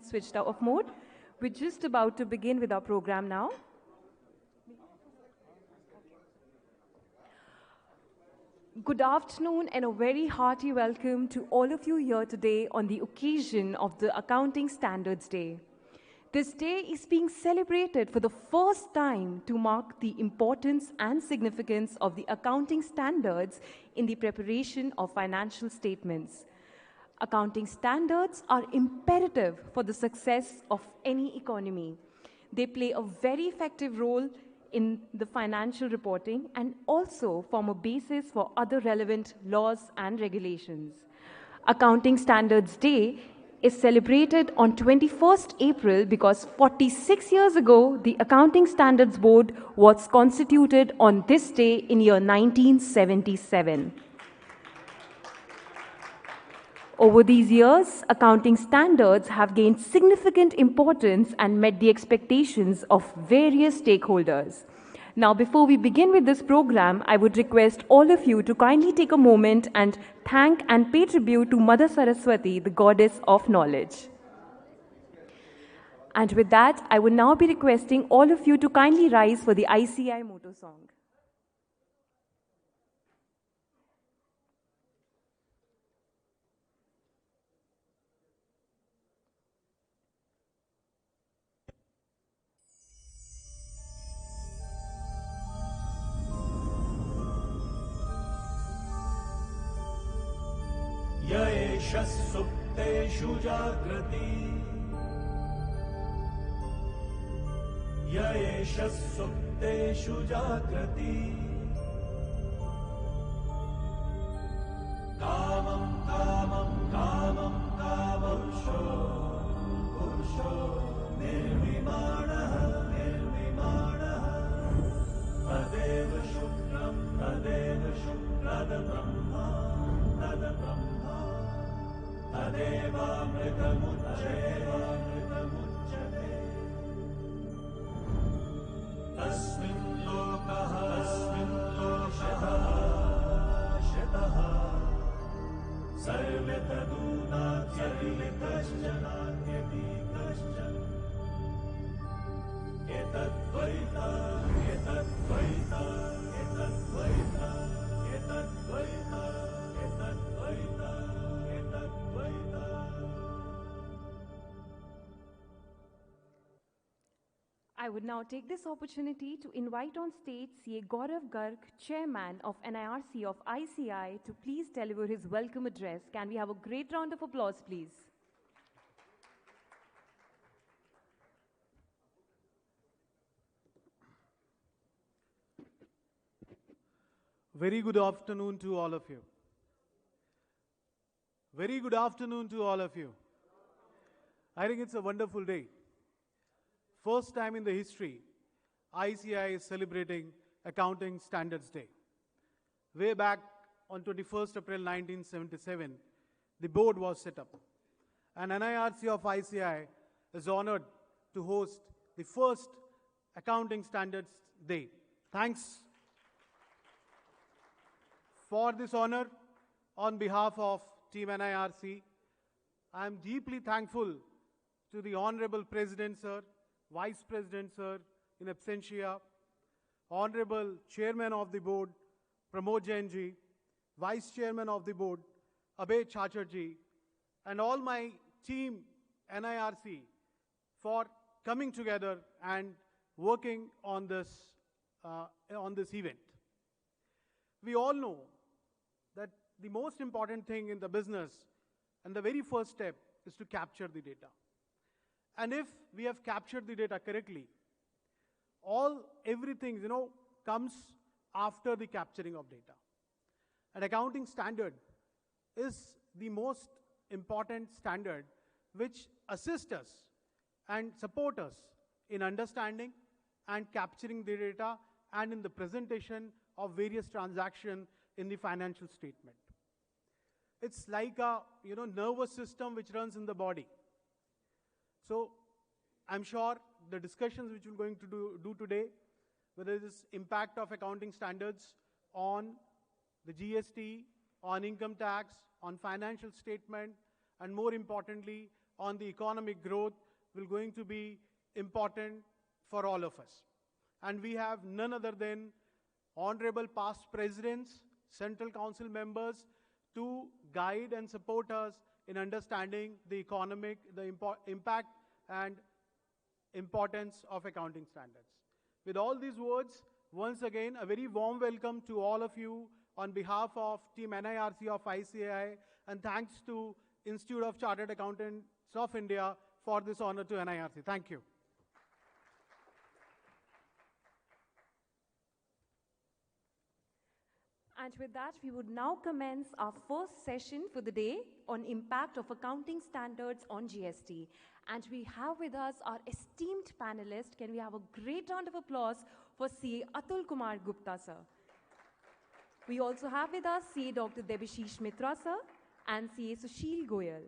Switched out of mode. We're just about to begin with our program now. Good afternoon and a very hearty welcome to all of you here today on the occasion of the Accounting Standards Day. This day is being celebrated for the first time to mark the importance and significance of the accounting standards in the preparation of financial statements. Accounting standards are imperative for the success of any economy. They play a very effective role in the financial reporting and also form a basis for other relevant laws and regulations. Accounting Standards Day is celebrated on 21st April because 46 years ago, the Accounting Standards Board was constituted on this day in year 1977. Over these years, accounting standards have gained significant importance and met the expectations of various stakeholders. Now, before we begin with this program, I would request all of you to kindly take a moment and thank and pay tribute to Mother Saraswati, the goddess of knowledge. And with that, I would now be requesting all of you to kindly rise for the ICAI motto song. येष सुप्तेषु जाग्रति येष सुप्तेषु जाग्रति कामं कामं कामं कामंशो पुरुषो निर्विमाणः निर्विमाणः तदेव शुक्रं तद्ब्रह्मा तदेवामृतमुच्यते तस्मिन् लोकः शतः सर्वे तदूनात्यपि कश्चन एतद्वैता I would now take this opportunity to invite on stage CA Gaurav Garg, Chairman of NIRC of ICAI, to please deliver his welcome address. Can we have a great round of applause, please? Very good afternoon to all of you. Very good afternoon to all of you. I think it's a wonderful day. First time in the history, ICAI is celebrating Accounting Standards Day. Way back on 21st April 1977, the board was set up. And NIRC of ICAI is honored to host the first Accounting Standards Day. Thanks for this honor on behalf of Team NIRC. I am deeply thankful to the Honorable President, Sir, Vice President, Sir, in absentia, Honorable Chairman of the Board, Pramod Jain ji, Vice Chairman of the Board, Abhay Chachar ji, and all my team NIRC for coming together and working on this event. We all know that the most important thing in the business and the very first step is to capture the data. And if we have captured the data correctly, everything, comes after the capturing of data. An accounting standard is the most important standard which assists us and support us in understanding and capturing the data and in the presentation of various transactions in the financial statement. It's like a nervous system which runs in the body. So I'm sure the discussions which we're going to do today, whether it is impact of accounting standards on the GST, on income tax, on financial statement, and more importantly, on the economic growth will going to be important for all of us. And we have none other than honorable past presidents, central council members to guide and support us in understanding the impact and importance of accounting standards. With all these words, once again, a very warm welcome to all of you on behalf of Team NIRC of ICAI, and thanks to Institute of Chartered Accountants of India for this honor to NIRC. Thank you. And with that, we would now commence our first session for the day on impact of accounting standards on GST. And we have with us our esteemed panelist. Can we have a great round of applause for CA Atul Kumar Gupta, sir? We also have with us CA Dr. Debashish Mitra, sir, and CA Sushil Goyal.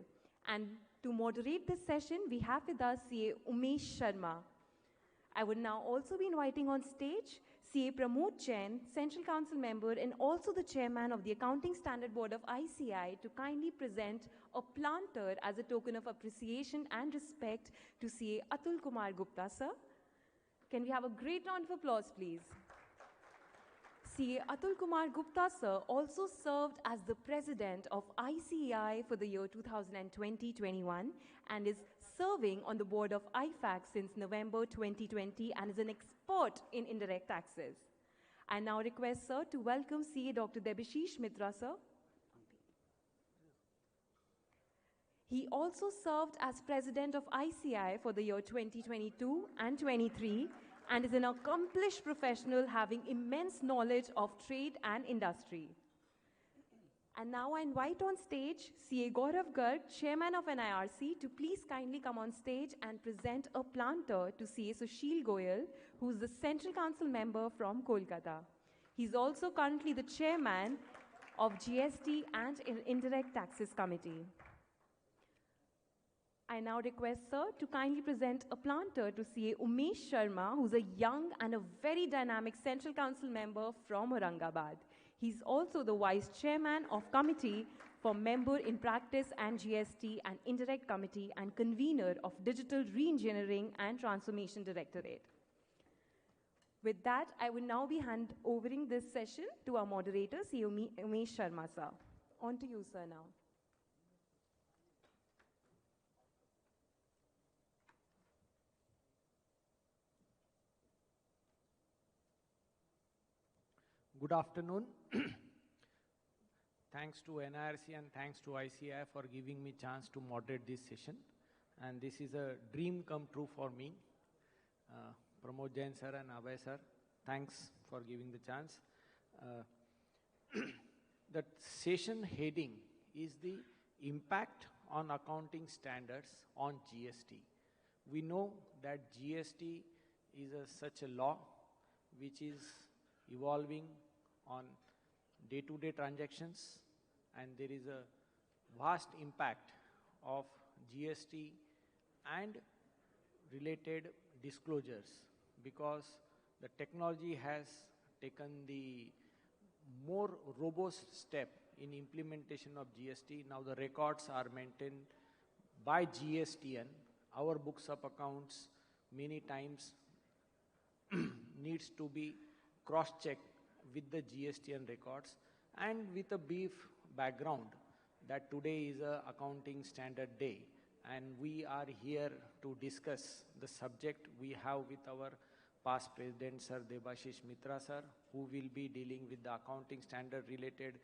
And to moderate this session, we have with us CA Umesh Sharma. I would now also be inviting on stage CA Pramod Jain, Central Council member and also the chairman of the Accounting Standard Board of ICAI, to kindly present a planter as a token of appreciation and respect to CA Atul Kumar Gupta, sir. Can we have a great round of applause, please? CA Atul Kumar Gupta, sir, also served as the president of ICAI for the year 2020-21 and is serving on the board of IFAC since November 2020 and is an expert in indirect taxes. I now request, sir, to welcome CA Dr. Debashish Mitra, sir. He also served as president of ICAI for the year 2022 and 23 and is an accomplished professional having immense knowledge of trade and industry. And now I invite on stage CA Gaurav Garg, Chairman of NIRC, to please kindly come on stage and present a planter to CA Sushil Goyal, who is the Central Council member from Kolkata. He's also currently the Chairman of GST and Indirect Taxes Committee. I now request, sir, to kindly present a planter to CA Umesh Sharma, who's a young and a very dynamic Central Council member from Aurangabad. He's also the Vice Chairman of Committee for Member in Practice and GST and Indirect Committee and Convener of Digital Reengineering and Transformation Directorate. With that, I will now be hand-overing this session to our moderator, CA Umesh Sharma, sir. On to you, sir, now. Good afternoon. Thanks to NIRC and thanks to ICAI for giving me chance to moderate this session. And this is a dream come true for me. Pramod Jain sir and Abhay sir, thanks for giving the chance. The session heading is the impact on accounting standards on GST. We know that GST is such a law which is evolving on day-to-day transactions, and there is a vast impact of GST and related disclosures because the technology has taken the more robust step in implementation of GST. Now the records are maintained by GSTN. Our books of accounts many times needs to be cross-checked with the GSTN records and with a brief background that today is a accounting standard day and we are here to discuss the subject. We have with our past president sir Debashish Mitra sir, who will be dealing with the accounting standard related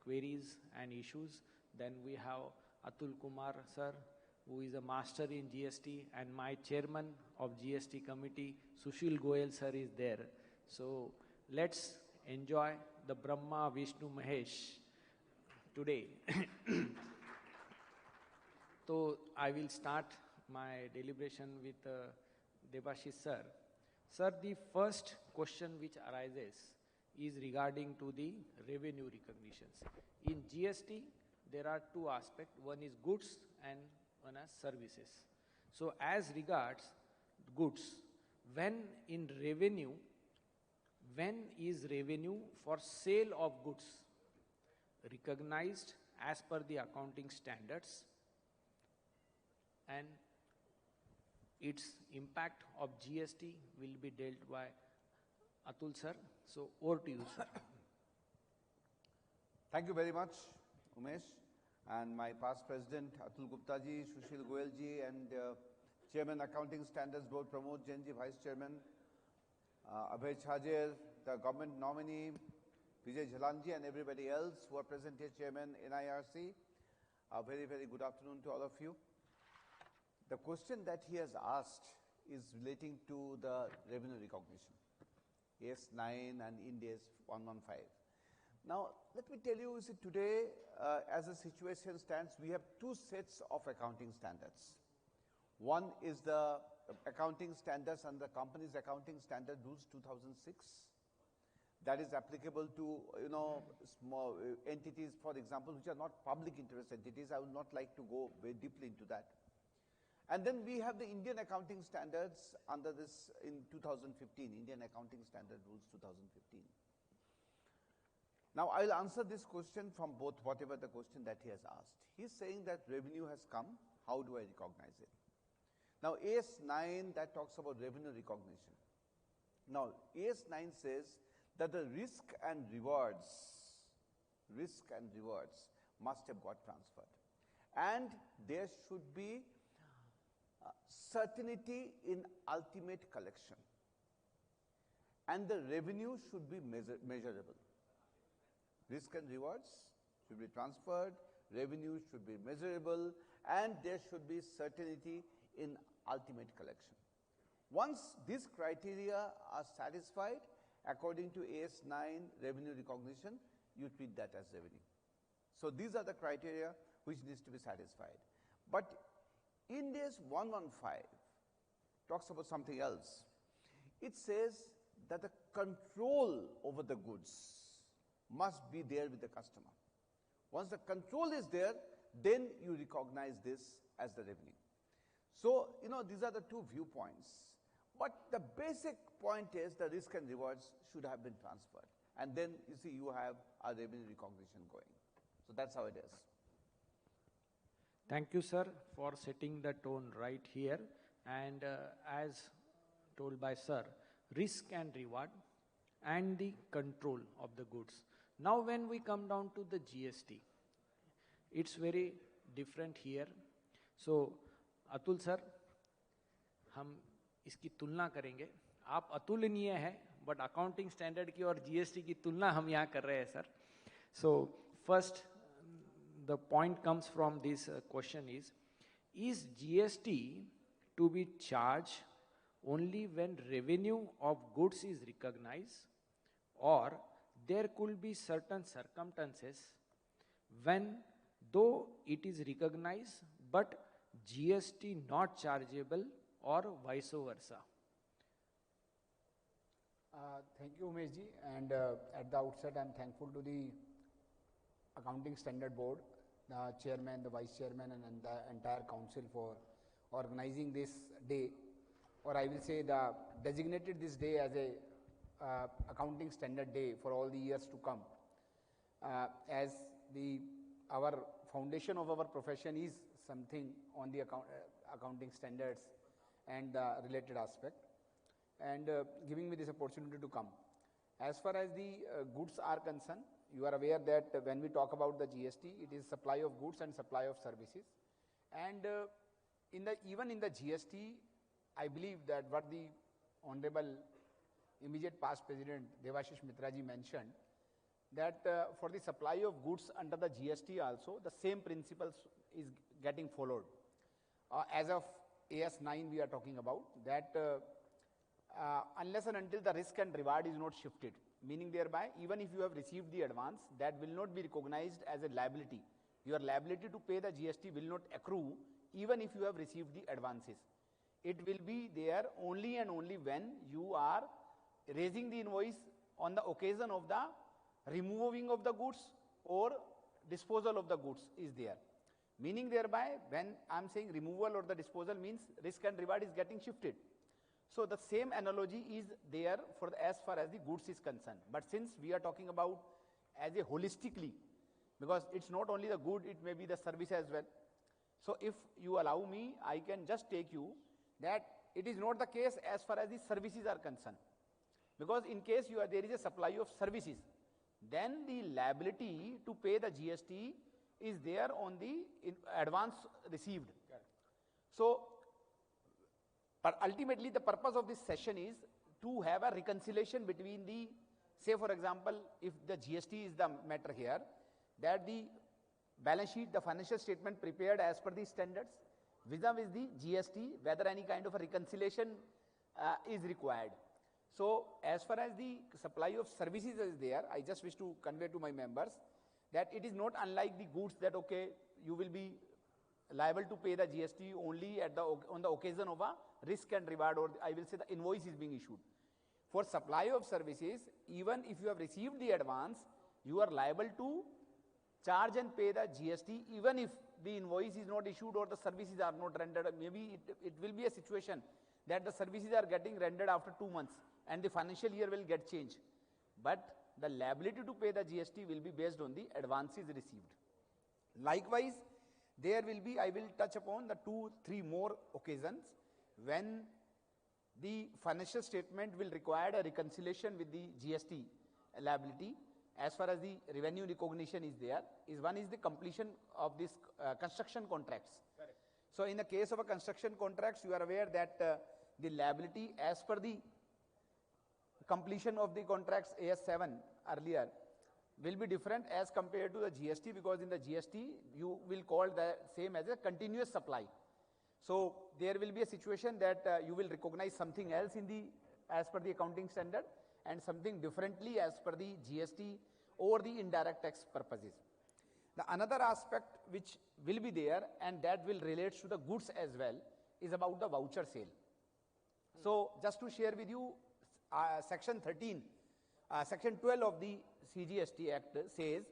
queries and issues. Then we have Atul Kumar sir, who is a master in GST, and my chairman of GST committee Sushil Goyal sir is there. So let's enjoy the Brahma Vishnu Mahesh today. So I will start my deliberation with Debashish sir. Sir, the first question which arises is regarding to the revenue recognitions. In GST, there are two aspects. One is goods and one is services. So as regards goods, when is revenue for sale of goods recognized as per the accounting standards, and its impact of GST will be dealt by Atul sir. So over to you, sir. Thank you very much, Umesh, and my past president Atul Gupta ji, Sushil Goyal ji, and Chairman Accounting Standards Board Pramod Jain ji, Vice Chairman Abhay Chajer, the government nominee Vijay Jhalan ji, and everybody else who are present here, Chairman NIRC. A very, very good afternoon to all of you. The question that he has asked is relating to the revenue recognition, AS9 and Ind AS 115. Now, let me tell you, see, today, as the situation stands, we have two sets of accounting standards. One is the accounting standards and the Companies Accounting Standard Rules 2006. That is applicable to, small entities, for example, which are not public interest entities. I would not like to go very deeply into that. And then we have the Indian Accounting Standards under this in 2015, Indian Accounting Standard Rules 2015. Now, I will answer this question from both, whatever the question that he has asked. He is saying that revenue has come, how do I recognize it? Now, AS9 that talks about revenue recognition. Now, AS9 says that the risk and rewards must have got transferred. And there should be certainty in ultimate collection. And the revenue should be measurable. Risk and rewards should be transferred, revenue should be measurable, and there should be certainty in ultimate collection. Once these criteria are satisfied, according to AS9 revenue recognition, you treat that as revenue. So these are the criteria which needs to be satisfied. But Ind AS 115 talks about something else. It says that the control over the goods must be there with the customer. Once the control is there, then you recognize this as the revenue. So, these are the two viewpoints. But the basic point is the risk and rewards should have been transferred. And then, you see, you have a revenue recognition going. So that's how it is. Thank you, sir, for setting the tone right here. And as told by sir, risk and reward and the control of the goods. Now, when we come down to the GST, it's very different here. So, Atul sir, हम इसकी तुलना करेंगे. आप अतुलनीय है, but accounting standard की और GST की तुलना हम यहाँ कर रहे हैं, sir. So, first, the point comes from this question is GST to be charged only when revenue of goods is recognized, or there could be certain circumstances when, though it is recognized, but GST not chargeable, or vice versa? Thank you, Umesh ji. And at the outset, I am thankful to the Accounting Standard Board, the chairman, the vice chairman, and the entire council for organizing this day, or I will say the designated this day as a accounting standard day for all the years to come. As our foundation of our profession is something on the accounting standards and the related aspect, and giving me this opportunity to come. As far as the goods are concerned, you are aware that when we talk about the GST, it is supply of goods and supply of services. And even in the GST, I believe that what the Honorable immediate past President Devashish Mitra ji mentioned, that for the supply of goods under the GST also, the same principles is getting followed. As of AS9 we are talking about, that unless and until the risk and reward is not shifted, meaning thereby even if you have received the advance, that will not be recognized as a liability. Your liability to pay the GST will not accrue even if you have received the advances. It will be there only and only when you are raising the invoice on the occasion of the removing of the goods or disposal of the goods is there. Meaning thereby, when I am saying removal or the disposal means risk and reward is getting shifted. So the same analogy is there for as far as the goods is concerned. But since we are talking about as a holistically, because it's not only the good, it may be the service as well. So if you allow me, I can just take you that it is not the case as far as the services are concerned. Because in case there is a supply of services, then the liability to pay the GST is there on the advance received. So, but ultimately the purpose of this session is to have a reconciliation between the, say for example, if the GST is the matter here, that the balance sheet, the financial statement prepared as per the standards, vis-a-vis the GST, whether any kind of a reconciliation is required. So, as far as the supply of services is there, I just wish to convey to my members that it is not unlike the goods that, okay, you will be liable to pay the GST only at on the occasion of a risk and reward, or I will say the invoice is being issued. For supply of services, even if you have received the advance, you are liable to charge and pay the GST even if the invoice is not issued or the services are not rendered. Maybe it will be a situation that the services are getting rendered after 2 months and the financial year will get changed. But the liability to pay the GST will be based on the advances received. Likewise, there will be, I will touch upon the 2-3 more occasions when the financial statement will require a reconciliation with the GST liability as far as the revenue recognition is there. One is the completion of this construction contracts. Correct. So in the case of a construction contracts, you are aware that the liability as per the completion of the contracts AS7 earlier will be different as compared to the GST, because in the GST you will call the same as a continuous supply. So there will be a situation that you will recognize something else in the as per the accounting standard and something differently as per the GST or the indirect tax purposes. The another aspect which will be there and that will relate to the goods as well is about the voucher sale. So just to share with you, section 13, section 12 of the CGST Act says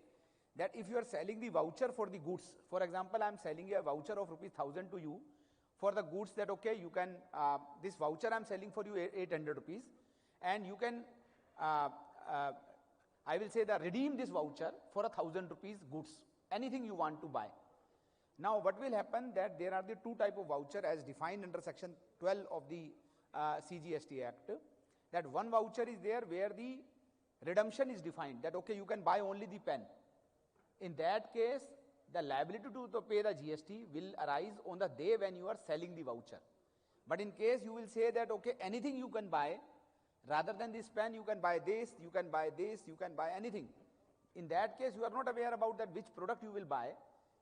that if you are selling the voucher for the goods, for example, I am selling a voucher of ₹1,000 to you for the goods that, okay, you can, this voucher I am selling for you 800 rupees, and you can, I will say that redeem this voucher for 1,000 rupees goods, anything you want to buy. Now what will happen that there are the two type of voucher as defined under section 12 of the CGST Act, that one voucher is there where the redemption is defined, that okay, you can buy only the pen. In that case, the liability to pay the GST will arise on the day when you are selling the voucher. But in case you will say that okay, anything you can buy, rather than this pen, you can buy this, you can buy this, you can buy anything. In that case, you are not aware about that which product you will buy,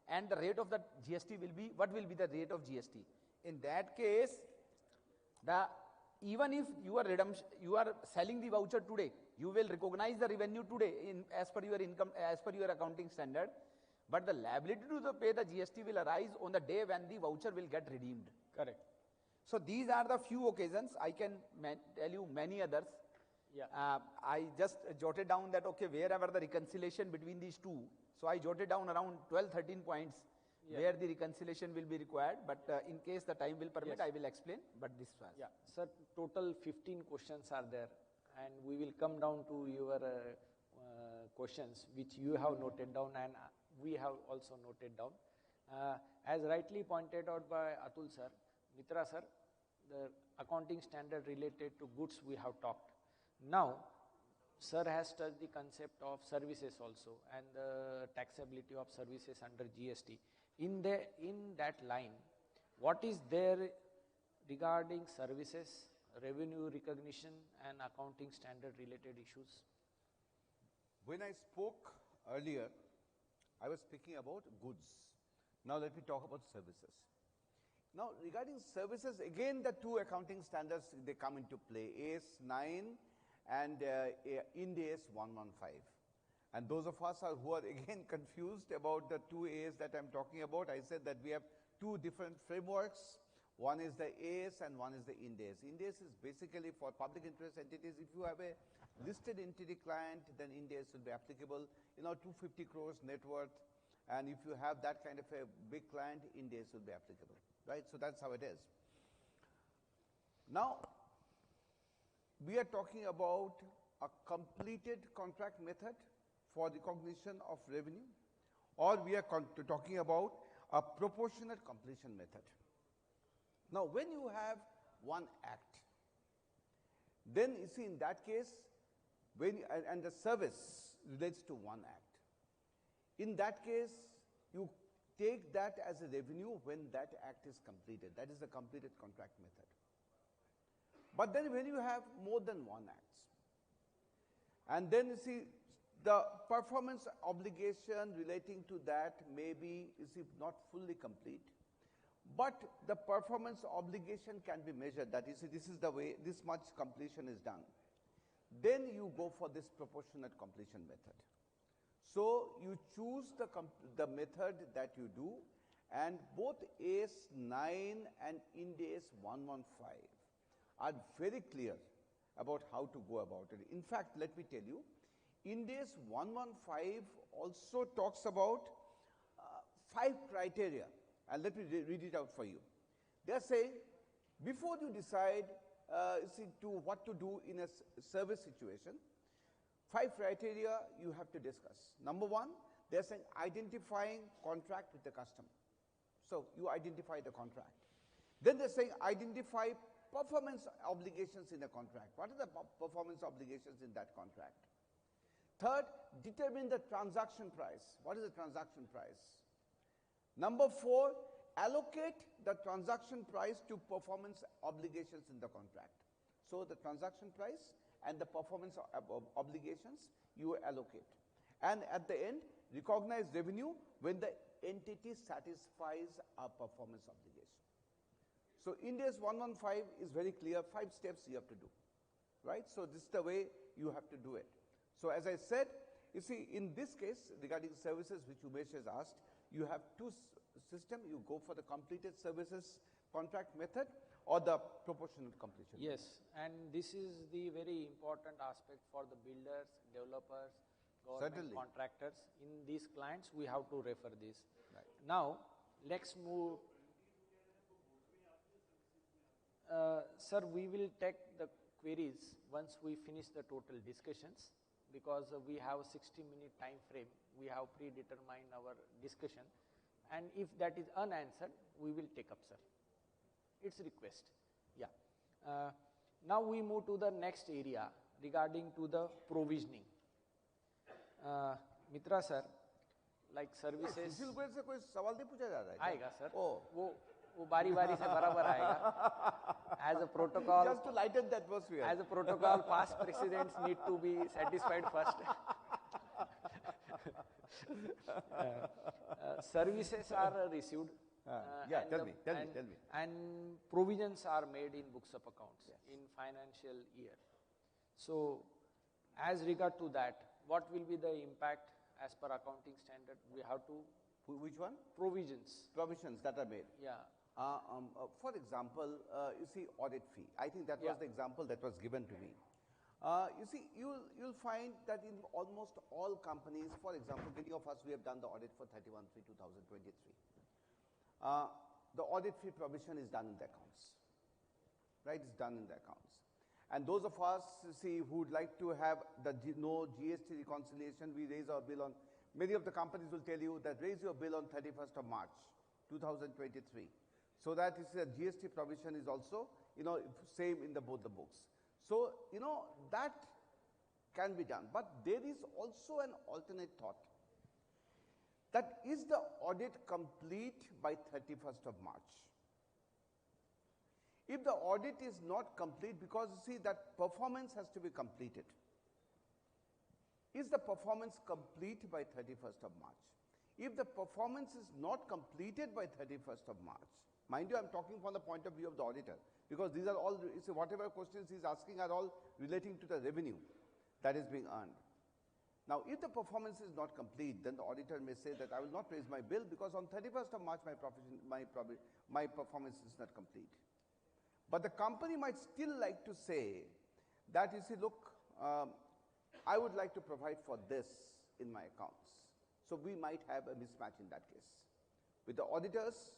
and the rate of the GST will be, what will be the rate of GST. In that case, even if you are selling the voucher today, you will recognize the revenue today as per your income, as per your accounting standard, but the liability to pay the GST will arise on the day when the voucher will get redeemed. Correct. So these are the few occasions. I can tell you many others. Yeah. I just jotted down that okay, wherever the reconciliation between these two, so I jotted down around 12-13 points where the reconciliation will be required, but in case the time will permit, I will explain, but this was. Yeah, sir, total 15 questions are there, and we will come down to your questions which you have noted down and we have also noted down. As rightly pointed out by Atul sir, Mitra sir, the accounting standard related to goods we have talked. Now, sir has touched the concept of services also and the taxability of services under GST. In that line, what is there regarding services, revenue recognition and accounting standard related issues? When I spoke earlier, I was speaking about goods. Now let me talk about services. Now regarding services, again the two accounting standards, they come into play, AS9 and Ind AS 115. And those of us who are again confused about the two A's that I'm talking about, I said that we have two different frameworks. One is the AS and one is the Ind AS. Ind AS is basically for public interest entities. If you have a listed entity client, then Ind AS will be applicable. 250 crores net worth, and if you have that kind of a big client, Ind AS will be applicable, right? So that's how it is. Now, we are talking about a completed contract method for recognition of revenue, or we are talking about a proportionate completion method. Now, when you have one act, then you see in that case, when and the service relates to one act. In that case, you take that as a revenue when that act is completed. That is the completed contract method. But then when you have more than one acts, and then you see the performance obligation relating to that may be, you see, not fully complete, but the performance obligation can be measured, that you see, this is the way this much completion is done. Then you go for this proportionate completion method. So you choose the method that you do, and both AS 9 and Ind AS 115 are very clear about how to go about it. In fact, let me tell you, Ind AS 115 also talks about 5 criteria, and let me read it out for you. They are saying, before you decide what to do in a service situation, 5 criteria you have to discuss. Number 1, they are saying identifying contract with the customer. So you identify the contract. Then they are saying identify performance obligations in a contract. What are the performance obligations in that contract? Third, determine the transaction price. What is the transaction price? Number 4, allocate the transaction price to performance obligations in the contract. So the transaction price and the performance obligations you allocate. And at the end, recognize revenue when the entity satisfies a performance obligation. So Ind AS 115 is very clear, 5 steps you have to do, right? So this is the way you have to do it. So as I said, you see, in this case, regarding services which Umesh has asked, you have 2 systems. You go for the completed services contract method or the proportionate completion. Yes, and this is the very important aspect for the builders, developers, government Certainly. contractors. In these clients, we have to refer this. Right. Now, let's move. Sir, we will take the queries once we finish the total discussions, because we have a 60-minute time frame. We have predetermined our discussion, and if that is unanswered, we will take up, sir. It's a request. Yeah. Now we move to the next area regarding to the provisioning. Mitra sir, like services. सुशील गोयल से कोई सवाल नहीं पूछा जा रहा है? आएगा sir. Oh. वो बारी-बारी से बराबर आएगा. As a protocol. Just to lighten the atmosphere. As a protocol, past precedents need to be satisfied first. Services are received. Yeah, tell me. And provisions are made in books of accounts in financial year. So, as regard to that, what will be the impact as per accounting standard? We have to. Which one? Provisions. Provisions that are made. Yeah. For example, you see audit fee. I think that was the example that was given to me. You see, you'll find that in almost all companies, for example, many of us, we have done the audit for 31/3/2023. The audit fee provision is done in the accounts, right? It's done in the accounts. And those of us, see, who would like to have the no GST reconciliation, we raise our bill on, many of the companies will tell you that raise your bill on 31st of March, 2023. So that is a GST provision is also, same in both the books. So, that can be done. But there is also an alternate thought. That is the audit complete by 31st of March? If the audit is not complete, because you see that performance has to be completed. Is the performance complete by 31st of March? If the performance is not completed by 31st of March, mind you, I am talking from the point of view of the auditor, because these are all, whatever questions he is asking are all relating to the revenue that is being earned. Now, if the performance is not complete, then the auditor may say that I will not raise my bill because on 31st of March my performance is not complete. But the company might still like to say that, you see, look, I would like to provide for this in my accounts. So we might have a mismatch in that case, with the auditors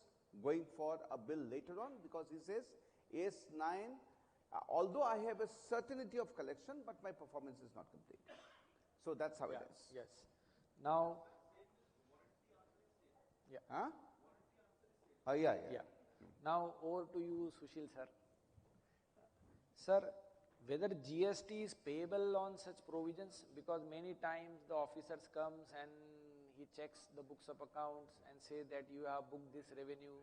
going for a bill later on, because he says AS 9, although I have a certainty of collection, but my performance is not complete. So that's how it is. Yes. Now, Huh? Yeah. Now over to you, Sushil sir. Sir, whether GST is payable on such provisions, because many times the officers comes and he checks the books of accounts and say that you have booked this revenue,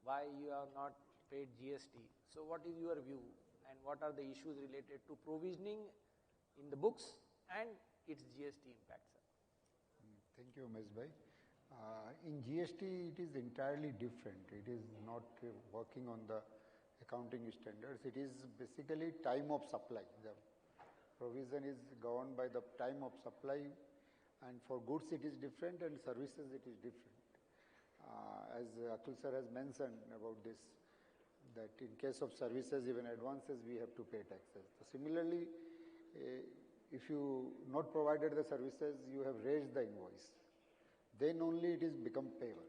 why you have not paid GST. So what is your view and what are the issues related to provisioning in the books and its GST impact, sir? Thank you, Umesh bhai. In GST, it is entirely different. It is not working on the accounting standards. It is basically time of supply. The provision is governed by the time of supply, and for goods it is different and services it is different. As Atul sir has mentioned about this, that in case of services, even advances, we have to pay taxes. So similarly, if you not provided the services, you have raised the invoice, then only it is become payable.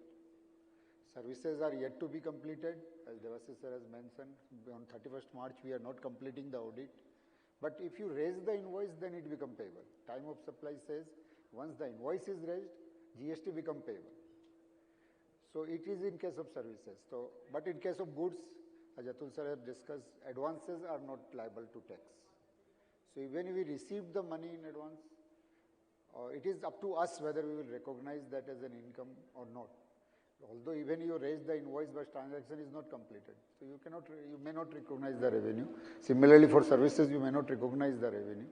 Services are yet to be completed, as Devashish sir has mentioned. On 31st March, we are not completing the audit. But if you raise the invoice, then it become payable. Time of supply says, once the invoice is raised, GST become payable. So it is in case of services. So, but in case of goods, as Atul sir have discussed, advances are not liable to tax. So even if we receive the money in advance, it is up to us whether we will recognize that as an income or not. Although even you raise the invoice, but transaction is not completed. So you may not recognize the revenue. Similarly for services, you may not recognize the revenue.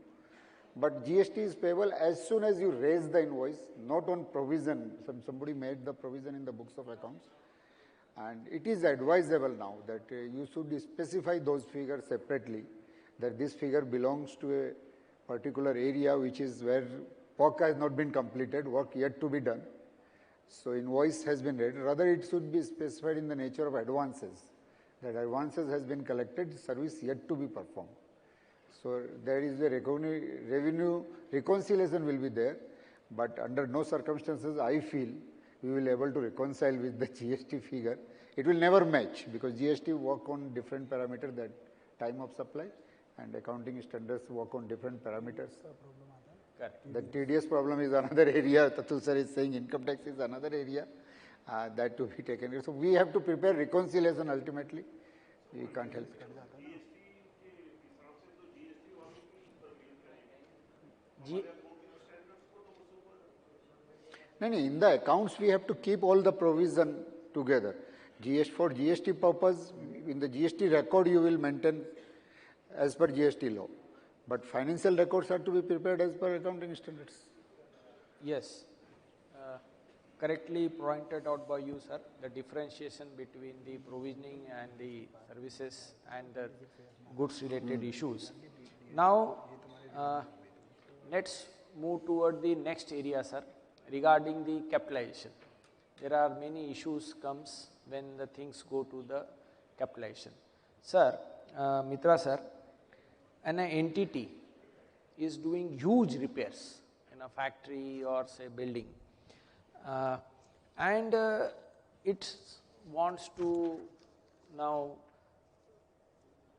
But GST is payable as soon as you raise the invoice, not on provision. Somebody made the provision in the books of accounts. And it is advisable now that you should specify those figures separately, that this figure belongs to a particular area which is where work has not been completed, work yet to be done. So invoice has been read. Rather, it should be specified in the nature of advances, that advances has been collected, service yet to be performed. So there is a revenue reconciliation will be there, but under no circumstances I feel we will be able to reconcile with the GST figure. It will never match because GST work on different parameters, that time of supply, and accounting standards work on different parameters. Correct. The TDS problem is another area. Tatul sir is saying income tax is another area that to be taken. So we have to prepare reconciliation ultimately. We can't help it. No, in the accounts we have to keep all the provision together. For GST purpose, in the GST record you will maintain as per GST law. But financial records are to be prepared as per accounting standards. Yes. Correctly pointed out by you, sir, the differentiation between the provisioning and the services and the goods related issues. Now, let's move toward the next area, sir, regarding the capitalization. There are many issues comes when the things go to the capitalization. Sir, Mitra sir, an entity is doing huge repairs in a factory or say building, and it wants to now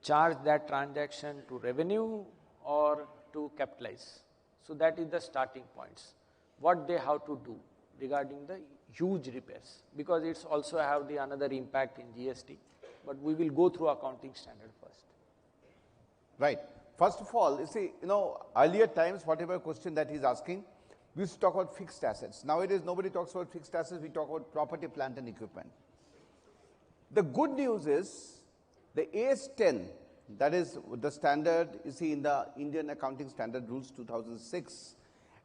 charge that transaction to revenue or to capitalize. So that is the starting points. What they have to do regarding the huge repairs, because it's also have the another impact in GST, but we will go through accounting standard first. Right. First of all, you see, earlier times, whatever question that he's asking, we used to talk about fixed assets. Nowadays, nobody talks about fixed assets, we talk about property, plant and equipment. The good news is, the AS10, that is the standard, you see, in the Indian Accounting Standard Rules 2006,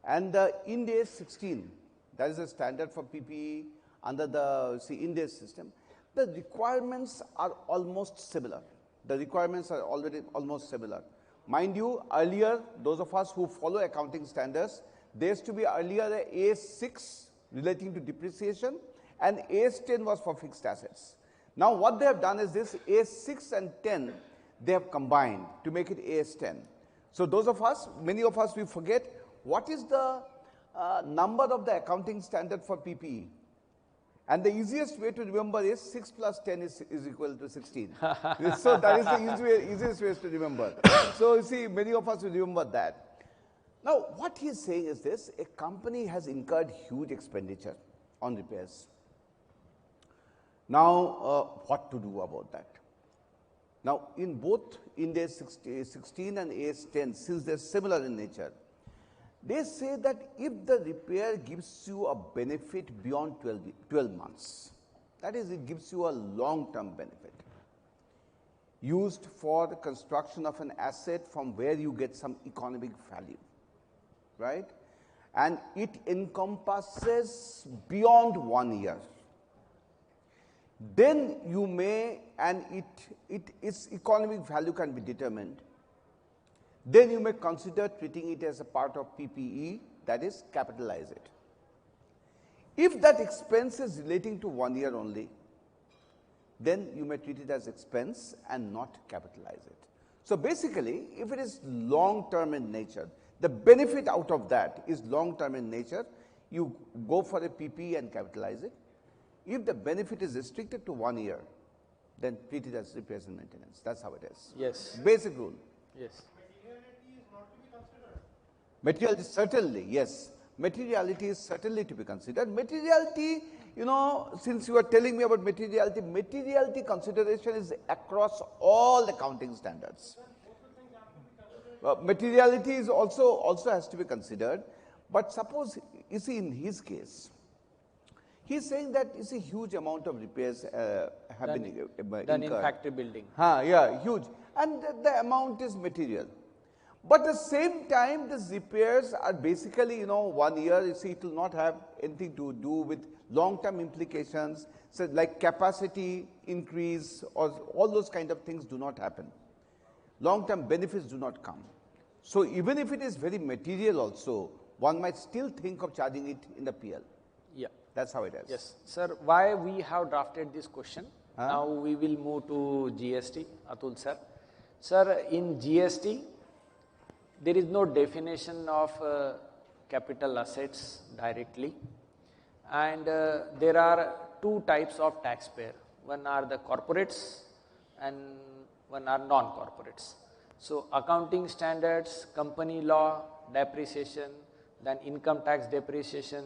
and the Ind AS 16, that is a standard for PPE under the Ind AS system, the requirements are almost similar. The requirements are already almost similar. Mind you, earlier, those of us who follow accounting standards, there used to be earlier the AS6 relating to depreciation and AS10 was for fixed assets. Now what they have done is this, AS6 and 10, they have combined to make it AS10. So those of us, many of us, we forget what is the number of the accounting standard for PPE. And the easiest way to remember is 6 plus 10 is equal to 16. So that is the easiest way to remember. So you see, many of us will remember that. Now, what he is saying is this, a company has incurred huge expenditure on repairs. Now, what to do about that? Now, in both Ind AS 16 and AS 10, since they're similar in nature, they say that if the repair gives you a benefit beyond 12 months, that is, it gives you a long-term benefit, used for the construction of an asset from where you get some economic value, right? And it encompasses beyond 1 year. Then you may, and its economic value can be determined, then you may consider treating it as a part of PPE, that is, capitalize it. If that expense is relating to 1 year only, then you may treat it as expense and not capitalize it. So basically, if it is long term in nature, the benefit out of that is long term in nature, you go for a PPE and capitalize it. If the benefit is restricted to 1 year, then treat it as repairs and maintenance. That's how it is. Yes. Basic rule. Yes. Materiality, certainly, yes. Materiality is certainly to be considered. Materiality, you know, since you are telling me about materiality, materiality consideration is across all accounting standards. Materiality is also has to be considered. But suppose, you see, in his case, he's saying that it's a huge amount of repairs have been incurred. Done in factory building. Yeah, huge. And the amount is material. But at the same time, these repairs are basically, you know, 1 year. You see, it will not have anything to do with long-term implications. So like capacity increase or all those kind of things do not happen. Long-term benefits do not come. So even if it is very material also, one might still think of charging it in the PL. Yeah. That's how it is. Yes. Sir, why we have drafted this question? Now we will move to GST. Atul sir. Sir, in GST, there is no definition of capital assets directly. And there are two types of taxpayer. One are the corporates and one are non-corporates. So accounting standards, company law, depreciation, then income tax depreciation,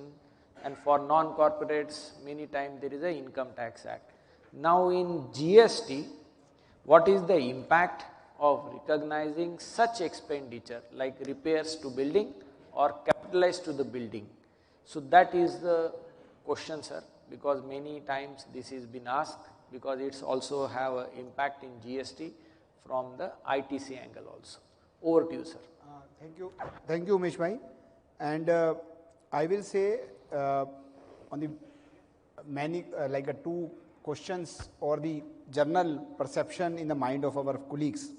and for non-corporates, many times there is a income tax act. Now in GST, what is the impact of recognizing such expenditure like repairs to building or capitalized to the building? So that is the question, sir, because many times this has been asked, because it's also have an impact in GST from the ITC angle also. Over to you, sir. Thank you, Umesh bhai. And I will say on the many two questions or the general perception in the mind of our colleagues,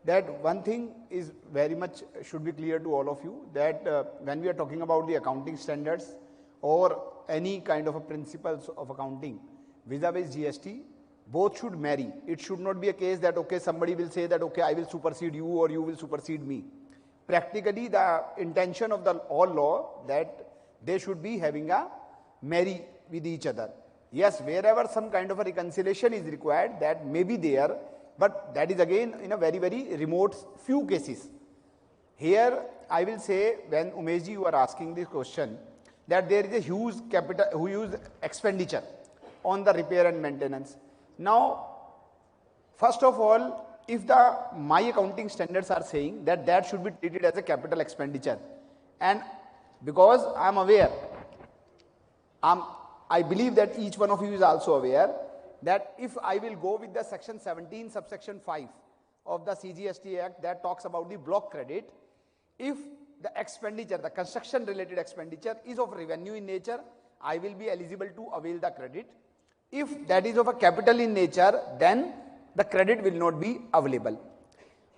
that one thing is very much should be clear to all of you, that when we are talking about the accounting standards or any kind of a principles of accounting vis-a-vis GST, both should marry. It should not be a case that, okay, somebody will say that, okay, I will supersede you or you will supersede me. Practically, the intention of the all law that they should be having a marry with each other. Yes, wherever some kind of a reconciliation is required, that may be there, but that is again in a very, very remote few cases. Here, I will say, when Umesh ji, you are asking this question, that there is a huge expenditure on the repair and maintenance. Now, first of all, if my accounting standards are saying that that should be treated as a capital expenditure, and because I am aware, I believe that each one of you is also aware that if I will go with the section 17 subsection 5 of the CGST Act that talks about the block credit, if the expenditure, the construction related expenditure is of revenue in nature, I will be eligible to avail the credit. If that is of a capital in nature, then the credit will not be available.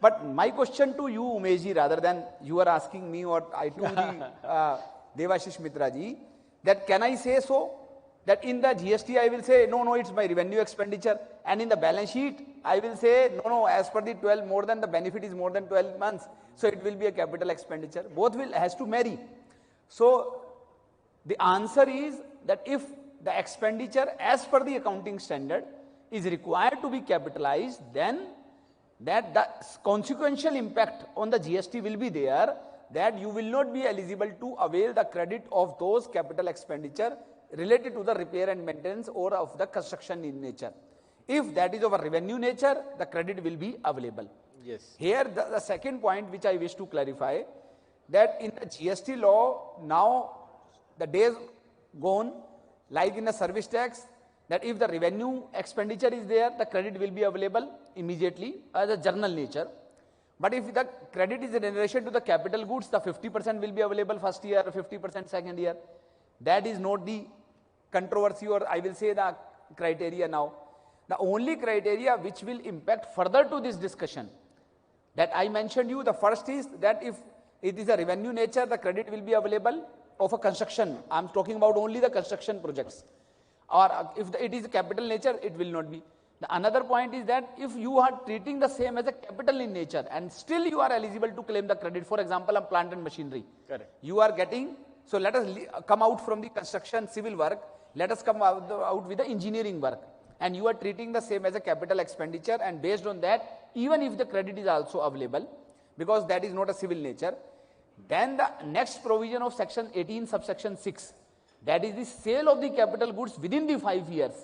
But my question to you, Umesh ji, rather than you are asking me or I to the Devashish Mitra ji, that can I say so? That in the GST I will say, no, it's my revenue expenditure, and in the balance sheet I will say, no, as per the 12, more than the benefit is more than 12 months, so it will be a capital expenditure. Both has to marry. So the answer is that if the expenditure as per the accounting standard is required to be capitalized, then that the consequential impact on the GST will be there, that you will not be eligible to avail the credit of those capital expenditure related to the repair and maintenance or of the construction in nature. If that is of a revenue nature, the credit will be available. Yes. Here the second point which I wish to clarify, that in the GST law now the days gone, like in the service tax, that if the revenue expenditure is there, the credit will be available immediately as a general nature. But if the credit is in relation to the capital goods, the 50% will be available first year, 50% second year. That is not the controversy, or I will say the criteria now. The only criteria which will impact further to this discussion that I mentioned you, the first is that if it is a revenue nature, the credit will be available of a construction. I am talking about only the construction projects. Or if it is a capital nature, it will not be. The another point is that if you are treating the same as a capital in nature and still you are eligible to claim the credit, for example, on plant and machinery. Correct. You are getting, so let us come out from the construction civil work, let us come out with the engineering work. And you are treating the same as a capital expenditure, and based on that, even if the credit is also available, because that is not a civil nature, then the next provision of section 18 subsection 6, that is the sale of the capital goods within the 5 years.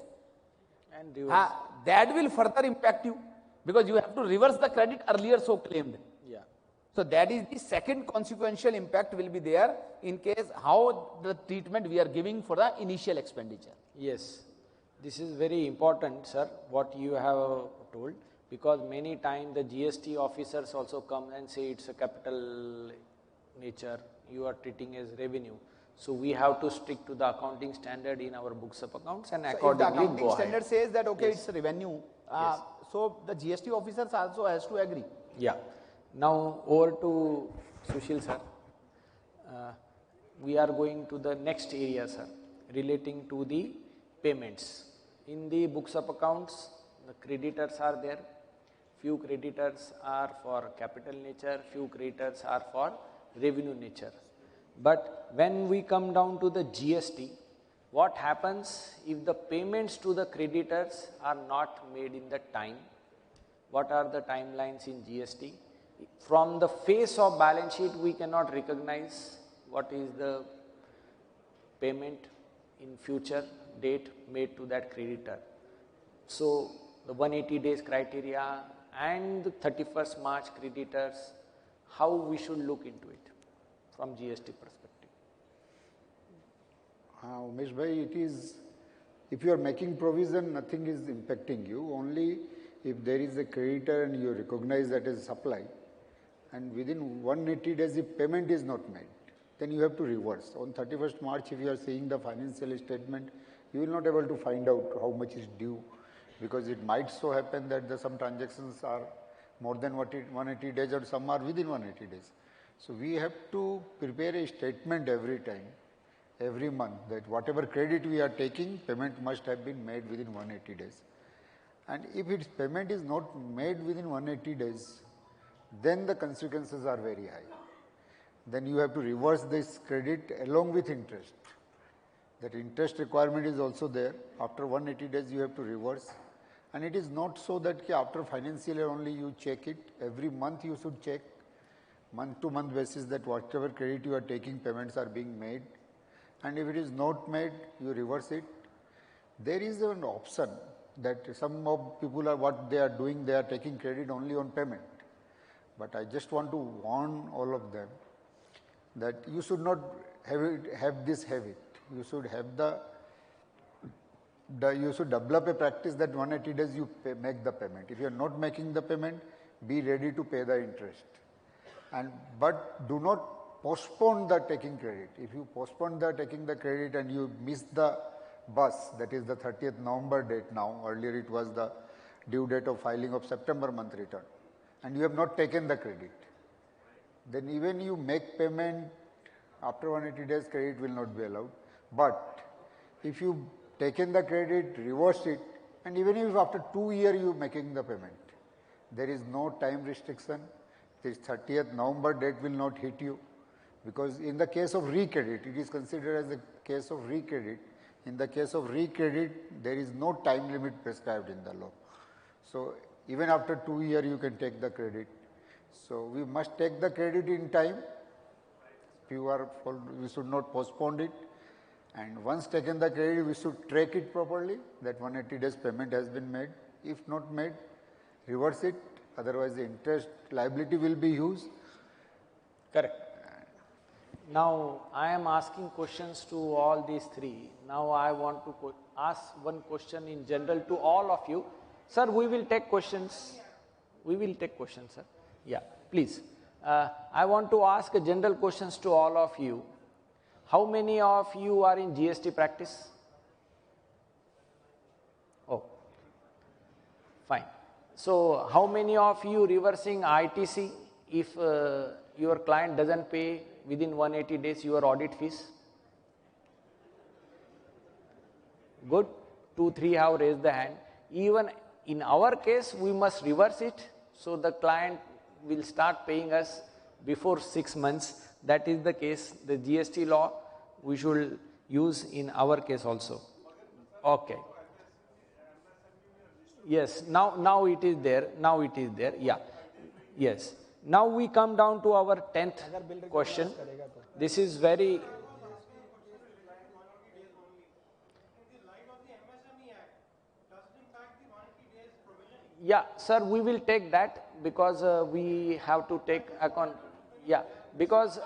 And reverse. That will further impact you, because you have to reverse the credit earlier so claimed. Yeah. So that is the second consequential impact will be there in case how the treatment we are giving for the initial expenditure. Yes. This is very important, sir, what you have told, because many times the GST officers also come and say it's a capital nature, you are treating as revenue. So we have to stick to the accounting standard in our books of accounts and So if the accordingly accounting go standard ahead. says that okay, Yes. it's revenue, Yes. so the GST officers also has to agree. Yeah. Now over to Sushil sir. We are going to the next area, sir, relating to the payments. In the books of accounts, the creditors are there. Few creditors are for capital nature, few creditors are for revenue nature. But when we come down to the GST, what happens if the payments to the creditors are not made in the time? What are the timelines in GST? From the face of balance sheet, we cannot recognize what is the payment in future date made to that creditor. So the 180 days criteria and the 31st March creditors, how we should look into it from GST perspective. Umesh bhai, it is, if you are making provision, nothing is impacting you. Only if there is a creditor and you recognize that as supply, and within 180 days if payment is not made, then you have to reverse. On 31st March, if you are seeing the financial statement, you will not able to find out how much is due, because it might so happen that some transactions are more than 180 days or some are within 180 days. So we have to prepare a statement every time, every month, that whatever credit we are taking, payment must have been made within 180 days. And if its payment is not made within 180 days, then the consequences are very high. Then you have to reverse this credit along with interest. That interest requirement is also there. After 180 days you have to reverse. And it is not so that after financial year only you check it. Every month you should check, month to month basis, that whatever credit you are taking, payments are being made. And if it is not made, you reverse it. There is an option that some of people are what they are doing, they are taking credit only on payment. But I just want to warn all of them that you should not have this habit. You should have you should develop a practice that 180 days you make the payment. If you are not making the payment, be ready to pay the interest. But do not postpone the taking credit. If you postpone the taking the credit and you miss the bus, that is the 30th November date now, earlier it was the due date of filing of September month return, and you have not taken the credit, then even you make payment after 180 days, credit will not be allowed. But if you taken the credit, reversed it, and even if after 2 years you making the payment, there is no time restriction. This 30th November date will not hit you, because in the case of recredit, it is considered as a case of recredit. In the case of recredit, there is no time limit prescribed in the law. So even after 2 years you can take the credit. So we must take the credit in time. We should not postpone it. And once taken the credit, we should track it properly, that 180 days payment has been made. If not made, reverse it, otherwise the interest liability will be used. Correct. Now, I am asking questions to all these three. Now, I want to ask one question in general to all of you. Sir, we will take questions. We will take questions, sir. Yeah, please. I want to ask general questions to all of you. How many of you are in GST practice? Oh, fine. So, how many of you reversing ITC if your client doesn't pay within 180 days your audit fees? Good. 2, 3 have raised the hand. Even in our case, we must reverse it. So, the client will start paying us before 6 months. That is the case. The GST law we should use in our case also. Okay. Yes, now it is there. Now it is there. Yeah. Yes. Now we come down to our 10th question. This is very. Yeah, sir, we will take that because we have to take account. Yeah, because.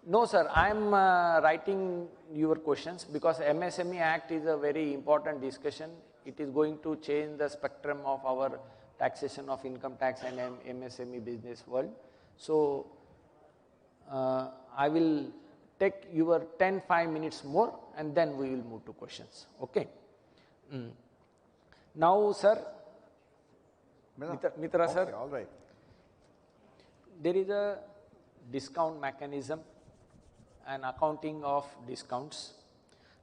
No, sir, I am writing your questions because MSME Act is a very important discussion. It is going to change the spectrum of our taxation of income tax and MSME business world. So, I will take your 5 minutes more and then we will move to questions. Okay. Now, sir, Mitra okay, sir, all right. There is a discount mechanism and accounting of discounts.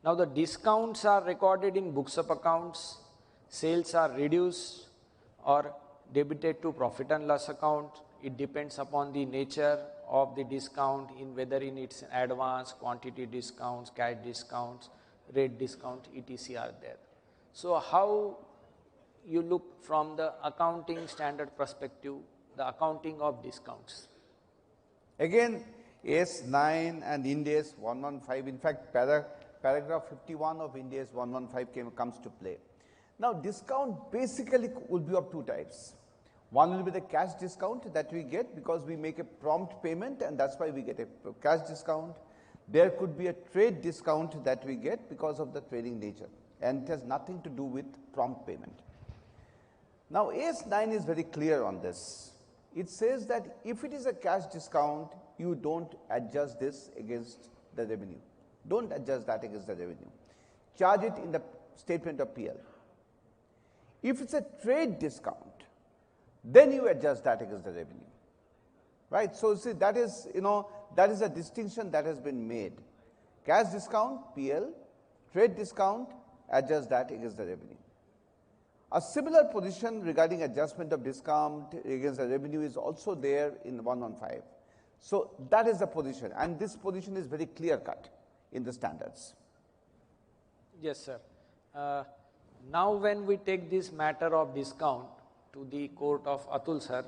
Now, the discounts are recorded in books of accounts, sales are reduced or debited to profit and loss account. It depends upon the nature of the discount, in whether in its advance, quantity discounts, cash discounts, rate discount, etc. are there. So, how you look from the accounting standard perspective, the accounting of discounts? Again, AS 9 and Ind AS 115, in fact, paragraph 51 of Ind AS 115 comes to play. Now, discount basically will be of two types. One will be the cash discount that we get because we make a prompt payment and that's why we get a cash discount. There could be a trade discount that we get because of the trading nature and it has nothing to do with prompt payment. Now, AS 9 is very clear on this. It says that if it is a cash discount, you don't adjust this against the revenue. Don't adjust that against the revenue. Charge it in the statement of PL. If it's a trade discount, then you adjust that against the revenue. Right? So, see, that is, that is a distinction that has been made. Cash discount, PL, trade discount, adjust that against the revenue. A similar position regarding adjustment of discount against the revenue is also there in 115. So, that is the position and this position is very clear cut in the standards. Yes, sir. Now, when we take this matter of discount to the court of Atul sir,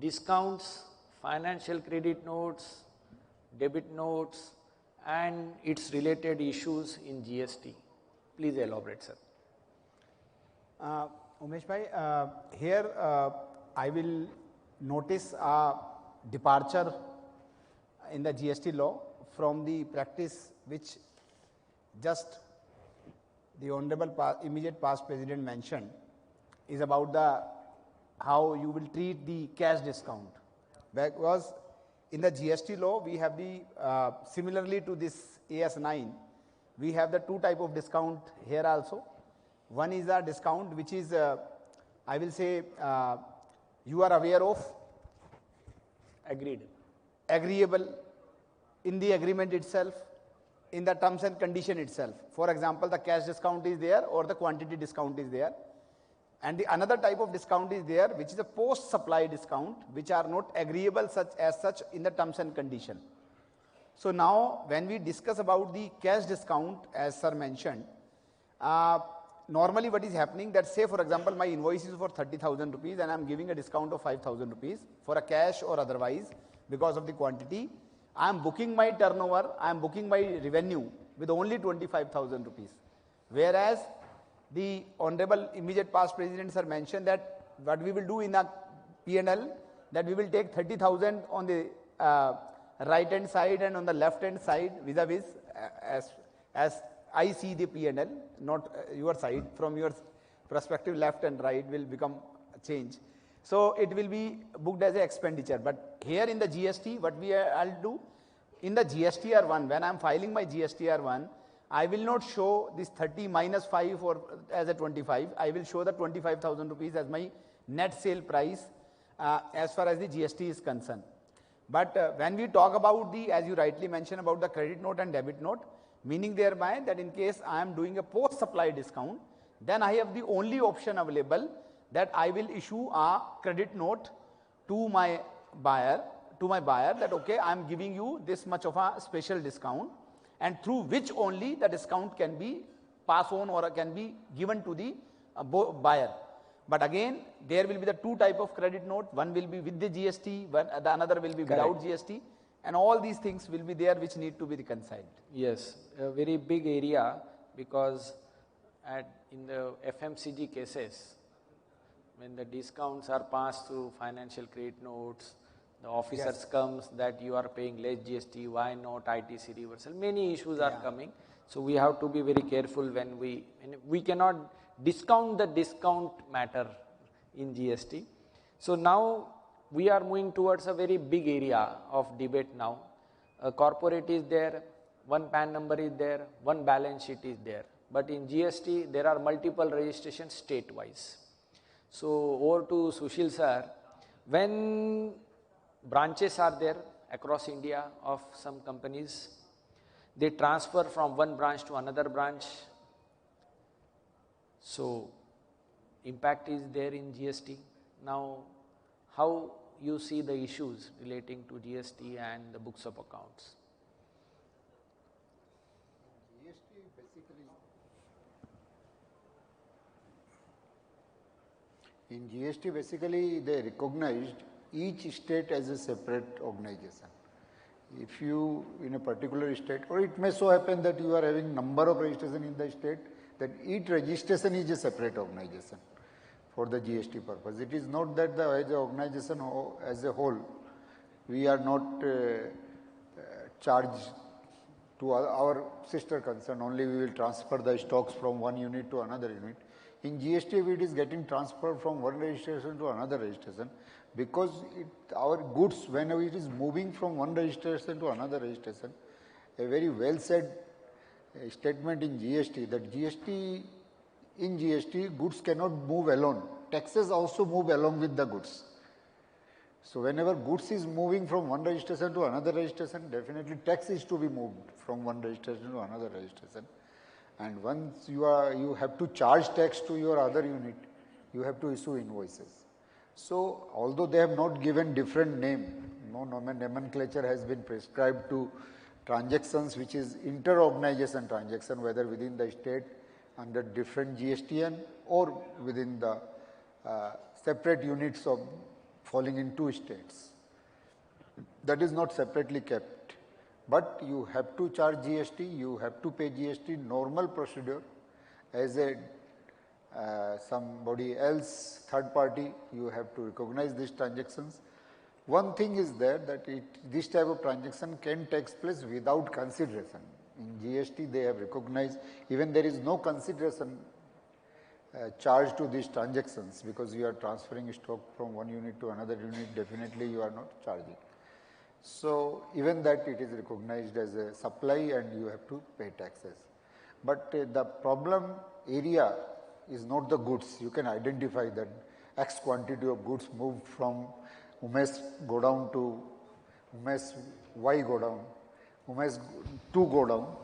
discounts, financial credit notes, debit notes and its related issues in GST. Please elaborate, sir. Umesh bhai, here I will notice a departure in the GST law from the practice which just the Honorable immediate past President mentioned is about the how you will treat the cash discount. Because in the GST law we have the similarly to this AS 9, we have the two type of discount here also. One is a discount which is I will say you are aware of, agreeable in the agreement itself, in the terms and condition itself. For example, the cash discount is there or the quantity discount is there. And the another type of discount is there which is a post supply discount which are not agreeable as such in the terms and condition. So now when we discuss about the cash discount as sir mentioned, normally what is happening that say for example my invoice is for 30,000 rupees and I am giving a discount of 5,000 rupees for a cash or otherwise, because of the quantity. I am booking my turnover, I am booking my revenue with only 25,000 rupees. Whereas the Honorable immediate past President sir mentioned that what we will do in a P&L, that we will take 30,000 on the right hand side and on the left hand side vis-a-vis as I see the P&L, not your side, from your perspective left and right will become change. So it will be booked as an expenditure. But here in the GST, what I'll do, in the GSTR1, when I'm filing my GSTR1, I will not show this 30 minus 5 or as a 25. I will show the 25,000 rupees as my net sale price as far as the GST is concerned. But when we talk about the, as you rightly mentioned, about the credit note and debit note, meaning thereby that in case I am doing a post-supply discount, then I have the only option available that I will issue a credit note to my buyer, that okay, I am giving you this much of a special discount, and through which only the discount can be passed on or can be given to the buyer. But again, there will be the two type of credit note. One will be with the GST, the another will be without GST, and all these things will be there which need to be reconciled. Yes, a very big area, because in the FMCG cases, when the discounts are passed through financial credit notes, the officers comes that you are paying less GST, why not ITC reversal? Many issues are coming. So we have to be very careful when we cannot discount the discount matter in GST. So now we are moving towards a very big area of debate now. A corporate is there, one PAN number is there, one balance sheet is there. But in GST, there are multiple registrations state-wise. So over to Sushil sir, when branches are there across India of some companies, they transfer from one branch to another branch. So impact is there in GST. Now, how you see the issues relating to GST and the books of accounts? In GST, basically, they recognized each state as a separate organization. If you, in a particular state, or it may so happen that you are having number of registration in the state, that each registration is a separate organization for the GST purpose. It is not that as an organization as a whole, we are not charged to our sister concern, only we will transfer the stocks from one unit to another unit. In GST, it is getting transferred from one registration to another registration, because our goods, whenever it is moving from one registration to another registration, a very well said statement in GST that in GST, goods cannot move alone. Taxes also move along with the goods. So whenever goods is moving from one registration to another registration, definitely tax is to be moved from one registration to another registration. And once you have to charge tax to your other unit, you have to issue invoices. So although they have not given different name, no nomenclature has been prescribed to transactions which is inter-organization transaction, whether within the state under different GSTN or within the separate units of falling in two states. That is not separately kept. But you have to charge GST, you have to pay GST, normal procedure. As a somebody else, third party, you have to recognize these transactions. One thing is there that this type of transaction can take place without consideration. In GST, they have recognized even there is no consideration charged to these transactions, because you are transferring stock from one unit to another unit, definitely you are not charging. So even that it is recognized as a supply and you have to pay taxes. But the problem area is not the goods. You can identify that X quantity of goods moved from Umesh go down to Umesh Y go down, Umesh 2 go down.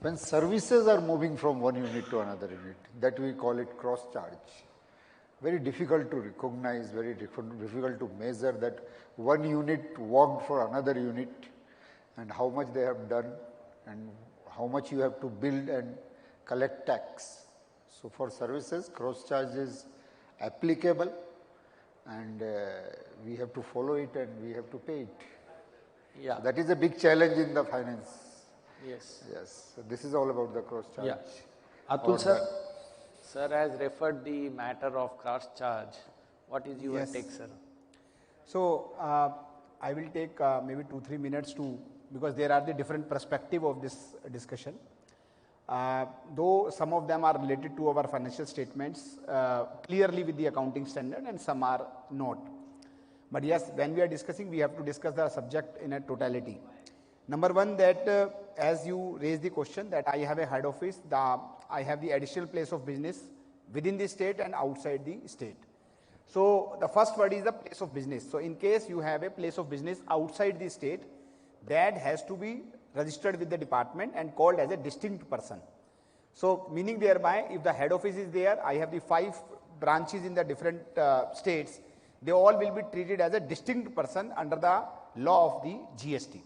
When services are moving from one unit to another unit, that we call it cross charge. Very difficult to recognize, very difficult to measure that one unit worked for another unit and how much they have done and how much you have to build and collect tax. So for services, cross charge is applicable and we have to follow it and we have to pay it. Yeah. So that is a big challenge in the finance. Yes. Yes. So this is all about the cross charge. Yeah. Atul sir, sir has referred the matter of cross charge. What is your Yes. take, sir? So, I will take maybe 2-3 minutes to, because there are the different perspective of this discussion. Though some of them are related to our financial statements clearly with the accounting standard and some are not. But yes, when we are discussing, we have to discuss the subject in a totality. Number one, that as you raise the question that I have a head office, I have the additional place of business within the state and outside the state. So the first word is the place of business. So in case you have a place of business outside the state, that has to be registered with the department and called as a distinct person. So meaning thereby, if the head office is there, I have the 5 branches in the different states, they all will be treated as a distinct person under the law of the GST.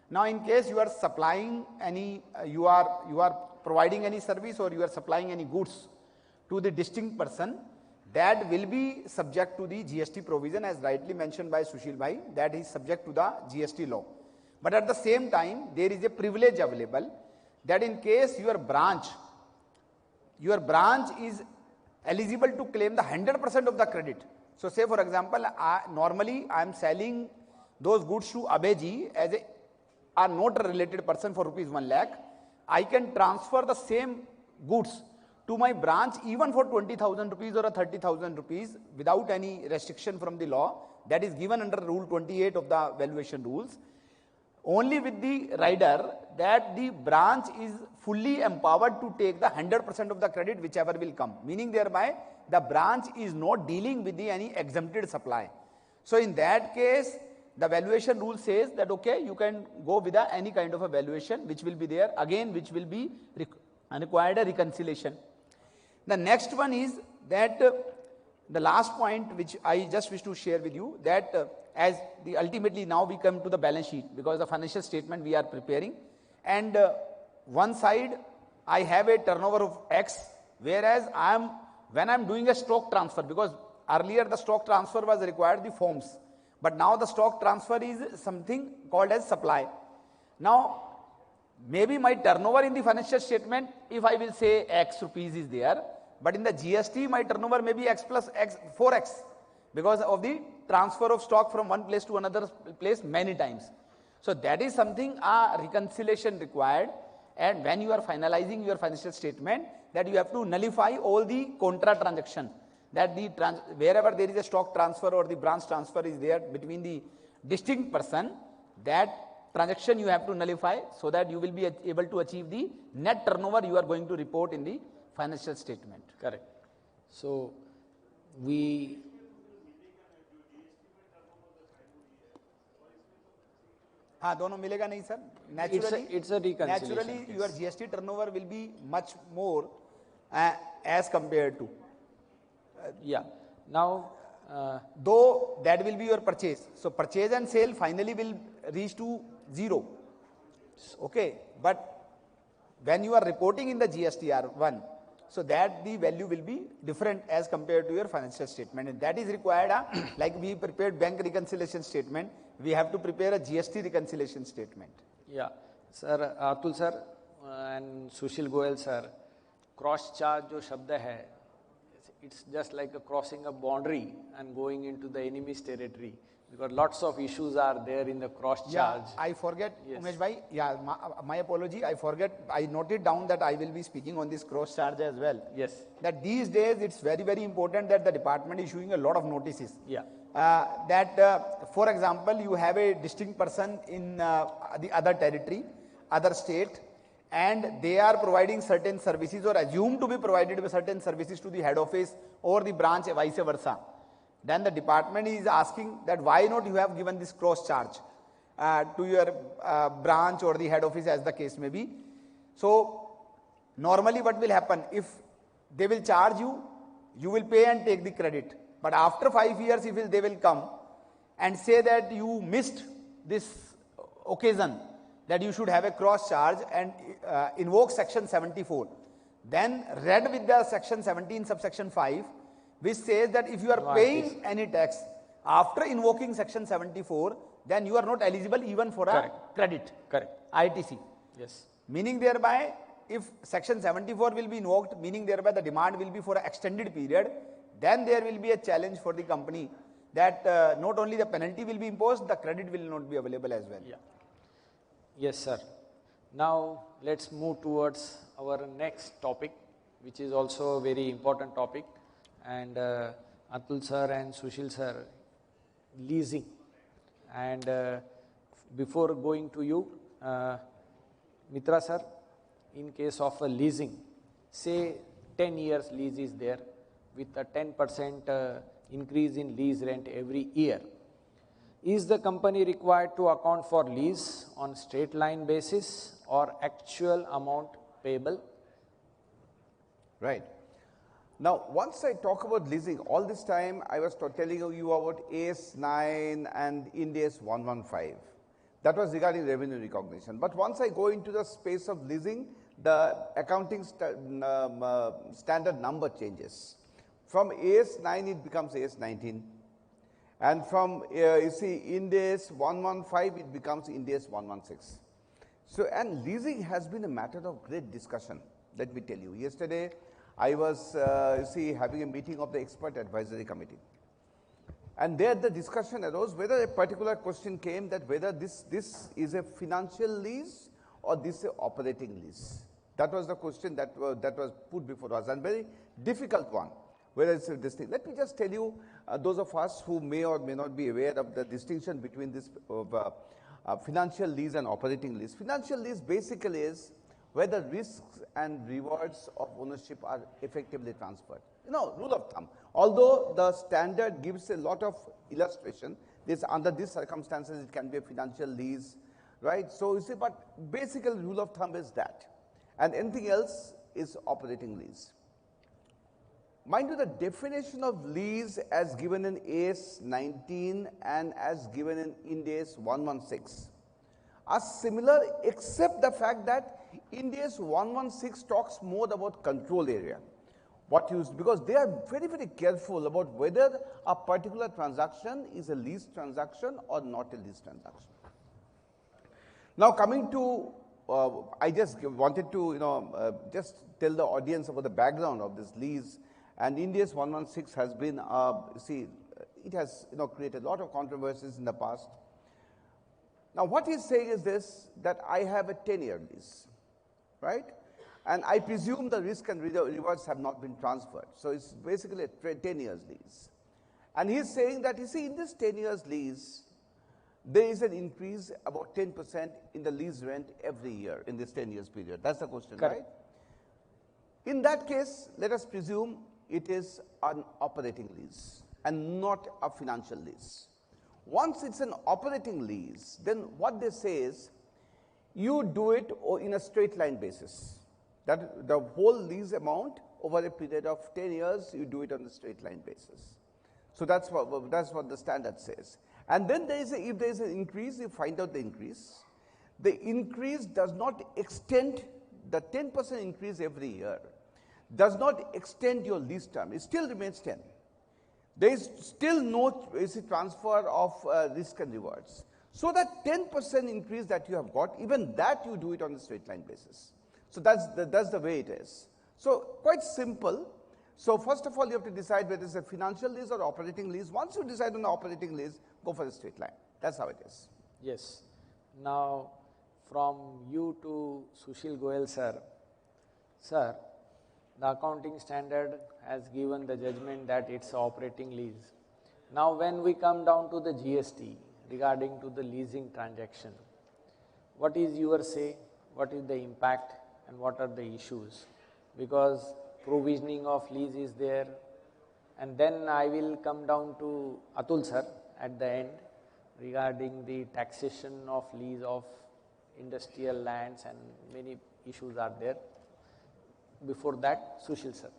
Now in case you are supplying any, you are providing any service or you are supplying any goods to the distinct person, that will be subject to the GST provision as rightly mentioned by Sushil Bhai, that is subject to the GST law. But at the same time, there is a privilege available that in case your branch is eligible to claim the 100% of the credit. So say for example, normally I am selling those goods to Abhay as a not a related person for rupees 1 lakh. I can transfer the same goods to my branch even for 20,000 rupees or 30,000 rupees without any restriction from the law. That is given under Rule 28 of the valuation rules. Only with the rider that the branch is fully empowered to take the 100% of the credit whichever will come. Meaning thereby the branch is not dealing with any exempted supply. So in that case, the valuation rule says that okay, you can go with any kind of a valuation which will be there, again which will be required a reconciliation. The next one is that the last point which I just wish to share with you, that as the ultimately now we come to the balance sheet, because the financial statement we are preparing, and one side I have a turnover of X, whereas when I am doing a stock transfer, because earlier the stock transfer was required the forms, but now the stock transfer is something called as supply. Now maybe my turnover in the financial statement, if I will say X rupees is there, but in the GST my turnover may be X plus X 4X because of the transfer of stock from one place to another place many times. So that is something reconciliation required, and when you are finalizing your financial statement, that you have to nullify all the contra transaction, that the wherever there is a stock transfer or the branch transfer is there between the distinct person, that transaction you have to nullify so that you will be able to achieve the net turnover you are going to report in the financial statement. Correct. So we दोनों मिलेगा नहीं sir. Naturally, it's a reconciliation naturally case. your GST turnover will be much more as compared to. Yeah. Now, Though that will be your purchase. So purchase and sale finally will reach to 0. Okay. But when you are reporting in the GSTR1, so that the value will be different as compared to your financial statement. And that is required, like we prepared bank reconciliation statement, we have to prepare a GST reconciliation statement. yeah, sir, Atul sir and Sushil Goyal sir, cross charge जो शब्द है, it's just like a crossing a boundary and going into the enemy's territory, because lots of issues are there in the cross charge. Yeah, I forget, Yes. Umesh bhai, yeah, my apology, I forget, I noted down that I will be speaking on this cross charge as well. Yes. That these days it's very, very important that the department is issuing a lot of notices. Yeah. For example, you have a distinct person in the other territory, other state, and they are providing certain services or assumed to be provided with certain services to the head office or the branch, vice versa. Then the department is asking that why not you have given this cross charge to your branch or the head office, as the case may be. So normally what will happen, if they will charge you, you will pay and take the credit. But after 5 years, if they will come and say that you missed this occasion, that you should have a cross charge and invoke section 74, then read with the section 17 subsection 5, which says that if you are paying any tax, After invoking section 74, then you are not eligible even for a credit. Correct. ITC. Yes. Meaning thereby, if section 74 will be invoked, meaning thereby the demand will be for an extended period, then there will be a challenge for the company that not only the penalty will be imposed, the credit will not be available as well. Yeah. Yes, sir. Now let's move towards our next topic, which is also a very important topic. And Atul sir and Sushil sir, leasing. And before going to you, Mitra sir, in case of a leasing, say 10 years lease is there with a 10% increase in lease rent every year. Is the company required to account for lease on straight line basis or actual amount payable? Right. Now, once I talk about leasing, all this time I was telling you about AS 9 and Ind AS 115. That was regarding revenue recognition. But once I go into the space of leasing, the accounting standard number changes. From AS 9, it becomes AS 19. And from, you see, Ind AS 115, it becomes Ind AS 116. So, and leasing has been a matter of great discussion, let me tell you. Yesterday, I was, you see, having a meeting of the expert advisory committee. And there the discussion arose whether a particular question came that whether this is a financial lease or this is an operating lease. That was the question that was put before us, and very difficult one, whether it's this thing. Let me just tell you, those of us who may or may not be aware of the distinction between this financial lease and operating lease. Financial lease basically is where the risks and rewards of ownership are effectively transferred. You know, rule of thumb. Although the standard gives a lot of illustration, this under these circumstances it can be a financial lease, right? So you see, but basically rule of thumb is that, and anything else is operating lease. Mind you, the definition of lease as given in AS 19 and as given in Ind AS 116 are similar, except the fact that Ind AS 116 talks more about control area. What used, because they are very, very careful about whether a particular transaction is a lease transaction or not a lease transaction. Now coming to, I just wanted to, just tell the audience about the background of this lease. And Ind AS 116 has been, see, it has, created a lot of controversies in the past. Now what he's saying is this, that I have a 10-year lease, right? And I presume the risk and rewards have not been transferred. So it's basically a 10 years lease. And he's saying that, you see, in this 10 years lease, there is an increase about 10% in the lease rent every year in this 10 years period. That's the question, correct, right? In that case, let us presume it is an operating lease and not a financial lease. Once it's an operating lease, then what they say is, you do it in a straight line basis. That the whole lease amount over a period of 10 years, you do it on a straight line basis. So that's what the standard says. And then if there is an increase, you find out the increase. The increase does not extend, the 10% increase every year does not extend your lease term. It still remains 10. There is still no transfer of risk and rewards. So that 10% increase that you have got, even that you do it on a straight line basis. So that's the way it is. So quite simple. So first of all, you have to decide whether it's a financial lease or operating lease. Once you decide on the operating lease, go for a straight line. That's how it is. Yes. Now, from you to Sushil Goyal sir. Sir, the accounting standard has given the judgment that it's operating lease. Now, when we come down to the GST regarding to the leasing transaction, what is your say? What is the impact? And what are the issues? Because provisioning of lease is there, and then I will come down to Atul sir at the end regarding the taxation of lease of industrial lands, and many issues are there. Before that, Sushil sir.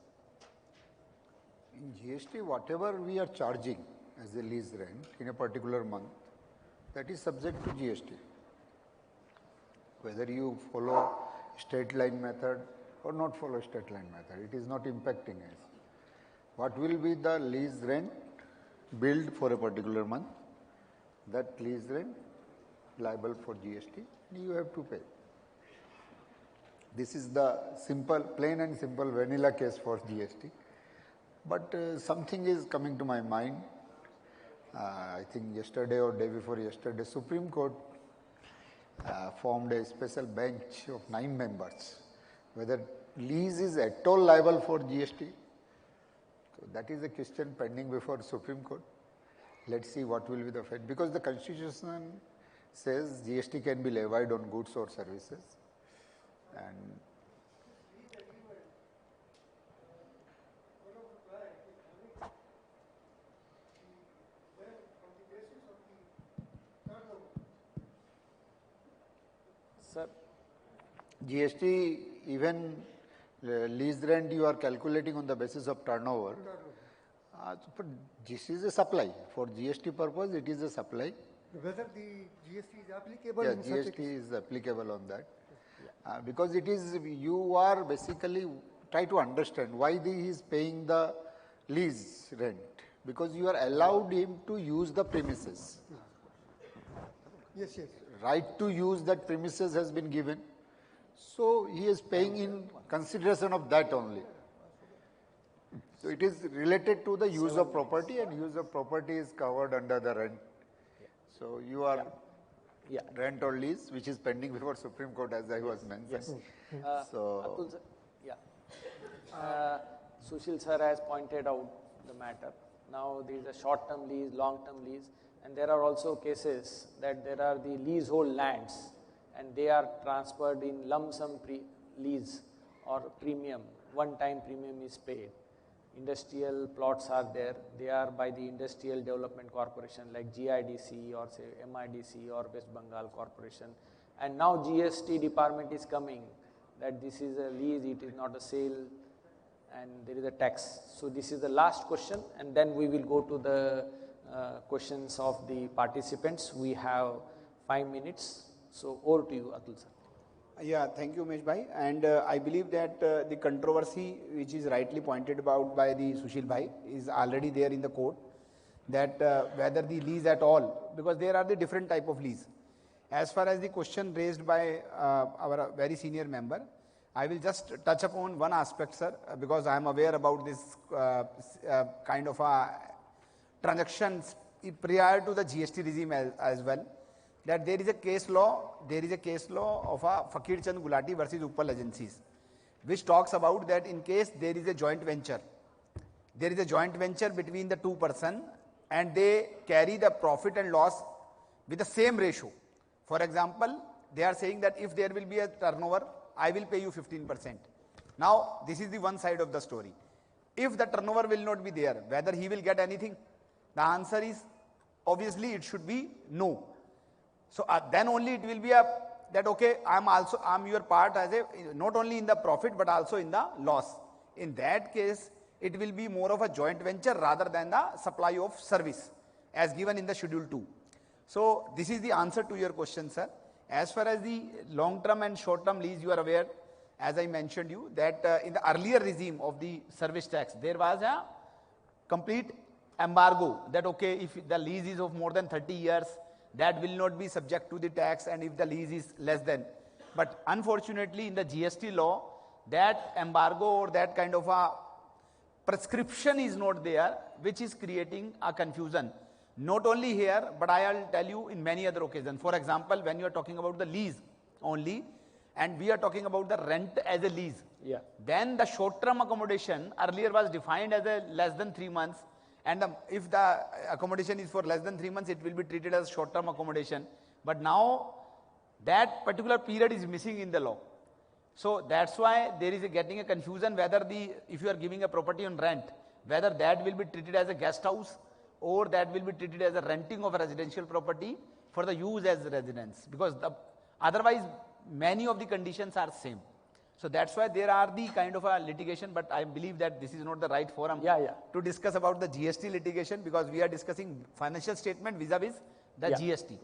In GST, whatever we are charging as a lease rent in a particular month, that is subject to GST. Whether you follow straight line method or not follow straight line method, it is not impacting us. What will be the lease rent billed for a particular month, that lease rent liable for GST, you have to pay. This is the simple, plain and simple vanilla case for GST. But something is coming to my mind. I think yesterday or day before yesterday, Supreme Court formed a special bench of 9 members, whether lease is at all liable for GST. So that is a question pending before Supreme Court. Let's see what will be the fate, because the Constitution says GST can be levied on goods or services. And Sir, GST, even lease rent you are calculating on the basis of turnover. But this is a supply. For GST purpose, it is a supply. Whether the GST is applicable Yeah, in such a GST is applicable on that. Because it is, you are basically, try to understand why he is paying the lease rent. Because you are allowed him to use the premises. Yes, yes. Right to use that premises has been given. So he is paying in consideration of that only. So it is related to the use of property, and use of property is covered under the rent. So you are rent or lease, which is pending before Supreme Court, as I was mentioning. So Atul sir, yeah. Sushil sir has pointed out the matter. Now there is a short-term lease, long-term lease, and there are also cases that there are the leasehold lands, and they are transferred in lump sum lease or premium. One-time premium is paid. Industrial plots are there. They are by the Industrial Development Corporation like GIDC or say MIDC or West Bengal Corporation. And now GST department is coming that this is a lease, it is not a sale, and there is a tax. So this is the last question, and then we will go to the questions of the participants. We have 5 minutes. So over to you, Atul sir. Yeah, thank you, Umesh bhai. And I believe that the controversy which is rightly pointed about by the Sushil bhai is already there in the court, that whether the lease at all, because there are the different type of lease. As far as the question raised by our very senior member, I will just touch upon one aspect, sir, because I am aware about this kind of transactions prior to the GST regime as well. That there is a case law of Fakir Chand Gulati versus Uppal agencies, which talks about that in case there is a joint venture between the two person, and they carry the profit and loss with the same ratio. For example, they are saying that if there will be a turnover, I will pay you 15%. Now, this is the one side of the story. If the turnover will not be there, whether he will get anything? The answer is obviously it should be no. So then only it will be that okay, I'm your part as a, not only in the profit but also in the loss. In that case, it will be more of a joint venture rather than the supply of service as given in the schedule 2. So this is the answer to your question, sir. As far as the long term and short term lease, you are aware, as I mentioned you, that in the earlier regime of the service tax, there was a complete embargo that okay, if the lease is of more than 30 years, that will not be subject to the tax, and if the lease is less than. But unfortunately in the GST law, that embargo or that kind of a prescription is not there, which is creating a confusion. Not only here, but I will tell you in many other occasions. For example, when you are talking about the lease only, and we are talking about the rent as a lease, then the short-term accommodation earlier was defined as a less than 3 months, and if the accommodation is for less than 3 months, it will be treated as short-term accommodation. But now that particular period is missing in the law. So that's why there is getting a confusion whether if you are giving a property on rent, whether that will be treated as a guest house or that will be treated as a renting of a residential property for the use as residence, because otherwise many of the conditions are same. So that's why there are the kind of a litigation, but I believe that this is not the right forum to discuss about the GST litigation, because we are discussing financial statement vis-a-vis the GST.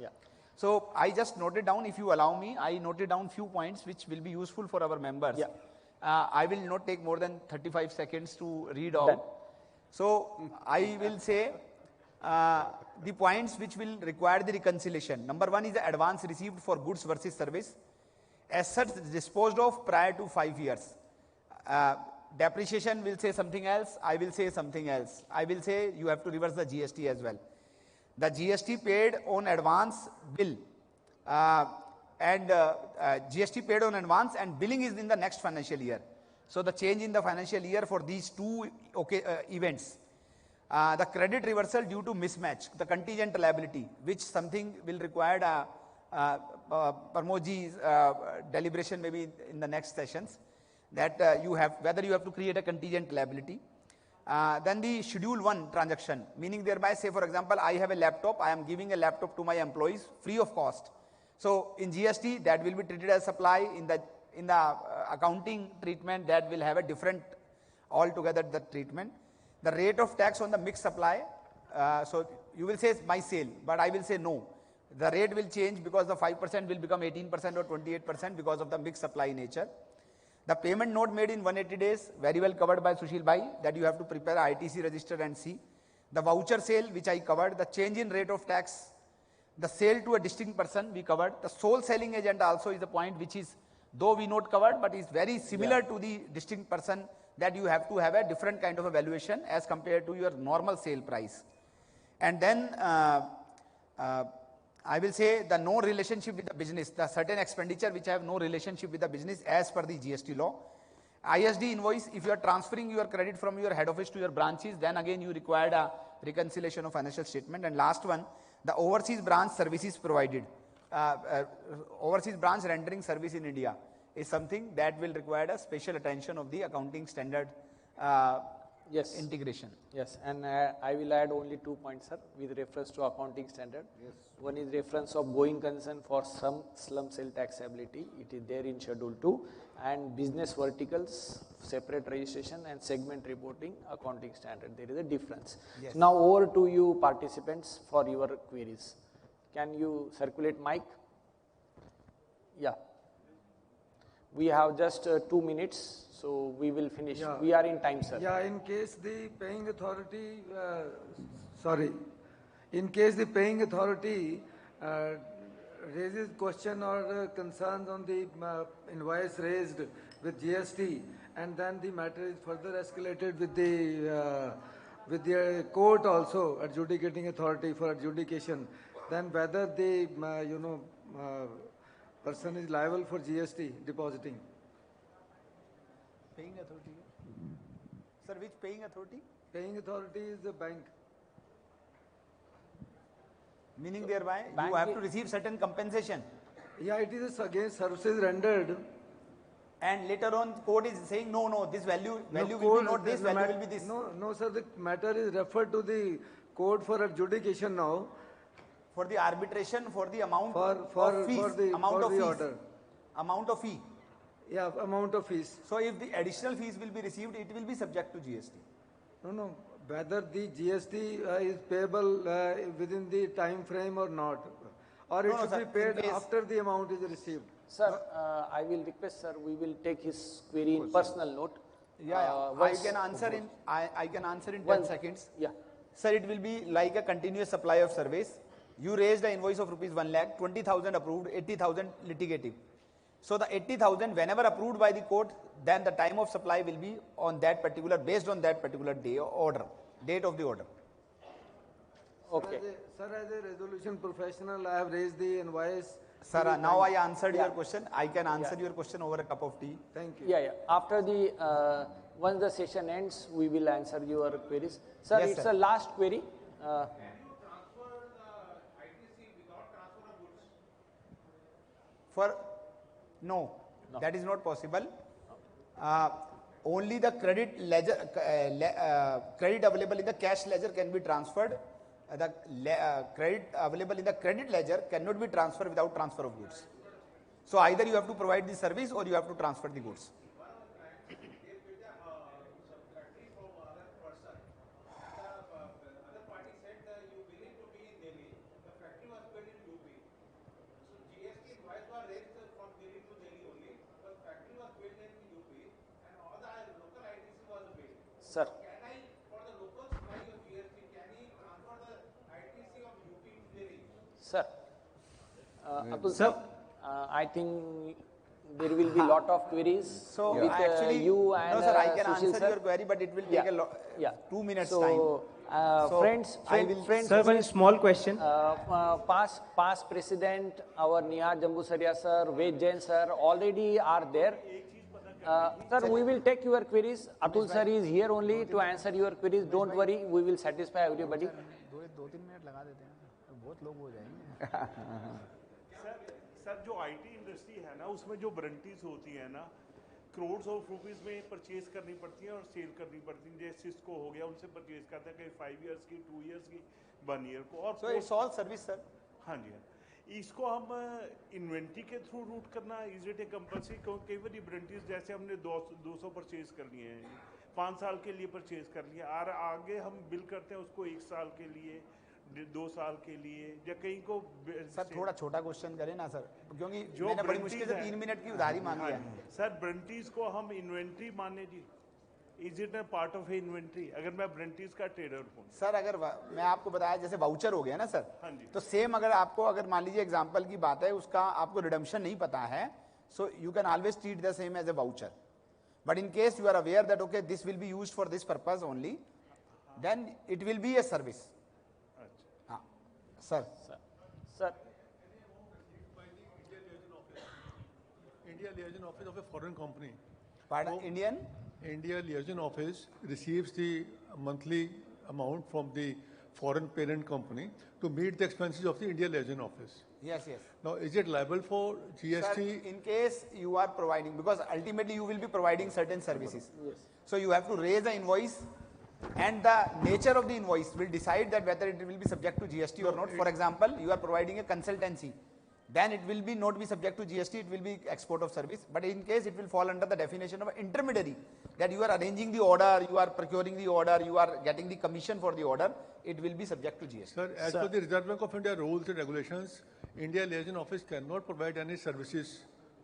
So I just noted down, if you allow me, I noted down few points which will be useful for our members. I will not take more than 35 seconds to read out. So I will say the points which will require the reconciliation. Number one is the advance received for goods versus service. Assets disposed of prior to 5 years. Depreciation will say something else, I will say something else. I will say you have to reverse the GST as well. The GST paid on advance bill GST paid on advance and billing is in the next financial year. So the change in the financial year for these two events. The credit reversal due to mismatch, the contingent liability, which something will require Parmodji's deliberation maybe in the next sessions, that you have, whether you have to create a contingent liability. Then the schedule 1 transaction, meaning thereby, say for example, I have a laptop, I am giving a laptop to my employees free of cost. So in GST that will be treated as supply, in the accounting treatment that will have a different altogether the treatment. The rate of tax on the mixed supply, so you will say my sale, but I will say no. The rate will change because the 5% will become 18% or 28% because of the mixed supply nature. The payment note made in 180 days, very well covered by Sushil Bhai, that you have to prepare ITC register and see. The voucher sale, which I covered, the change in rate of tax, the sale to a distinct person, we covered. The sole selling agent also is a point which is, though we not covered, but is very similar to the distinct person, that you have to have a different kind of evaluation as compared to your normal sale price. And then I will say the no relationship with the business, the certain expenditure which have no relationship with the business as per the GST law. ISD invoice, if you are transferring your credit from your head office to your branches, then again you required a reconciliation of financial statement. And last one, the overseas branch services provided. Overseas branch rendering service in India is something that will require a special attention of the accounting standard integration. Yes, and I will add only 2 points, sir, with reference to accounting standard. Yes. One is reference of going concern for some slum sale taxability. It is there in Schedule 2. And business verticals, separate registration and segment reporting, accounting standard. There is a difference. Yes. So now over to you participants for your queries. Can you circulate mic? Yeah. We have just 2 minutes, so we will finish. Yeah. We are in time, sir. Yeah, in case the paying authority, in case the paying authority raises question or concerns on the invoice raised with GST, and then the matter is further escalated with the court also, adjudicating authority for adjudication, then whether the person is liable for GST depositing. Paying authority? Sir, which paying authority? Paying authority is the bank. Meaning thereby you have to receive certain compensation. Yeah, it is against services rendered. And later on court is saying no, this value will be not this, value will be this. No, sir, the matter is referred to the court for adjudication now. For the arbitration, for the amount of fees, amount of fee. Yeah, amount of fees. So if the additional fees will be received, it will be subject to GST. No, whether the GST is payable within the time frame or not, or it should be paid after the amount is received. Sir, I will request, sir, we will take his query in personal note. I can answer in 10 seconds. Yeah. Sir, it will be like a continuous supply of service. You raised the invoice of rupees 1 lakh, 20,000 approved, 80,000 litigative. So the 80,000 whenever approved by the court, then the time of supply will be on that particular, based on that particular day or order, date of the order. Okay. Sir, as a resolution professional, I have raised the invoice. Sir, now I answered your question. I can answer your question over a cup of tea. Thank you. Yeah. After the, once the session ends, we will answer your queries. Sir, Yes, it's sir. a last query. No, that is not possible. Only the credit ledger, credit available in the cash ledger can be transferred. The credit available in the credit ledger cannot be transferred without transfer of goods. So either you have to provide the service or you have to transfer the goods. Sir. Sir, Atul sir, I think there will be lot of queries. So with actually, you and no sir, I can Sushil answer sir. your query, but it will take a lot. Yeah. 2 minutes So, time. So friends, I will. friends, Sir, one small question. past president, our Nihar Jambusaria sir, Ved Jain sir, already are there. Sir, we will take your queries. Atul sir is here only to answer your queries. Don't worry, we will satisfy everybody. 2-3 minute लगा देते हैं, बहुत लोग हो जाएंगे. Sir जो IT industry है ना, उसमें जो वारंटीज होती है ना, करोड्स ऑफ रुपीस में परचेज करनी पड़ती है और सेल करनी पड़ती है. जैसे सिस्को हो गया, उनसे परचेज करते हैं कहीं 5 इयर्स की, 2 इयर्स की, 1 ईयर को. और So it's all service sir. हाँ जी, इसको हम इन्वेंट्री के थ्रू रूट करना, इज इट ए कंपल्सरी? कई बार वारंटीज जैसे हमने 200 परचेज कर लिए हैं, 5 साल के लिए परचेज कर लिए, और आगे हम बिल करते हैं उसको 1 साल के लिए, 2 साल के लिए, या कहीं को. सर थोड़ा छोटा क्वेश्चन करें ना सर, क्योंकि जो मैंने बड़ी मुश्किल से 3 मिनट की उधारी मांगी है. सर वारंटीज को हम इन्वेंट्री माने जी, is it a part of inventory? अगर मैं वारंटीज का ट्रेडर हूँ सर, अगर मैं आपको बताया जैसे वाउचर हो गया ना सर, हाँ जी. तो सेम अगर आपको, अगर मान लीजिए एग्जांपल की बात है, उसका आपको रिडम्पशन नहीं पता है, so you can always treat the same as a voucher. But in case you are aware that okay this will be used for this purpose only, then it will be a service. हाँ sir. Sir, India Liaison Office of a foreign company. Pardon, Indian? India Liaison Office receives the monthly amount from the foreign parent company to meet the expenses of the India Liaison Office. Yes, yes. Now, is it liable for GST? Sir, in case you are providing, because ultimately you will be providing certain services. Yes. So you have to raise an invoice, and the nature of the invoice will decide that whether it will be subject to GST or not. For example, you are providing a consultancy, then it will be not be subject to GST, it will be export of service. But in case it will fall under the definition of intermediary, that you are arranging the order, you are procuring the order, you are getting the commission for the order, it will be subject to GST. Sir, as per the Reserve Bank of India rules and regulations, India Liaison Office cannot provide any services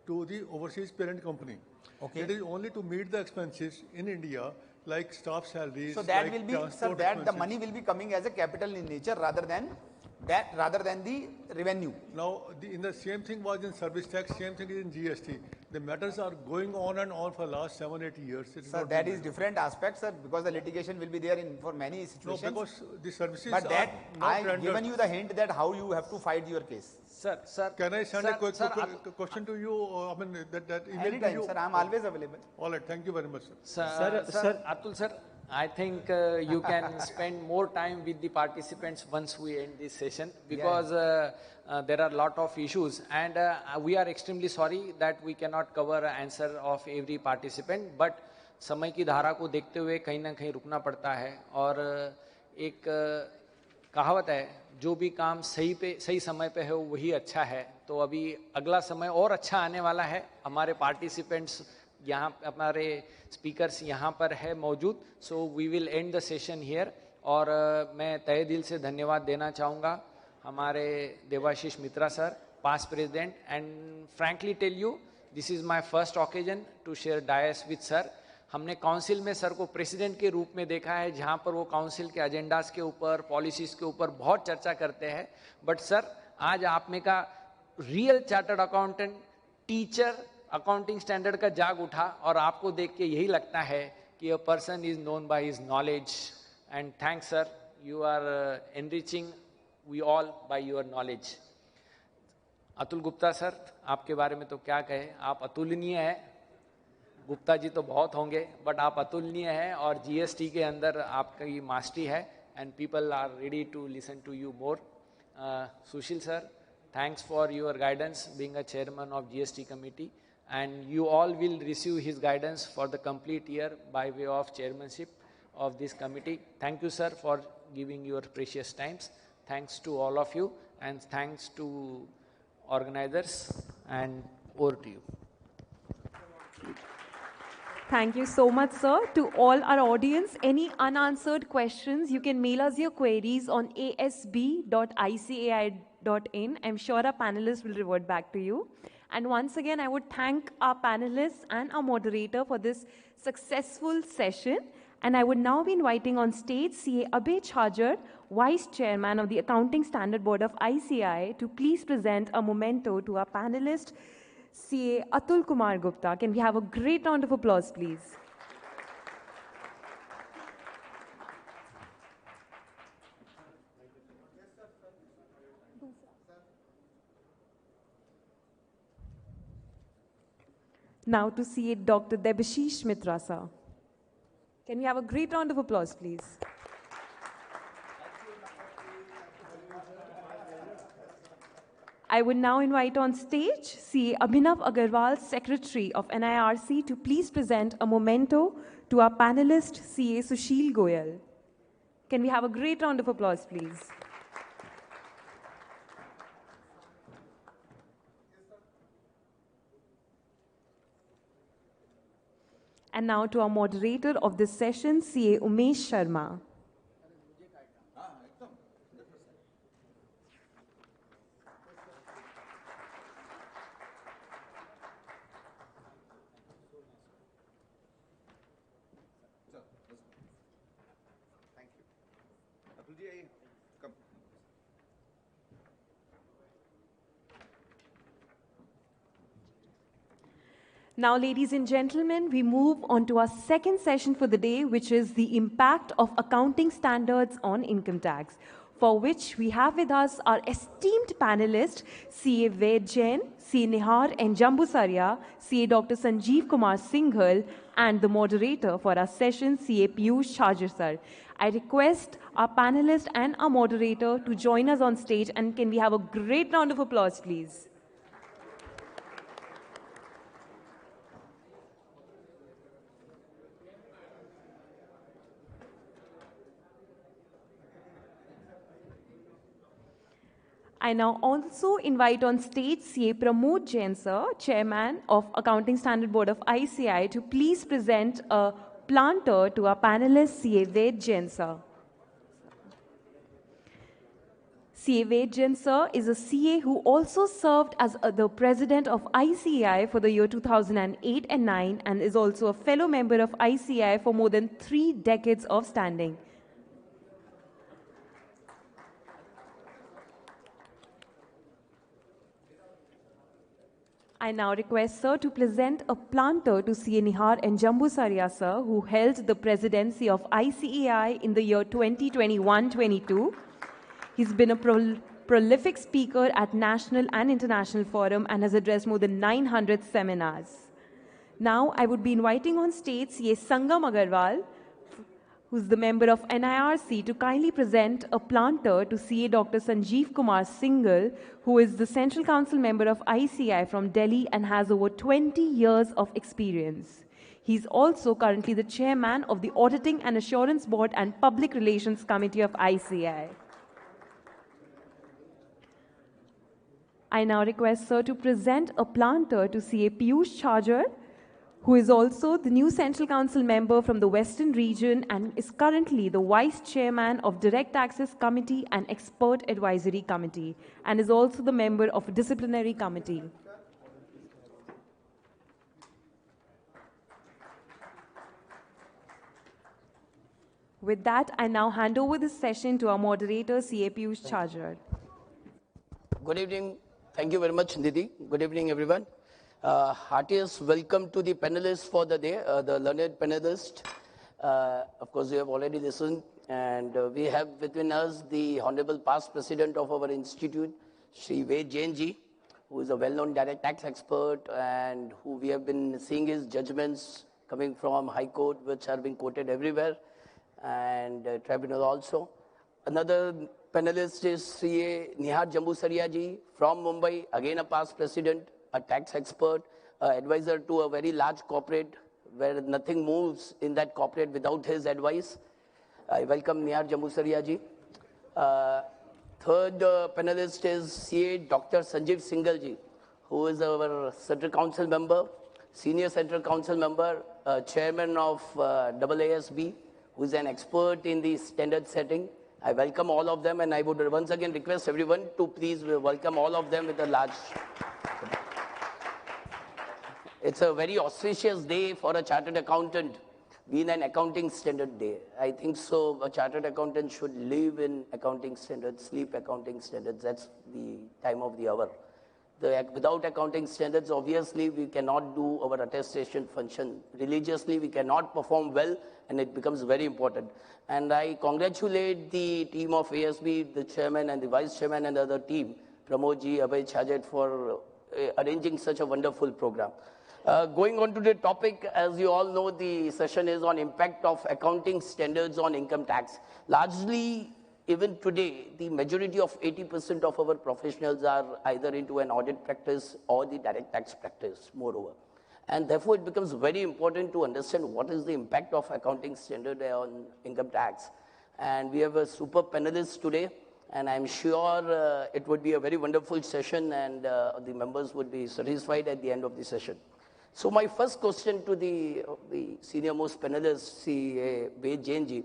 to the overseas parent company. Okay. It is only to meet the expenses in India, like staff salaries. So that like will be, sir, transport that the expenses. money will be coming as a capital in nature rather than the revenue. Now, in the same thing was in service tax, same thing is in GST. The matters are going on and on for last 7-8 years. Sir, that is different aspects, sir, because the litigation will be there in for many situations. No, because the services but that are not I rendered. given you the hint that how you have to fight your case. Sir. Can I send sir, a quick sir, question to you? I mean, that email to Anytime, you? sir, I am always available. All right, thank you very much, sir. Sir, Atul sir, I think you can spend more time with the participants once we end this session, because there are a lot of issues, and we are extremely sorry that we cannot cover answer of every participant, but समय की धारा को देखते हुए कहीं ना कहीं रुकना पड़ता है. और एक कहावत है, जो भी काम सही समय पे है वही अच्छा है. तो अभी अगला समय और अच्छा आने वाला है. हमारे पार्टिसिपेंट्स यहाँ, हमारे स्पीकर्स यहाँ पर है मौजूद. So we will end the session here. और मैं तहे दिल से धन्यवाद देना चाहूँगा हमारे Debashish Mitra sir, past president, and frankly tell you this is my first occasion to share dais with sir. हमने काउंसिल में सर को प्रेसिडेंट के रूप में देखा है, जहाँ पर वो काउंसिल के एजेंडाज के ऊपर, पॉलिसीज़ के ऊपर बहुत चर्चा करते हैं. बट सर, आज आप में का real chartered accountant, teacher, accounting standard का जाग उठा, और आपको देख के यही लगता है कि a person is known by his knowledge. And thanks sir, you are enriching we all by your knowledge. Atul Gupta sir, आपके बारे में तो क्या कहे, आप अतुलनीय है. गुप्ता जी तो बहुत होंगे, बट आप अतुलनीय हैं, और जीएसटी के अंदर आपकी मास्टरी है, and people are ready to listen to you more. Sushil sir, thanks for your guidance being a chairman of GST committee, and you all will receive his guidance for the complete year by way of chairmanship of this committee. Thank you sir for giving your precious times. Thanks to all of you, and thanks to organizers, and over to you. Thank you so much, sir. To all our audience, any unanswered questions, you can mail us your queries on asb.icai.in. I'm sure our panelists will revert back to you. And once again, I would thank our panelists and our moderator for this successful session. And I would now be inviting on stage CA Abhay Chajar, Vice Chairman of the Accounting Standard Board of ICAI, to please present a memento to our panelist, CA Atul Kumar Gupta. Can we have a great round of applause, please? Now to CA Dr. Debashish Mitra, sir. Can we have a great round of applause, please? I would now invite on stage CA Abhinav Agarwal, Secretary of NIRC, to please present a memento to our panelist, CA Sushil Goyal. Can we have a great round of applause, please? And now to our moderator of this session, CA Umesh Sharma. Now, ladies and gentlemen, we move on to our second session for the day, which is the impact of accounting standards on income tax, for which we have with us our esteemed panelists, CA Ved Jain, CA Nihar and Jambusaria, CA Dr. Sanjeev Kumar Singhal, and the moderator for our session, CA Piyush Chajar sir. I request our panelist and our moderator to join us on stage, and can we have a great round of applause, please? I now also invite on stage CA Pramod Jain sir, Chairman of Accounting Standard Board of ICAI, to please present a planter to our panelist, CA Ved Jain sir. CA Ved Jain sir is a CA who also served as the President of ICAI for the year 2008 and 9, and is also a fellow member of ICAI for more than 3 decades of standing. I now request sir to present a planter to CA Nihar and Jambusaria sir, who held the presidency of ICAI in the year 2021-22. He's been a prolific speaker at national and international forum and has addressed more than 900 seminars. Now I would be inviting on stage CA Sangam Agarwal, who's the member of NIRC, to kindly present a planter to CA Dr. Sanjeev Kumar Singhal, who is the Central Council member of ICAI from Delhi and has over 20 years of experience. He's also currently the chairman of the Auditing and Assurance Board and Public Relations Committee of ICAI. I now request sir to present a planter to CA Piyush Chajar, who is also the new Central Council member from the Western region and is currently the Vice Chairman of Direct Taxes Committee and Expert Advisory Committee, and is also the member of a Disciplinary Committee. With that, I now hand over this session to our moderator, CA Piyush Chajar. Good evening. Thank you very much, Nidhi. Good evening, everyone. Heartiest welcome to the panelists for the day, the learned panelists. Of course, you have already listened, and we have within us the Honorable Past President of our institute, Shri Ved Jain ji, who is a well-known direct tax expert and who we have been seeing his judgments coming from High Court, which are being quoted everywhere, and tribunal also. Another panelist is CA Nihar Jambusaria ji from Mumbai, again a past president, a tax expert, advisor to a very large corporate where nothing moves in that corporate without his advice. I welcome Nihar Jambusaria ji. Third panelist is CA Dr. Sanjeev Singhal ji, who is our Central Council member, Senior Central Council member, Chairman of AASB, who is an expert in the standard setting. I welcome all of them, and I would once again request everyone to please welcome all of them with a large... It's a very auspicious day for a chartered accountant been an accounting standard day. I think so. A chartered accountant should live in accounting standards, sleep accounting standards. That's the time of the hour. Without accounting standards, obviously, we cannot do our attestation function. Religiously, we cannot perform well, and it becomes very important. And I congratulate the team of ASB, the chairman and the vice chairman and the other team, Pramod ji, Abhay Chajet, for arranging such a wonderful program. Going on to the topic, as you all know, the session is on impact of accounting standards on income tax. Largely, even today, the majority of 80% of our professionals are either into an audit practice or the direct tax practice, moreover. And therefore, it becomes very important to understand what is the impact of accounting standard on income tax. And we have a super panelist today, and I'm sure it would be a very wonderful session, and the members would be satisfied at the end of the session. So my first question to the senior most panelist, CA Ved Jain ji,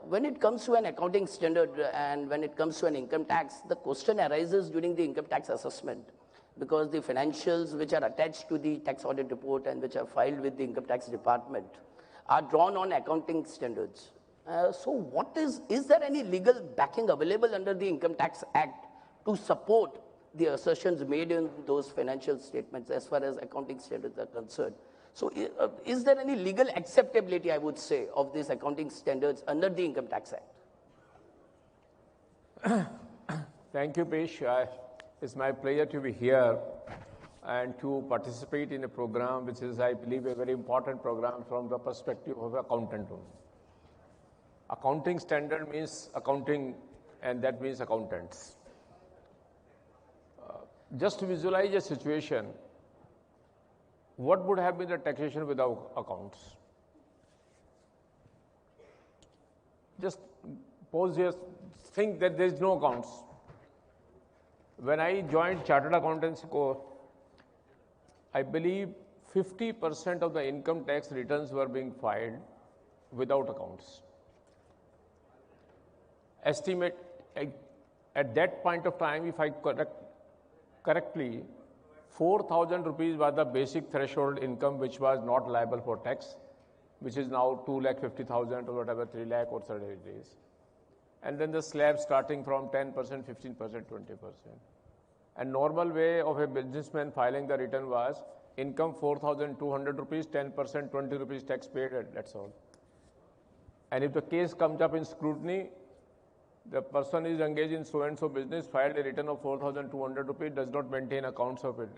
when it comes to an accounting standard and when it comes to an income tax, the question arises during the income tax assessment, because the financials which are attached to the tax audit report and which are filed with the income tax department are drawn on accounting standards. So is there any legal backing available under the Income Tax Act to support the assertions made in those financial statements as far as accounting standards are concerned? So is there any legal acceptability, I would say, of these accounting standards under the Income Tax Act? Thank you, Pesh. It's my pleasure to be here and to participate in a program which is, I believe, a very important program from the perspective of accountant. Accounting standard means accounting, and that means accountants. Just to visualize a situation, what would have been the taxation without accounts? Just pause here, think that there is no accounts. When I joined Chartered Accountancy course, I believe 50% of the income tax returns were being filed without accounts. Estimate, at that point of time, if I correctly, 4,000 rupees was the basic threshold income which was not liable for tax, which is now 2,50,000 or whatever, 3 lakh or 30 days. And then the slab starting from 10%, 15%, 20%. And normal way of a businessman filing the return was income 4,200 rupees, 10%, 20 rupees tax paid, that's all. And if the case comes up in scrutiny, the person is engaged in so-and-so business, filed a return of 4,200 rupees, does not maintain accounts of it,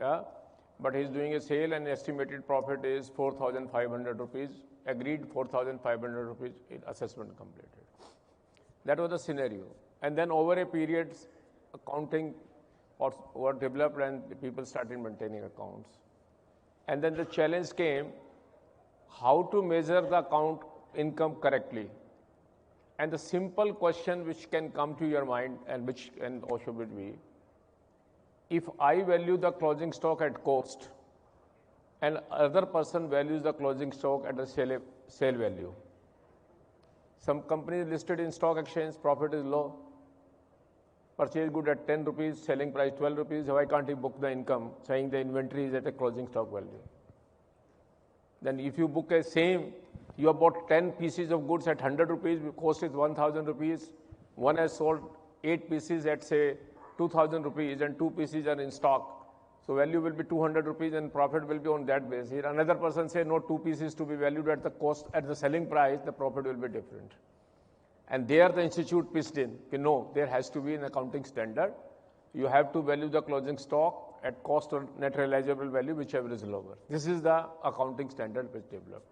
but he is doing a sale and estimated profit is 4,500 rupees, agreed 4,500 rupees in assessment completed. That was the scenario. And then over a period, accounting were developed and the people started maintaining accounts. And then the challenge came, how to measure the account income correctly. And the simple question which can come to your mind and which can also be, if I value the closing stock at cost and other person values the closing stock at the sale value. Some companies listed in stock exchange, profit is low, purchase good at 10 rupees, selling price 12 rupees, why can't he book the income, saying the inventory is at a closing stock value? Then if you book a same, you have bought 10 pieces of goods at 100 rupees, cost is 1,000 rupees. One has sold 8 pieces at say 2,000 rupees and 2 pieces are in stock. So value will be 200 rupees and profit will be on that basis. Here another person say no, 2 pieces to be valued at the cost, at the selling price, the profit will be different. And there the institute pitched in, no, there has to be an accounting standard. You have to value the closing stock at cost or net realizable value, whichever is lower. This is the accounting standard which developed.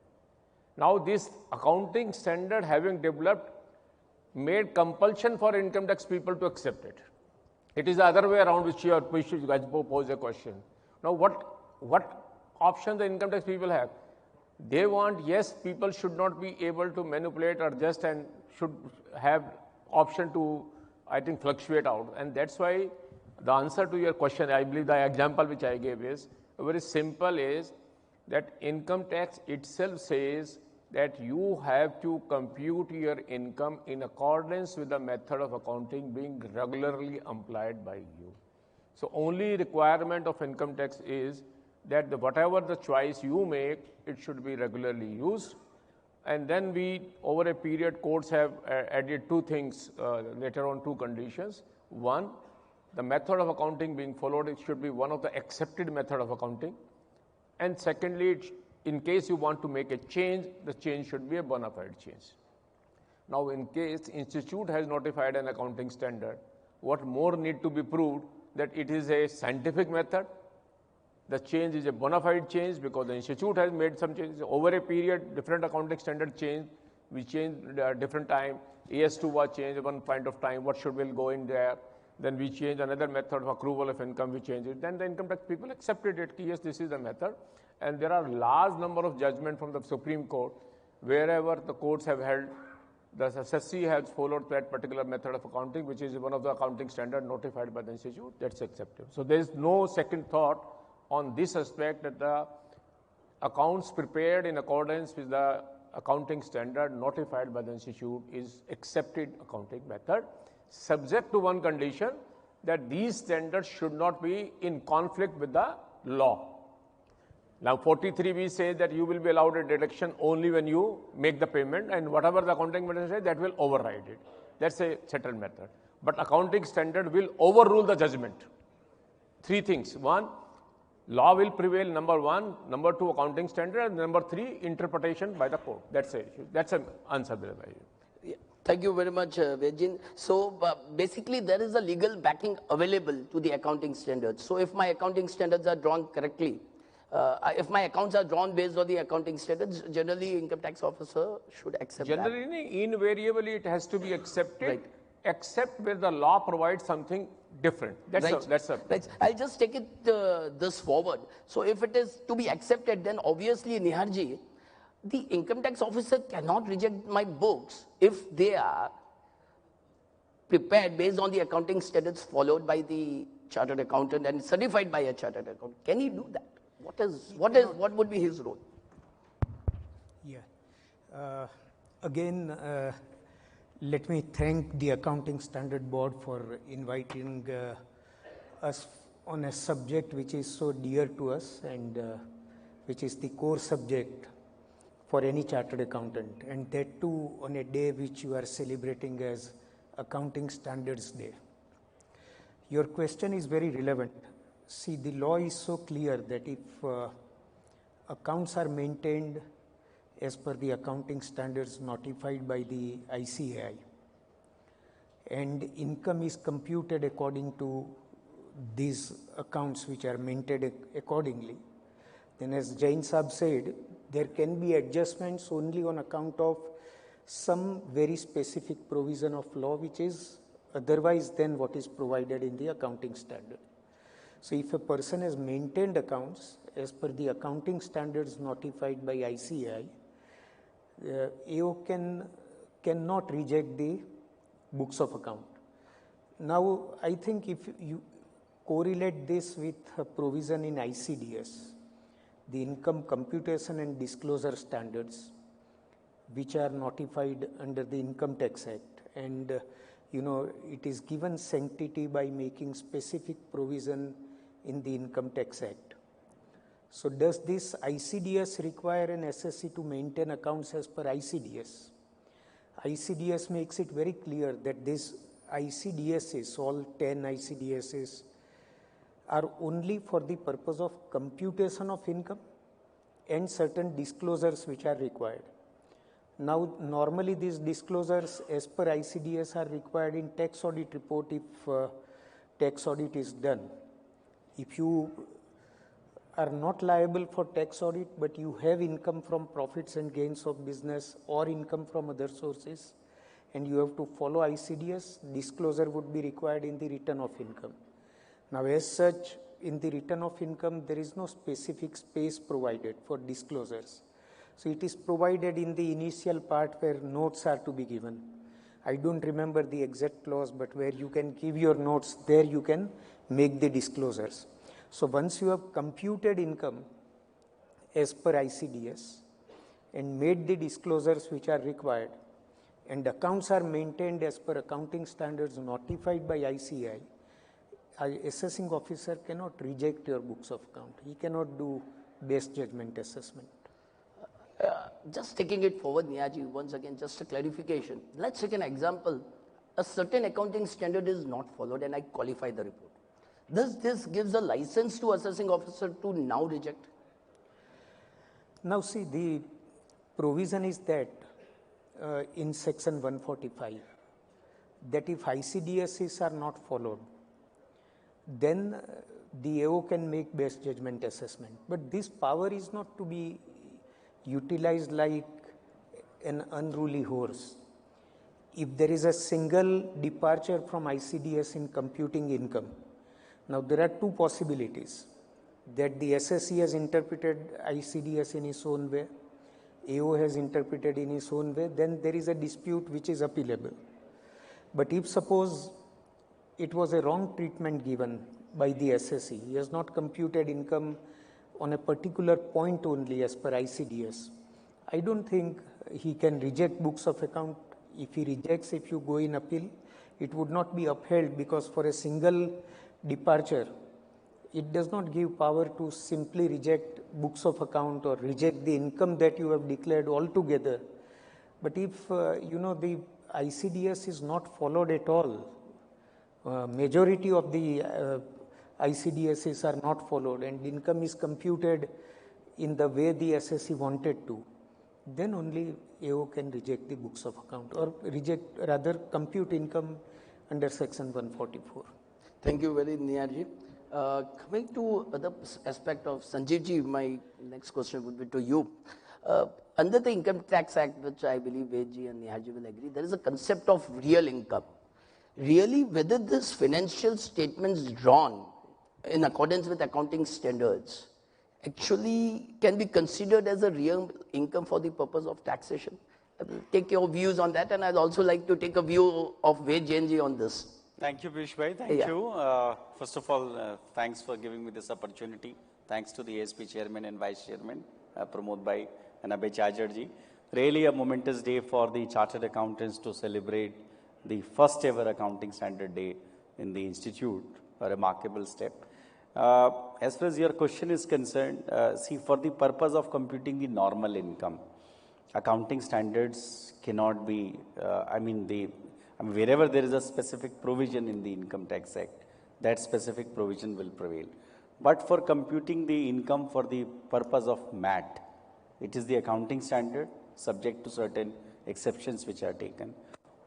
Now this accounting standard having developed made compulsion for income tax people to accept it. It is the other way around which you guys pose a question. Now what option the income tax people have? They want, yes, people should not be able to manipulate or adjust and should have option to, I think, fluctuate out. And that's why the answer to your question, I believe the example which I gave is very simple, is that income tax itself says that you have to compute your income in accordance with the method of accounting being regularly applied by you. So only requirement of income tax is that whatever the choice you make, it should be regularly used And then we, over a period, courts have added two things, later on two conditions. One, the method of accounting being followed, it should be one of the accepted method of accounting. And secondly, in case you want to make a change, the change should be a bona fide change. Now, in case institute has notified an accounting standard, what more need to be proved that it is a scientific method, the change is a bona fide change because the institute has made some changes. Over a period, different accounting standard changed, we changed different time, AS2 was changed at one point of time, what should will go in there. Then we change another method of accrual of income, we change it. Then the income tax people accepted it, yes, this is the method. And there are large number of judgments from the Supreme Court, wherever the courts have held, the assessee has followed that particular method of accounting, which is one of the accounting standard notified by the institute, that's acceptable. So there is no second thought on this aspect that the accounts prepared in accordance with the accounting standard notified by the institute is accepted accounting method, subject to one condition, that these standards should not be in conflict with the law. Now 43B says that you will be allowed a deduction only when you make the payment, and whatever the accounting method says, that will override it. That's a settled method. But accounting standard will overrule the judgment. Three things. One, law will prevail, number one. Number two, accounting standard. And number three, interpretation by the court. That's a issue. That's an answer by you. Thank you very much, Vejin. So basically, there is a legal backing available to the accounting standards. So if my accounting standards are drawn correctly, if my accounts are drawn based on the accounting standards, generally income tax officer should accept generally, that. Invariably, it has to be accepted, right, except where the law provides something different. That's right. Right. I'll just take it this forward. So if it is to be accepted, then obviously, Niharji, the income tax officer cannot reject my books if they are prepared based on the accounting standards followed by the chartered accountant and certified by a chartered accountant. Can he do that? What would be his role? Yeah. Again, let me thank the Accounting Standard Board for inviting us on a subject which is so dear to us and which is the core subject for any chartered accountant, and that too on a day which you are celebrating as Accounting Standards Day. Your question is very relevant. See, the law is so clear that if accounts are maintained as per the accounting standards notified by the ICAI and income is computed according to these accounts which are maintained accordingly, then as Jain Saab said, there can be adjustments only on account of some very specific provision of law which is otherwise than what is provided in the accounting standard. So if a person has maintained accounts as per the accounting standards notified by ICAI, AO cannot reject the books of account. Now, I think if you correlate this with a provision in ICDS, the Income Computation and Disclosure Standards, which are notified under the Income Tax Act, and it is given sanctity by making specific provision in the Income Tax Act. So does this ICDS require an SSC to maintain accounts as per ICDS? ICDS makes it very clear that these ICDSs, all 10 ICDSs, are only for the purpose of computation of income and certain disclosures which are required. Now, normally these disclosures as per ICDS are required in tax audit report if tax audit is done. If you are not liable for tax audit, but you have income from profits and gains of business or income from other sources, and you have to follow ICDS, disclosure would be required in the return of income. Now, as such, in the return of income, there is no specific space provided for disclosures. So it is provided in the initial part where notes are to be given. I don't remember the exact clause, but where you can give your notes, there you can make the disclosures. So once you have computed income as per ICDS and made the disclosures which are required, and accounts are maintained as per accounting standards notified by ICAI, assessing officer cannot reject your books of account. He cannot do best judgment assessment. just taking it forward, Niyaji, once again, just a clarification. Let's take an example. A certain accounting standard is not followed and I qualify the report. Does this gives a license to assessing officer to now reject? Now see, the provision is that in section 145, that if ICDSs are not followed, then the AO can make best judgment assessment. But this power is not to be utilized like an unruly horse. If there is a single departure from ICDS in computing income, now there are two possibilities, that the SSE has interpreted ICDS in its own way, AO has interpreted in its own way, then there is a dispute which is appealable. But if suppose it was a wrong treatment given by the SSE, he has not computed income on a particular point only as per ICDS, I don't think he can reject books of account. If he rejects, if you go in appeal, it would not be upheld, because for a single departure, it does not give power to simply reject books of account or reject the income that you have declared altogether. But if the ICDS is not followed at all, majority of the ICDSs are not followed and income is computed in the way the SSE wanted to, then only AO can reject the books of account or compute income under section 144. Thank you very much, Niyaji. Coming to other aspect of Sanjeev ji, my next question would be to you. Under the Income Tax Act, which I believe Vedji and Niyaji will agree, there is a concept of real income. Really, whether this financial statements drawn in accordance with accounting standards actually can be considered as a real income for the purpose of taxation. I will take your views on that, and I'd also like to take a view of Ved Jain ji on this. Thank you, Piyush bhai. Thank you. First of all, thanks for giving me this opportunity. Thanks to the ASP Chairman and Vice Chairman, Pramod bhai and Abhay Chajar ji. Really a momentous day for the Chartered Accountants to celebrate the first ever Accounting Standard Day in the Institute, a remarkable step. As far as your question is concerned, see, for the purpose of computing the normal income, accounting standards cannot be, wherever there is a specific provision in the Income Tax Act, that specific provision will prevail. But for computing the income for the purpose of MAT, it is the accounting standard subject to certain exceptions which are taken.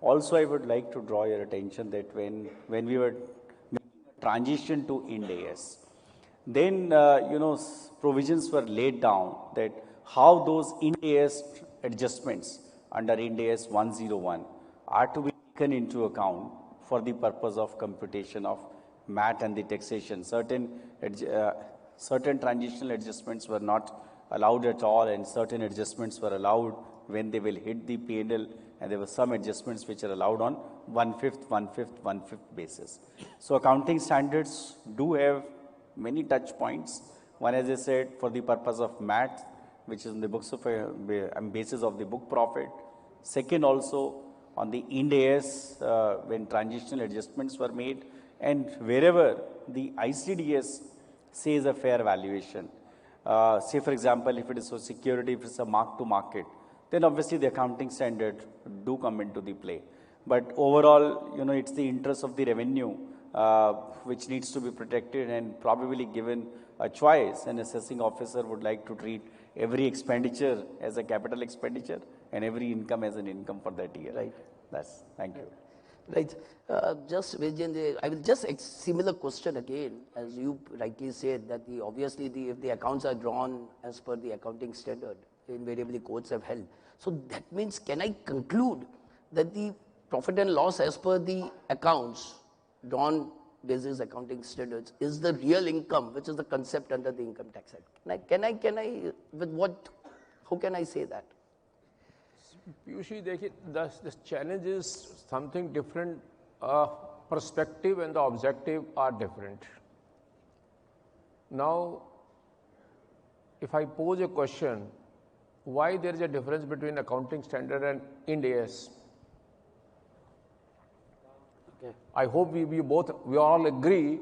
Also, I would like to draw your attention that when we were transition to Ind AS, then provisions were laid down that how those Ind AS adjustments under Ind AS 101 are to be taken into account for the purpose of computation of MAT and the taxation. Certain transitional adjustments were not allowed at all, and certain adjustments were allowed when they will hit the P&L, and there were some adjustments which are allowed on 1/5 basis. So accounting standards do have many touch points. One, as I said, for the purpose of MAT, which is on the books of basis of the book profit. Second, also on the Ind AS when transitional adjustments were made, and wherever the ICDS says a fair valuation. Say for example, if it is for security, if it's a mark to market, then obviously the accounting standard do come into the play. But overall, it's the interest of the revenue which needs to be protected, and probably given a choice, an assessing officer would like to treat every expenditure as a capital expenditure and every income as an income for that year. Right. Thank you. Right. Just Vijay, I will just similar question again, as you rightly said that obviously if the accounts are drawn as per the accounting standard, invariably courts have held. So that means, can I conclude that the profit and loss as per the accounts drawn basis accounting standards is the real income, which is the concept under the Income Tax Act? Can I with what? How can I say that? Piyush, the challenge is something different. Perspective and the objective are different. Now, if I pose a question, why there is a difference between accounting standard and Ind AS? Okay. I hope we all agree.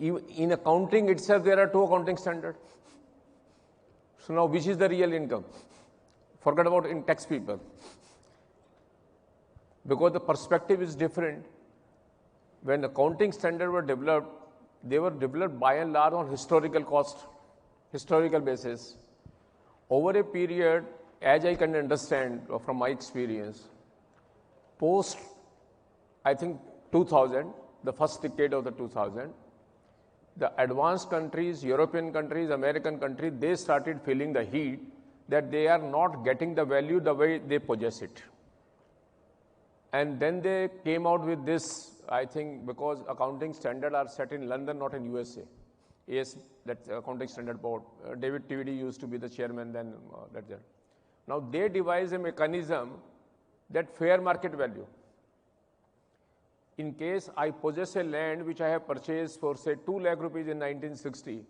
In accounting itself, there are two accounting standards. So now, which is the real income? Forget about in tax people. Because the perspective is different. When accounting standards were developed, they were developed by and large on historical cost, historical basis. Over a period, as I can understand from my experience, post, I think 2000, the first decade of the 2000, the advanced countries, European countries, American countries, they started feeling the heat that they are not getting the value the way they possess it. And then they came out with this, I think, because accounting standards are set in London, not in USA. Yes, that's accounting standard board. David TVD used to be the chairman then. Now they devised a mechanism that fair market value. In case I possess a land which I have purchased for say 2 lakh rupees in 1960,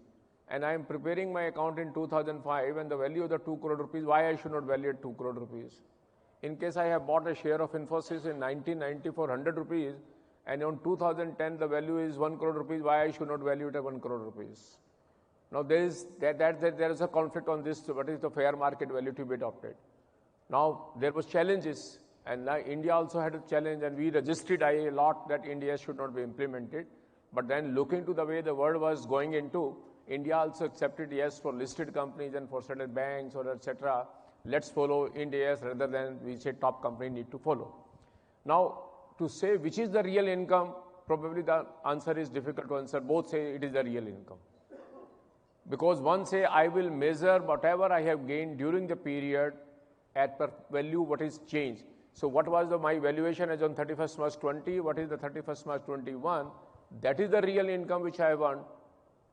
and I am preparing my account in 2005 and the value of the 2 crore rupees, why I should not value it 2 crore rupees? In case I have bought a share of Infosys in 1990 for 100 rupees, and in 2010 the value is 1 crore rupees, why I should not value it at 1 crore rupees? Now there is a conflict on this, what is the fair market value to be adopted? Now there was challenges, and India also had a challenge, and we resisted a lot that India should not be implemented. But then looking to the way the world was going into, India also accepted yes for listed companies and for certain banks or etc. Let's follow Ind AS rather than we say top company need to follow. Now to say which is the real income, probably the answer is difficult to answer. Both say it is the real income. Because one say I will measure whatever I have gained during the period at per value what is changed. So what was my valuation as on 31st March 20, what is the 31st March 21? That is the real income which I have earned.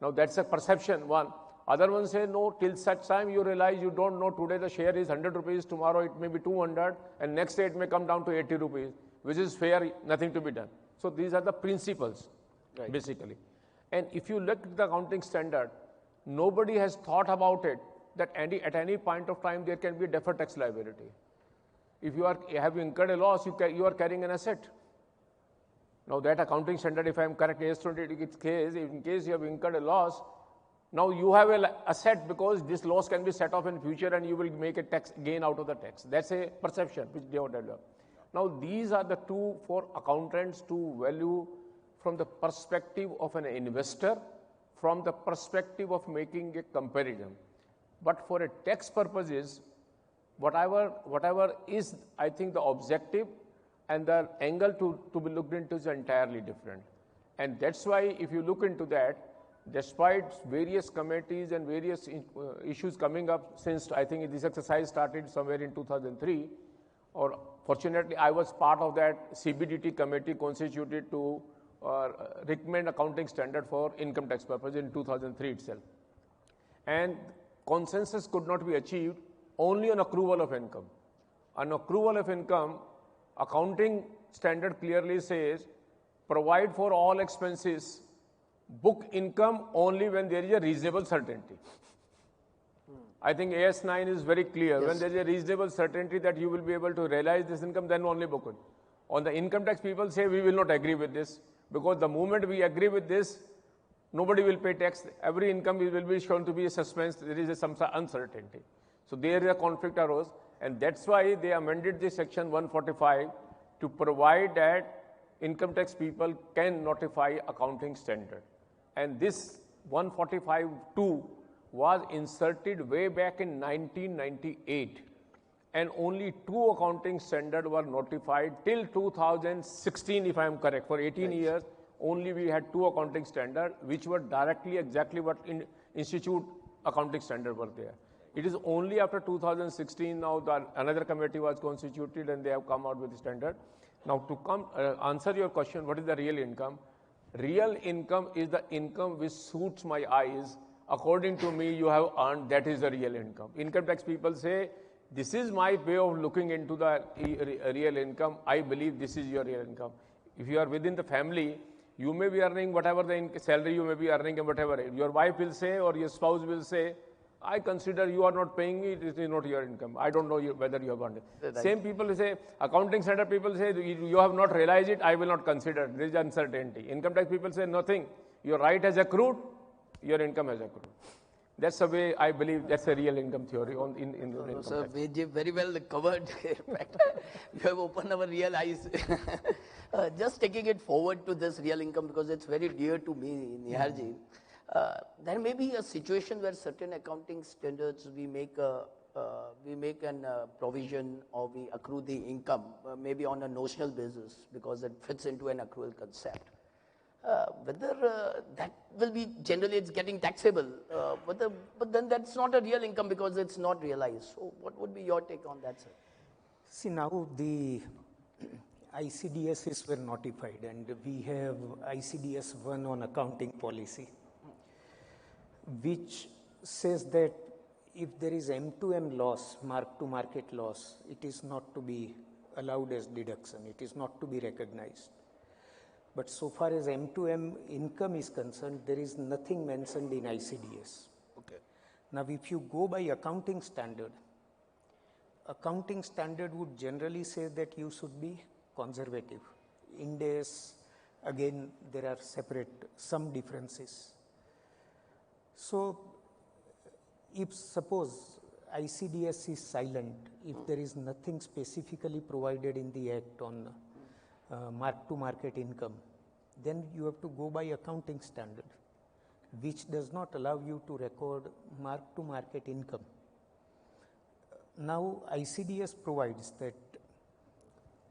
Now that's a perception, one. Other one say no, till such time you realize you don't know today the share is 100 rupees, tomorrow it may be 200, and next day it may come down to 80 rupees, which is fair, nothing to be done. So these are the principles, basically. And if you look at the accounting standard, nobody has thought about it, that at any point of time there can be a deferred tax liability. If you have incurred a loss, you are carrying an asset. Now that accounting standard, if I am correct, AS20 case, in case you have incurred a loss, now you have an asset because this loss can be set off in future and you will make a tax gain out of the tax. That's a perception which they have developed. Now these are the two for accountants to value from the perspective of an investor, from the perspective of making a comparison. But for a tax purposes, whatever is, I think, the objective and the angle to be looked into is entirely different. And that's why if you look into that, despite various committees and various issues coming up since I think this exercise started somewhere in 2003, or fortunately I was part of that CBDT committee constituted to recommend accounting standard for income tax purposes in 2003 itself. And consensus could not be achieved only on accrual of income. On accrual of income, accounting standard clearly says provide for all expenses, book income only when there is a reasonable certainty. I think AS9 is very clear. Yes. When there is a reasonable certainty that you will be able to realize this income, then only book it. On the income tax, people say we will not agree with this because the moment we agree with this, nobody will pay tax. Every income will be shown to be a suspense. There is some uncertainty. So there is a conflict arose, and that's why they amended the section 145 to provide that income tax people can notify accounting standard. And this 145(2) was inserted way back in 1998. And only 2 accounting standards were notified till 2016, if I am correct. For 18 years, only we had 2 accounting standards, which were directly exactly what institute accounting standards were there. It is only after 2016 now that another committee was constituted and they have come out with the standard. Now to answer your question, what is the real income? Real income is the income which suits my eyes. According to me, you have earned, that is the real income. Income tax people say, this is my way of looking into the real income. I believe this is your real income. If you are within the family, you may be earning whatever the salary you may be earning and whatever. Your wife will say or your spouse will say, I consider you are not paying me, it is not your income. I don't know whether you have earned it. Right. Same people say, accounting standard people say, you have not realized it, I will not consider. There is uncertainty. Income tax people say, nothing. Your right has accrued, your income has accrued. That's the way I believe that's a real income theory in income So tax. very well covered. In fact, you have opened our real eyes. Just taking it forward to this real income because it's very dear to me, Niharji. There may be a situation where certain accounting standards we make an provision or we accrue the income maybe on a notional basis because it fits into an accrual concept. Whether that will be generally it's getting taxable, but then that's not a real income because it's not realized. So what would be your take on that, sir? See, now the ICDSs were notified and we have ICDS 1 on accounting policy, which says that if there is M2M loss, mark-to-market loss, it is not to be allowed as deduction. It is not to be recognized. But so far as M2M income is concerned, there is nothing mentioned in ICDS. Okay. Now, if you go by accounting standard would generally say that you should be conservative. Ind AS, again, there are some differences. So, if suppose ICDS is silent, if there is nothing specifically provided in the Act on mark-to-market income, then you have to go by accounting standard, which does not allow you to record mark-to-market income. Now, ICDS provides that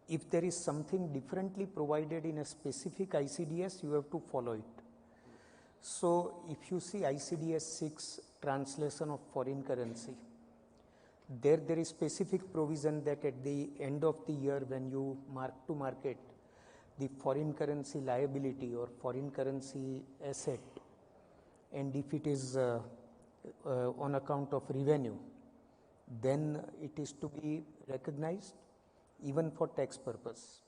if there is something differently provided in a specific ICDS, you have to follow it. So, if you see ICDS 6 translation of foreign currency, there is specific provision that at the end of the year when you mark to market the foreign currency liability or foreign currency asset, and if it is on account of revenue, then it is to be recognized even for tax purpose.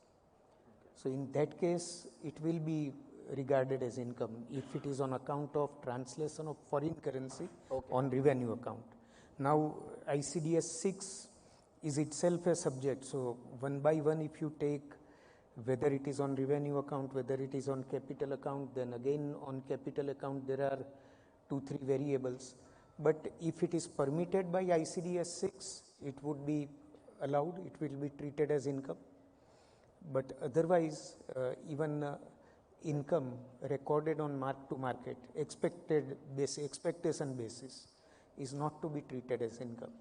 So in that case, it will be regarded as income if it is on account of translation of foreign currency on revenue account. Now, ICDS 6 is itself a subject. So one by one, if you take whether it is on revenue account, whether it is on capital account, then again on capital account, there are 2-3 variables. But if it is permitted by ICDS 6, it would be allowed, it will be treated as income. But otherwise, even income recorded on mark to market, expectation basis is not to be treated as income.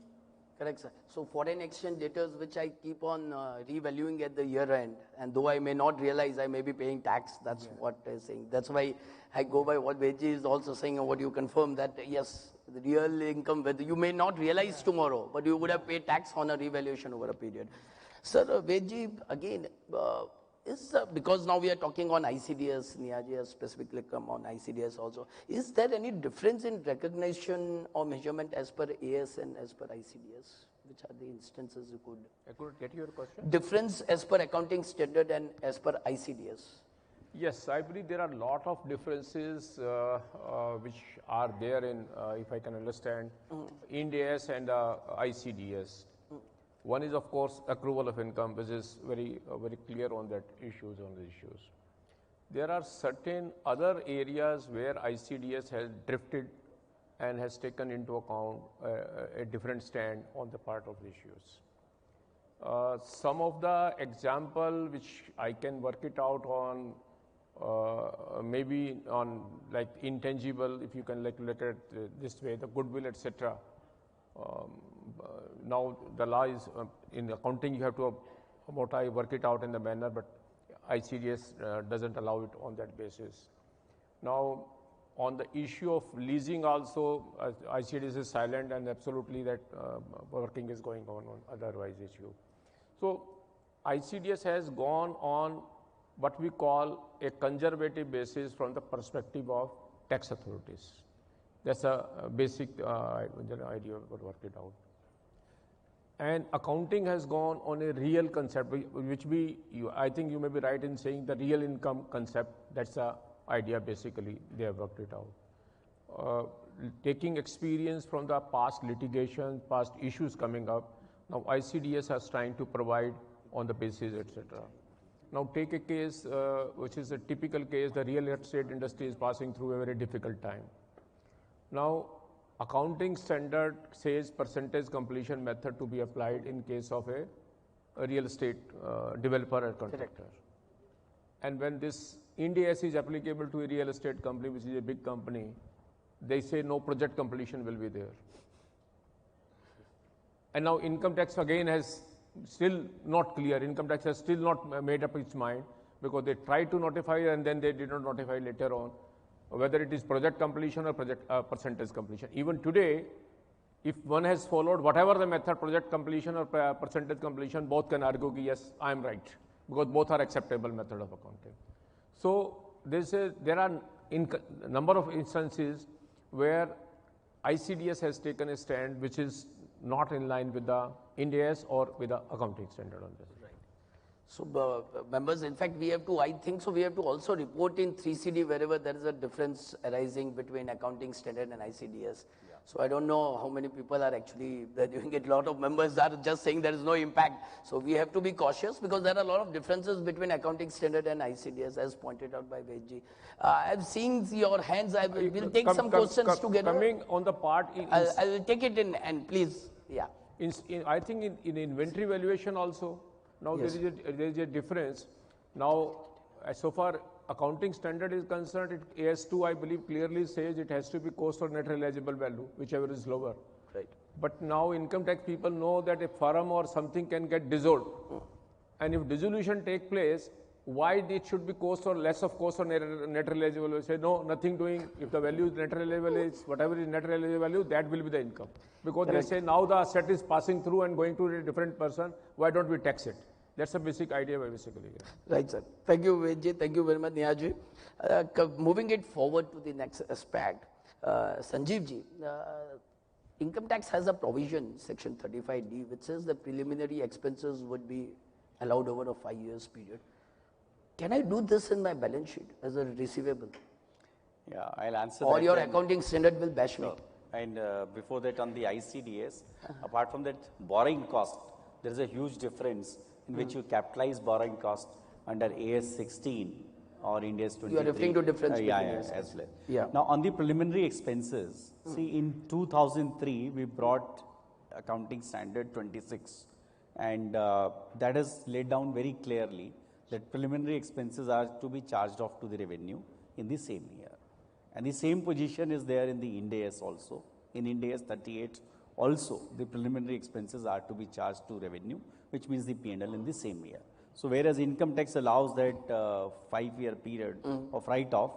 Correct, sir. So foreign exchange debtors, which I keep on revaluing at the year end, and though I may not realize I may be paying tax, that's what I'm saying. That's why I go by what Veji is also saying, and what you confirm that yes, the real income, whether you may not realize tomorrow, but you would have paid tax on a revaluation over a period. Sir, Veji, again, because now we are talking on ICDS, Niyaji has specifically come on ICDS also. Is there any difference in recognition or measurement as per AS and as per ICDS? Which are the instances you could? I could get your question. Difference as per accounting standard and as per ICDS. Yes, I believe there are a lot of differences which are there in, if I can understand, Ind AS and ICDS. One is, of course, accrual of income, which is very clear on that issues. There are certain other areas where ICDS has drifted and has taken into account a different stand on the part of the issues. Some of the example which I can work it out on, maybe on like intangible, if you can look at it this way, the goodwill, etc. Now the law is in accounting you have to work it out in the manner, but ICDS doesn't allow it on that basis. Now on the issue of leasing also, ICDS is silent and absolutely that working is going on otherwise issue. So ICDS has gone on what we call a conservative basis from the perspective of tax authorities. That's a basic idea of work it out. And accounting has gone on a real concept, which I think you may be right in saying the real income concept. That's the idea basically, they have worked it out. Taking experience from the past litigation, past issues coming up, now ICDS is trying to provide on the basis, etc. Now take a case which is a typical case, the real estate industry is passing through a very difficult time. Now accounting standard says percentage completion method to be applied in case of a real estate developer or contractor. And when this Ind AS is applicable to a real estate company, which is a big company, they say no project completion will be there. And now income tax again has still not clear. Income tax has still not made up its mind, because they tried to notify and then they did not notify later on, whether it is project completion or project percentage completion. Even today, if one has followed whatever the method, project completion or percentage completion, both can argue that yes, I am right, because both are acceptable method of accounting. So there are a number of instances where ICDS has taken a stand which is not in line with the Ind AS or with the accounting standard on this. So members, in fact, we have to, I think so, we have to also report in 3CD wherever there is a difference arising between accounting standard and ICDS. Yeah. So I don't know how many people are actually doing it. A lot of members are just saying there is no impact. So we have to be cautious, because there are a lot of differences between accounting standard and ICDS, as pointed out by Vedji. I'm seeing your hands. I will take some questions together. Coming on the part, I will take it in, and please, yeah. I think in inventory valuation also, now yes, there is a difference. Now, so far accounting standard is concerned, AS2 I believe clearly says it has to be cost or net realizable value, whichever is lower. Right. But now income tax people know that a firm or something can get dissolved. And if dissolution take place, why it should be cost or less of cost or net realizable value? Say no, nothing doing. If the value is net realizable is whatever is net realizable value, that will be the income. Because correct, they say now the asset is passing through and going to a different person, why don't we tax it? That's a basic idea basically. Right, sir. Thank you, Vedji. Thank you very much, Nihaji. Moving it forward to the next aspect, Sanjeev ji, income tax has a provision, section 35D, which says the preliminary expenses would be allowed over a 5 years period. Can I do this in my balance sheet as a receivable? Yeah, I'll answer or that. Or your accounting standard will bash me. And before that, on the ICDS, apart from that borrowing cost, there is a huge difference in which you capitalize borrowing cost under AS 16 or Ind AS 23. You are referring to difference between as well. Yeah. Now, on the preliminary expenses, see, in 2003, we brought accounting standard 26, and that is laid down very clearly that preliminary expenses are to be charged off to the revenue in the same year. And the same position is there in the Ind AS also. In Ind AS 38 also, the preliminary expenses are to be charged to revenue, which means the P&L in the same year. So whereas income tax allows that 5-year period of write-off,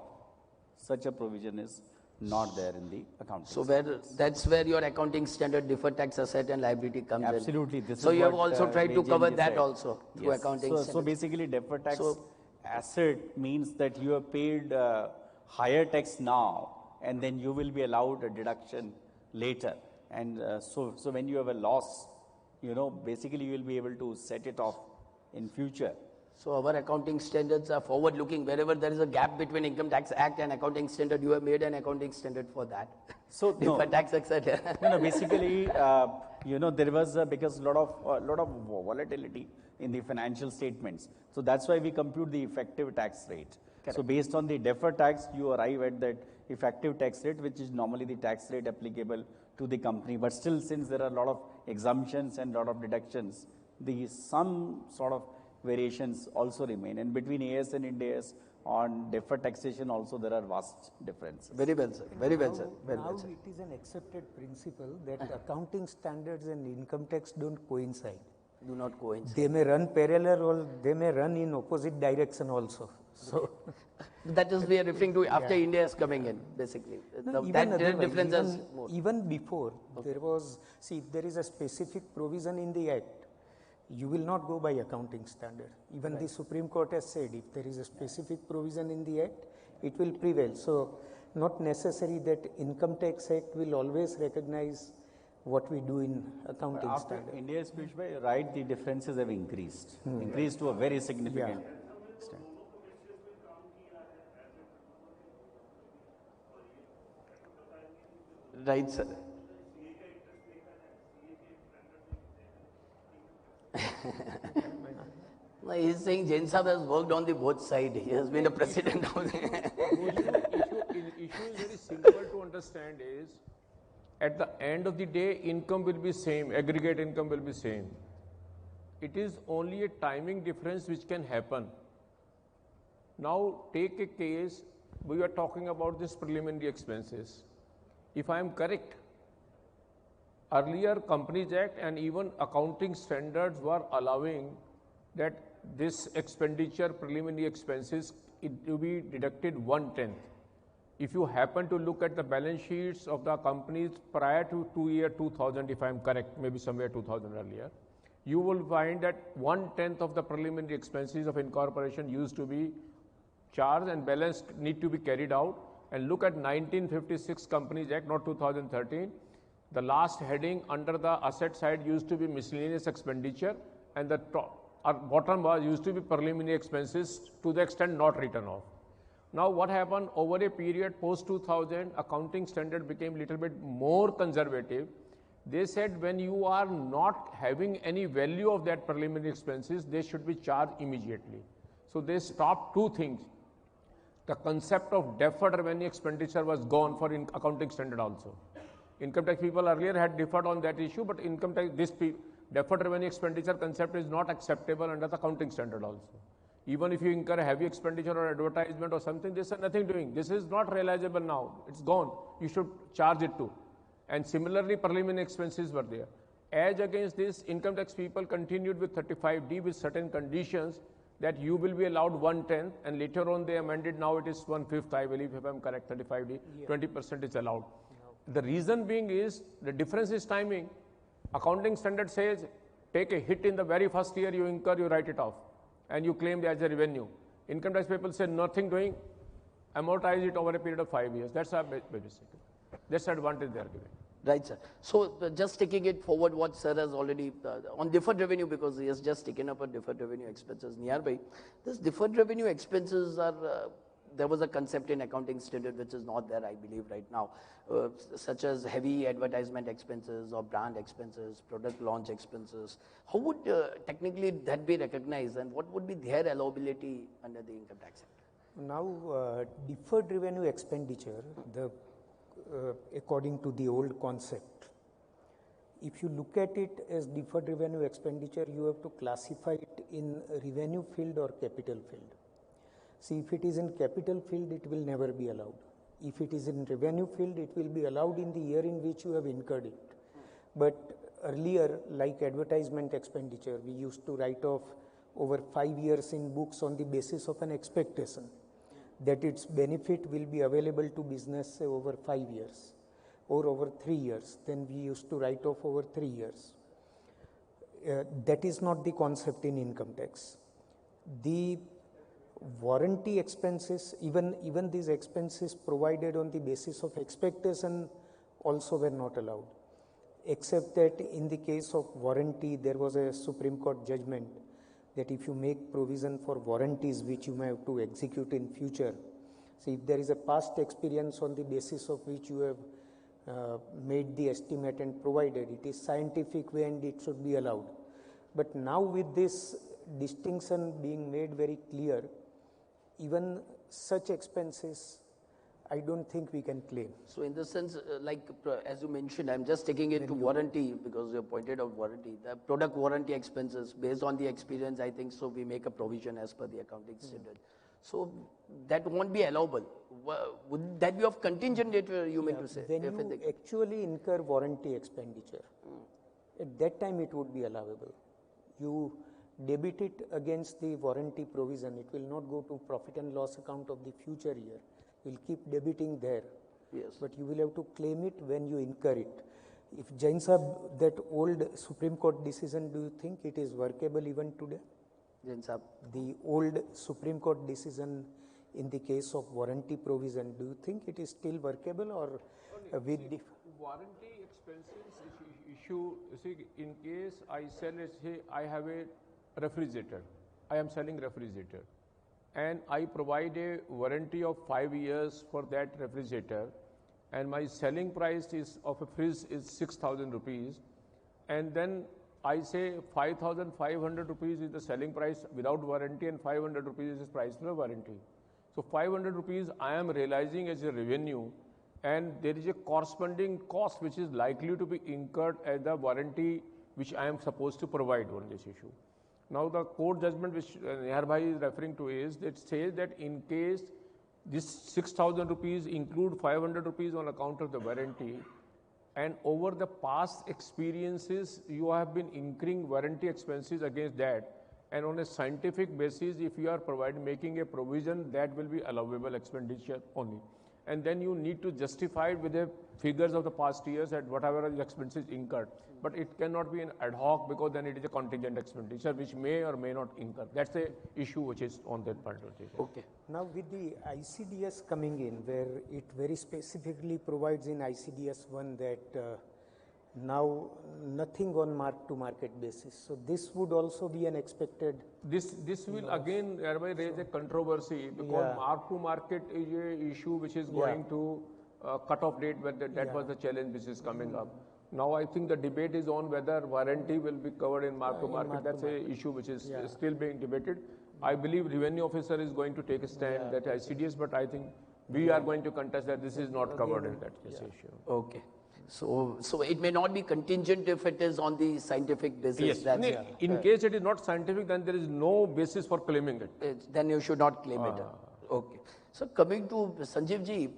such a provision is not there in the accounting. So that's where your accounting standard deferred tax asset and liability comes in. Absolutely. This so is you have also tried to cover that said. also through Yes. accounting So basically deferred tax asset means that you have paid higher tax now, and then you will be allowed a deduction later. And so when you have a loss, basically you will be able to set it off in future. So our accounting standards are forward-looking. Wherever there is a gap between Income Tax Act and accounting standard, you have made an accounting standard for that. So deferred tax, etc. Basically, there was because a lot of volatility in the financial statements. So that's why we compute the effective tax rate. Correct. So based on the deferred tax, you arrive at that effective tax rate, which is normally the tax rate applicable to the company. But still, since there are a lot of exemptions and a lot of deductions, some sort of variations also remain. And between AS and Ind AS on deferred taxation also there are vast differences. Very well, sir. Very well, sir. Very well, sir. It is an accepted principle that accounting standards and income tax don't coincide. Do not coincide. They may run parallel or they may run in opposite direction also. So that is we are referring to after India is coming in, basically. Even before, there was, there is a specific provision in the Act. You will not go by accounting standard. Even the Supreme Court has said if there is a specific provision in the Act, it will prevail. So not necessary that Income Tax Act will always recognize what we do in accounting standard. India is pushed by right, the differences have increased. Increased to a very significant extent. Right, sir. No, he is saying Jain Sahab has worked on the both sides. He has been a president of the issue is very simple to understand is, At the end of the day, income will be same, aggregate income will be same. It is only a timing difference which can happen. Now take a case, we are talking about this preliminary expenses. If I am correct, earlier Companies Act and even accounting standards were allowing that this expenditure, preliminary expenses, it to be deducted 1/10. If you happen to look at the balance sheets of the companies prior to year 2000, if I am correct, maybe somewhere 2000 earlier, you will find that 1/10 of the preliminary expenses of incorporation used to be charged and balance need to be carried out. And look at 1956 Companies Act, not 2013. The last heading under the asset side used to be miscellaneous expenditure, and the bottom was used to be preliminary expenses to the extent not written off. Now what happened over a period post 2000, accounting standard became little bit more conservative. They said when you are not having any value of that preliminary expenses, they should be charged immediately. So they stopped two things. The concept of deferred revenue expenditure was gone for accounting standard also. Income tax people earlier had differed on that issue, but income tax, deferred revenue expenditure concept is not acceptable under the accounting standard also. Even if you incur a heavy expenditure or advertisement or something, this is nothing doing. This is not realizable now. It's gone. You should charge it too. And similarly, preliminary expenses were there. As against this, income tax people continued with 35D with certain conditions that you will be allowed 1/10, and later on they amended, now it is 1/5, I believe, if I'm correct, 35D, 20% is allowed. The reason being is, the difference is timing. Accounting standard says, take a hit in the very first year you incur, you write it off, and you claim it as a revenue. Income tax people say, nothing doing, amortize it over a period of 5 years. That's our basic. That's the advantage they are giving. Right, sir. So just taking it forward, what sir has already, on deferred revenue, because he has just taken up a deferred revenue expenses nearby. This deferred revenue expenses are, there was a concept in accounting standard which is not there, I believe, right now, such as heavy advertisement expenses or brand expenses, product launch expenses. How would technically that be recognized, and what would be their allowability under the Income Tax Act? Now, deferred revenue expenditure, according to the old concept, if you look at it as deferred revenue expenditure, you have to classify it in revenue field or capital field. See, if it is in capital field, it will never be allowed. If it is in revenue field, it will be allowed in the year in which you have incurred it. But earlier, like advertisement expenditure, we used to write off over 5 years in books on the basis of an expectation that its benefit will be available to business, say, over 5 years or over 3 years. Then we used to write off over 3 years. That is not the concept in income tax. The warranty expenses, even these expenses provided on the basis of expectation also were not allowed, except that in the case of warranty, there was a Supreme Court judgment that if you make provision for warranties which you may have to execute in future, see, if there is a past experience on the basis of which you have made the estimate and provided, it is scientific way and it should be allowed. But now with this distinction being made very clear, even such expenses, I don't think we can claim. So in the sense, as you mentioned, I'm just taking it to warranty because you pointed out warranty. The product warranty expenses, based on the experience, I think so we make a provision as per the accounting standard. So that won't be allowable. Would that be of contingent nature, you mean to say? When you actually incur warranty expenditure, at that time it would be allowable. You debit it against the warranty provision. It will not go to profit and loss account of the future year. You'll keep debiting there. Yes. But you will have to claim it when you incur it. If Jain Sahab, that old Supreme Court decision, do you think it is workable even today? Jain Sahab. The old Supreme Court decision in the case of warranty provision, do you think it is still workable or with the warranty expenses issue, you see, in case I sell, let's say I have a refrigerator, I am selling refrigerator, and I provide a warranty of 5 years for that refrigerator, and my selling price is of a fridge is 6,000 rupees, and then I say 5,500 rupees is the selling price without warranty and 500 rupees is the price for warranty. So 500 rupees I am realizing as a revenue, and there is a corresponding cost which is likely to be incurred as the warranty which I am supposed to provide on this issue. Now the court judgment which Nihar Bhai is referring to is that says that in case this 6,000 rupees include 500 rupees on account of the warranty, and over the past experiences you have been incurring warranty expenses against that, and on a scientific basis if you are making a provision, that will be allowable expenditure only. And then you need to justify it with the figures of the past years at whatever the expenses incurred. But it cannot be an ad hoc, because then it is a contingent expenditure which may or may not incur. That's the issue which is on that part of it. Okay. Now with the ICDS coming in, where it very specifically provides in ICDS 1 that now nothing on mark-to-market basis. So this would also be an expected. This will again thereby raise a controversy, because mark-to-market is a issue which is going to cut-off date, where that was the challenge which is coming up. Now I think the debate is on whether warranty will be covered in mark-to-market. That's a issue which is still being debated. I believe revenue officer is going to take a stand that ICDS, but I think we are going to contest that this is not covered in that case issue. Okay. So it may not be contingent if it is on the scientific basis. Yes. In case it is not scientific, then there is no basis for claiming it. Then you should not claim it. Okay. So coming to Sanjeev ji,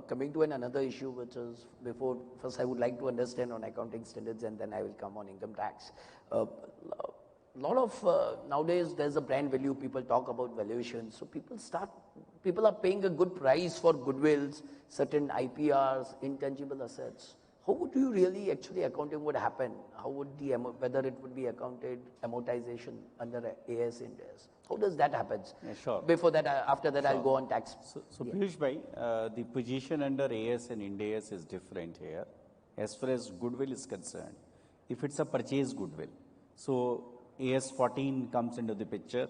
coming to another issue, which is before, first I would like to understand on accounting standards and then I will come on income tax. Lot of, nowadays there's a brand value, people talk about valuation. So people are paying a good price for goodwills, certain IPRs, intangible assets. How would you really actually accounting would happen? How would whether it would be accounted amortization under AS Ind AS? How does that happen? Yeah, sure. Before that, after that, I'll go on tax. So Piyush Bhai, the position under AS and Ind AS is different here. As far as goodwill is concerned, if it's a purchase goodwill, so AS 14 comes into the picture,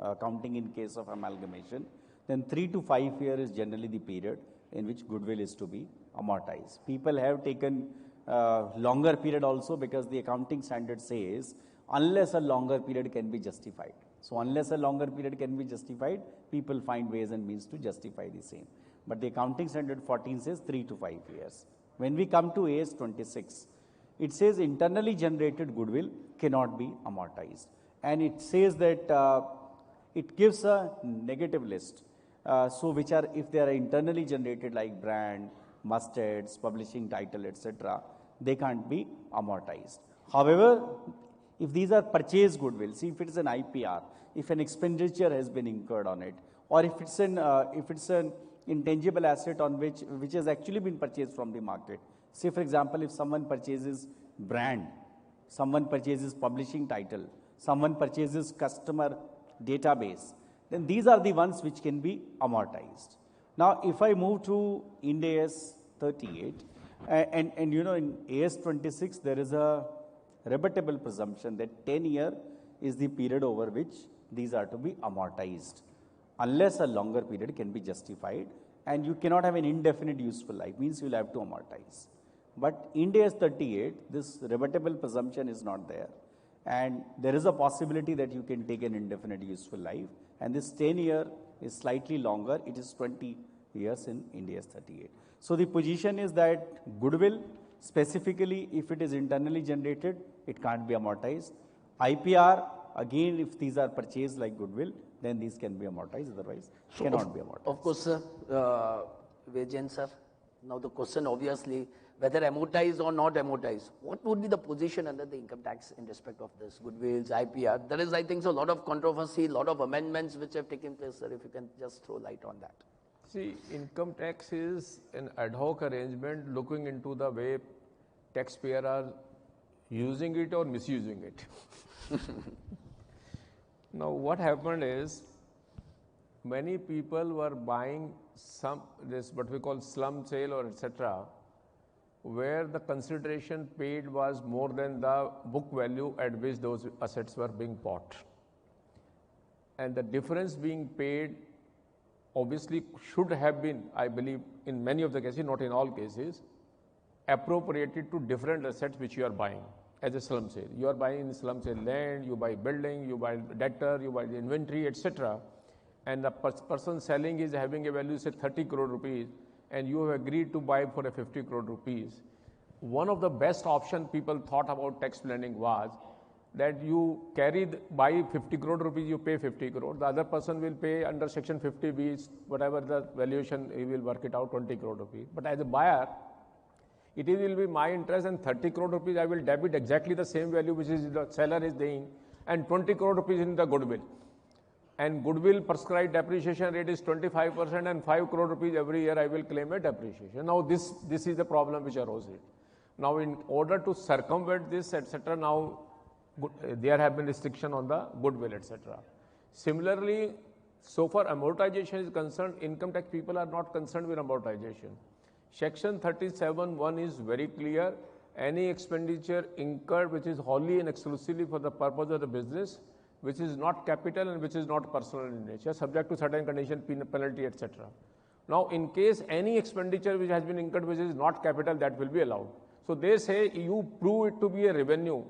accounting in case of amalgamation, then 3 to 5 years is generally the period in which goodwill is to be amortized. People have taken longer period also, because the accounting standard says unless a longer period can be justified. So unless a longer period can be justified, people find ways and means to justify the same. But the accounting standard 14 says 3 to 5 years. When we come to AS 26, it says internally generated goodwill cannot be amortized. And it says that it gives a negative list. So which are, if they are internally generated like brand, mustards, publishing title, etc., they can't be amortized. However, if these are purchased goodwill, see if it is an IPR, if an expenditure has been incurred on it, or if it's an intangible asset on which has actually been purchased from the market. Say for example, if someone purchases brand, someone purchases publishing title, someone purchases customer database, then these are the ones which can be amortized. Now, if I move to Ind AS 38, and you know in AS 26 there is a rebuttable presumption that 10 year is the period over which these are to be amortized, unless a longer period can be justified, and you cannot have an indefinite useful life, means you will have to amortize. But Ind AS 38, this rebuttable presumption is not there, and there is a possibility that you can take an indefinite useful life, and this 10 year is slightly longer, it is 20 years in Ind AS 38. So the position is that goodwill, specifically if it is internally generated, it can't be amortized. IPR, again if these are purchased like goodwill, then these can be amortized, otherwise cannot be amortized. Of course, sir. Vajan sir, now the question obviously, whether amortized or not amortized, what would be the position under the income tax in respect of this goodwills, IPR? There is, I think, so a lot of controversy, a lot of amendments which have taken place, sir, if you can just throw light on that. See, income tax is an ad hoc arrangement looking into the way taxpayers are using it or misusing it. Now, what happened is, many people were buying what we call slum sale or etc., where the consideration paid was more than the book value at which those assets were being bought. And the difference being paid obviously should have been, I believe, in many of the cases, not in all cases, appropriated to different assets which you are buying as a slum sale. You are buying in slum sale land, you buy building, you buy debtor, you buy the inventory, etc. And the person selling is having a value, say 30 crore rupees, and you have agreed to buy for a 50 crore rupees, one of the best option people thought about tax planning was that you buy 50 crore rupees, you pay 50 crore. The other person will pay under section 50B, whatever the valuation, he will work it out 20 crore rupees. But as a buyer, it will be my interest, and 30 crore rupees I will debit exactly the same value which is the seller is paying, and 20 crore rupees in the goodwill. And goodwill prescribed depreciation rate is 25%, and 5 crore rupees every year I will claim a depreciation. Now this is the problem which arose it. Now in order to circumvent this, etc., now there have been restriction on the goodwill, etc. Similarly, so far amortization is concerned, income tax people are not concerned with amortization. Section 37(1) is very clear. Any expenditure incurred which is wholly and exclusively for the purpose of the business, which is not capital and which is not personal in nature, subject to certain condition, penalty, etc. Now, in case any expenditure which has been incurred which is not capital, that will be allowed. So they say you prove it to be a revenue,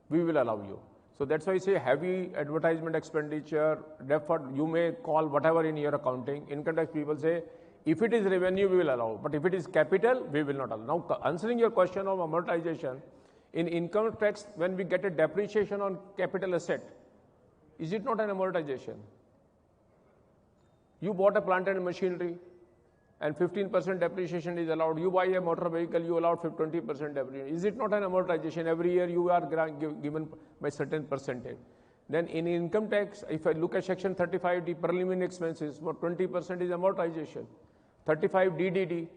we will allow you. So that's why I say heavy advertisement expenditure, deferred, you may call whatever in your accounting. Income tax people say, if it is revenue, we will allow. But if it is capital, we will not allow. Now, answering your question of amortization, in income tax, when we get a depreciation on capital asset, is it not an amortization? You bought a plant and machinery, and 15% depreciation is allowed. You buy a motor vehicle, you allow 20% depreciation. Is it not an amortization? Every year you are given by certain percentage. Then in income tax, if I look at section 35D, preliminary expenses, for 20% is amortization. 35DD,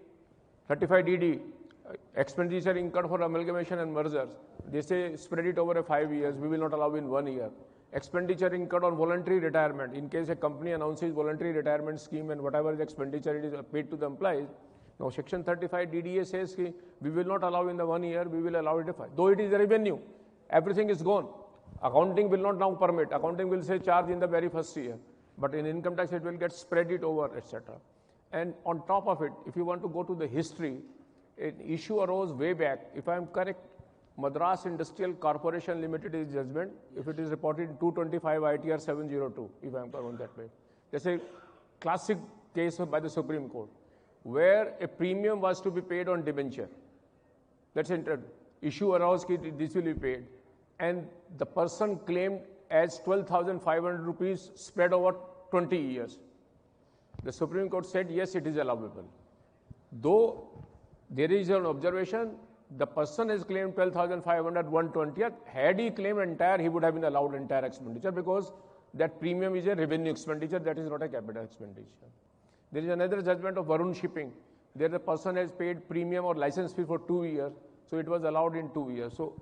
expenditure incurred for amalgamation and mergers. They say spread it over 5 years, we will not allow in 1 year. Expenditure incurred on voluntary retirement. In case a company announces voluntary retirement scheme and whatever the expenditure it is paid to the employees, now section 35 DDA says we will not allow in the 1 year, we will allow it in 5. Though it is a revenue, everything is gone. Accounting will not now permit. Accounting will say charge in the very first year. But in income tax, it will get spread it over, etc. And on top of it, if you want to go to the history, an issue arose way back. If I am correct, Madras Industrial Corporation Limited is judgment, if it is reported in 225 ITR 702, if I am correct that way. That's a classic case by the Supreme Court, where a premium was to be paid on debenture. That's an issue arose, this will be paid. And the person claimed as 12,500 rupees spread over 20 years. The Supreme Court said, yes, it is allowable. Though there is an observation, the person has claimed 12,500, 120th. Had he claimed entire, he would have been allowed entire expenditure because that premium is a revenue expenditure, that is not a capital expenditure. There is another judgment of Varun Shipping. There the person has paid premium or license fee for 2 years, so it was allowed in 2 years. So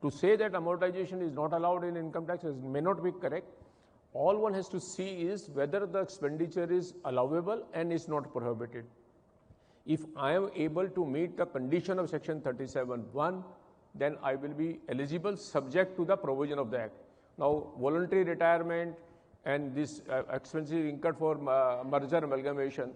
to say that amortization is not allowed in income tax may not be correct. All one has to see is whether the expenditure is allowable and is not prohibited. If I am able to meet the condition of section 37(1), then I will be eligible subject to the provision of the Act. Now, voluntary retirement and this expenses incurred for merger amalgamation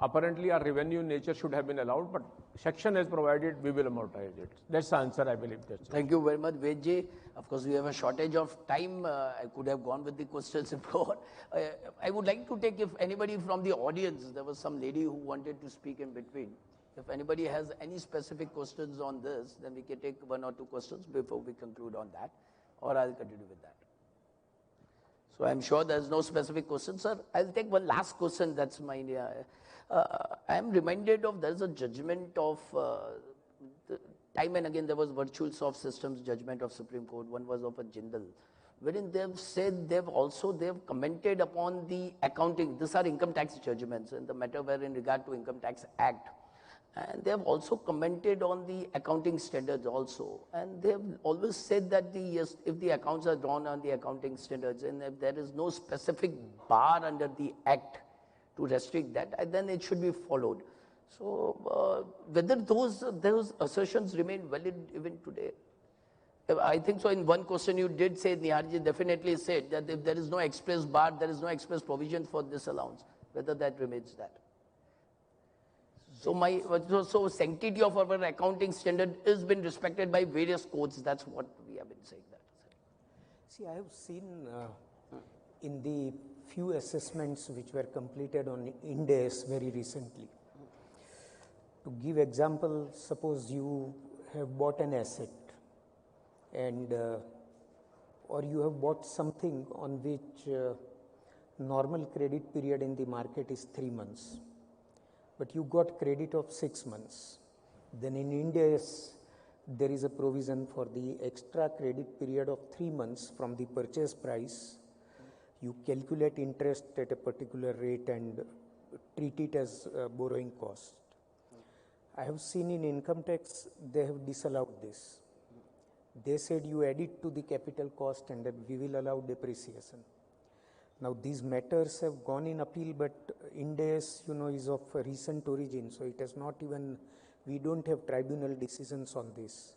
apparently our revenue nature should have been allowed, but section has provided we will amortize it. That's the answer, I believe. Thank you very much, Vedji. Of course, we have a shortage of time. I could have gone with the questions before. I would like to take, if anybody from the audience, there was some lady who wanted to speak in between. If anybody has any specific questions on this, then we can take 1 or 2 questions before we conclude on that, or I'll continue with that. So I'm sure there's no specific question, sir. I'll take one last question. That's mine. I am reminded of there's a judgment of time and again there was virtual soft systems judgment of Supreme Court. One was of a Jindal, wherein they've said they've commented upon the accounting. These are income tax judgments in the matter where in regard to Income Tax Act. And they have also commented on the accounting standards also. And they have always said that if the accounts are drawn on the accounting standards and if there is no specific bar under the Act to restrict that, then it should be followed. So whether those assertions remain valid even today? I think so. In one question you did say, Niharji definitely said that if there is no express bar, there is no express provision for this allowance, whether that remains that. So sanctity of our accounting standard has been respected by various courts. That's what we have been saying. That. See, I have seen in the few assessments which were completed on Ind AS very recently, To give example, suppose you have bought an asset and or you have bought something on which normal credit period in the market is 3 months, but you got credit of 6 months. Then in Ind AS, there is a provision for the extra credit period of 3 months from the purchase price. You calculate interest at a particular rate and treat it as borrowing cost. I have seen in income tax, they have disallowed this. They said you add it to the capital cost and we will allow depreciation. Now these matters have gone in appeal, but Ind AS, is of recent origin, so it has not even, we don't have tribunal decisions on this.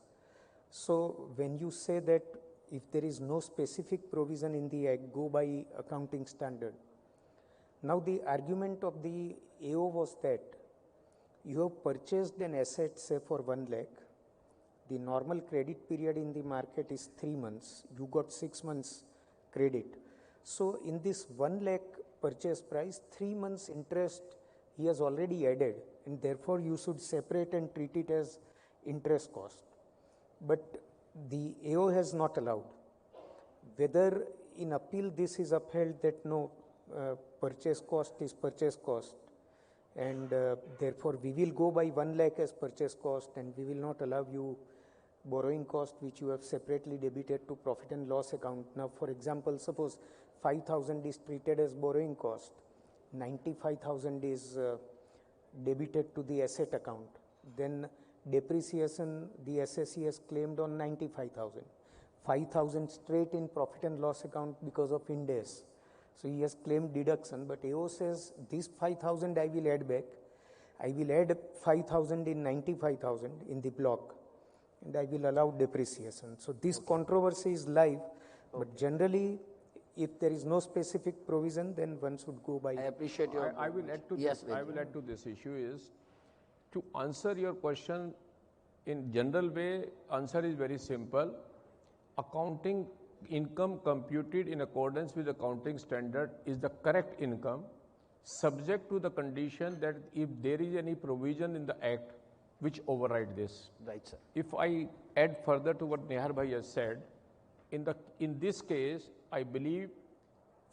So when you say that if there is no specific provision in the Act, go by accounting standard. Now the argument of the AO was that you have purchased an asset, say for 1 lakh, the normal credit period in the market is 3 months, you got 6 months credit. So in this 1 lakh purchase price, 3 months interest he has already added, and therefore you should separate and treat it as interest cost. But the AO has not allowed. Whether in appeal this is upheld that no, purchase cost is purchase cost, and therefore we will go by 1 lakh as purchase cost and we will not allow you borrowing cost which you have separately debited to profit and loss account. Now for example, suppose 5,000 is treated as borrowing cost, 95,000 is debited to the asset account, then depreciation the assessee has claimed on 95,000, 5,000 straight in profit and loss account because of Ind AS. So he has claimed deduction, but AO says this 5,000 I will add back. I will add 5,000 in 95,000 in the block and I will allow depreciation. So this controversy is live, but generally if there is no specific provision, then one should go by. I appreciate your. I will add to yes, this. I will add to this issue is to answer your question in general way. Answer is very simple. Accounting income computed in accordance with accounting standard is the correct income, subject to the condition that if there is any provision in the Act which override this. Right, sir. If I add further to what Nehar Bhai has said, in this case, I believe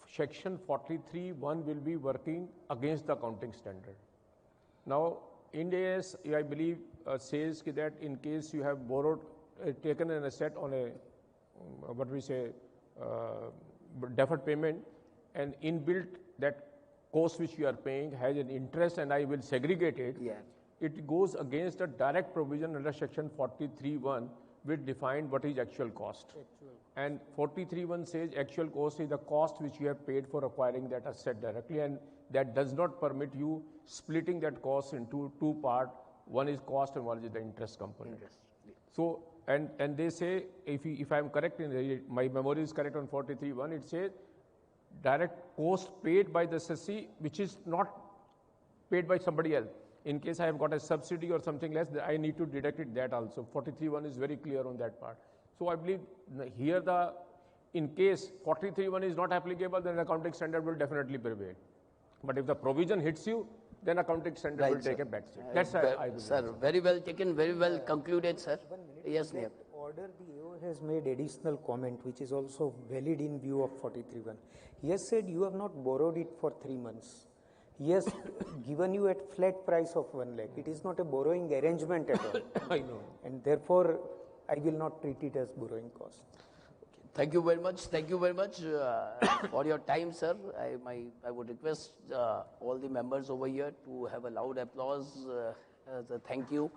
section 43(1) will be working against the accounting standard. Now, Ind AS, I believe, says that in case you have borrowed, taken an asset on a, what we say, deferred payment, and inbuilt that cost which you are paying has an interest and I will segregate it, it goes against the direct provision under section 43(1) which defined what is actual cost. And 43(1) says actual cost is the cost which you have paid for acquiring that asset directly, and that does not permit you splitting that cost into two parts. One is cost and one is the interest component. So, and they say, if I am correct, my memory is correct on 43(1), it says direct cost paid by the assessee which is not paid by somebody else. In case I have got a subsidy or something less, I need to deduct it that also. 43(1) is very clear on that part. So I believe here in case 43(1) is not applicable, then accounting standard will definitely prevail. But if the provision hits you, then accounting standard will take a back seat. That's I believe. Sir, very well taken, very well concluded, sir. Yes, Neha. Order, the AO has made additional comment which is also valid in view of 43(1). He has said you have not borrowed it for 3 months. He has given you at flat price of 1 lakh. It is not a borrowing arrangement at all. I know. And therefore, I will not treat it as borrowing cost. Thank you very much. Thank you very much for your time, sir. I would request all the members over here to have a loud applause as a thank you.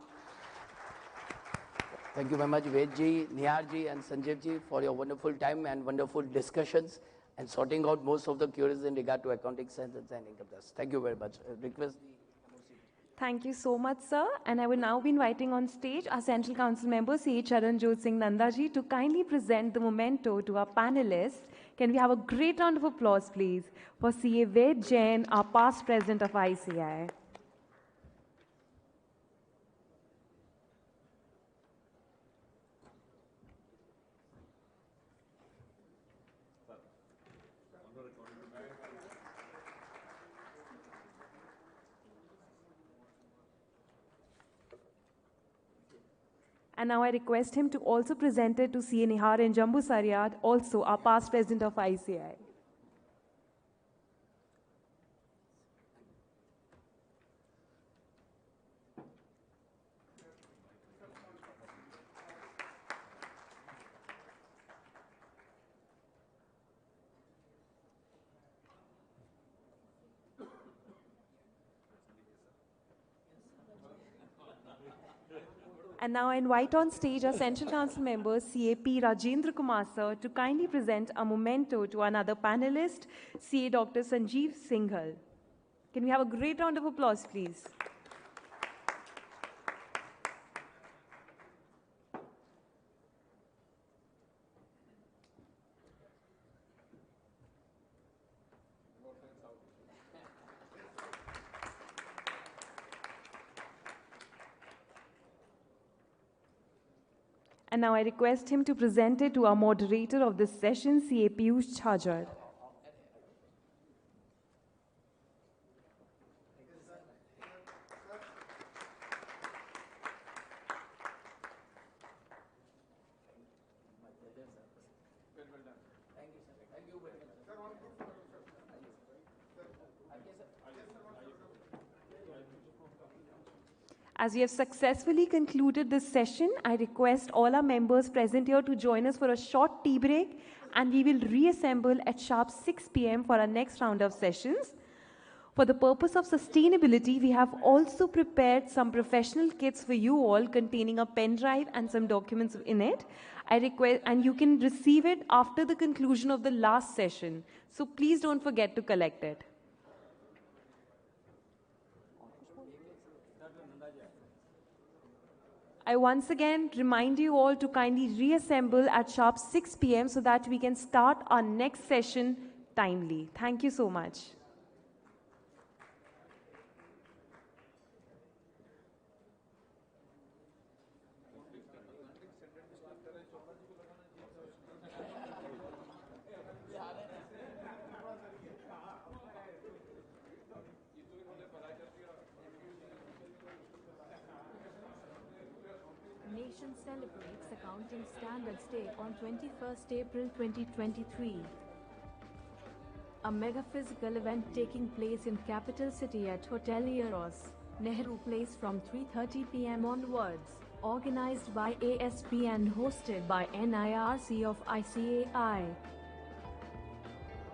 Thank you very much, Vedji, Niharji, and Sanjeevji for your wonderful time and wonderful discussions and sorting out most of the queries in regard to accounting standards and income tax. Thank you very much. Request the Thank you so much, sir. And I will now be inviting on stage our Central Council member, C. Charanjot Singh Nandaji, to kindly present the memento to our panelists. Can we have a great round of applause, please, for CA Ved Jain, our past president of ICAI. And now I request him to also present it to CA Nihar and Jambu Saryat, also our past president of ICAI. And now I invite on stage our Central Council member, CAP Rajendra Kumar sir, to kindly present a memento to another panelist, CA Dr. Sanjeev Singhal. Can we have a great round of applause, please? And now I request him to present it to our moderator of this session, CA Piyush Chhajar. As we have successfully concluded this session, I request all our members present here to join us for a short tea break, and we will reassemble at sharp 6 p.m. for our next round of sessions. For the purpose of sustainability, we have also prepared some professional kits for you all containing a pen drive and some documents in it. I request, and you can receive it after the conclusion of the last session. So please don't forget to collect it. I once again remind you all to kindly reassemble at sharp 6 p.m. so that we can start our next session timely. Thank you so much. Nation celebrates Accounting Standards Day on 21st April 2023. A mega physical event taking place in capital city at Hotel Eros, Nehru Place from 3:30 p.m. onwards, organized by ASP and hosted by NIRC of ICAI.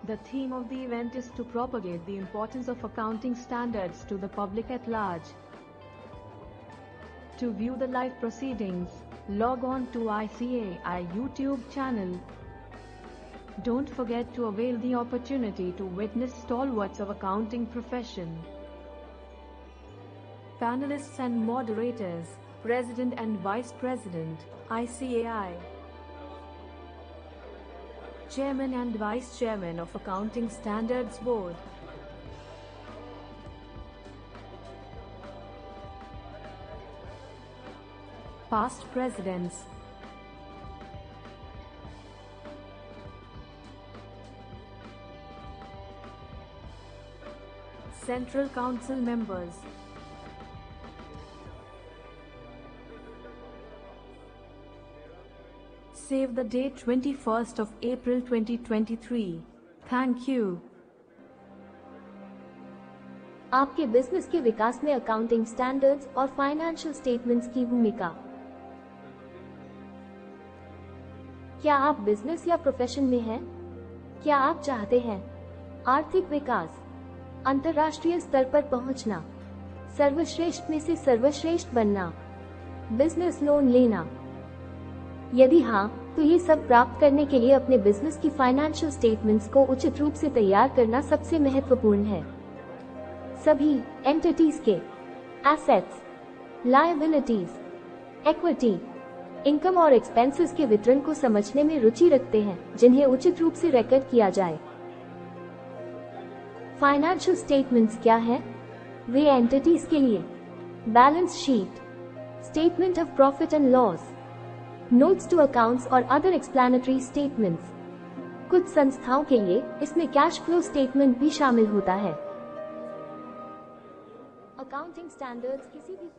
The theme of the event is to propagate the importance of accounting standards to the public at large. To view the live proceedings, log on to ICAI YouTube channel. Don't forget to avail the opportunity to witness stalwarts of accounting profession. Panelists and moderators, President and Vice President, ICAI. Chairman and Vice Chairman of Accounting Standards Board. Past Presidents. Central Council Members. Save the date 21st of April 2023. Thank you. आपके business के विकास में accounting standards और financial statements की भूमिका। क्या आप business या profession में हैं? क्या आप चाहते हैं आर्थिक विकास, अंतर्राष्ट्रीय स्तर पर पहुंचना, सर्वश्रेष्ठ में से सर्वश्रेष्ठ बनना, बिजनेस लोन लेना? यदि हाँ, तो ये सब प्राप्त करने के लिए अपने बिजनेस की फाइनेंशियल स्टेटमेंट्स को उचित रूप से तैयार करना सबसे महत्वपूर्ण है। सभी एंटिटीज के एसेट्स, लायबिलिटीज, इक्विटी, इनकम और एक्सपेंसेस के वितरण को समझने में रुचि रखते हैं, जिन्हें उचित रूप से रिकॉर्ड किया जाए। फाइनेंशियल स्टेटमेंट्स क्या है? वे एंटिटीज के लिए balance sheet, statement of profit and loss, notes to accounts और अदर एक्सप्लेनेटरी स्टेटमेंट्स। कुछ संस्थाओं के लिए इसमें कैश फ्लो स्टेटमेंट भी शामिल होता है। अकाउंटिंग स्टैंडर्ड्स किसी भी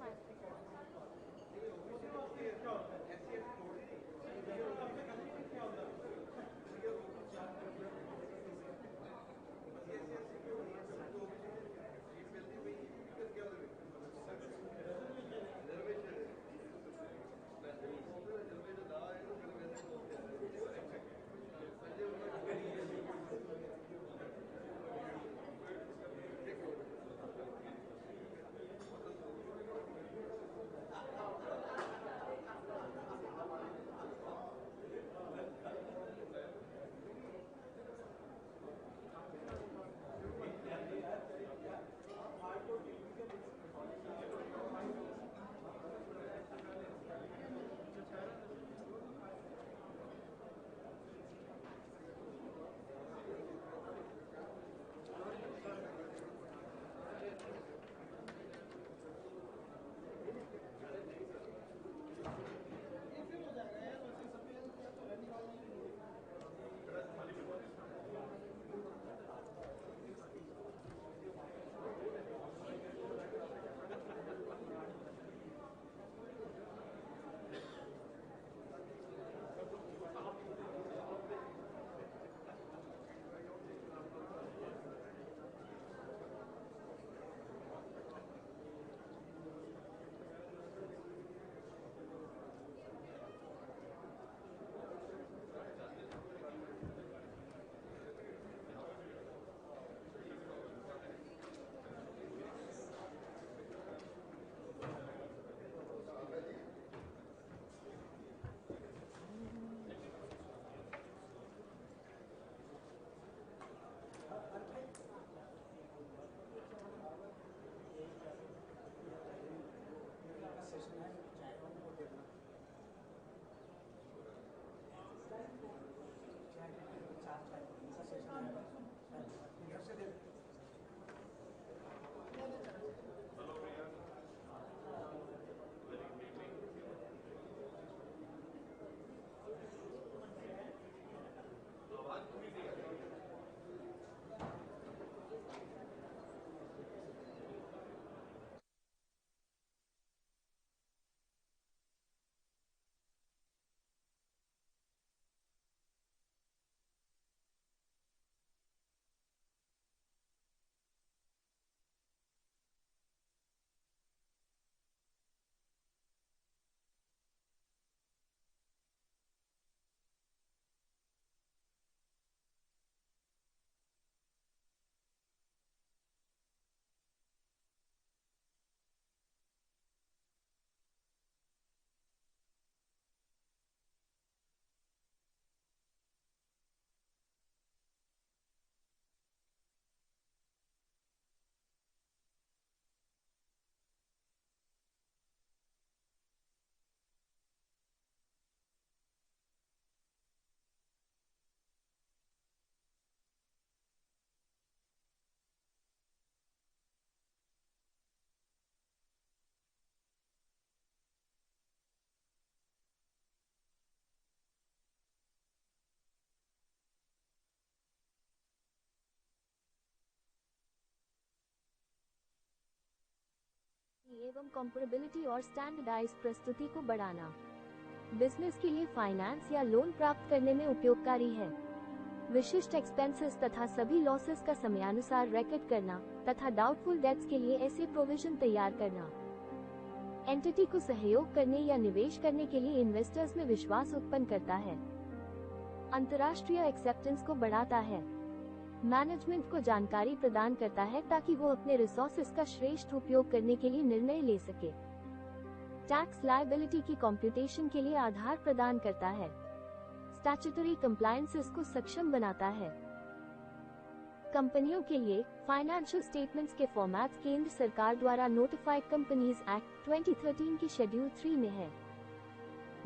एवं कंपैरेबिलिटी और स्टैंडर्डाइज प्रस्तुति को बढ़ाना बिजनेस के लिए फाइनेंस या लोन प्राप्त करने में उपयोगकारी है। विशिष्ट एक्सपेंसेस तथा सभी लॉसेस का समयानुसार रिकॉर्ड करना तथा डाउटफुल डेट्स के लिए ऐसे प्रोविजन तैयार करना एंटिटी को सहयोग करने या निवेश करने के लिए इन्वेस्टर्स में विश्वास उत्पन्न करता है। अंतर्राष्ट्रीय एक्सेप्टेंस को बढ़ाता है। मैनेजमेंट को जानकारी प्रदान करता है ताकि वो अपने रिसोर्सेज का श्रेष्ठ उपयोग करने के लिए निर्णय ले सके। टैक्स लायबिलिटी की कंप्यूटेशन के लिए आधार प्रदान करता है। स्टैट्यूटरी कंप्लायंसेस को सक्षम बनाता है। कंपनियों के लिए फाइनेंशियल स्टेटमेंट्स के फॉर्मेट्स केंद्र सरकार द्वारा नोटिफाइड कंपनीज एक्ट 2013 के शेड्यूल 3 में है।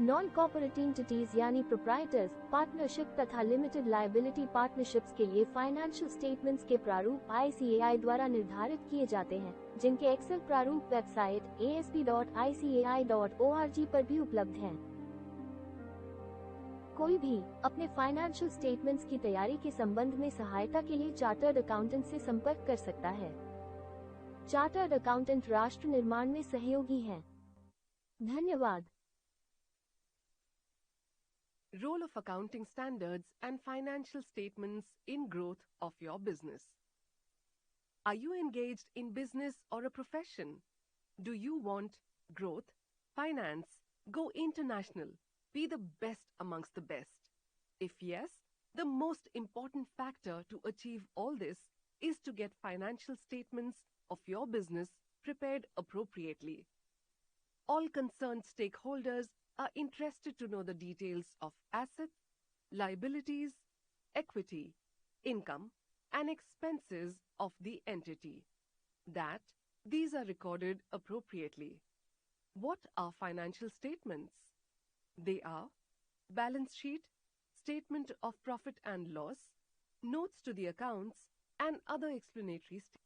नॉन कॉर्पोरेट एंटिटीज यानी प्रोप्राइटर्स, पार्टनरशिप तथा लिमिटेड लायबिलिटी पार्टनरशिप्स के लिए फाइनेंशियल स्टेटमेंट्स के प्रारूप ICAI द्वारा निर्धारित किए जाते हैं, जिनके एक्सेल प्रारूप वेबसाइट asp.icai.org पर भी उपलब्ध हैं। कोई भी अपने फाइनेंशियल स्टेटमेंट्स की तैयारी के संबंध में सहायता के लिए चार्टर्ड अकाउंटेंट से संपर्क कर सकता है। चार्टर्ड अकाउंटेंट राष्ट्र निर्माण में सहयोगी हैं। धन्यवाद। Role of accounting standards and financial statements in growth of your business. Are you engaged in business or a profession? Do you want growth, finance, go international, be the best amongst the best? If yes, the most important factor to achieve all this is to get financial statements of your business prepared appropriately. All concerned stakeholders are interested to know the details of assets, liabilities, equity, income, and expenses of the entity, that these are recorded appropriately. What are financial statements? They are balance sheet, statement of profit and loss, notes to the accounts, and other explanatory statements.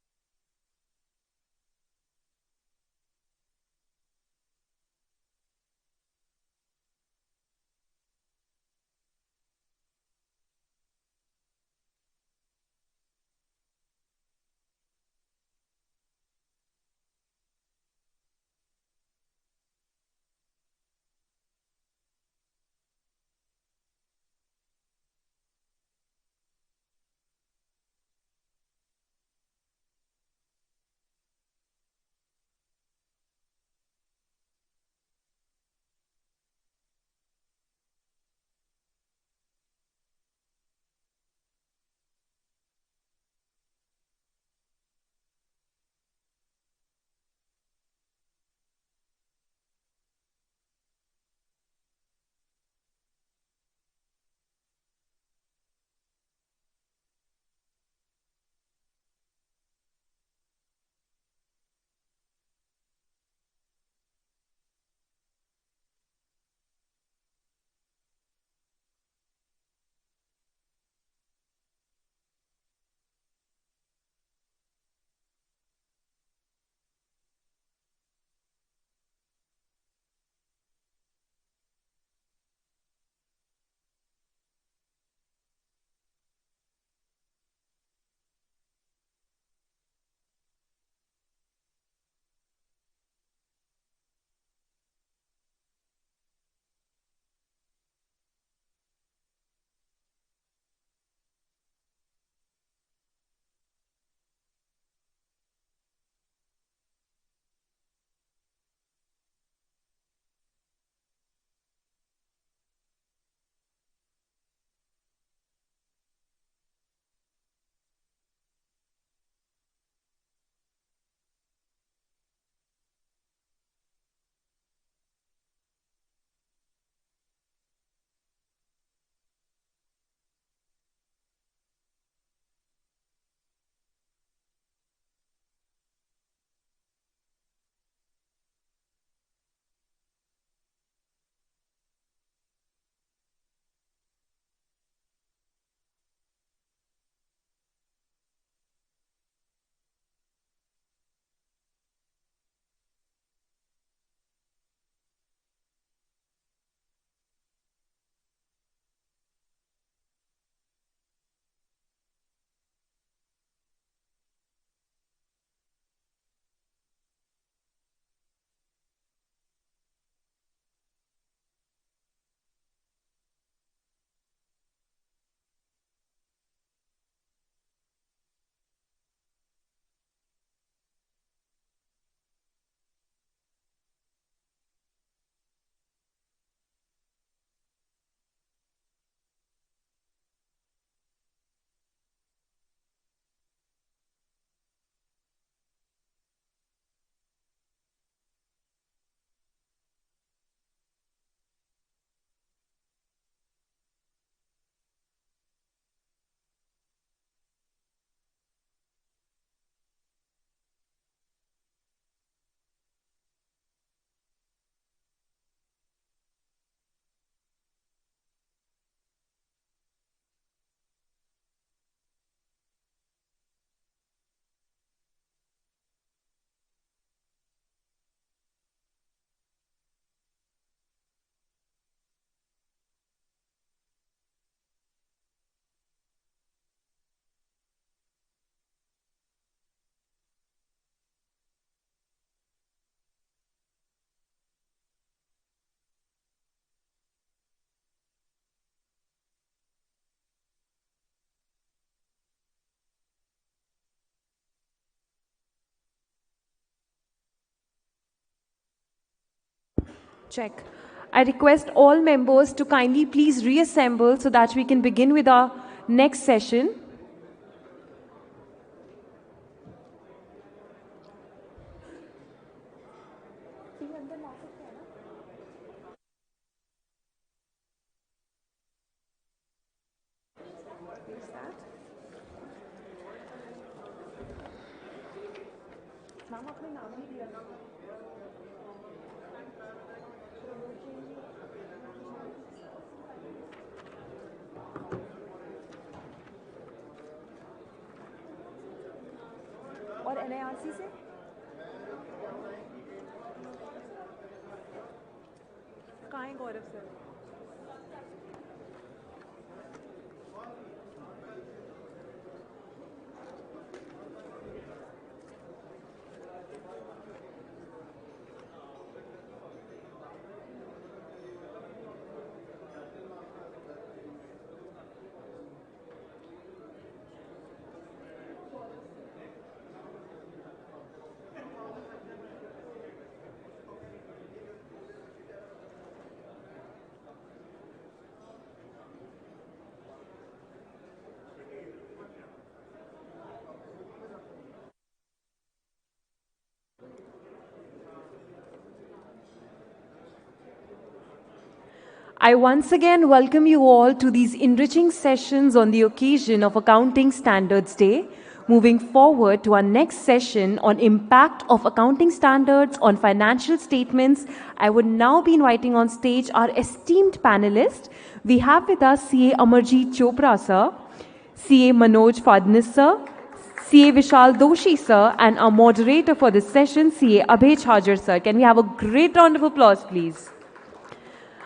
Check. I request all members to kindly please reassemble so that we can begin with our next session. और NIRC से कहाँ है गौरव sir? I once again welcome you all to these enriching sessions on the occasion of Accounting Standards Day. Moving forward to our next session on impact of accounting standards on financial statements, I would now be inviting on stage our esteemed panelists. We have with us CA Amarjeet Chopra sir, CA Manoj Fadnis sir, CA Vishal Doshi sir, and our moderator for this session, CA Abhay Chhajar sir. Can we have a great round of applause, please?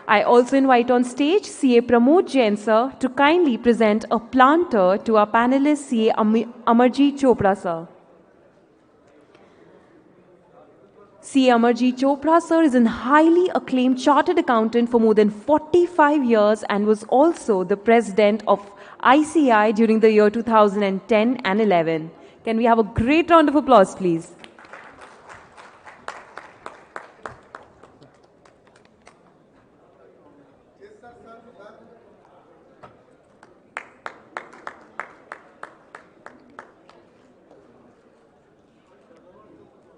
I also invite on stage CA Pramod Jain sir to kindly present a planter to our panelist CA Amarjeet Chopra sir. CA Amarjeet Chopra sir is a highly acclaimed chartered accountant for more than 45 years and was also the president of ICAI during the year 2010 and 11. Can we have a great round of applause, please?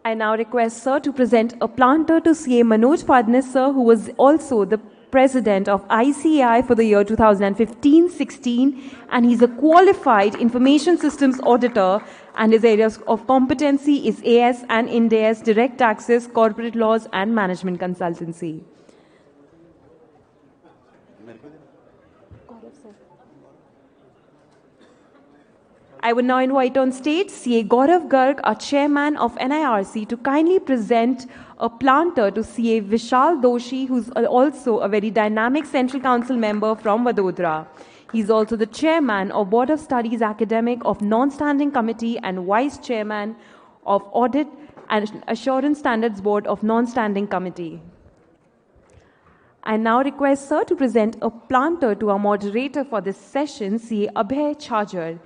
I now request sir to present a planter to CA Manoj Fadnis sir, who was also the president of ICAI for the year 2015-16, and he's a qualified information systems auditor, and his areas of competency is AS and Ind AS, direct taxes, corporate laws, and management consultancy. I would now invite on stage CA Gaurav Garg, our chairman of NIRC, to kindly present a planter to CA Vishal Doshi, who's also a very dynamic Central Council member from Vadodara. He's also the chairman of Board of Studies Academic of Non-Standing Committee and vice chairman of Audit and Assurance Standards Board of Non-Standing Committee. I now request sir to present a planter to our moderator for this session, CA Abhay Chhajar.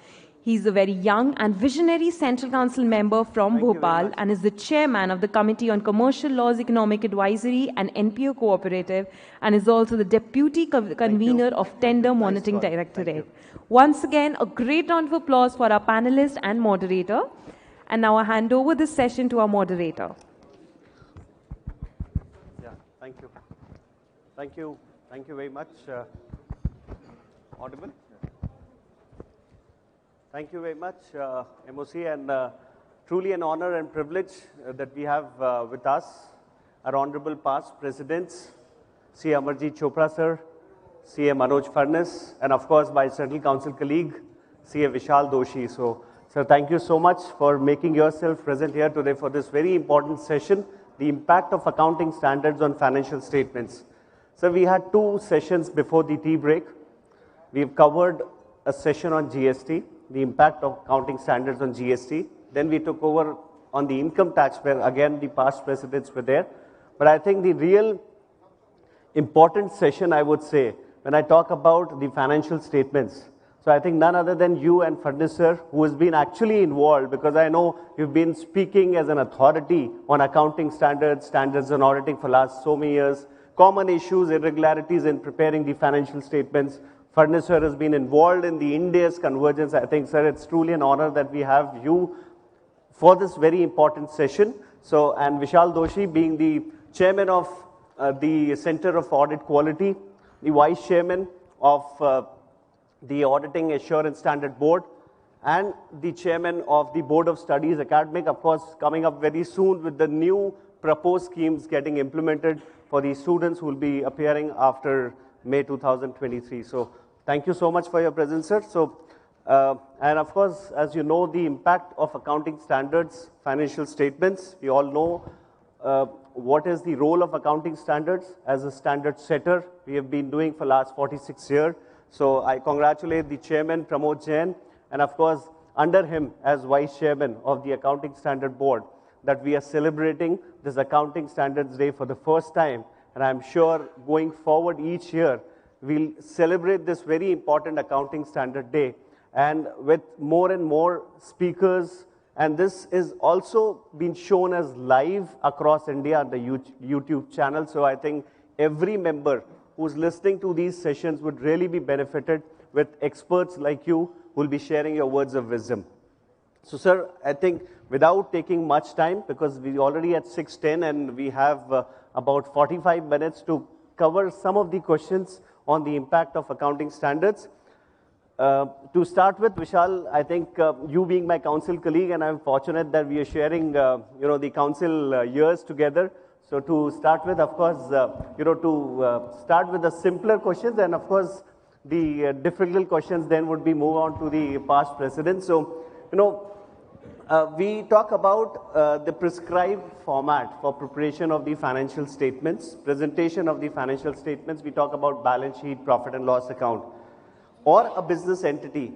He's a very young and visionary Central Council member from Bhopal and is the chairman of the Committee on Commercial Laws, Economic Advisory and NPO Cooperative, and is also the deputy convener of Tender Monitoring Directorate. Once again, a great round of applause for our panelist and moderator. And now I hand over this session to our moderator. Yeah, thank you. Thank you. Thank you very much. Audible? Thank you very much, MOC, and truly an honor and privilege that we have with us our honorable past presidents, CA Amarjeet Chopra sir, CA Manoj Fadnis, and of course my Central Council colleague, CA Vishal Doshi. So, sir, thank you so much for making yourself present here today for this very important session, the impact of accounting standards on financial statements. So, we had two sessions before the tea break. We've covered a session on GST, the impact of accounting standards on GST. Then we took over on the income tax, where again the past presidents were there. But I think the real important session, I would say, when I talk about the financial statements, so I think none other than you and Fadnis sir, who has been actually involved, because I know you've been speaking as an authority on accounting standards, standards on auditing for last so many years. common issues, irregularities in preparing the financial statements. Furnace sir has been involved in the Ind AS convergence. I think, sir, it's truly an honor that we have you for this very important session. So, and Vishal Doshi being the chairman of the Center of Audit Quality, the vice chairman of the Auditing Assurance Standard Board, and the chairman of the Board of Studies Academic, of course, coming up very soon with the new proposed schemes getting implemented for the students who will be appearing after May 2023. So, thank you so much for your presence, sir. So, and of course, as you know, the impact of accounting standards, financial statements, we all know what is the role of accounting standards as a standard setter. We have been doing for last 46 years. So I congratulate the chairman, Pramod Jain, and of course, under him as vice chairman of the Accounting Standard Board, that we are celebrating this Accounting Standards Day for the first time. And I'm sure going forward each year, we'll celebrate this very important Accounting Standard Day, and with more and more speakers. And this is also been shown as live across India on the YouTube channel. So I think every member who's listening to these sessions would really be benefited with experts like you who will be sharing your words of wisdom. So, sir, I think without taking much time, because we're already at 6:10 and we have about 45 minutes to cover some of the questions on the impact of accounting standards. To start with, Vishal, I think you being my council colleague, and I'm fortunate that we are sharing, the council years together. So to start with, of course, start with the simpler questions, and of course, the difficult questions then would be move on to the past precedents. So, we talk about the prescribed format for preparation of the financial statements, presentation of the financial statements. We talk about balance sheet, profit and loss account, or a business entity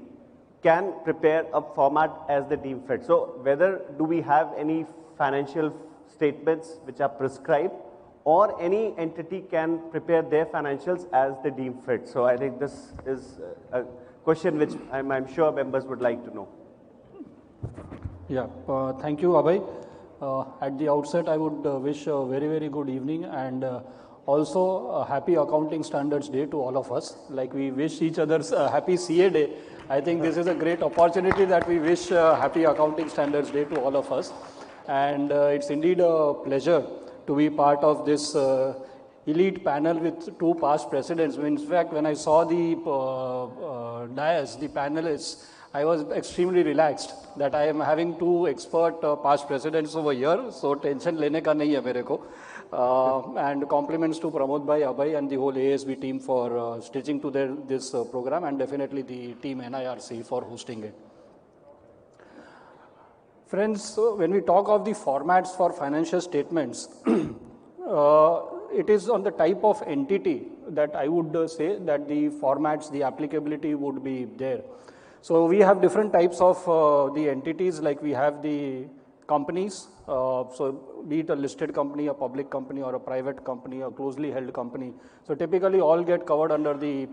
can prepare a format as they deem fit. So whether do we have any financial statements which are prescribed, or any entity can prepare their financials as they deem fit. So I think this is a question which I'm sure members would like to know. Yeah, thank you, Abhay. At the outset, I would wish a very, very good evening, and also a happy Accounting Standards Day to all of us. Like we wish each other's happy CA Day, I think this is a great opportunity that we wish happy Accounting Standards Day to all of us. And it's indeed a pleasure to be part of this elite panel with two past presidents. In fact, when I saw the dais, the panelists, I was extremely relaxed that I am having two expert past presidents over here, so tension lene ka nahi hai mere ko. And compliments to Pramod Bhai, Abhay and the whole ASB team for stitching to this program, and definitely the team NIRC for hosting it. Friends, when we talk of the formats for financial statements, it is on the type of entity that I would say that the formats, the applicability would be there. So we have different types of the entities, like we have the companies, so be it a listed company, a public company, or a private company, a closely held company. So typically all get covered under the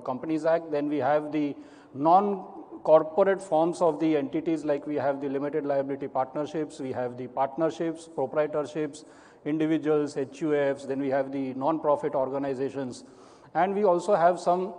Companies Act. Then we have the non-corporate forms of the entities, like we have the limited liability partnerships, we have the partnerships, proprietorships, individuals, HUFs, then we have the non-profit organizations. And we also have some,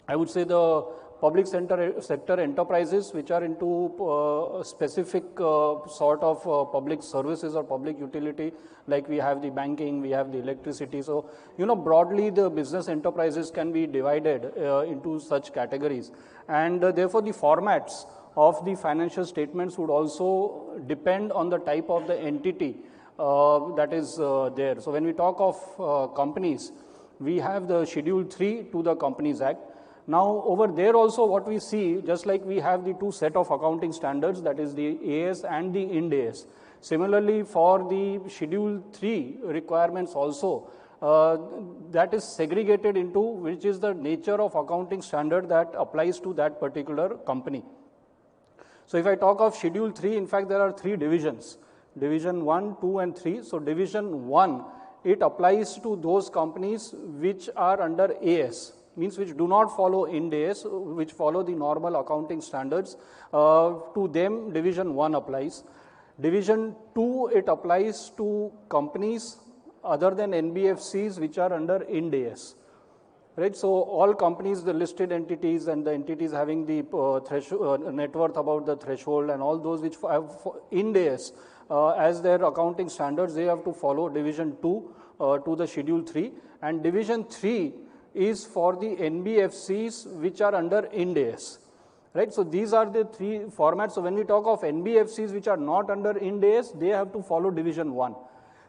I would say, the public sector enterprises which are into specific sort of public services or public utility, like we have the banking, we have the electricity. So, broadly the business enterprises can be divided into such categories. And therefore the formats of the financial statements would also depend on the type of the entity that is there. So when we talk of companies, we have the Schedule 3 to the Companies Act. Now over there also what we see, just like we have the two set of accounting standards, that is the AS and the Ind AS. Similarly for the Schedule 3 requirements also, that is segregated into which is the nature of accounting standard that applies to that particular company. So if I talk of Schedule 3, in fact there are three divisions, Division 1, 2 and 3. So Division 1, it applies to those companies which are under AS, means which do not follow Ind AS, which follow the normal accounting standards. To them, Division 1 applies. Division 2, it applies to companies other than NBFCs which are under Ind AS. Right, so all companies, the listed entities and the entities having the net worth about the threshold and all those which have Ind AS as their accounting standards, they have to follow Division 2 to the Schedule 3, and Division 3 is for the NBFCs which are under Ind AS. Right, so these are the three formats. So when we talk of NBFCs which are not under Ind AS, they have to follow Division 1.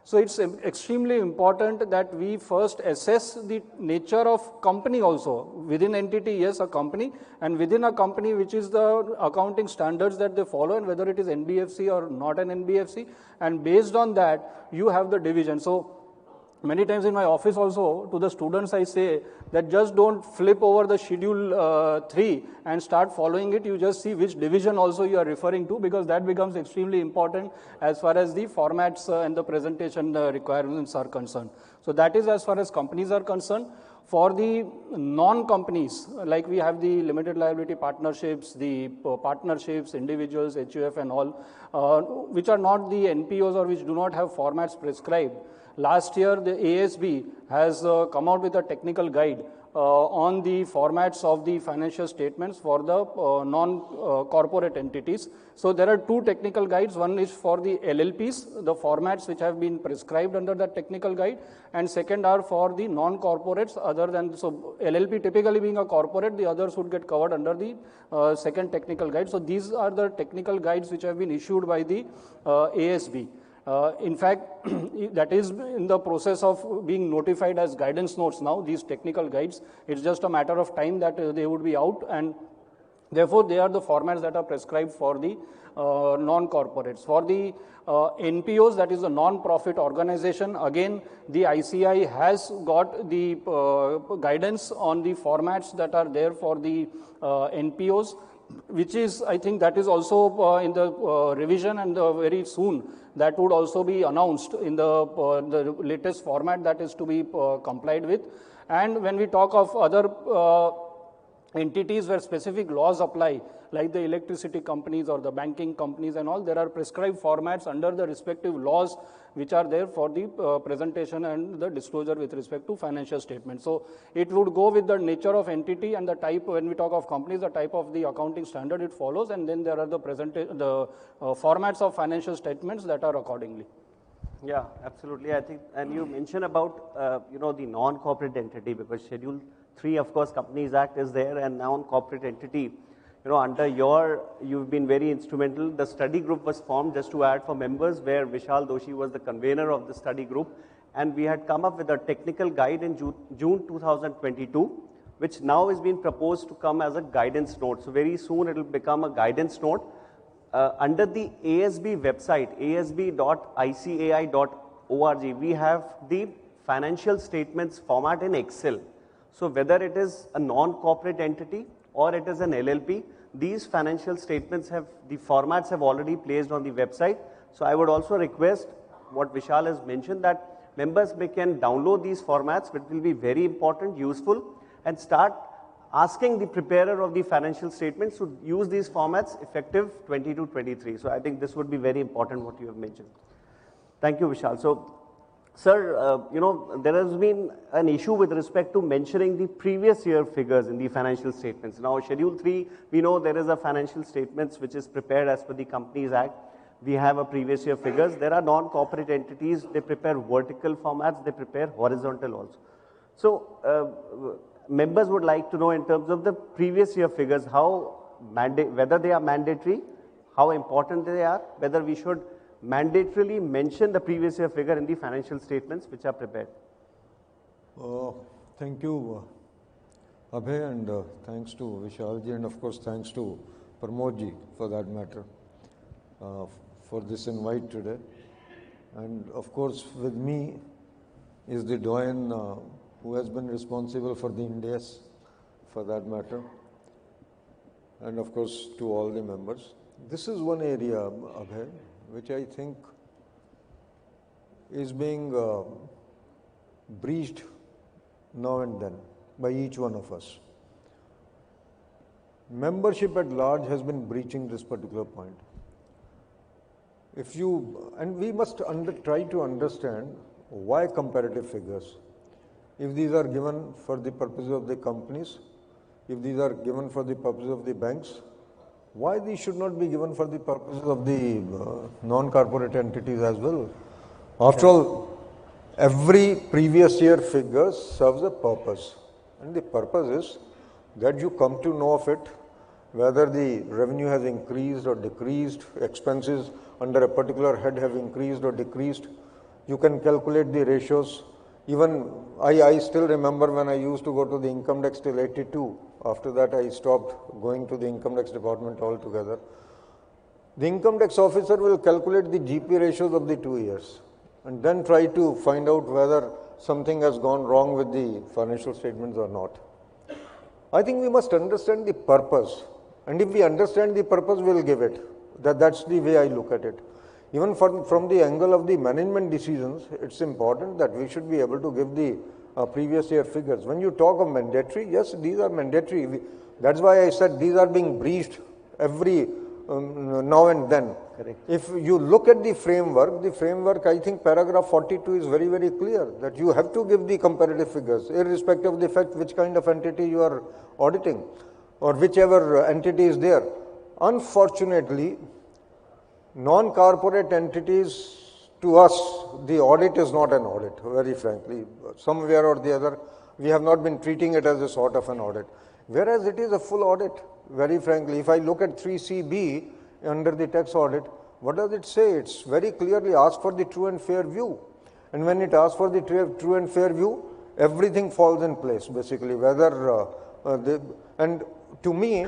So it's extremely important that we first assess the nature of company also. Within entity, yes, a company, and within a company, which is the accounting standards that they follow, and whether it is NBFC or not an NBFC, and based on that, you have the division. So many times in my office also, to the students I say that just don't flip over the Schedule 3 and start following it. You just see which division also you are referring to, because that becomes extremely important as far as the formats and the presentation requirements are concerned. So that is as far as companies are concerned. For the non-companies, like we have the limited liability partnerships, the partnerships, individuals, HUF and all, which are not the NPOs or which do not have formats prescribed. Last year, the ASB has come out with a technical guide on the formats of the financial statements for the non-corporate entities. So there are two technical guides. One is for the LLPs, the formats which have been prescribed under that technical guide, and second are for the non-corporates other than, so LLP typically being a corporate, the others would get covered under the second technical guide. So these are the technical guides which have been issued by the ASB. In fact, that is in the process of being notified as guidance notes now, these technical guides. It's just a matter of time that they would be out, and therefore they are the formats that are prescribed for the non-corporates. For the NPOs, that is a non-profit organization, again, the ICAI has got the guidance on the formats that are there for the NPOs, which is, I think that is also in the revision, and very soon that would also be announced in the latest format that is to be complied with. And when we talk of other entities where specific laws apply, like the electricity companies or the banking companies and all, there are prescribed formats under the respective laws which are there for the presentation and the disclosure with respect to financial statements. So it would go with the nature of entity and the type, when we talk of companies, the type of the accounting standard it follows, and then there are the formats of financial statements that are accordingly. Yeah, absolutely. I think, and you mentioned about, the non-corporate entity, because Schedule 3, of course, Companies Act is there, and non-corporate entity, under you've been very instrumental. The study group was formed, just to add, for members, where Vishal Doshi was the convener of the study group, and we had come up with a technical guide in June 2022, which now is being proposed to come as a guidance note. So very soon it will become a guidance note. Under the ASB website, asb.icai.org, we have the financial statements format in Excel. So whether it is a non-corporate entity or it is an LLP, these financial statements the formats have already placed on the website. So I would also request what Vishal has mentioned, that members can download these formats, which will be very important, useful, and start asking the preparer of the financial statements to use these formats effective 22-23. So I think this would be very important what you have mentioned. Thank you, Vishal. So, sir, there has been an issue with respect to mentioning the previous year figures in the financial statements. Now, Schedule 3, we know there is a financial statements which is prepared as per the Companies Act. We have a previous year figures. There are non-corporate entities, they prepare vertical formats, they prepare horizontal also. So, members would like to know in terms of the previous year figures, whether they are mandatory, how important they are, whether we should mandatorily mention the previous year figure in the financial statements which are prepared. Thank you, Abhay, and thanks to Vishalji, and of course thanks to Pramodji for that matter for this invite today. And of course with me is the doyen who has been responsible for the Ind AS for that matter, and of course to all the members. This is one area, Abhay, which I think is being breached now and then by each one of us. Membership at large has been breaching this particular point. And we must try to understand Why comparative figures? If these are given for the purposes of the companies, if these are given for the purposes of the banks, why these should not be given for the purposes of the non-corporate entities as well? After all, every previous year figure serves a purpose, and the purpose is that you come to know of it, whether the revenue has increased or decreased, expenses under a particular head have increased or decreased. You can calculate the ratios. Even I still remember when I used to go to the income tax till 82. After that, I stopped going to the income tax department altogether. The income tax officer will calculate the GP ratios of the 2 years and then try to find out whether something has gone wrong with the financial statements or not. I think we must understand the purpose, and if we understand the purpose, we'll give it. That's the way I look at it. Even from the angle of the management decisions, it's important that we should be able to give the previous year figures. When you talk of mandatory, yes, these are mandatory. That's why I said these are being breached every now and then. Correct. If you look at the framework, I think paragraph 42 is very, very clear that you have to give the comparative figures, irrespective of the fact which kind of entity you are auditing or whichever entity is there. Unfortunately, non-corporate entities, to us, the audit is not an audit, very frankly. Somewhere or the other, we have not been treating it as a sort of an audit, whereas it is a full audit, very frankly. If I look at 3CB under the tax audit, what does it say? It's very clearly asked for the true and fair view. And when it asks for the true and fair view, everything falls in place, basically, whether, and to me,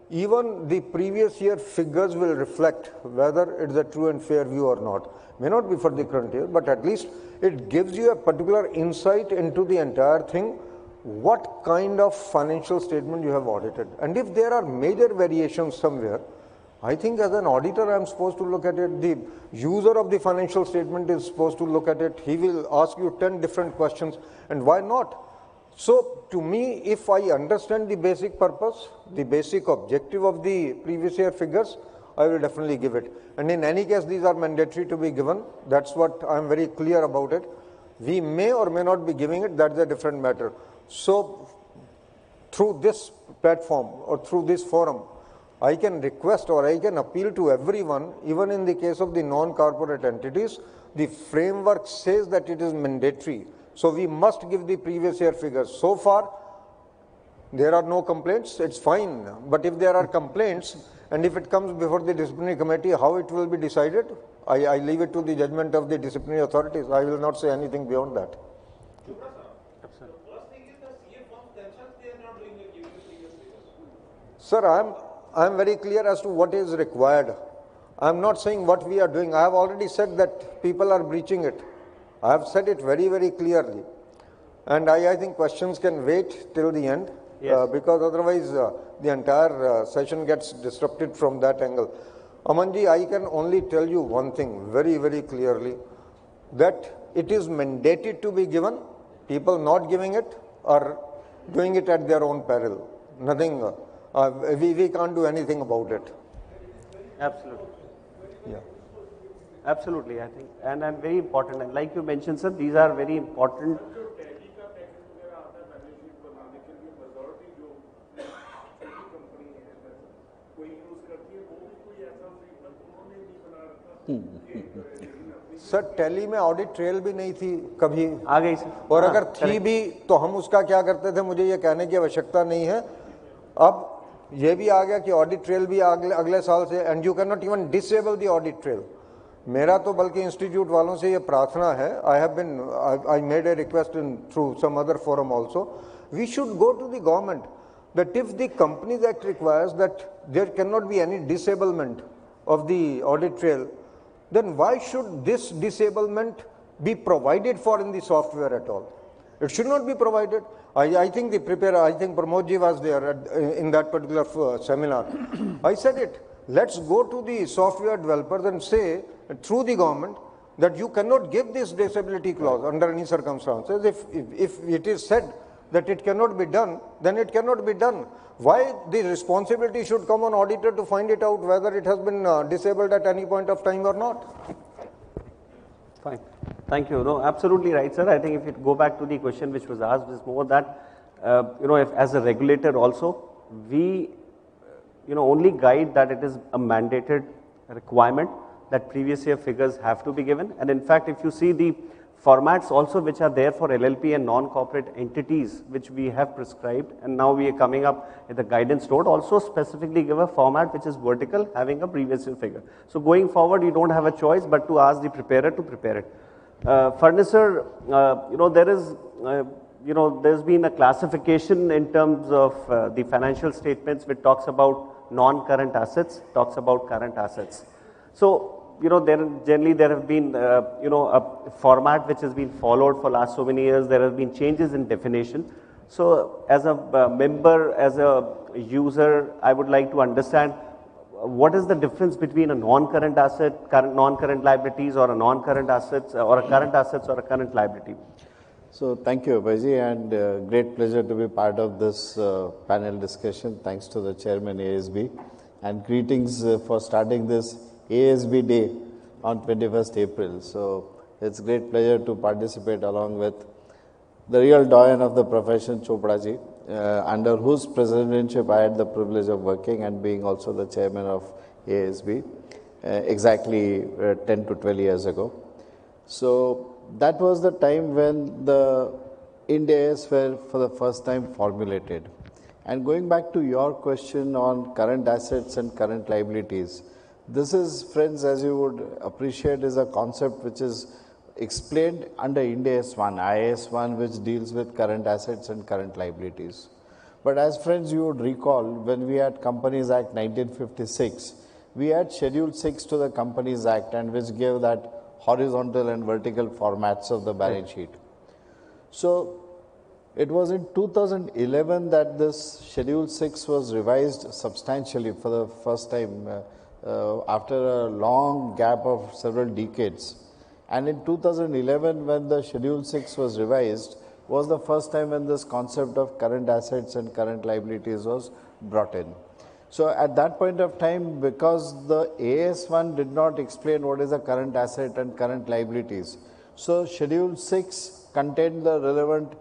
even the previous year figures will reflect whether it's a true and fair view or not. May not be for the current year, but at least it gives you a particular insight into the entire thing, what kind of financial statement you have audited. And if there are major variations somewhere, I think as an auditor, I'm supposed to look at it. The user of the financial statement is supposed to look at it. He will ask you 10 different questions, and why not? So, to me, if I understand the basic purpose, the basic objective of the previous year figures, I will definitely give it. And in any case, these are mandatory to be given. That's what I'm very clear about it. We may or may not be giving it, that's a different matter. So, through this platform or through this forum, I can request or I can appeal to everyone, even in the case of the non-corporate entities, the framework says that it is mandatory. So we must give the previous year figures. So far, there are no complaints, it's fine. But if there are complaints, and if it comes before the disciplinary committee, how it will be decided, I leave it to the judgment of the disciplinary authorities. I will not say anything beyond that. Sir, I'm very clear as to what is required. I'm not saying what we are doing. I have already said that people are breaching it. I have said it very, very clearly. And I think questions can wait till the end, yes. Because otherwise the entire session gets disrupted from that angle. Amanji, I can only tell you one thing very, very clearly, that it is mandated to be given. People not giving it are doing it at their own peril. Nothing, we can't do anything about it. Absolutely. Yeah. Absolutely, I think, and very important. And like you mentioned, sir, these are very important. Sir tally में audit trail भी नहीं थी कभी आ गई sir और अगर थी भी तो हम उसका क्या करते थे मुझे ये कहने की आवश्यकता नहीं है अब ये भी आ गया कि ऑडिट ट्रेल भी अगले साल से and you can not even disable the audit trail मेरा तो बल्कि इंस्टीट्यूट वालों से ये प्रार्थना है I made a request in through some other forum also we should go to the government that if the companies act requires that there can not be any disablement of the audit trail then why should this disablement be provided for in the software at all? It should not be provided. I think the preparer, I think Pramodji was there in that particular seminar. I said it. Let's go to the software developers and say through the government that you cannot give this disability clause under any circumstances. If it is said that it cannot be done, then it cannot be done. Why the responsibility should come on auditor to find it out whether it has been disabled at any point of time or not? Fine. Thank you. No, absolutely right, sir. I think if you go back to the question which was asked, is more that, if as a regulator also, we, only guide that it is a mandated requirement that previous year figures have to be given. And in fact, if you see the formats also which are there for LLP and non-corporate entities which we have prescribed, and now we are coming up with the guidance note, also specifically give a format which is vertical having a previous year figure. So going forward, you don't have a choice but to ask the preparer to prepare it. Furniture, there is, there's been a classification in terms of the financial statements which talks about non-current assets, talks about current assets. So, there have been, a format which has been followed for last so many years. There have been changes in definition. So, as a member, as a user, I would like to understand what is the difference between a non-current asset, non-current liabilities, or a non-current assets, or a current assets, or a current liability. So, thank you, Abhayji, and great pleasure to be part of this panel discussion. Thanks to the Chairman ASB, and greetings for starting this ASB Day on 21st April. So, it's great pleasure to participate along with the real doyen of the profession, Chopra ji, under whose presidentship I had the privilege of working and being also the chairman of ASB exactly 10 to 12 years ago. So, that was the time when the Ind AS were for the first time formulated. And going back to your question on current assets and current liabilities, this is, friends, as you would appreciate, is a concept which is explained under Ind AS 1, IAS 1, which deals with current assets and current liabilities. But as friends, you would recall, when we had Companies Act 1956, we had Schedule 6 to the Companies Act, and which gave that horizontal and vertical formats of the balance sheet. So, it was in 2011 that this Schedule 6 was revised substantially for the first time after a long gap of several decades. And in 2011, when the Schedule 6 was revised, was the first time when this concept of current assets and current liabilities was brought in. So at that point of time, because the AS1 did not explain what is a current asset and current liabilities, so Schedule 6 contained the relevant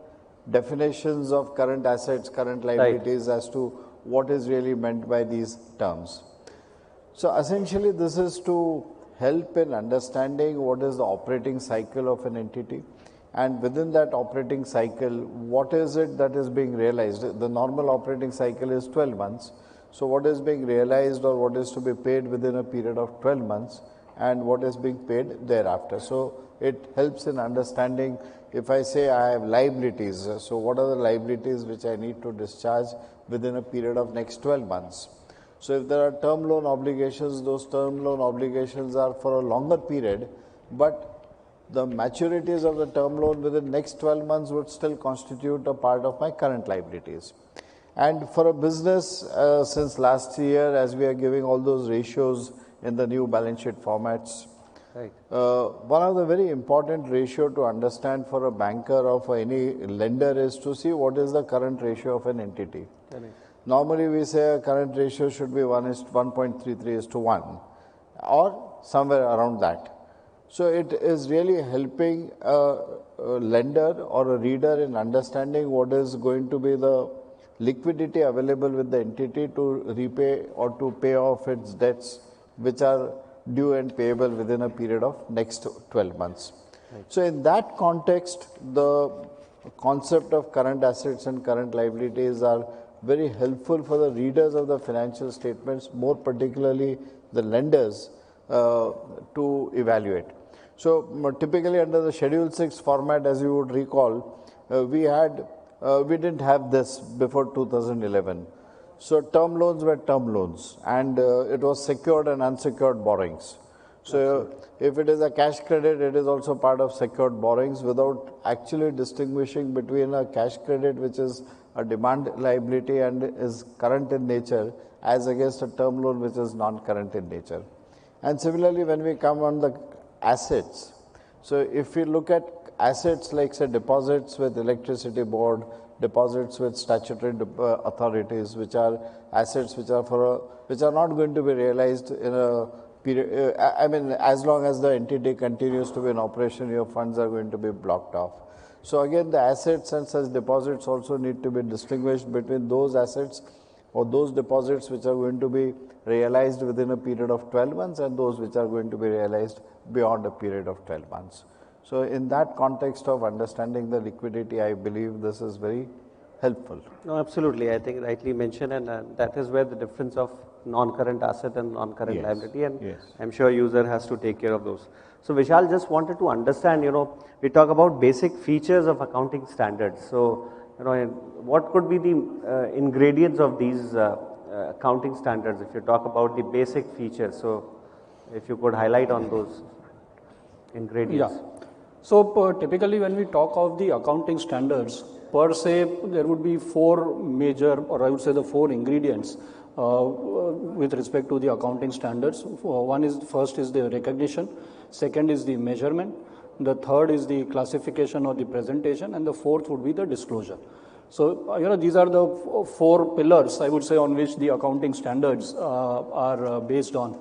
definitions of current assets, current liabilities as to what is really meant by these terms. So essentially, this is to help in understanding what is the operating cycle of an entity, and within that operating cycle, what is it that is being realized. The normal operating cycle is 12 months. So what is being realized or what is to be paid within a period of 12 months and what is being paid thereafter. So it helps in understanding, if I say I have liabilities, so what are the liabilities which I need to discharge within a period of next 12 months. So if there are term loan obligations, those term loan obligations are for a longer period, but the maturities of the term loan within next 12 months would still constitute a part of my current liabilities. And for a business, since last year, as we are giving all those ratios in the new balance sheet formats, one of the very important ratio to understand for a banker or for any lender is to see what is the current ratio of an entity. Normally, we say a current ratio should be 1:1.33:1 or somewhere around that. So it is really helping a lender or a reader in understanding what is going to be the liquidity available with the entity to repay or to pay off its debts which are due and payable within a period of next 12 months. So in that context, the concept of current assets and current liabilities are very helpful for the readers of the financial statements, more particularly the lenders, to evaluate. So typically under the Schedule 6 format, as you would recall, we didn't have this before 2011. So term loans were term loans, and it was secured and unsecured borrowings. So if it is a cash credit, it is also part of secured borrowings without actually distinguishing between a cash credit, which is a demand liability and is current in nature, as against a term loan which is non-current in nature. And similarly, when we come on the assets, so if we look at assets like, say, deposits with electricity board, deposits with statutory authorities, which are assets which are not going to be realized in a period, I mean, as long as the entity continues to be in operation, your funds are going to be blocked off. So again, the assets and such deposits also need to be distinguished between those assets or those deposits which are going to be realized within a period of 12 months and those which are going to be realized beyond a period of 12 months. So in that context of understanding the liquidity, I believe this is very helpful. No, absolutely. I think rightly mentioned, and that is where the difference of non-current asset and non-current liability, and I'm sure user has to take care of those. So Vishal just wanted to understand, we talk about basic features of accounting standards. So, what could be the ingredients of these accounting standards if you talk about the basic features? So, if you could highlight on those ingredients. Yeah. So, typically when we talk of the accounting standards, per se, there would be four major, or I would say the four ingredients with respect to the accounting standards. First is the recognition, second is the measurement, the third is the classification or the presentation, and the fourth would be the disclosure. So, these are the four pillars, I would say, on which the accounting standards are based on.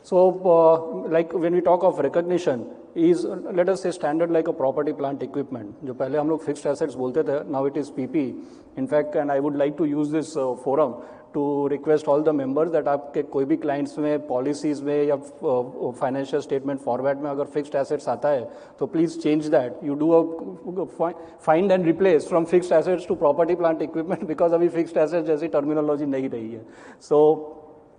So, like when we talk of recognition, is let us say standard like a property plant equipment. जो पहले हम लोग fixed assets बोलते थे, now it is PP. In fact, and I would like to use this forum to request all the members that आपके कोई भी clients में policies में या financial statement format में अगर fixed assets आता है, तो please change that. You do a find and replace from fixed assets to property plant equipment because अभी fixed assets जैसी terminology नहीं रही है. So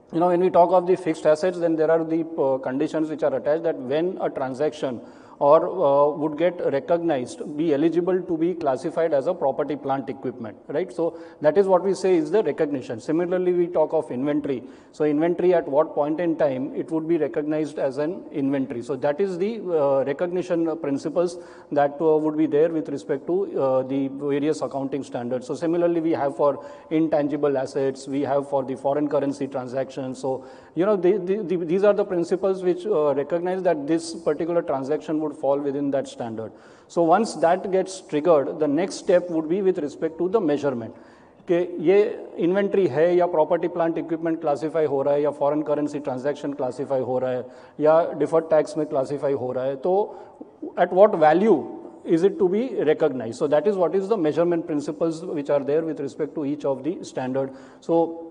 when we talk of the fixed assets, then there are the conditions which are attached that when a transaction or would get recognized, be eligible to be classified as a property plant equipment, right? So that is what we say is the recognition. Similarly, we talk of inventory. So inventory at what point in time it would be recognized as an inventory. So that is the recognition principles that would be there with respect to the various accounting standards. So similarly, we have for intangible assets, we have for the foreign currency transactions. So, these are the principles which recognize that this particular transaction would fall within that standard. So once that gets triggered, the next step would be with respect to the measurement. कि ये inventory है या property plant equipment classify हो रहा है या foreign currency transaction classify हो रहा है या डिफर्ड टैक्स में क्लासीफाई हो रहा है, तो at what value is it to be recognized? So that is what is the measurement principles which are there with respect to each of the standard. So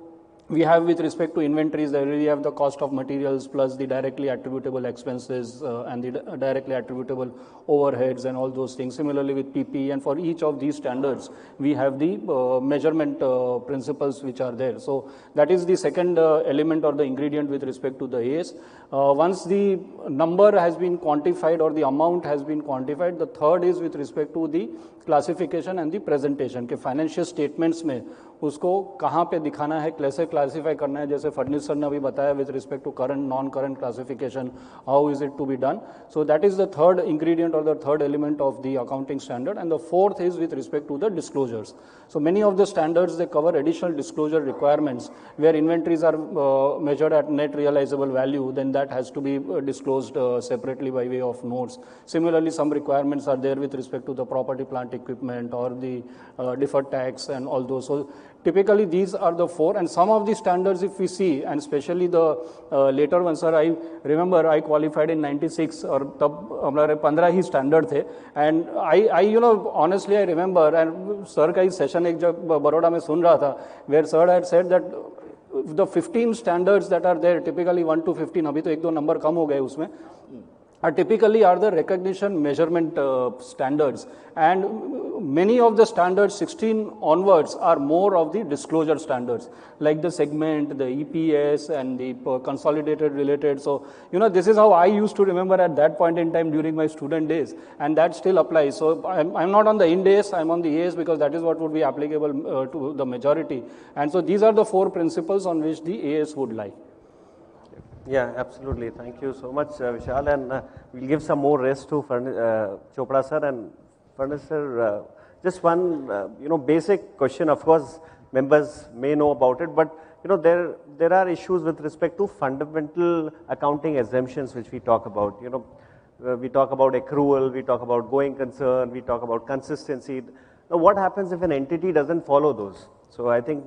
we have with respect to inventories, we have the cost of materials plus the directly attributable expenses and the directly attributable overheads and all those things. Similarly with PP, and for each of these standards, we have the measurement principles which are there. So that is the second element or the ingredient with respect to the AS. Once the number has been quantified or the amount has been quantified, the third is with respect to the classification and the presentation. के financial statements में उसको कहाँ पे दिखाना है, कैसे classify करना है, जैसे फडनीस सर ने अभी बताया with respect to current, non-current classification, how is it to be done. So that is the third ingredient or the third element of the accounting standard, and the fourth is with respect to the disclosures. So many of the standards, they cover additional disclosure requirements where inventories are measured at net realizable value, then that has to be disclosed separately by way of notes. Similarly, some requirements are there with respect to the property plant equipment or the deferred tax and all those. So typically these are the four, and some of the standards if we see, and especially the later ones, sir, I remember I qualified in 96 और तब हमारे 15 ही standard थे, and I honestly I remember, and sir का ही session एक जब बड़ौदा में सुन रहा था, where sir had said that the 15 standards that are there, typically 1 to 15, अभी तो एक दो number कम हो गए उसमें, typically are the recognition measurement standards, and many of the standards 16 onwards are more of the disclosure standards like the segment, the EPS and the consolidated related. So this is how I used to remember at that point in time during my student days, and that still applies. So I'm not on the Ind AS, I'm on the AS because that is what would be applicable to the majority, and so these are the four principles on which the AS would lie. Yeah, absolutely. Thank you so much, Vishal. And we'll give some more rest to Chopra sir and Furnace sir. Just one, basic question. Of course, members may know about it, but there are issues with respect to fundamental accounting exemptions which we talk about. We talk about accrual, we talk about going concern, we talk about consistency. Now, what happens if an entity doesn't follow those? So I think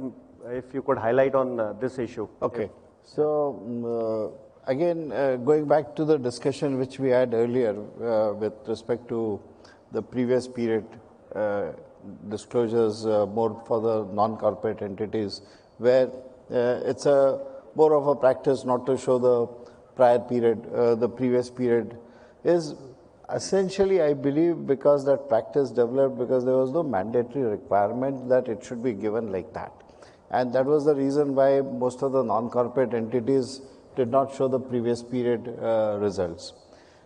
if you could highlight on this issue. Okay. So, again, going back to the discussion which we had earlier with respect to the previous period disclosures more for the non-corporate entities, where it's a more of a practice not to show the prior period, the previous period, is essentially, I believe, because that practice developed because there was no mandatory requirement that it should be given like that. And that was the reason why most of the non-corporate entities did not show the previous period results.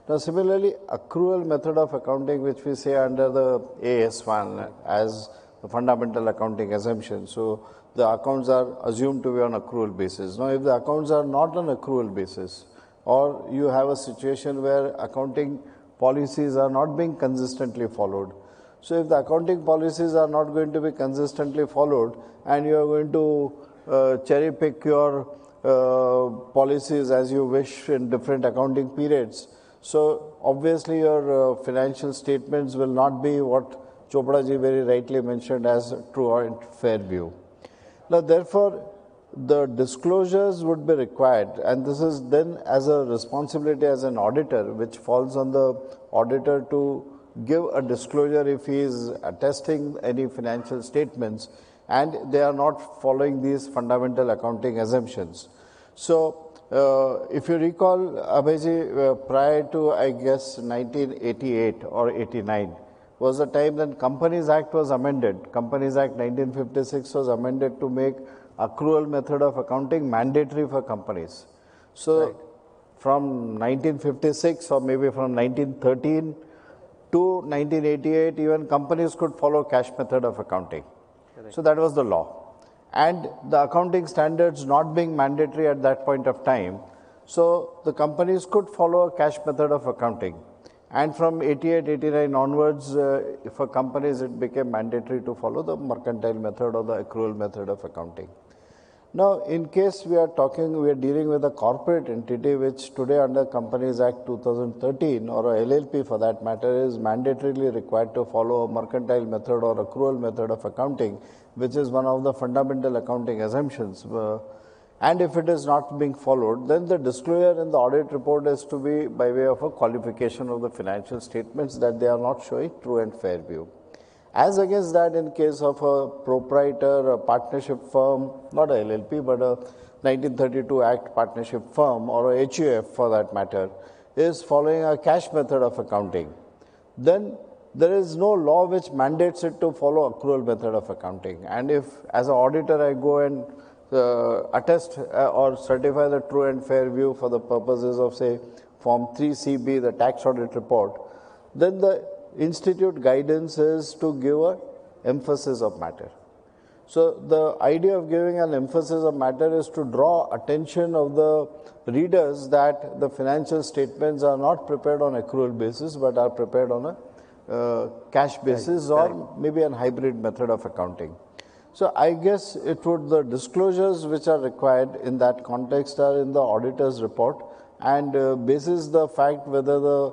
Now, similarly, accrual method of accounting, which we say under the AS1 as the fundamental accounting assumption. So, the accounts are assumed to be on accrual basis. Now, if the accounts are not on accrual basis, or you have a situation where accounting policies are not being consistently followed. So, if the accounting policies are not going to be consistently followed and you are going to cherry pick your policies as you wish in different accounting periods, so obviously your financial statements will not be what Chopra ji very rightly mentioned as true and fair view. Now, therefore, the disclosures would be required, and this is then as a responsibility as an auditor, which falls on the auditor to give a disclosure if he is attesting any financial statements and they are not following these fundamental accounting assumptions. So, if you recall, Abhayji, prior to, I guess, 1988 or 89, was the time when Companies Act was amended. Companies Act 1956 was amended to make accrual method of accounting mandatory for companies. So, from 1956 or maybe from 1913 to 1988, even companies could follow cash method of accounting. So, that was the law. And the accounting standards not being mandatory at that point of time, so the companies could follow a cash method of accounting. And from 88, 89 onwards, for companies, it became mandatory to follow the mercantile method or the accrual method of accounting. Now, in case we are dealing with a corporate entity, which today under Companies Act 2013 or a LLP for that matter is mandatorily required to follow a mercantile method or accrual method of accounting, which is one of the fundamental accounting assumptions. And if it is not being followed, then the disclosure in the audit report is to be by way of a qualification of the financial statements that they are not showing true and fair view. As against that, in case of a proprietor, a partnership firm, not a LLP, but a 1932 Act partnership firm or a HUF for that matter, is following a cash method of accounting, then there is no law which mandates it to follow accrual method of accounting. And if as an auditor I go and attest or certify the true and fair view for the purposes of say Form 3CB, the tax audit report, then the institute guidance is to give an emphasis of matter. So, the idea of giving an emphasis of matter is to draw attention of the readers that the financial statements are not prepared on accrual basis, but are prepared on a cash basis or maybe a hybrid method of accounting. So, I guess it would, the disclosures which are required in that context are in the auditor's report, and basis the fact whether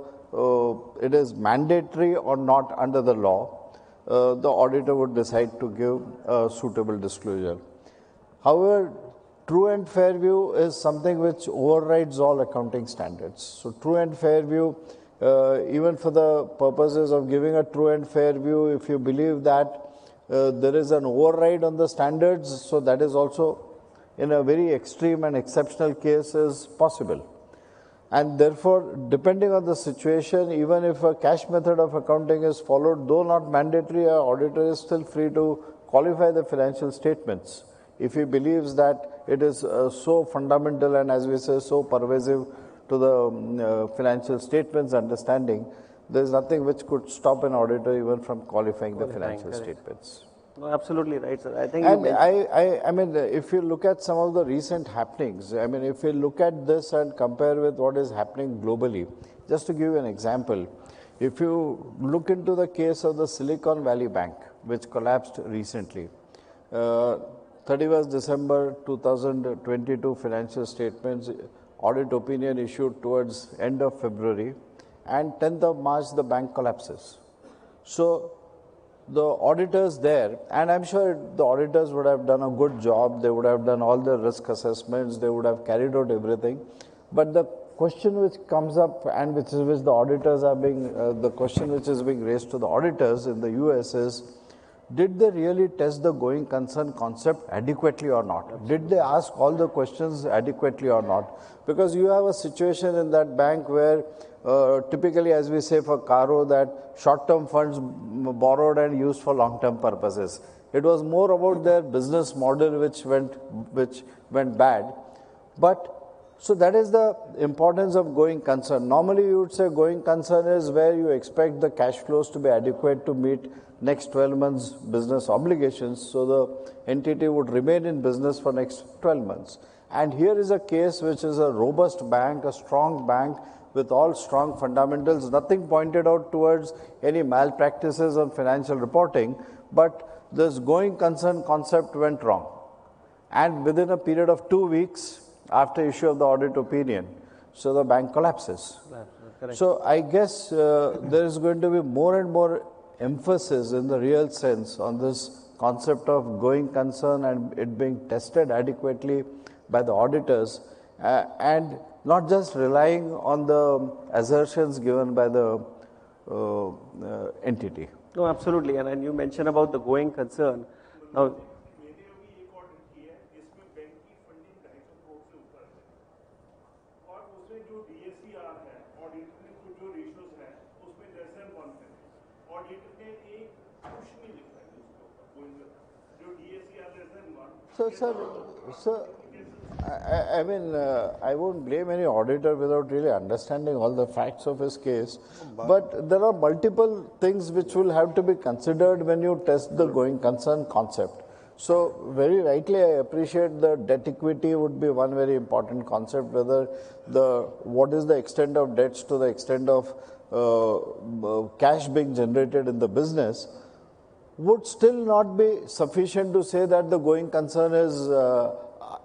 it is mandatory or not under the law, the auditor would decide to give a suitable disclosure. However, true and fair view is something which overrides all accounting standards. So, true and fair view, even for the purposes of giving a true and fair view, if you believe that there is an override on the standards, so that is also in a very extreme and exceptional case is possible. And therefore, depending on the situation, even if a cash method of accounting is followed, though not mandatory, an auditor is still free to qualify the financial statements if he believes that it is so fundamental and, as we say, so pervasive to the financial statements understanding. There is nothing which could stop an auditor even from qualifying the financial statements. No, absolutely right, sir. I think. And I mean, if you look at some of the recent happenings, I mean, if you look at this and compare with what is happening globally, just to give you an example, if you look into the case of the Silicon Valley Bank, which collapsed recently, 31st December 2022 financial statements, audit opinion issued towards end of February, and 10th of March the bank collapses. So, the auditors there, and I'm sure the auditors would have done a good job, they would have done all the risk assessments, they would have carried out everything, But the question which comes up and which the auditors are being, the question which is being raised to the auditors in the US is, did they really test the going concern concept adequately or not? Did they ask all the questions adequately or not? Because you have a situation in that bank where typically, as we say for Caro, that short-term funds borrowed and used for long-term purposes. It was more about their business model which went bad. But so that is the importance of going concern. Normally, you would say going concern is where you expect the cash flows to be adequate to meet next 12 months business obligations. So the entity would remain in business for next 12 months. And here is a case which is a robust bank, a strong bank with all strong fundamentals, nothing pointed out towards any malpractices on financial reporting, but this going concern concept went wrong. And within a period of 2 weeks after issue of the audit opinion, so the bank collapses. Correct. So I guess there is going to be more and more emphasis in the real sense on this concept of going concern and it being tested adequately by the auditors and not just relying on the assertions given by the entity. No, absolutely. And you mentioned about the going concern. Now, So, I mean, I won't blame any auditor without really understanding all the facts of his case. But there are multiple things which will have to be considered when you test the going concern concept. So, very rightly, I appreciate the debt equity would be one very important concept, whether what is the extent of debts to the extent of cash being generated in the business, would still not be sufficient to say that the going concern is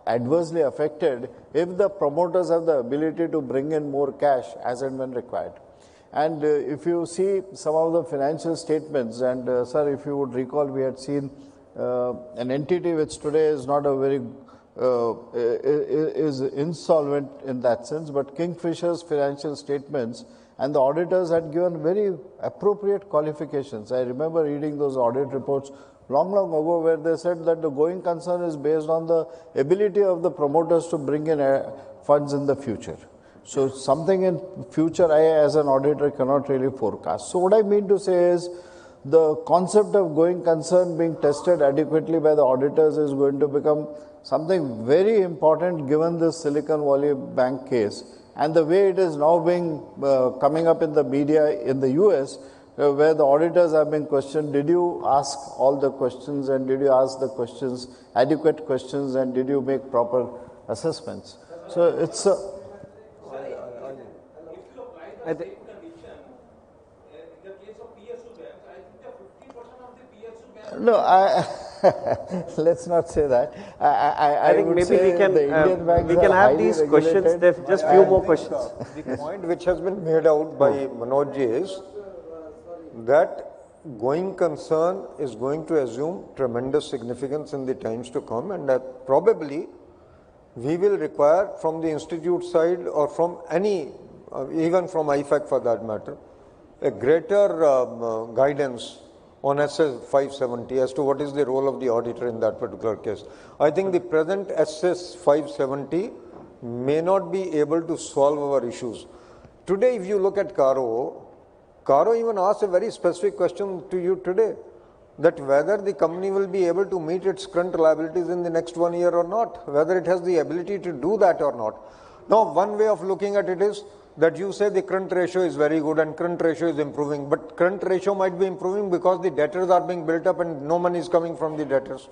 adversely affected if the promoters have the ability to bring in more cash as and when required. And if you see some of the financial statements, and sir, if you would recall, we had seen an entity which today is not a very, is insolvent in that sense, but Kingfisher's financial statements, and the auditors had given very appropriate qualifications. I remember reading those audit reports long ago where they said that the going concern is based on the ability of the promoters to bring in funds in the future. So something in future I as an auditor cannot really forecast. So what I mean to say is the concept of going concern being tested adequately by the auditors is going to become something very important given this Silicon Valley Bank case. And the way it is now being coming up in the media in the US, where the auditors have been questioned, did you ask all the questions and did you ask the questions, adequate questions, and did you make proper assessments? So it's a... No, let's not say that. I think maybe we can have these questions. There are just few more questions. The point which has been made out by Manoj is that going concern is going to assume tremendous significance in the times to come, and that probably we will require from the institute side or from any, even from IFAC for that matter, a greater guidance on SS 570 as to what is the role of the auditor in that particular case. I think the present SS 570 may not be able to solve our issues. Today, if you look at Caro even asked a very specific question to you today, that whether the company will be able to meet its current liabilities in the next 1 year or not, whether it has the ability to do that or not. Now, one way of looking at it is that you say the current ratio is very good and current ratio is improving, but current ratio might be improving because the debtors are being built up and no money is coming from the debtors.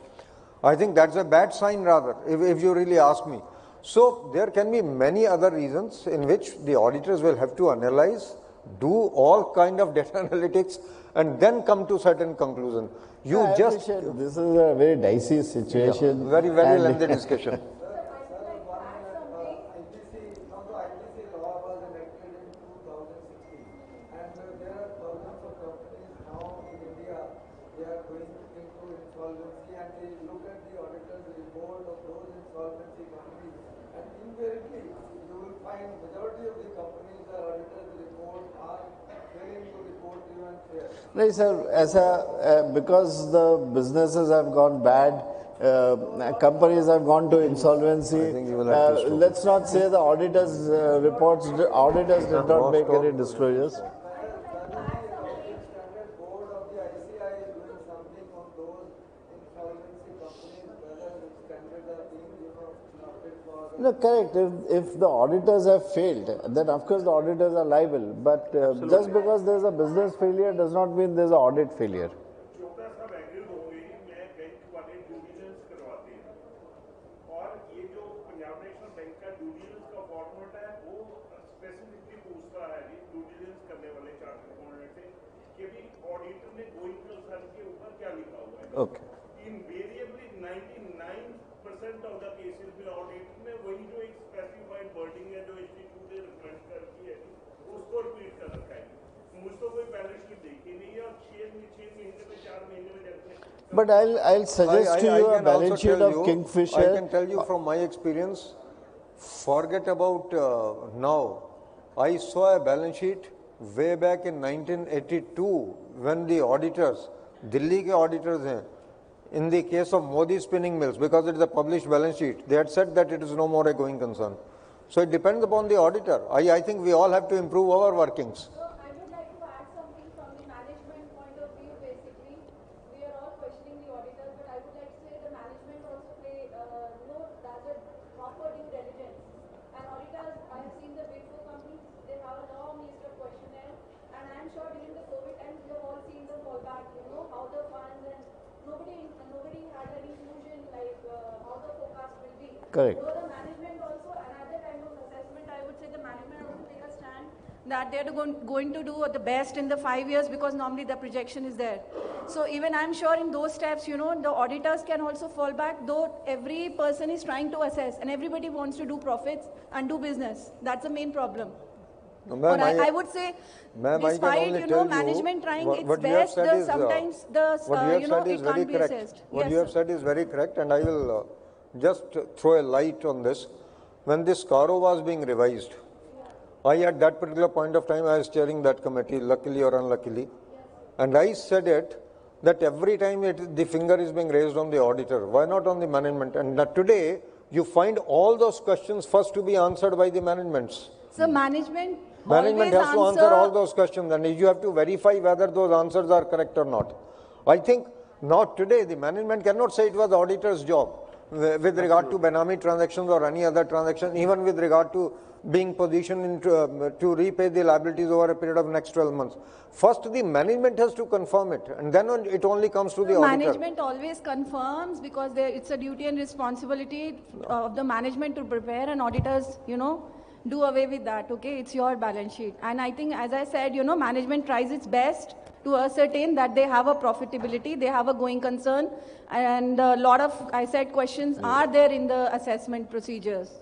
I think that's a bad sign rather, if you really ask me. So there can be many other reasons in which the auditors will have to analyze, do all kind of data analytics, and then come to certain conclusion. This is a very dicey situation. Yeah, very lengthy discussion. And invariably, you will find majority of the companies the auditors report are failing to report even fair. No, sir, because the businesses have gone bad, companies have gone to insolvency. Let's not say the auditors reports, auditors did not make any disclosures. No, correct. If the auditors have failed, then of course the auditors are liable. But just because there is a business failure does not mean there is an audit failure. Okay. Invariably 99% of the cases में audit में वही जो एक specified wording है जो institute ने recommend करती है उसको रिपीट कर रखा है मुझे तो कोई बैलेंस शीट देखी नहीं है और 6 महीने में 4 महीने में जाते। But I'll suggest to you a balance sheet of Kingfisher. I can tell you from my experience, forget about now. I saw a balance sheet way back in 1982 when the auditors, Delhi के auditors हैं, in the case of Modi spinning mills, because it is a published balance sheet, they had said that it is no more a going concern. So it depends upon the auditor. I think we all have to improve our workings. So I would like to add something from the management point of view. Basically, we are all questioning the auditors, but I would like to say the management also does a proper due diligence. And auditors, I have seen the Big Four companies, they have a long list of questionnaires, and I am sure during the COVID times you have all seen the fallback, how the funds and nobody had an inclusion like how the forecast will be. Correct. So the management also, another kind of assessment, I would say the management also take a stand that they are going to do the best in the 5 years because normally the projection is there. So even I'm sure in those steps, the auditors can also fall back, though every person is trying to assess and everybody wants to do profits and do business. That's the main problem. No, I would say, despite management trying its best, sometimes it can't be assessed. What you have said is very correct, and I will just throw a light on this. When this CARO was being revised, I at that particular point of time I was chairing that committee, luckily or unluckily, and I said it that every time the finger is being raised on the auditor, why not on the management? And that today you find all those questions first to be answered by the managements. So management has to answer all those questions, and you have to verify whether those answers are correct or not. I think not today. The management cannot say it was the auditor's job with regard to Benami transactions or any other transaction, even with regard to being positioned to repay the liabilities over a period of next 12 months. First, the management has to confirm it, and then it only comes to the auditor. Management always confirms because it's a duty and responsibility of the management to prepare, and auditors, do away with that. Okay, it's your balance sheet. And I think, as I said, management tries its best to ascertain that they have a profitability, they have a going concern, and a lot of, I said, questions are there in the assessment procedures.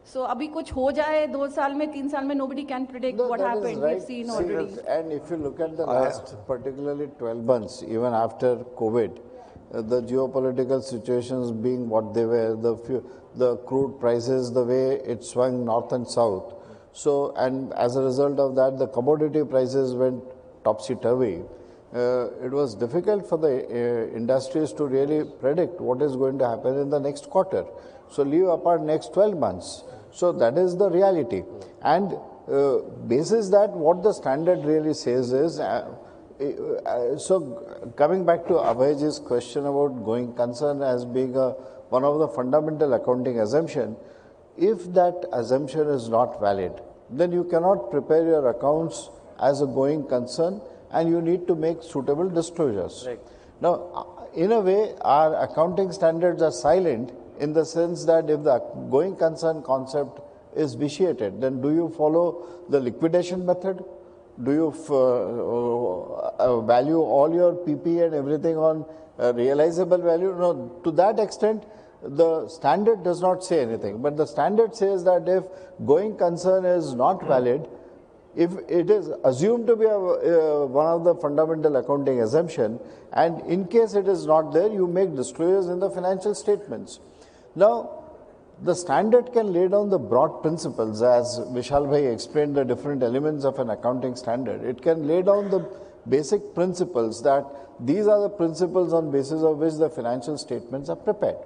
So, abhi kuch ho jaye, 2 saal mein, 3 saal mein, nobody can predict what happened. Right. We've seen already. And if you look at the last, particularly 12 months, even after COVID, the geopolitical situations being what they were, the crude prices, the way it swung north and south. So, and as a result of that, the commodity prices went topsy-turvy. It was difficult for the industries to really predict what is going to happen in the next quarter. So, leave apart next 12 months. So, that is the reality. And basis that, what the standard really says is, so coming back to Abhayji's question about going concern as being one of the fundamental accounting assumption, if that assumption is not valid, then you cannot prepare your accounts as a going concern and you need to make suitable disclosures. Right. Now, in a way, our accounting standards are silent in the sense that if the going concern concept is vitiated, then do you follow the liquidation method? Do you value all your PP and everything on realizable value? No, to that extent, the standard does not say anything. But the standard says that if going concern is not valid, if it is assumed to be one of the fundamental accounting assumption, and in case it is not there, you make disclosures in the financial statements. Now, The standard can lay down the broad principles, as Vishal Bhai explained the different elements of an accounting standard. It can lay down the basic principles that these are the principles on basis of which the financial statements are prepared.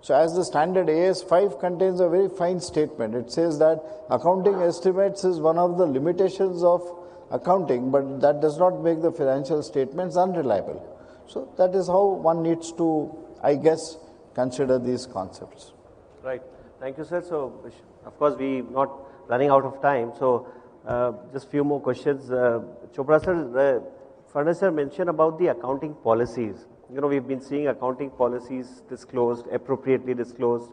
So as the standard AS 5 contains a very fine statement, it says that accounting estimates is one of the limitations of accounting, but that does not make the financial statements unreliable. So that is how one needs to, I guess, consider these concepts. Right. Thank you, sir. So, of course, we not running out of time. So, just few more questions. Chopra sir, Furnace sir mentioned about the accounting policies. You know, we've been seeing accounting policies disclosed, appropriately disclosed.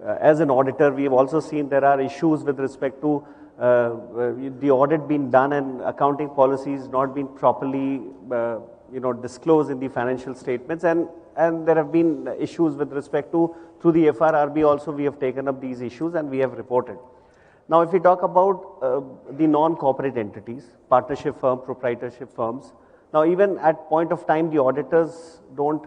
As an auditor, we have also seen there are issues with respect to the audit being done and accounting policies not being properly, disclosed in the financial statements. And there have been issues with respect to, through the FRRB also, we have taken up these issues and we have reported. Now, if we talk about the non-corporate entities, partnership firm, proprietorship firms, now even at point of time, the auditors don't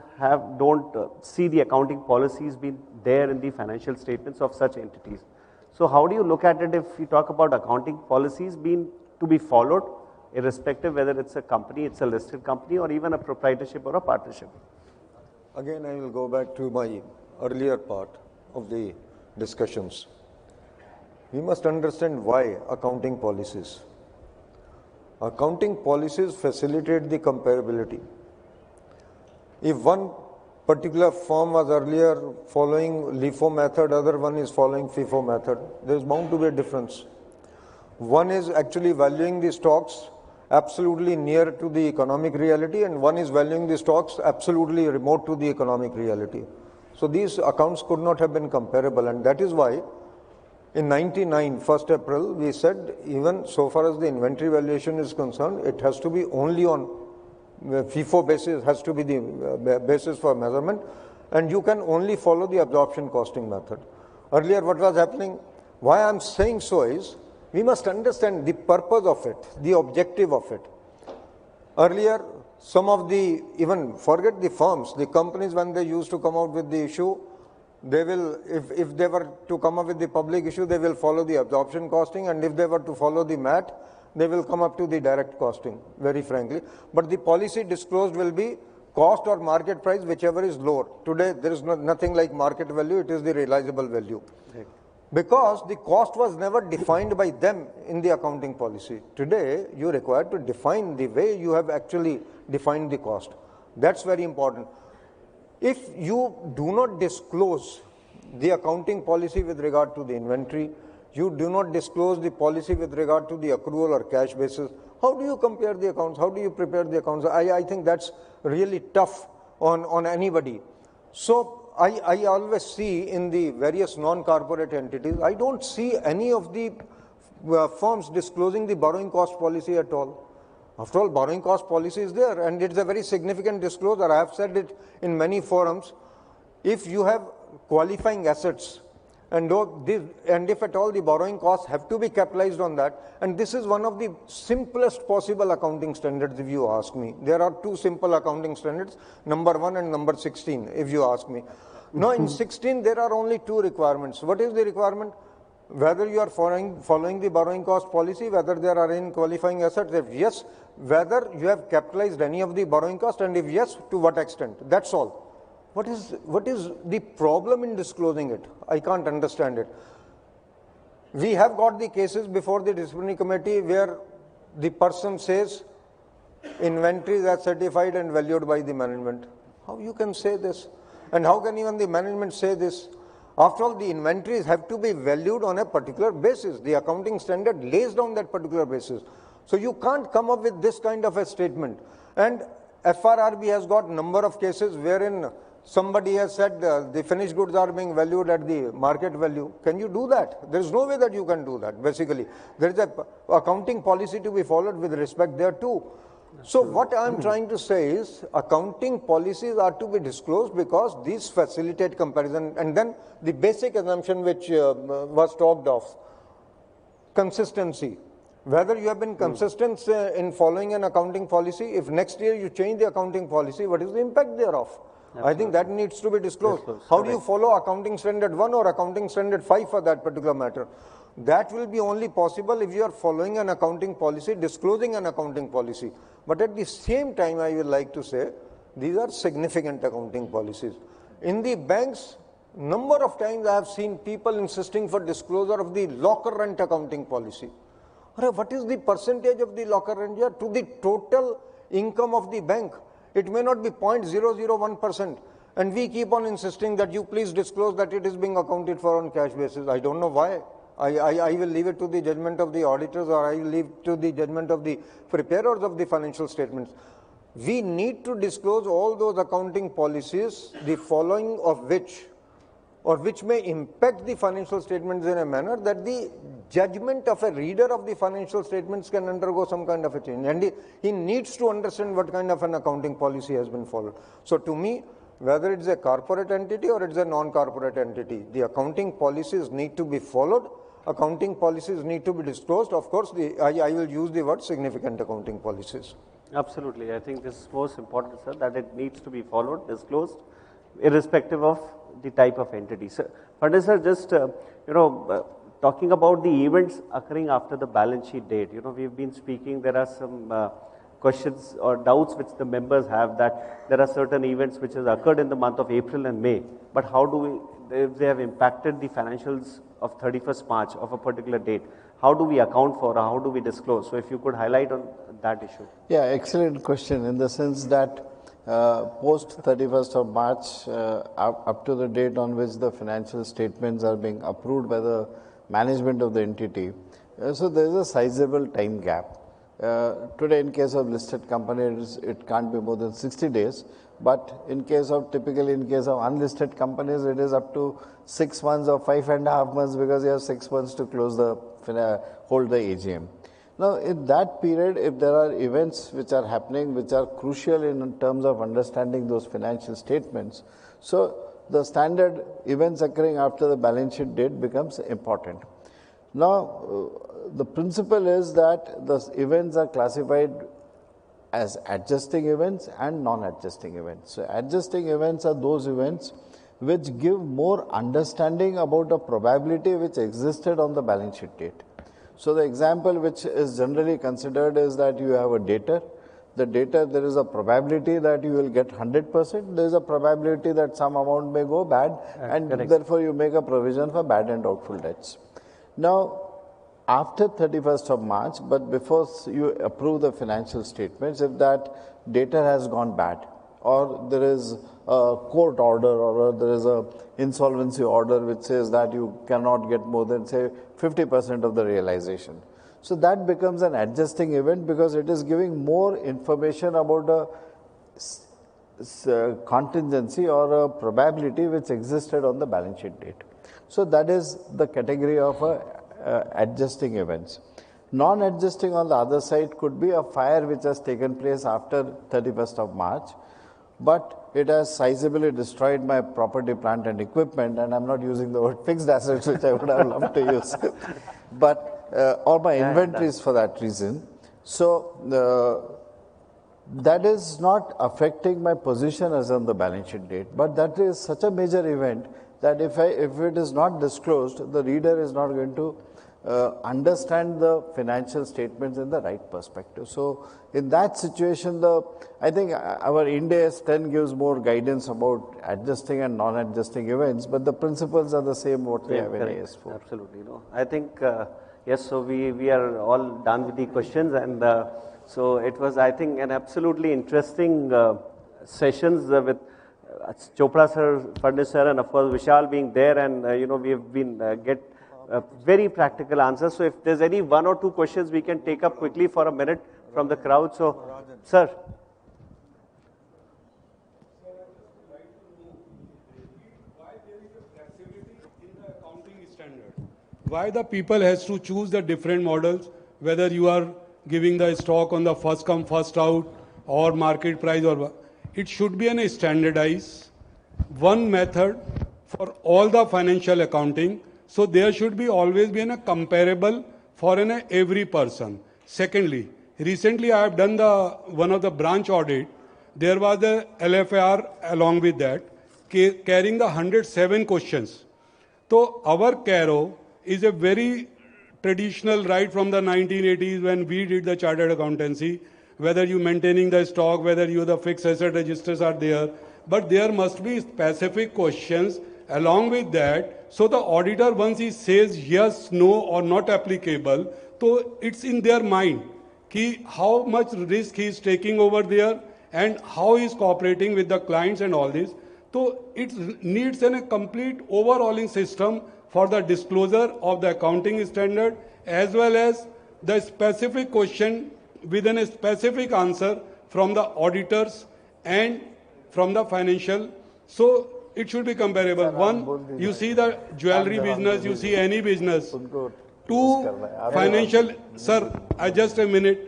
see the accounting policies being there in the financial statements of such entities. So how do you look at it if you talk about accounting policies being to be followed, irrespective whether it's a company, it's a listed company, or even a proprietorship or a partnership? Again, I will go back to my earlier part of the discussions. We must understand why accounting policies. Accounting policies facilitate the comparability. If one particular firm was earlier following LIFO method, other one is following FIFO method, there is bound to be a difference. One is actually valuing the stocks absolutely near to the economic reality, and one is valuing the stocks absolutely remote to the economic reality. So these accounts could not have been comparable, and that is why in 99, 1st April, we said even so far as the inventory valuation is concerned, it has to be only on FIFO basis, has to be the basis for measurement, and you can only follow the absorption costing method. Earlier what was happening, why I am saying so is, we must understand the purpose of it, the objective of it. Earlier, some of the, even forget the firms, the companies, when they used to come out with the issue, they will, if they were to come up with the public issue, they will follow the absorption costing, and if they were to follow the MAT, they will come up to the direct costing, very frankly. But the policy disclosed will be cost or market price, whichever is lower. Today, there is nothing like market value, it is the realizable value. Right. Because the cost was never defined by them in the accounting policy. Today, you are required to define the way you have actually defined the cost. That's very important. If you do not disclose the accounting policy with regard to the inventory, you do not disclose the policy with regard to the accrual or cash basis, how do you compare the accounts? How do you prepare the accounts? I think that's really tough on anybody. So I always see in the various non-corporate entities, I don't see any of the firms disclosing the borrowing cost policy at all. After all, borrowing cost policy is there, and it's a very significant disclosure. I have said it in many forums. If you have qualifying assets, and if at all the borrowing costs have to be capitalized on that, and this is one of the simplest possible accounting standards if you ask me. There are two simple accounting standards, number 1 and number 16, if you ask me. Now in 16 there are only two requirements. What is the requirement? Whether you are following the borrowing cost policy, whether there are any qualifying assets, if yes, whether you have capitalized any of the borrowing cost, and if yes, to what extent. That's all. What is the problem in disclosing it? I can't understand it. We have got the cases before the disciplinary committee where the person says inventories are certified and valued by the management. How you can say this? And how can even the management say this? After all, the inventories have to be valued on a particular basis. The accounting standard lays down that particular basis. So you can't come up with this kind of a statement. And FRRB has got number of cases wherein somebody has said the finished goods are being valued at the market value. Can you do that? There is no way that you can do that, basically. There is a accounting policy to be followed with respect there too. So what I am trying to say is accounting policies are to be disclosed because these facilitate comparison. And then the basic assumption which was talked of, consistency. Whether you have been consistent in following an accounting policy, if next year you change the accounting policy, what is the impact thereof? I think that needs to be disclosed. How do you follow accounting standard 1 or accounting standard 5 for that particular matter? That will be only possible if you are following an accounting policy, disclosing an accounting policy. But at the same time, I would like to say, these are significant accounting policies. In the banks, number of times I have seen people insisting for disclosure of the locker rent accounting policy. What is the percentage of the locker rent here to the total income of the bank? It may not be 0.001%. And we keep on insisting that you please disclose that it is being accounted for on cash basis. I don't know why. I will leave it to the judgment of the auditors, or I will leave it to the judgment of the preparers of the financial statements. We need to disclose all those accounting policies, the following of which, or which may impact the financial statements in a manner that the judgment of a reader of the financial statements can undergo some kind of a change. And he needs to understand what kind of an accounting policy has been followed. So to me, whether it's a corporate entity or it's a non-corporate entity, the accounting policies need to be followed. Accounting policies need to be disclosed. Of course, I will use the word significant accounting policies. Absolutely. I think this is most important, sir, that it needs to be followed, disclosed, irrespective of the type of entity. So, Pandit sir, just, talking about the events occurring after the balance sheet date, we've been speaking, there are some questions or doubts which the members have that there are certain events which has occurred in the month of April and May, but how do we, if they have impacted the financials of 31st March of a particular date, how do we account for, or how do we disclose? So if you could highlight on that issue. Yeah, excellent question, in the sense that post 31st of March, up to the date on which the financial statements are being approved by the management of the entity, so there is a sizable time gap. Today, in case of listed companies, it can't be more than 60 days. But in case of, typically in case of unlisted companies, it is up to 6 months or 5.5 months, because you have 6 months to close the, hold the AGM. Now, in that period, if there are events which are happening, which are crucial in terms of understanding those financial statements, so the standard events occurring after the balance sheet date becomes important. Now, the principle is that the events are classified as adjusting events and non-adjusting events. So, adjusting events are those events which give more understanding about a probability which existed on the balance sheet date. So, the example which is generally considered is that you have a debtor. The debtor, there is a probability that you will get 100%. There is a probability that some amount may go bad, and therefore you make a provision for bad and doubtful debts. Now, after 31st of March, but before you approve the financial statements, if that data has gone bad, or there is a court order, or there is a insolvency order which says that you cannot get more than, say, 50% of the realization. So that becomes an adjusting event, because it is giving more information about a contingency or a probability which existed on the balance sheet date. So that is the category of adjusting events. Non-adjusting on the other side could be a fire which has taken place after 31st of March, but it has sizably destroyed my property, plant and equipment, and I'm not using the word fixed assets, which I would have loved to use, but all my inventories for that reason. So that is not affecting my position as on the balance sheet date, but that is such a major event that if it is not disclosed, the reader is not going to understand the financial statements in the right perspective. So in that situation, I think our Ind AS 10 gives more guidance about adjusting and non-adjusting events, but the principles are the same what we have in AS 4. Absolutely. I think, yes, so we are all done with the questions, and so it was, I think, an absolutely interesting sessions with Chopra sir, Pandit sir, and of course Vishal being there, and we have been get very practical answers. So if there's any 1 or 2 questions we can take up quickly for a minute from the crowd. So, sir. Why the people has to choose the different models, whether you are giving the stock on the first come first out or market price, or it should be a standardized one method for all the financial accounting. So there should be always be a comparable for every person. Secondly, recently I have done one of the branch audit there was a LFR along with that, carrying the 107 questions. So our CARO is a very traditional right from the 1980s when we did the chartered accountancy, whether you maintaining the stock, whether you the fixed asset registers are there, but there must be specific questions along with that. So the auditor, once he says yes, no, or not applicable, so it's in their mind how much risk he is taking over there and how he is cooperating with the clients and all this. So it needs a complete overhauling system for the disclosure of the accounting standard as well as the specific question within a specific answer from the auditors and from the financial. So it should be comparable. One, you see the jewelry business, you see any business. Two financial, sir, just a minute.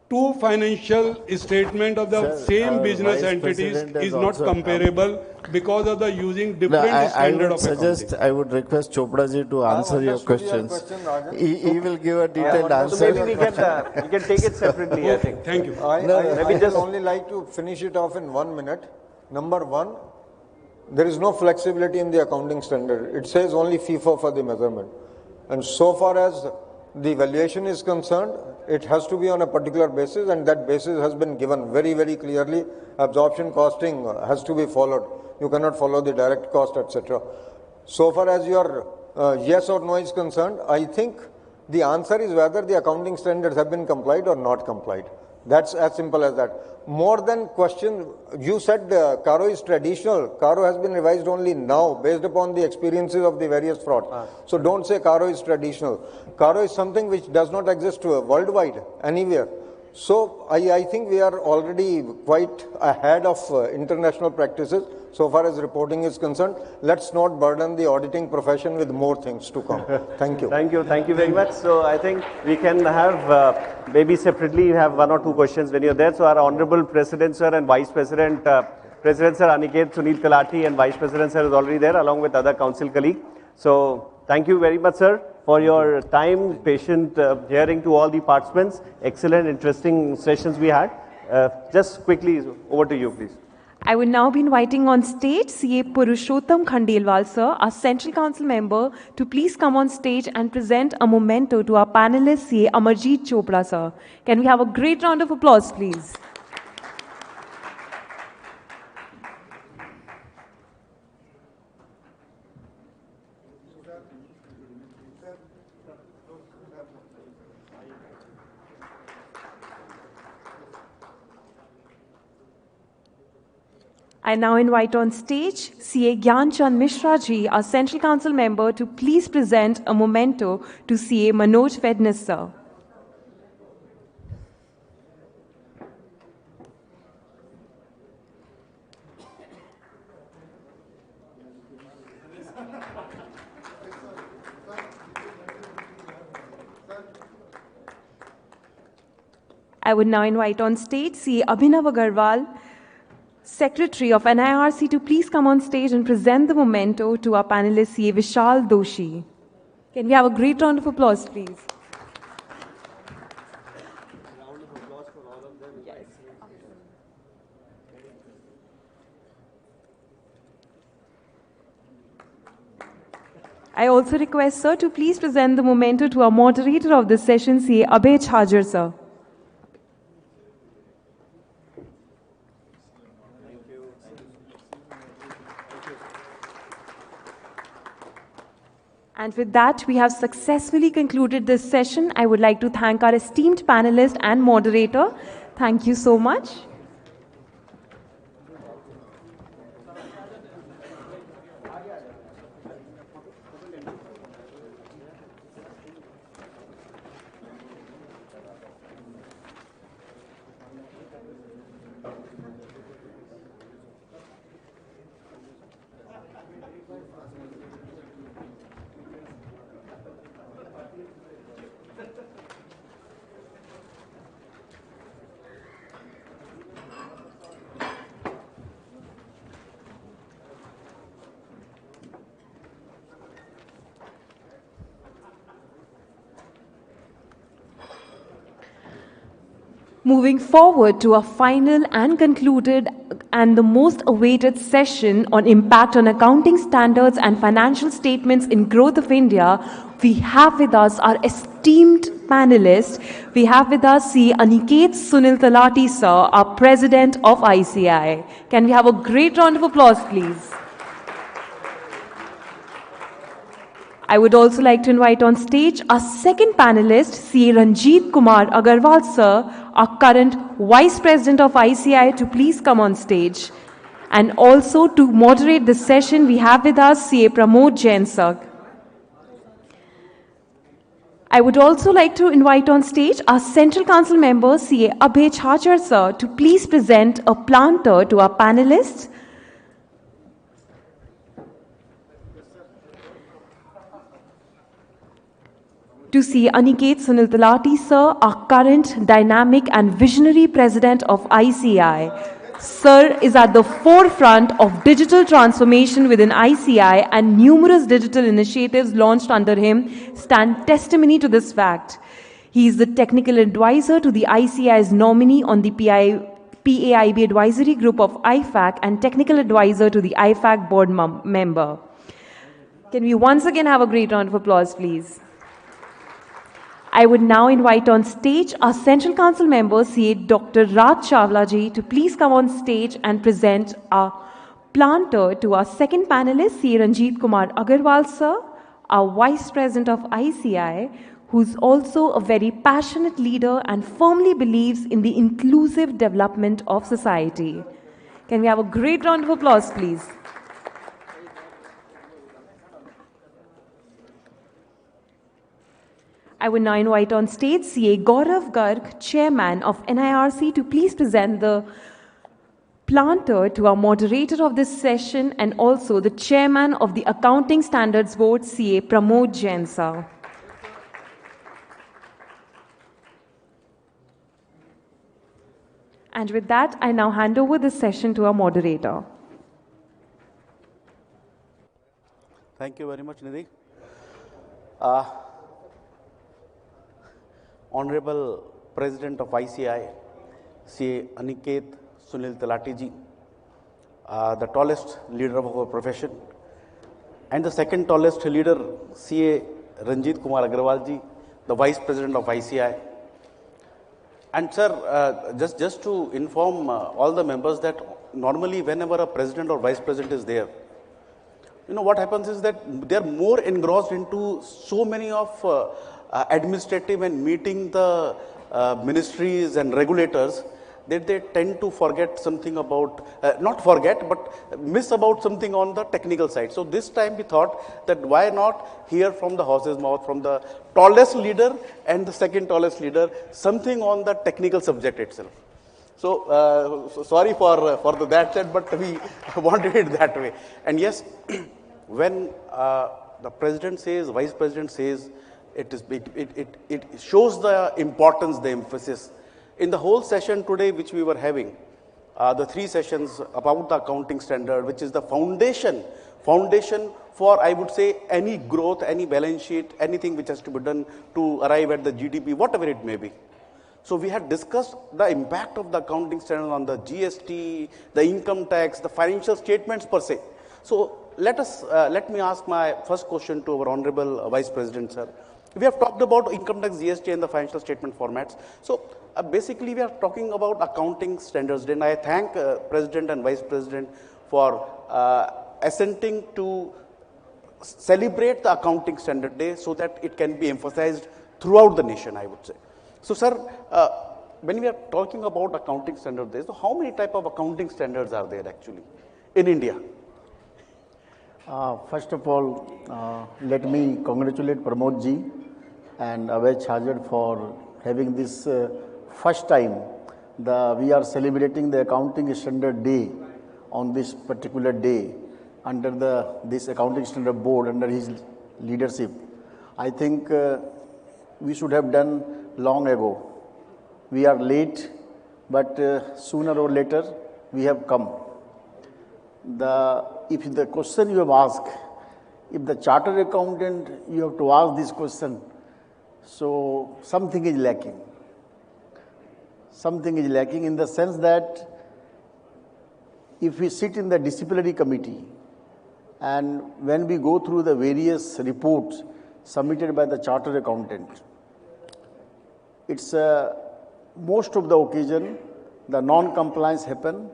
Two financial statement of the same business entities is not comparable because of the using different standard of accounting. I would request Chopra ji to answer your questions. He will give a detailed answer. So maybe we can take it separately, I think. Thank you. I would only like to finish it off in 1 minute. Number one, there is no flexibility in the accounting standard. It says only FIFO for the measurement. And so far as the valuation is concerned, it has to be on a particular basis, and that basis has been given very, very clearly. Absorption costing has to be followed. You cannot follow the direct cost, etc. So far as your yes or no is concerned, I think the answer is whether the accounting standards have been complied or not complied. That's as simple as that. More than question, you said CARO is traditional. CARO has been revised only now based upon the experiences of the various frauds. So don't say CARO is traditional. CARO is something which does not exist worldwide, anywhere. So I think we are already quite ahead of international practices so far as reporting is concerned. Let's not burden the auditing profession with more things to come. Thank you. Thank you very much. So I think we can have maybe separately have 1 or 2 questions when you're there. So our Honorable President Sir and Vice President, President Sir Aniket Sunil Kalati and Vice President Sir is already there along with other council colleagues. So thank you very much, sir, for your time, patient hearing to all the participants. Excellent, interesting sessions we had. Just quickly, over to you, please. I will now be inviting on stage CA Purushottam Khandelwal, sir, our Central Council member, to please come on stage and present a memento to our panelist, CA Amarjeet Chopra, sir. Can we have a great round of applause, please? I now invite on stage CA Gyanchand Mishra ji, our Central Council member, to please present a memento to CA Manoj Fednis, sir. I would now invite on stage CA Abhinav Agarwal, Secretary of NIRC, to please come on stage and present the memento to our panelist, CA Vishal Doshi. Can we have a great round of applause, please? I also request, sir, to please present the memento to our moderator of this session, CA Abhay Chajar, sir. And with that, we have successfully concluded this session. I would like to thank our esteemed panelist and moderator. Thank you so much. Moving forward to our final and concluded and the most awaited session on impact on accounting standards and financial statements in growth of India, we have with us our esteemed panelists. We have with us C. Aniket Sunil Talati, sir, our President of ICAI. Can we have a great round of applause, please? I would also like to invite on stage our second panelist, C. Ranjit Kumar Agarwal, sir, our current Vice President of ICAI, to please come on stage. And also to moderate this session, we have with us C.A. Pramod Jain, sir. I would also like to invite on stage our Central Council member, C.A. Abhay Chhachar, sir, to please present a planter to our panelists. To see Aniket Sunil Talati, sir, our current dynamic and visionary president of ICAI. Sir is at the forefront of digital transformation within ICAI, and numerous digital initiatives launched under him stand testimony to this fact. He is the technical advisor to the ICAI's nominee on the PAIB advisory group of IFAC and technical advisor to the IFAC board member. Can we once again have a great round of applause, please? I would now invite on stage our Central Council member, C.A. Dr. Raj Chawla ji, to please come on stage and present our planter to our second panelist, C.A. Ranjit Kumar Agarwal, sir, our Vice President of ICAI, who's also a very passionate leader and firmly believes in the inclusive development of society. Can we have a great round of applause, please? I would now invite on stage C.A. Gaurav Garg, Chairman of NIRC, to please present the planter to our moderator of this session and also the Chairman of the Accounting Standards Board, C.A. Pramod Jain, sir. And with that, I now hand over the session to our moderator. Thank you very much, Nidhi. Honorable President of ICAI, C.A. Aniket Sunil Talati ji, the tallest leader of our profession, and the second tallest leader, C.A. Ranjit Kumar Agarwal ji, the Vice President of ICAI. And sir, just to inform all the members that normally whenever a president or vice president is there, you know what happens is that they are more engrossed into so many of administrative and meeting the ministries and regulators that they tend to forget something about, not forget, but miss about something on the technical side. So this time we thought that why not hear from the horse's mouth, from the tallest leader and the second tallest leader, something on the technical subject itself. So, sorry for that said, but we wanted it that way. And yes, when the president says, vice president says, it shows the importance, the emphasis. In the whole session today which we were having, the three sessions about the accounting standard, which is the foundation for, I would say, any growth, any balance sheet, anything which has to be done to arrive at the GDP, whatever it may be. So we had discussed the impact of the accounting standard on the GST, the income tax, the financial statements per se. So let me ask my first question to our Honorable Vice President, sir. We have talked about income tax, GST and the financial statement formats. So basically we are talking about accounting standards. And I thank President and Vice President for assenting to celebrate the accounting standard day so that it can be emphasized throughout the nation, I would say. So sir, when we are talking about accounting standard day, so how many type of accounting standards are there actually in India? First of all, let me congratulate Pramod ji and Abhay Chhachar for having this first time. We are celebrating the accounting standard day on this particular day under this accounting standard board, under his leadership. I think we should have done long ago. We are late, but sooner or later we have come. If the question you have asked, if the chartered accountant, you have to ask this question, so something is lacking. something is lacking in the sense that if we sit in the disciplinary committee and when we go through the various reports submitted by the chartered accountant, it's most of the occasion the non-compliance happen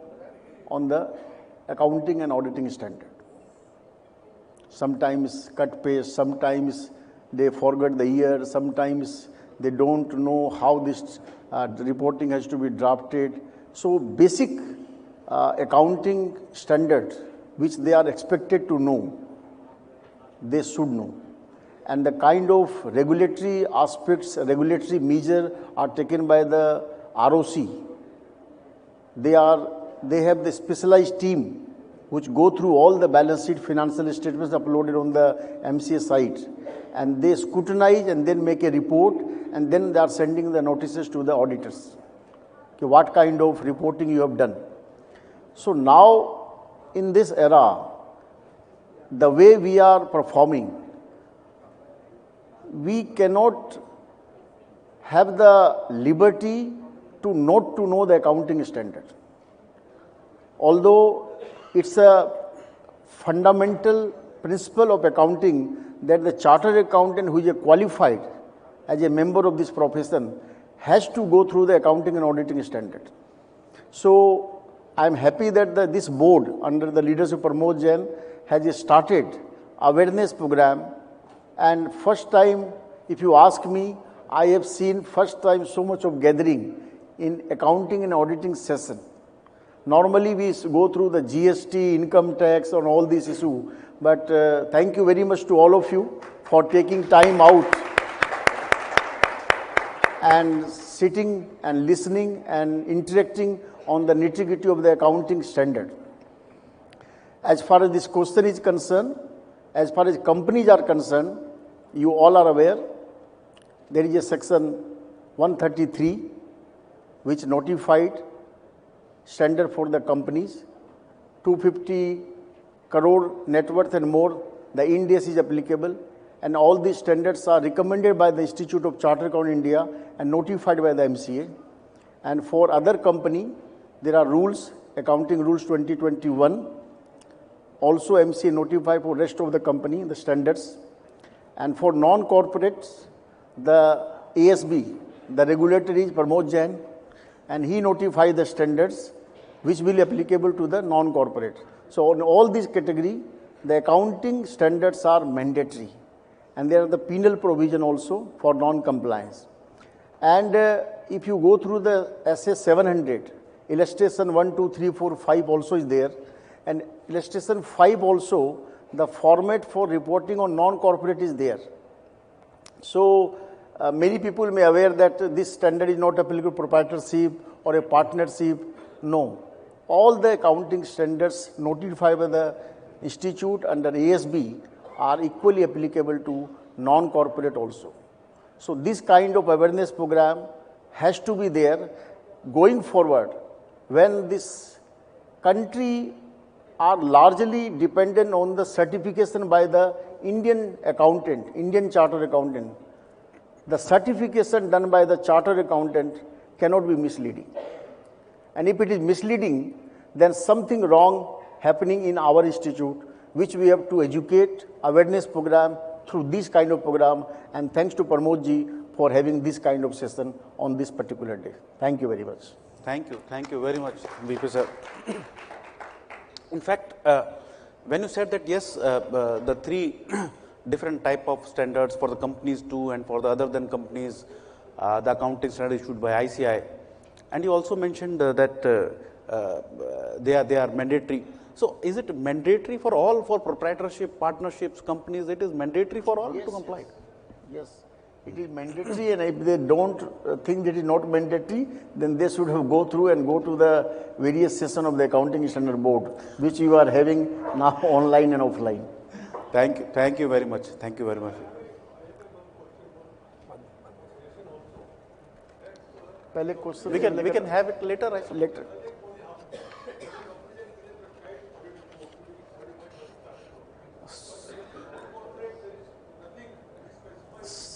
on the accounting and auditing standard. Sometimes cut paste, sometimes they forget the year, sometimes they don't know how this reporting has to be drafted. So basic accounting standards which they are expected to know, they should know. And the kind of regulatory aspects, regulatory measures are taken by the ROC. They have the specialized team which go through all the balance sheet financial statements uploaded on the MCA site, and they scrutinize and then make a report, and then they are sending the notices to the auditors. Okay, what kind of reporting you have done. So now in this era, the way we are performing, we cannot have the liberty to not to know the accounting standard. Although it's a fundamental principle of accounting that the chartered accountant who is qualified as a member of this profession has to go through the accounting and auditing standard. So I am happy that this board under the leadership of Pramod Jain has started awareness program, and first time, if you ask me, I have seen first time so much of gathering in accounting and auditing session. Normally we go through the GST, income tax and all these issues, but thank you very much to all of you for taking time out and sitting and listening and interacting on the nitty-gritty of the accounting standard. As far as this question is concerned, as far as companies are concerned, you all are aware, there is a section 133 which notified standard for the companies, 250 crore net worth and more, the Ind AS is applicable, and all these standards are recommended by the Institute of Chartered Accountants India and notified by the MCA. And for other company, there are rules, accounting rules 2021, also MCA notified for rest of the company, the standards. And for non-corporates, the ASB, the regulator is Pramod Jain, and he notified the standards which will be applicable to the non-corporate. So on all these categories, the accounting standards are mandatory, and there are the penal provision also for non-compliance. And if you go through the SA 700, illustration 1, 2, 3, 4, 5 also is there, and illustration 5 also, the format for reporting on non-corporate is there. So many people may aware that this standard is not applicable to proprietorship or a partnership. No. All the accounting standards notified by the institute under ASB are equally applicable to non-corporate also. So this kind of awareness program has to be there going forward when this country are largely dependent on the certification by the Indian accountant, Indian chartered accountant. The certification done by the chartered accountant cannot be misleading. And if it is misleading, then something wrong happening in our institute, which we have to educate, awareness program through this kind of program. And thanks to Pramod ji for having this kind of session on this particular day. Thank you very much. Thank you very much, VP sir. In fact, when you said that yes, the three different type of standards for the companies too, and for the other than companies, the accounting standard issued by ICAI, and you also mentioned that they are mandatory. So is it mandatory for all, for proprietorship, partnerships, companies? It is mandatory for all to comply? Yes, it is mandatory, and if they don't think that it is not mandatory, then they should have go through and go to the various session of the Accounting Standard Board, which you are having now online and offline. Thank you very much. Thank you very much. We can have it later. Later.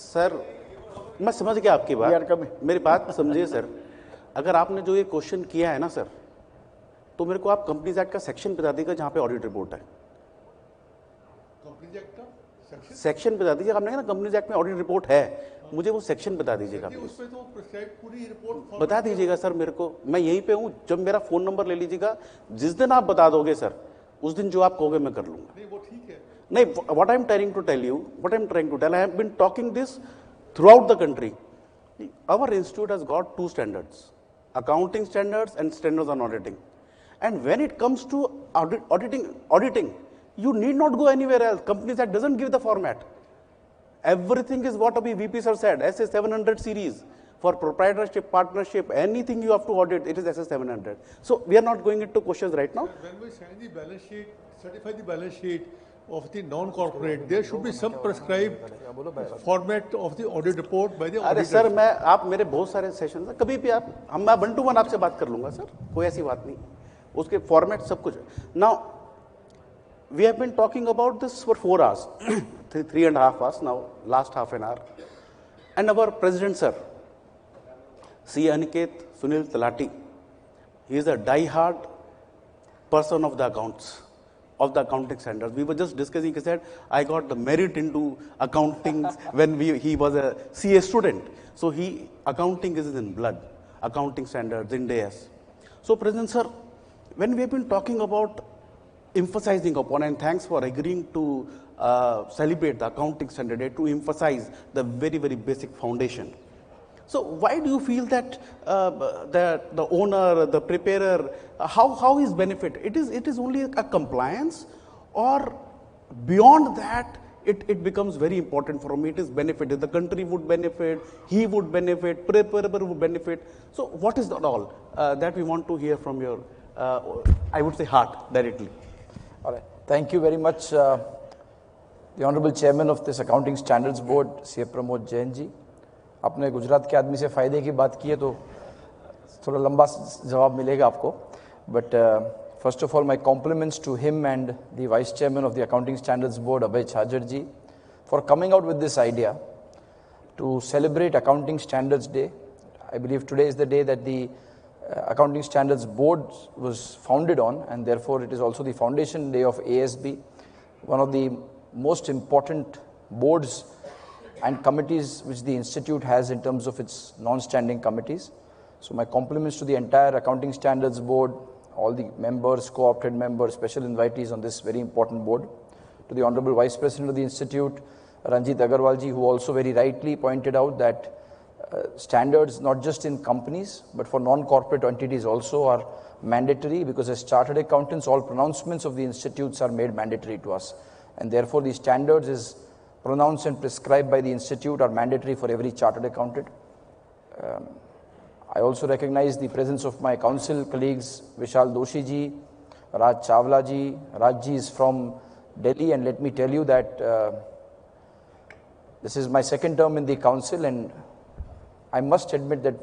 Sir मैं समझ गया आपकी बात, मेरी बात समझिए sir. अगर आपने जो ये क्वेश्चन किया है ना सर, तो मेरे को आप कंपनीज एक्ट का सेक्शन बता दीजिएगा जहां पे ऑडिट रिपोर्ट है। कंपनीज एक्ट का सेक्शन बता दीजिएगा। आपने कहा ना कंपनीज एक्ट में ऑडिट रिपोर्ट है, मुझे वो सेक्शन बता दीजिएगा। उसमें तो प्रिस्क्राइब पूरी रिपोर्ट बता दीजिएगा सर मेरे को, मैं यहीं पे हूँ। जब मेरा फोन नंबर ले लीजिएगा, जिस दिन आप बता दोगे सर, उस दिन जो आप कहोगे मैं कर लूंगा। नहीं, वो ठीक है। नहीं, what I'm trying to tell you, what I'm trying to tell, I have been talking this throughout the country. Our institute has got two standards, accounting standards and standards on auditing. And when it comes to auditing, you need not go anywhere else. Companies that doesn't give the format. Everything is what VP sir said, SA 700 series. For proprietorship, partnership, anything you have to audit, it is SA 700. So we are not going into questions right now. When we sign the balance sheet, certify the balance sheet of the non-corporate, there should be some prescribed format of the audit report by the auditor. अरे sir, मैं आप मेरे बहुत सारे session है, कभी भी आप मैं 1 to 1 आपसे बात कर लूंगा सर, कोई ऐसी बात नहीं, उसके फॉर्मेट सब कुछ। Now we have been talking about this for 4 hours, 3.5 hours now, last half an hour, and our president sir, C. Aniket Sunil Talati, he is a die-hard person of the accounts, of the accounting standards. We were just discussing, he said, I got the merit into accounting when he was a CA student. So accounting is in blood, accounting standards, Ind AS. So President sir, when we have been talking about emphasizing upon, and thanks for agreeing to celebrate the accounting standard day to emphasize the very, very basic foundation. So why do you feel that the owner, the preparer, how is benefit? It is only a compliance, or beyond that it becomes very important for me. It is benefit. The country would benefit, he would benefit, preparer would benefit. So what is that all that we want to hear from your, I would say, heart directly? All right. Thank you very much, the Honorable Chairman of this Accounting Standards Board, C. Pramod Jain ji. आपने गुजरात के आदमी से फ़ायदे की बात की है तो थोड़ा लंबा जवाब मिलेगा आपको, but first of all my compliments to him and the vice chairman of the accounting standards board Abhay Chhajer ji for coming out with this idea to celebrate accounting standards day. I believe today is the day that the accounting standards board was founded on, and therefore it is also the foundation day of ASB, one of the most important boards and committees which the institute has in terms of its non-standing committees. So my compliments to the entire Accounting Standards Board, all the members, co-opted members, special invitees on this very important board. To the Honorable Vice President of the Institute, Ranjit Agarwal ji, who also very rightly pointed out that standards not just in companies but for non-corporate entities also are mandatory, because as chartered accountants all pronouncements of the institutes are made mandatory to us, and therefore the standards is pronounced and prescribed by the institute are mandatory for every chartered accountant. I also recognize the presence of my council colleagues Vishal Doshi ji, Raj Chawla ji. Raj ji is from Delhi, and let me tell you that this is my second term in the council, and I must admit that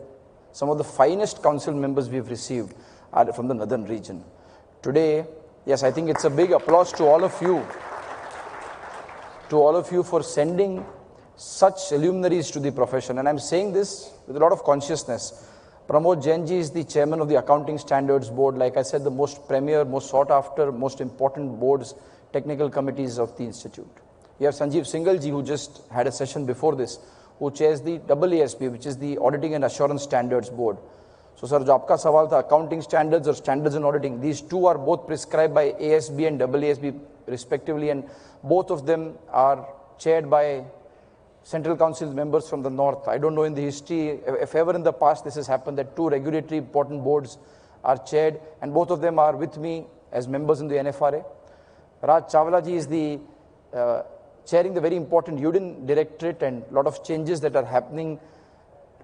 some of the finest council members we've received are from the northern region. Today, yes, I think it's a big applause to all of you. To all of you for sending such luminaries to the profession. And I'm saying this with a lot of consciousness. Pramod Jain ji is the chairman of the Accounting Standards Board. Like I said, the most premier, most sought after, most important boards, technical committees of the institute. You have Sanjeev Singhal ji, who just had a session before this, who chairs the AASB, which is the Auditing and Assurance Standards Board. So sir, jo aapka sawal tha, accounting standards or standards in auditing, these two are both prescribed by ASB and AASB respectively, and both of them are chaired by Central Council members from the north. I don't know in the history, if ever in the past this has happened, that two regulatory important boards are chaired, and both of them are with me as members in the NFRA. Raj Chawla ji is the chairing the very important UDIN directorate, and a lot of changes that are happening.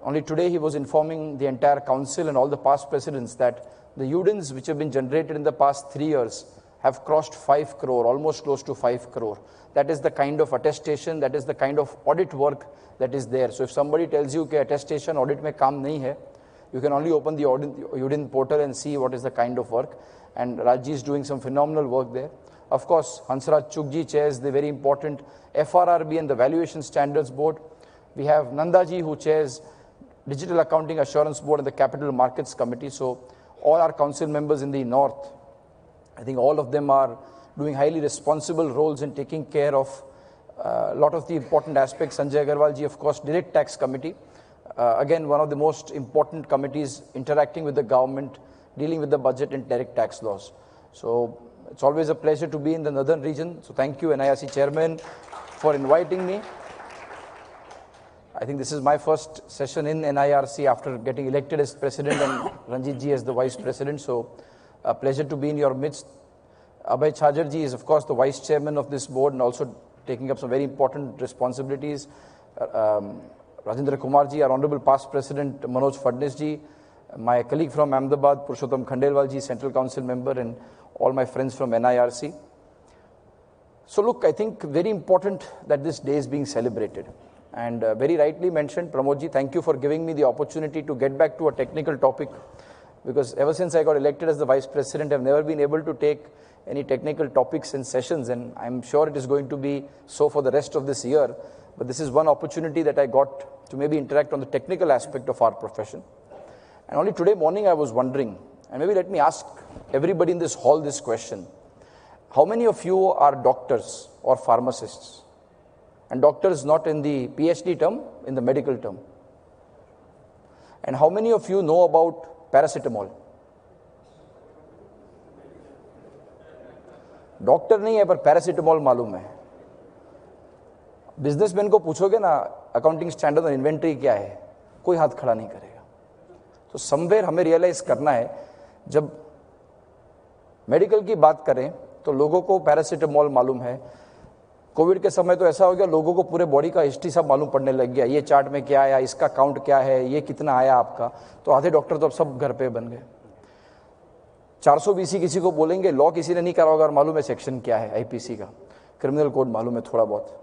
Only today he was informing the entire council and all the past presidents that the UDINs which have been generated in the past 3 years have crossed 5 crore, almost close to 5 crore. That is the kind of attestation, that is the kind of audit work that is there. So if somebody tells you that attestation audit mein kaam nahi hai, you can only open the UDIN portal and see what is the kind of work. And Rajji is doing some phenomenal work there. Of course, Hansraj Chugji chairs the very important FRRB and the Valuation Standards Board. We have Nandaji, who chairs Digital Accounting Assurance Board and the Capital Markets Committee. So all our council members in the north, I think all of them are doing highly responsible roles in taking care of a lot of the important aspects. Sanjay Agarwal ji, of course, Direct Tax Committee. Again, one of the most important committees interacting with the government, dealing with the budget and direct tax laws. So it's always a pleasure to be in the northern region. So thank you, NIRC Chairman, for inviting me. I think this is my first session in NIRC after getting elected as President and Ranjit ji as the Vice President. So a pleasure to be in your midst. Abhay Chhajar ji is, of course, the Vice Chairman of this board and also taking up some very important responsibilities. Rajendra Kumar ji, our Honorable Past President Manoj Fadnis ji, my colleague from Ahmedabad, Purushottam Khandelwal ji, Central Council member, and all my friends from NIRC. So look, I think very important that this day is being celebrated. And very rightly mentioned, Pramod ji, thank you for giving me the opportunity to get back to a technical topic, because ever since I got elected as the Vice President, I've never been able to take any technical topics and sessions, and I'm sure it is going to be so for the rest of this year. But this is one opportunity that I got to maybe interact on the technical aspect of our profession. And only today morning I was wondering, and maybe let me ask everybody in this hall this question. How many of you are doctors or pharmacists? And doctors not in the PhD term, in the medical term. And how many of you know about paracetamol? Doctor नहीं है पर paracetamol मालूम है. Businessman को पूछोगे ना accounting standard और inventory क्या है, कोई हाथ खड़ा नहीं करेगा. तो समवेयर हमें रियलाइज करना है, जब मेडिकल की बात करें तो लोगों को पैरासिटामोल मालूम है. कोविड के समय तो ऐसा हो गया, लोगों को पूरे बॉडी का हिस्ट्री सब मालूम पड़ने लग गया. ये चार्ट में क्या आया, इसका काउंट क्या है, ये कितना आया आपका. तो आधे डॉक्टर तो अब सब घर पे बन गए. 400 BC किसी को बोलेंगे, लॉ किसी ने नहीं करा होगा और मालूम है सेक्शन क्या है आईपीसी का, क्रिमिनल कोड मालूम है थोड़ा बहुत.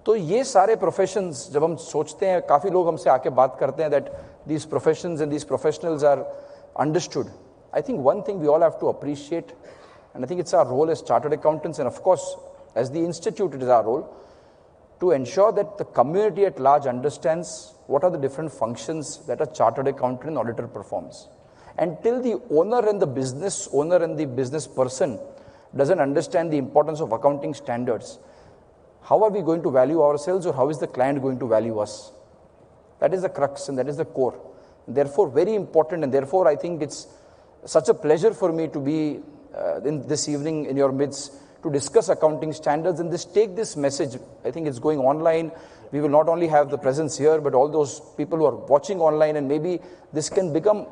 तो ये सारे प्रोफेशंस जब हम सोचते हैं, काफ़ी लोग हमसे आके बात करते हैं that these professions and these professionals are understood. I think one thing we all have to appreciate, and I think it's our role as chartered accountants and of course as the institute it is our role to ensure that the community at large understands what are the different functions that a chartered accountant and auditor performs. Until the owner and the business owner and the business person doesn't understand the importance of accounting standards, how are we going to value ourselves, or how is the client going to value us? That is the crux and that is the core. Therefore, very important, and therefore I think it's such a pleasure for me to be in this evening in your midst to discuss accounting standards and take this message. I think it's going online. We will not only have the presence here, but all those people who are watching online, and maybe this can become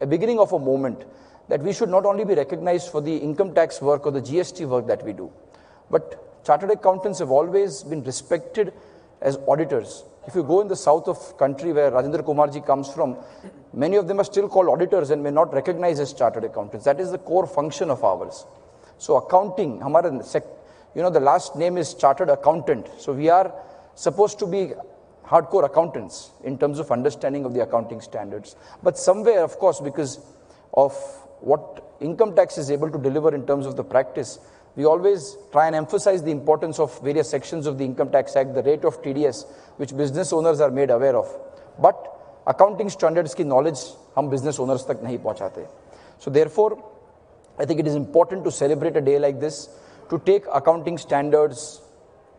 a beginning of a moment that we should not only be recognized for the income tax work or the GST work that we do, but chartered accountants have always been respected as auditors. If you go in the south of country where Rajendra Kumar ji comes from, many of them are still called auditors and may not recognize as chartered accountants. That is the core function of ours. So accounting, the last name is chartered accountant. So we are supposed to be hardcore accountants in terms of understanding of the accounting standards. But somewhere, of course, because of what income tax is able to deliver in terms of the practice, we always try and emphasize the importance of various sections of the Income Tax Act, the rate of TDS, which business owners are made aware of. But accounting standards की knowledge हम business owners तक नहीं पहुंचाते. So therefore, I think it is important to celebrate a day like this, to take accounting standards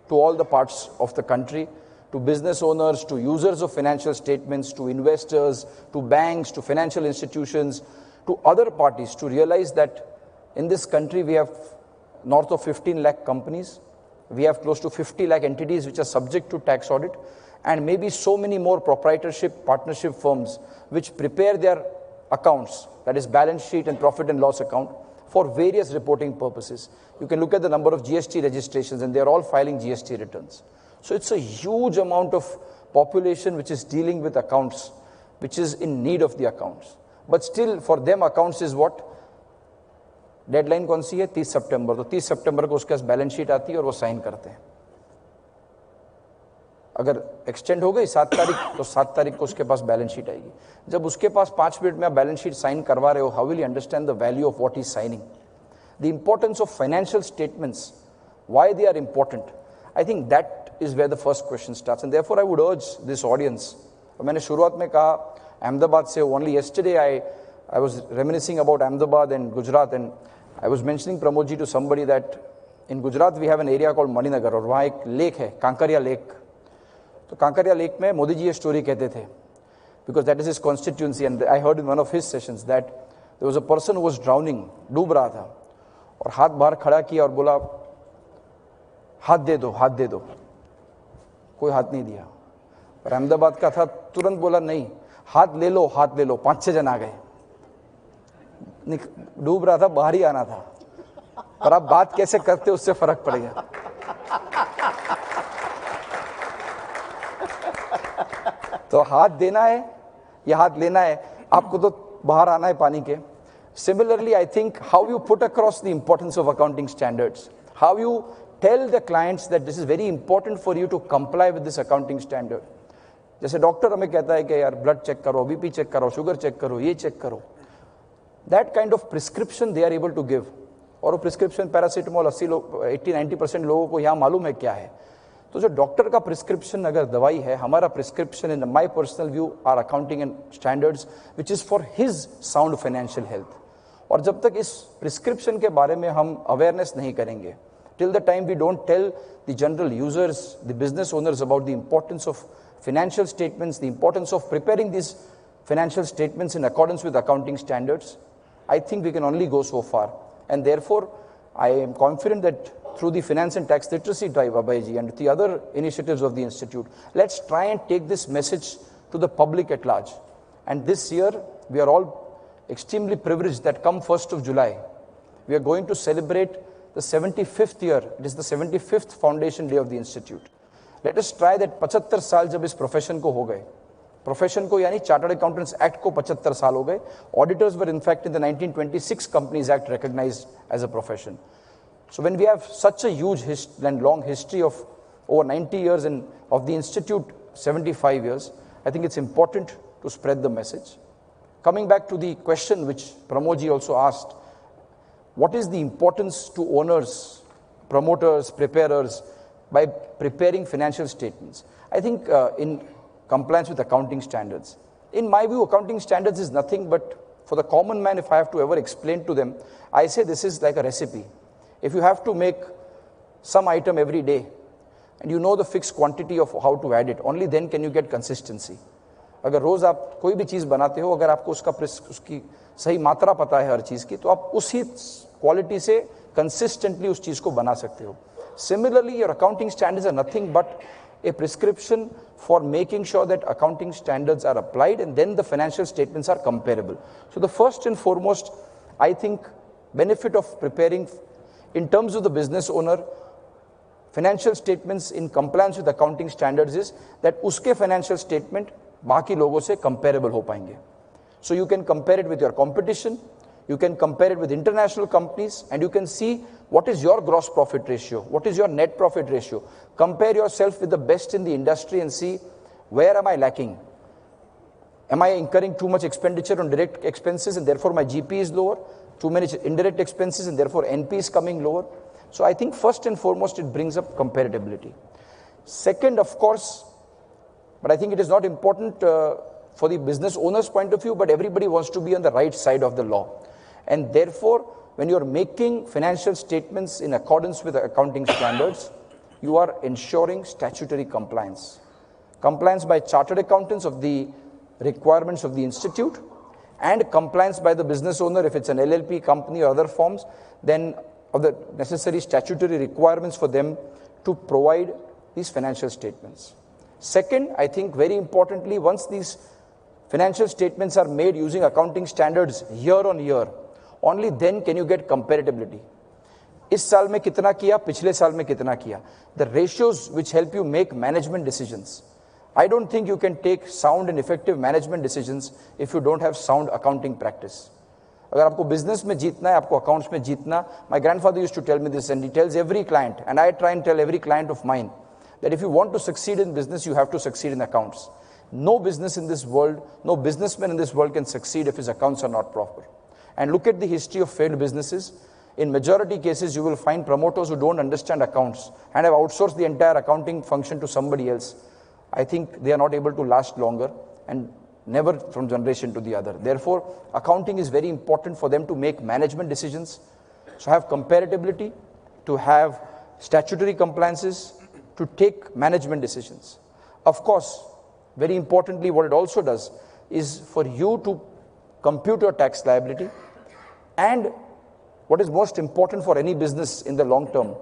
to all the parts of the country, to business owners, to users of financial statements, to investors, to banks, to financial institutions, to other parties, to realize that in this country we have north of 15 lakh companies, we have close to 50 lakh entities which are subject to tax audit, and maybe so many more proprietorship, partnership firms which prepare their accounts, that is balance sheet and profit and loss account, for various reporting purposes. You can look at the number of GST registrations and they are all filing GST returns. So it's a huge amount of population which is dealing with accounts, which is in need of the accounts. But still for them accounts is what? Deadline कौन सी है? 30 सितंबर. तो 30 सितंबर को उसके पास balance sheet आती है और वो sign करते हैं. अगर एक्सटेंड हो गई 7 तारीख, तो 7 तारीख को उसके पास बैलेंस शीट आएगी. जब उसके पास 5 मिनट में आप बैलेंस शीट साइन करवा रहे हो, how will you understand the value of what is signing? The importance of financial statements, why they are important. I think that is where the first question starts, and therefore I would urge this audience और मैंने शुरुआत में कहा अहमदाबाद से, only yesterday I was reminiscing about Ahmedabad and Gujarat, and I was mentioning Pramod ji to somebody that in Gujarat we have an area called Maninagar, और वहाँ एक lake है कांकरिया लेक. तो कांकरिया लेक में मोदी जी ये स्टोरी कहते थे, because that is his constituency, and I heard in one of his sessions that there was a person who was drowning, डूब रहा था, और हाथ बाहर खड़ा किया और बोला हाथ दे दो, हाथ दे दो. कोई हाथ नहीं दिया. और अहमदाबाद का था, तुरंत बोला नहीं, हाथ ले लो, हाथ ले लो. 5-6 जन आ गए. डूब रहा था, बाहर ही आना था. पर आप बात कैसे करते उससे फर्क पड़ेगा. तो हाथ देना है या हाथ लेना है, आपको तो बाहर आना है पानी के. Similarly, I think how you put across the importance of accounting standards, how you tell the clients that this is very important for you to comply with this accounting standard. जैसे डॉक्टर हमें कहता है कि यार blood check करो, BP check करो, sugar check करो, ये चेक करो. That kind of prescription they are able to give. और वो प्रिस्क्रिप्शन पैरासीटामोल 80-90% लोगों को यहाँ मालूम है क्या है. तो जो डॉक्टर का प्रिस्क्रिप्शन अगर दवाई है, हमारा prescription in my personal view are accounting and standards which is for his sound financial health. और जब तक इस प्रिस्क्रिप्शन के बारे में हम अवेयरनेस नहीं करेंगे, till the time we don't tell the general users, the business owners about the importance of financial statements, the importance of preparing these financial statements in accordance with accounting standards, I think we can only go so far. And therefore, I am confident that through the finance and tax literacy drive, Abhayji, and the other initiatives of the Institute, let's try and take this message to the public at large. And this year, we are all extremely privileged that come 1st of July, we are going to celebrate the 75th year. It is the 75th foundation day of the Institute. Let us try that 75 साल जब इस profession को हो गए, profession को यानी chartered accountants act को 75 साल हो गए. Auditors were in fact in the 1926 Companies Act recognized as a profession. So when we have such a huge and long history of over 90 years and of the Institute 75 years, I think it's important to spread the message. Coming back to the question which Pramod ji also asked, what is the importance to owners, promoters, preparers by preparing financial statements? I think in compliance with accounting standards. In my view, accounting standards is nothing but for the common man, if I have to ever explain to them, I say this is like a recipe. If you have to make some item every day and you know the fixed quantity of how to add it, only then can you get consistency. अगर रोज आप कोई भी चीज बनाते हो, अगर आपको उसकी सही मात्रा पता है हर चीज की, तो आप उसी क्वालिटी से कंसिस्टेंटली उस चीज को बना सकते हो. Similarly, your accounting standards are nothing but a prescription for making sure that accounting standards are applied and then the financial statements are comparable. So the first and foremost, I think, benefit of preparing in terms of the business owner financial statements in compliance with accounting standards is that uske financial statement बाकी लोगों से comparable हो पाएंगे. So you can compare it with your competition, you can compare it with international companies, and you can see what is your gross profit ratio, what is your net profit ratio. Compare yourself with the best in the industry and see where am I lacking. Am I incurring too much expenditure on direct expenses and therefore my GP is lower, too many indirect expenses and therefore NP is coming lower. So I think first and foremost it brings up comparability. Second, of course, but I think it is not important for the business owner's point of view, but everybody wants to be on the right side of the law. And therefore, when you are making financial statements in accordance with accounting standards, you are ensuring statutory compliance. Compliance by chartered accountants of the requirements of the institute, and compliance by the business owner if it's an LLP company or other forms, then of the necessary statutory requirements for them to provide these financial statements. Second, I think very importantly, once these financial statements are made using accounting standards year on year, only then can you get comparability. इस साल में कितना किया, पिछले साल में कितना किया. The ratios which help you make management decisions. I don't think you can take sound and effective management decisions if you don't have sound accounting practice. अगर आपको business में जीतना है, आपको accounts में जीतना, my grandfather used to tell me this and he tells every client, and I try and tell every client of mine, that if you want to succeed in business, you have to succeed in accounts. No business in this world, no businessman in this world can succeed if his accounts are not proper. And look at the history of failed businesses. In majority cases, you will find promoters who don't understand accounts and have outsourced the entire accounting function to somebody else. I think they are not able to last longer. and never from generation to the other. Therefore, accounting is very important for them to make management decisions, to have comparability, to have statutory compliances, to take management decisions. Of course, very importantly, what it also does is for you to compute your tax liability, and what is most important for any business in the long term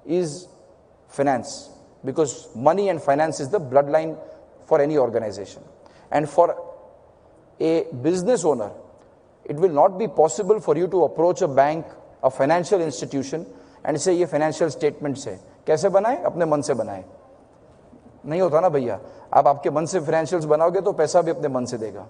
is finance, because money and finance is the bloodline for any organization. And for a business owner, it will not be possible for you to approach a bank, a financial institution, and say, ये financial statements है, कैसे बनाए? अपने मन से बनाए. नहीं होता ना भैया, आप आपके मन से financials बनाओगे तो पैसा भी अपने मन से देगा.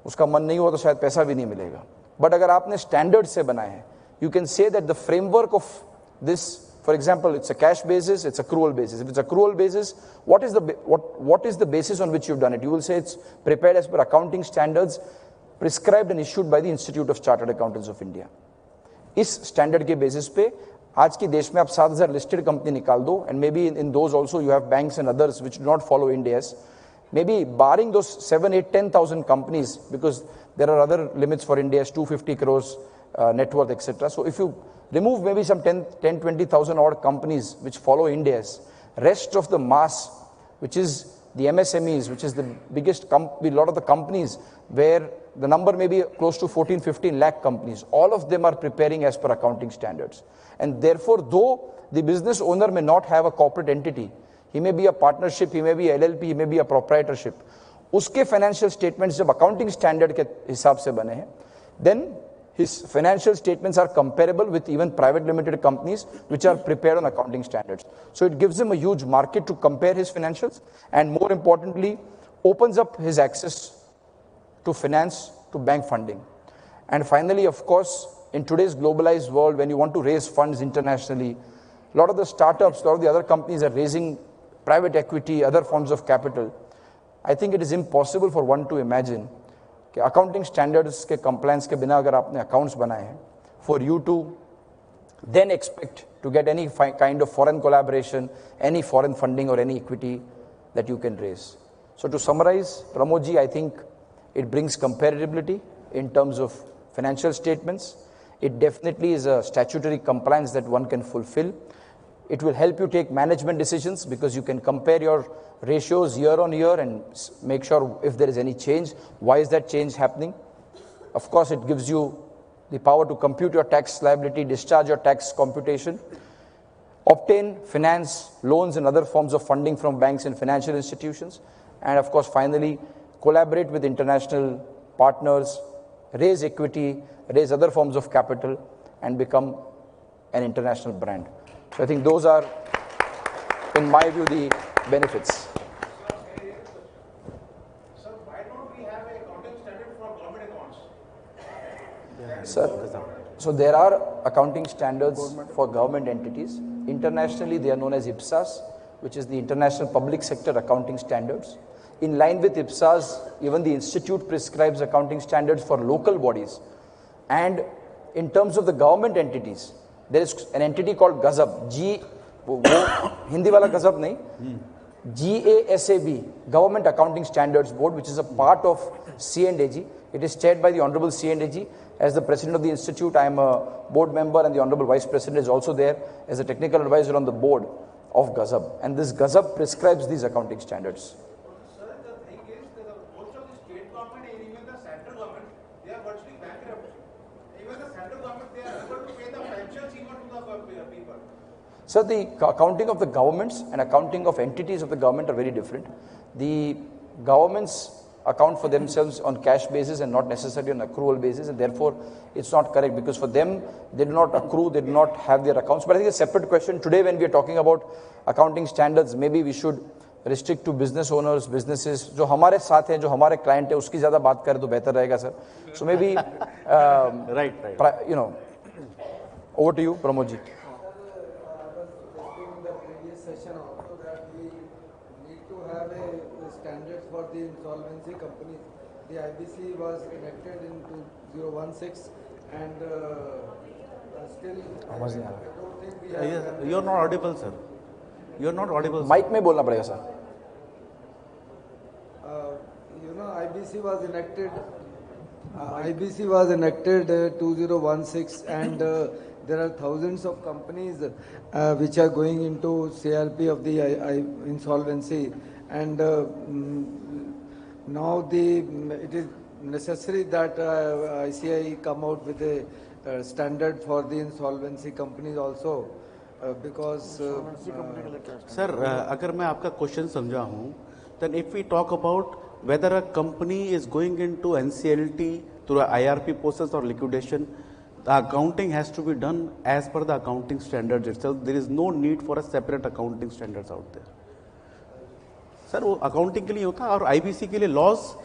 उसका मन नहीं हुआ तो शायद पैसा भी नहीं मिलेगा. But अगर आपने standards से बनाए हैं, you can say that the framework of this, for example, it's a cash basis, it's accrual basis. If it's accrual basis, what is the basis on which you've done it? You will say it's prepared as per accounting standards prescribed and issued by the Institute of Chartered Accountants of India. इस standard के basis पे आज के देश में आप 7,000 listed company निकाल दो, and maybe in those also you have banks and others which do not follow Ind AS. Maybe barring those 7, 8, 10,000 companies, because there are other limits for Ind AS, 250 crores net worth, etc. So if you remove maybe some 10, 20,000 odd companies which follow Ind AS, rest of the mass, which is the MSMEs, which is the biggest a lot of the companies where the number may be close to 14, 15 lakh companies, all of them are preparing as per accounting standards. And therefore, though the business owner may not have a corporate entity, he may be a partnership, he may be a LLP, he may be a proprietorship, उसके financial statements जब accounting standard के हिसाब से बने हैं, then his financial statements are comparable with even private limited companies which are prepared on accounting standards. So it gives him a huge market to compare his financials, and more importantly, opens up his access to finance, to bank funding. And finally, of course, in today's globalized world, when you want to raise funds internationally, a lot of the startups, a lot of the other companies are raising private equity, other forms of capital. I think it is impossible for one to imagine कि accounting standards के compliance के बिना अगर आपने accounts बनाए हैं, for you to then expect to get any kind of foreign collaboration, any foreign funding or any equity that you can raise. So to summarize, Pramod ji, I think it brings comparability in terms of financial statements. It definitely is a statutory compliance that one can fulfill. It will help you take management decisions because you can compare your ratios year on year and make sure if there is any change, why is that change happening? Of course, it gives you the power to compute your tax liability, discharge your tax computation, obtain finance, loans and other forms of funding from banks and financial institutions, and of course, finally, collaborate with international partners, raise equity, raise other forms of capital, and become an international brand. So I think those are, in my view, the benefits. Sir, why don't we have an accounting standard for government accounts? Sir, so there are accounting standards for government entities. Internationally, they are known as IPSAS, which is the International Public Sector Accounting Standards. In line with IPSAS, even the institute prescribes accounting standards for local bodies. And in terms of the government entities, there is an entity called GAZAB, Hindi wala GAZAB nahi, GASAB, Government Accounting Standards Board, which is a part of C&AG. It is chaired by the Honorable C&AG. As the President of the Institute, I am a board member, and the Honorable Vice President is also there as a technical advisor on the board of GAZAB. And this GAZAB prescribes these accounting standards. Sir, the thing is that most of the state government and even the central government, they are virtually bankrupt. Even the central government, they are able to pay the pensions even to the people. So the accounting of the governments and accounting of entities of the government are very different. The governments account for themselves on cash basis and not necessarily on accrual basis, and therefore it's not correct because for them they do not accrue, they do not have their accounts. But I think a separate question today when we are talking about accounting standards, maybe we should restrict to business owners, businesses जो हमारे साथ हैं, जो हमारे client है, उसकी ज़्यादा बात करें तो बेहतर रहेगा sir. So maybe right. You know, over to you, Pramod ji. Standards for the insolvency companies. The IBC was enacted in 2016 and still I don't think we have... You are not audible, sir. You are not audible. Mic में बोलना पड़ेगा sir. IBC was enacted. IBC was enacted 2016, and there are thousands of companies which are going into CRP of the insolvency, and now it is necessary that ICAI come out with a standard for the insolvency companies also, because Sir, अगर मैं आपका question समझा हूँ, then if we talk about whether a company is going into NCLT through a IRP process or liquidation, the accounting has to be done as per the accounting standards itself. There is no need for a separate accounting standards out there. Sir, वो accounting के लिए होता है और IBC के लिए laws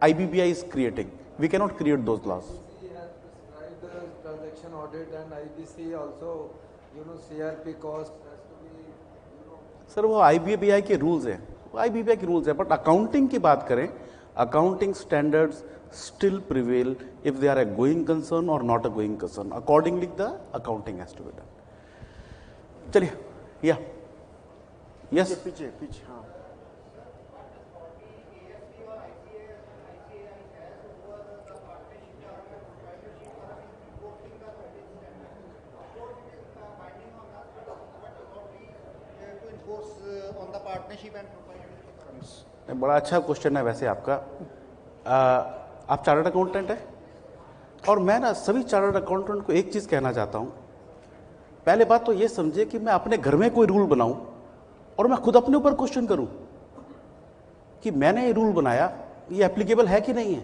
IBBI is creating. We cannot create those laws. IBC has prescribed the transaction audit, and IBC also, CRP cost has to be, sir वो IBBI के रूल्स हैं, वो IBBI के रूल्स हैं, बट अकाउंटिंग की बात करें, accounting standards still prevail if they are a going concern or not a going concern. Accordingly, the accounting has to be done. चलिए, yeah, yes. पीछे हाँ. बड़ा अच्छा क्वेश्चन है वैसे आपका. आप चार्टर्ड अकाउंटेंट हैं और मैं ना सभी चार्टर्ड अकाउंटेंट को एक चीज़ कहना चाहता हूँ. पहले बात तो ये समझे कि मैं अपने घर में कोई रूल बनाऊं और मैं खुद अपने ऊपर क्वेश्चन करूं कि मैंने ये रूल बनाया, ये एप्लीकेबल है कि नहीं है.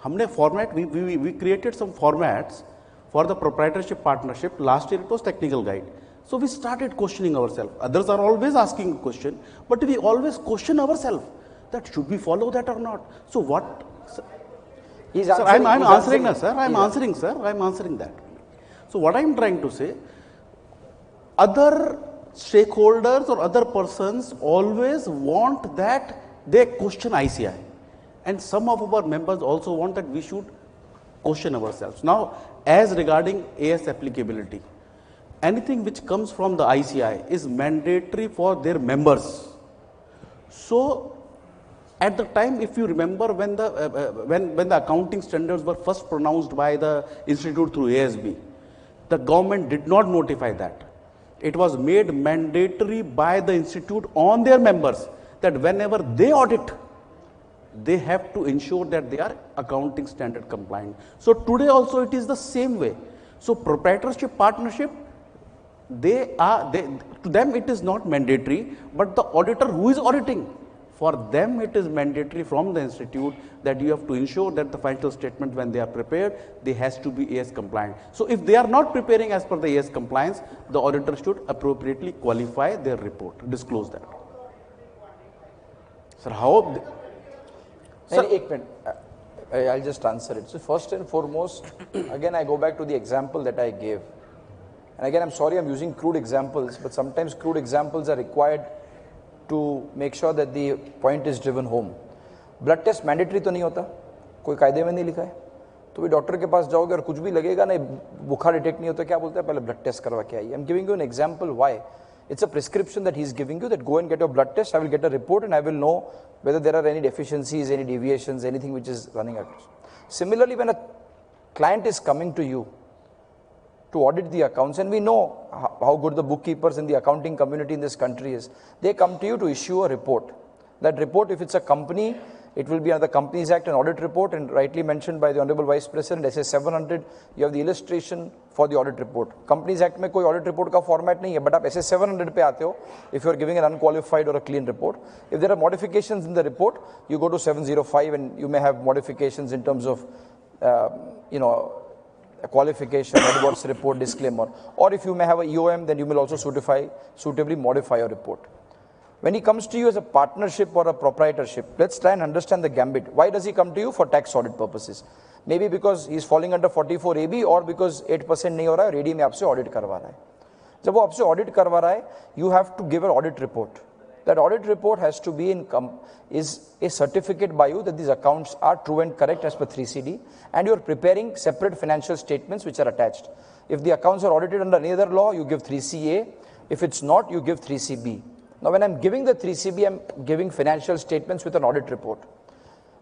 हमने format we created some formats for the proprietorship partnership. Last year it was technical guide. So we started questioning ourselves. Others are always asking a question, but we always question ourselves that should we follow that or not. So what? Sir, I'm answering, sir. I'm answering, sir. I'm answering that. So what I'm trying to say, other stakeholders or other persons always want that they question ICI, and some of our members also want that we should question ourselves. Now, as regarding AS applicability, anything which comes from the ICI is mandatory for their members. So, at the time, if you remember, when the accounting standards were first pronounced by the institute through ASB, the government did not notify that. It was made mandatory by the institute on their members that whenever they audit, they have to ensure that they are accounting standard compliant. So today also it is the same way. So proprietorship partnership, to them it is not mandatory, but the auditor who is auditing, for them it is mandatory from the institute that you have to ensure that the financial statement when they are prepared, they has to be AS compliant. So if they are not preparing as per the AS compliance, the auditor should appropriately qualify their report, disclose that. Sir, how? Sir, एक minute. I'll just answer it. So first and foremost, again I go back to the example that I gave. And again, I'm sorry I'm using crude examples, but sometimes crude examples are required to make sure that the point is driven home. Blood test mandatory तो नहीं होता, कोई कायदे में नहीं लिखा है. तो भी डॉक्टर के पास जाओगे और कुछ भी लगेगा ना, बुखार डिटेक्ट नहीं होता, क्या बोलते हैं, पहले ब्लड टेस्ट करवा के आइए. I am giving you an example why. It's a prescription that he's giving you that go and get your blood test. I will get a report and I will know whether there are any deficiencies, any deviations, anything which is running out. Similarly, when a client is coming to you to audit the accounts, and we know how good the bookkeepers in the accounting community in this country is, they come to you to issue a report. That report, if it's a company, it will be under the Companies Act and audit report, and rightly mentioned by the Honorable Vice President, SS 700, you have the illustration for the audit report. Companies Act में कोई audit report का format नहीं है, but आप SS 700 पे आते हो, if you are giving an unqualified or a clean report. If there are modifications in the report, you go to 705 and you may have modifications in terms of, a qualification, Edwards report, disclaimer. Or if you may have a EOM, then you will also suitably modify your report. When he comes to you as a partnership or a proprietorship, let's try and understand the gambit. Why does he come to you? For tax audit purposes. Maybe because he's falling under 44AB or because 8% नहीं हो रहा है और AD में आपसे audit करवा रहा है. जब वो आपसे audit करवा रहा है, you have to give an audit report. That audit report has to be is a certificate by you that these accounts are true and correct as per 3CD, and you are preparing separate financial statements which are attached. If the accounts are audited under any other law, you give 3CA. If it's not, you give 3CB. Now, when I'm giving the 3CB, I'm giving financial statements with an audit report.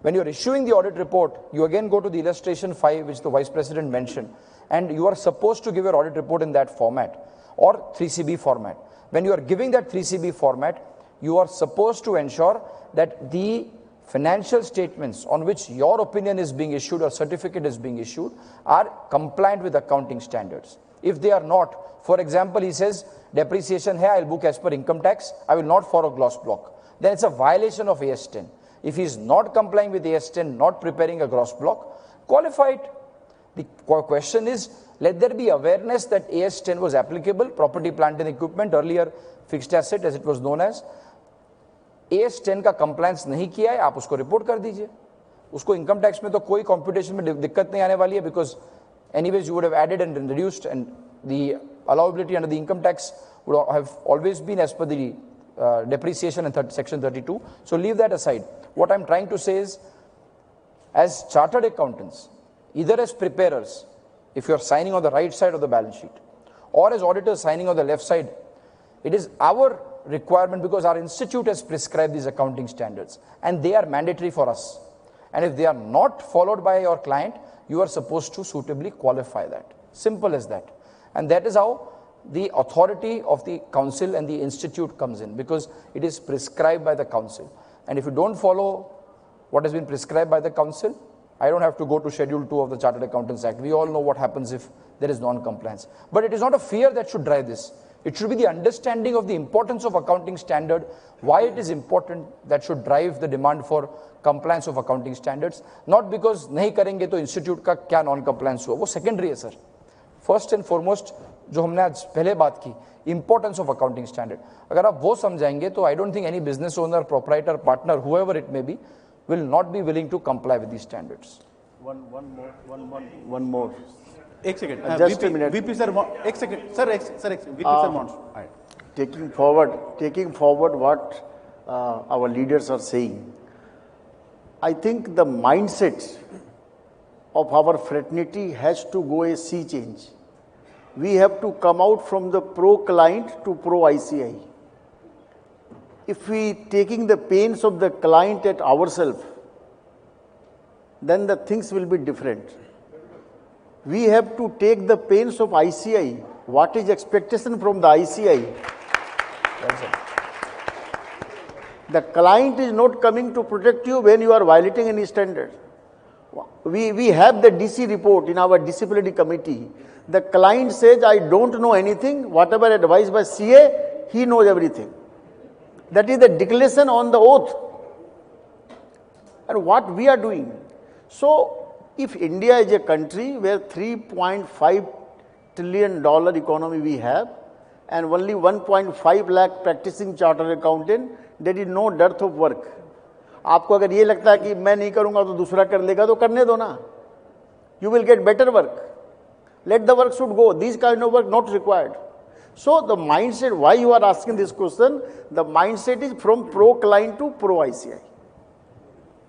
When you're issuing the audit report, you again go to the illustration 5, which the Vice President mentioned, and you are supposed to give your audit report in that format or 3CB format. When you are giving that 3CB format, you are supposed to ensure that the financial statements on which your opinion is being issued or certificate is being issued are compliant with accounting standards. If they are not, for example, he says depreciation hai, I'll book as per income tax, I will not follow gross block, then it's a violation of AS 10. If he is not complying with AS 10, not preparing a gross block, qualify it. The question is, let there be awareness that AS 10 was applicable, property, plant and equipment, earlier fixed asset as it was known as. AS 10 का compliance नहीं किया है, आप उसको report कर दीजिए. उसको income tax में तो कोई computation में दिक्कत नहीं आने वाली है, because anyways you would have added and reduced, and the allowability under the income tax would have always been as per the depreciation and section 32. So leave that aside. What I'm trying to say is, as chartered accountants, either as preparers, if you're signing on the right side of the balance sheet, or as auditors signing on the left side, it is our requirement, because our institute has prescribed these accounting standards and they are mandatory for us. And if they are not followed by your client, you are supposed to suitably qualify that. Simple as that. And that is how the authority of the council and the institute comes in, because it is prescribed by the council. And if you don't follow what has been prescribed by the council, I don't have to go to Schedule 2 of the Chartered Accountants Act. We all know what happens if there is non-compliance. But it is not a fear that should drive this. It should be the understanding of the importance of accounting standard, why it is important, that should drive the demand for compliance of accounting standards. Not because नहीं करेंगे तो institute का क्या non-compliance हुआ, वो secondary है sir. First and foremost, जो हमने आज पहले बात की, importance of accounting standard. अगर आप वो समझाएंगे तो I don't think any business owner, proprietor, partner, whoever it may be, will not be willing to comply with these standards. One more. एक second, Just a minute. VP sir, एक second, sir, VP sir wants. Taking forward what our leaders are saying, I think the mindset of our fraternity has to go a sea change. We have to come out from the pro-client to pro-ICI. If we taking the pains of the client at ourselves, then the things will be different. We have to take the pains of ICI. What is expectation from the ICI? The client is not coming to protect you when you are violating any standard. We have the DC report in our disciplinary committee. The client says, I don't know anything. Whatever advised by CA, he knows everything. That is the declaration on the oath. And what we are doing. So, if India is a country where $3.5 trillion economy we have, and only 1.5 lakh practicing chartered accountant, there is no dearth of work. आपको अगर ये लगता है कि मैं नहीं करूँगा तो दूसरा कर लेगा तो करने दो ना. You will get better work. Let the work should go. These kind of work not required. So the mindset, why you are asking this question, the mindset is from pro-client to pro-ICI.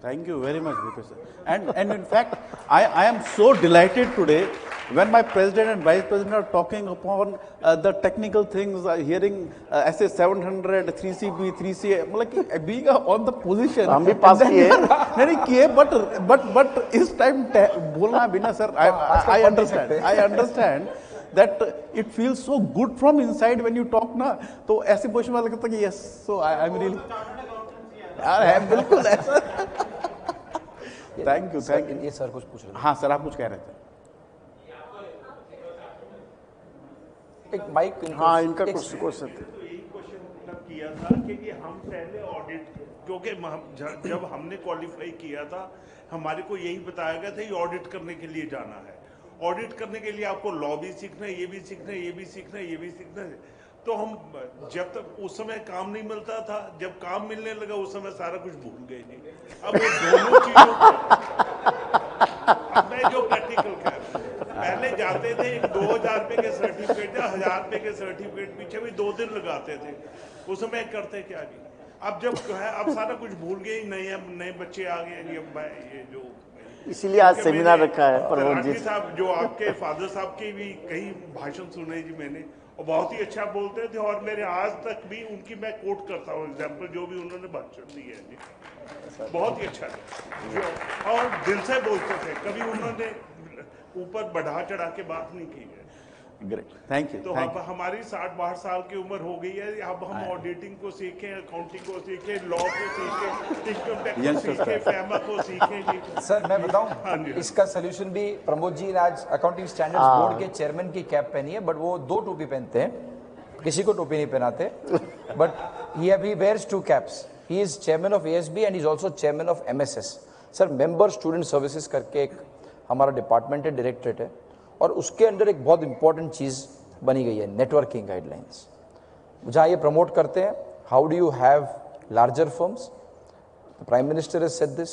Thank you very much, VP sir. And in fact, I am so delighted today when my president and vice president are talking upon the technical things, hearing SA 700, 3CB, 3CA, like being on the position. हम भी पास किए नहीं किए, but इस time बोलना बिना sir, I understand that it feels so good from inside when you talk ना, तो ऐसी पोजीशन में लगता है कि yes, so I'm really, यार बिल्कुल ऐसा. Thank you. ये सर कुछ पूछ रहे थे. हाँ सर, आप कुछ कह रहे थे. एक माइक. हाँ, इनका क्वेश्चन यही क्वेश्चन किया था कि हम पहले ऑडिट, क्योंकि जब हमने क्वालिफाई किया था हमारे को यही बताया गया था कि ऑडिट करने के लिए जाना है. ऑडिट करने के लिए आपको लॉ भी सीखना है, ये भी सीखना है, ये भी सीखना है, ये भी सीखना है. तो हम जब तक उस समय काम नहीं मिलता था, जब काम मिलने लगा उस समय सारा कुछ भूल गए जी. अब वो दोनों चीजों को मैं जो प्रैक्टिकल कह रहा हूँ, पहले जाते थे 2000 रुपए के सर्टिफिकेट या 1000 रुपए के सर्टिफिकेट पीछे भी 2 दिन लगाते थे. उस समय करते क्या जी. अब जब है, अब सारा कुछ भूल गए, नए बच्चे आ गए. ये जो इसीलिए आज सेमिनार रखा है प्रमोद जी साहब, जो आपके फादर साहब के भी कई भाषण सुने जी मैंने, और बहुत ही अच्छा बोलते थे, और मेरे आज तक भी उनकी मैं कोट करता हूँ एग्जाम्पल जो भी उन्होंने भाषण दी है जी, बहुत ही अच्छा था और दिल से बोलते थे, कभी उन्होंने ऊपर बढ़ा चढ़ा के बात नहीं की है। Great, thank you. तो अब हमारी 60-62 साल की उम्र हो गई है, अब हम ऑडिटिंग को सीखें, अकाउंटिंग को सीखें, लॉ को सीखें, इनकम टैक्स को सीखें, फैमा को सीखें जी। सर मैं बताऊं, इसका सोल्यूशन भी प्रमोद जी ने आज अकाउंटिंग स्टैंडर्ड्स बोर्ड के चेयरमैन की कैप पहनी है, बट वो 2 टोपी पहनते हैं, किसी को टोपी नहीं पहनाते, but he wears 2 caps. He is chairman of ASB and is also chairman of MSS। Sir member student services करके एक हमारा डिपार्टमेंट है, डायरेक्टरेट है, और उसके अंदर एक बहुत इंपॉर्टेंट चीज़ बनी गई है, नेटवर्किंग गाइडलाइंस, जहाँ ये प्रमोट करते हैं how do you have larger firms. The prime minister has said this,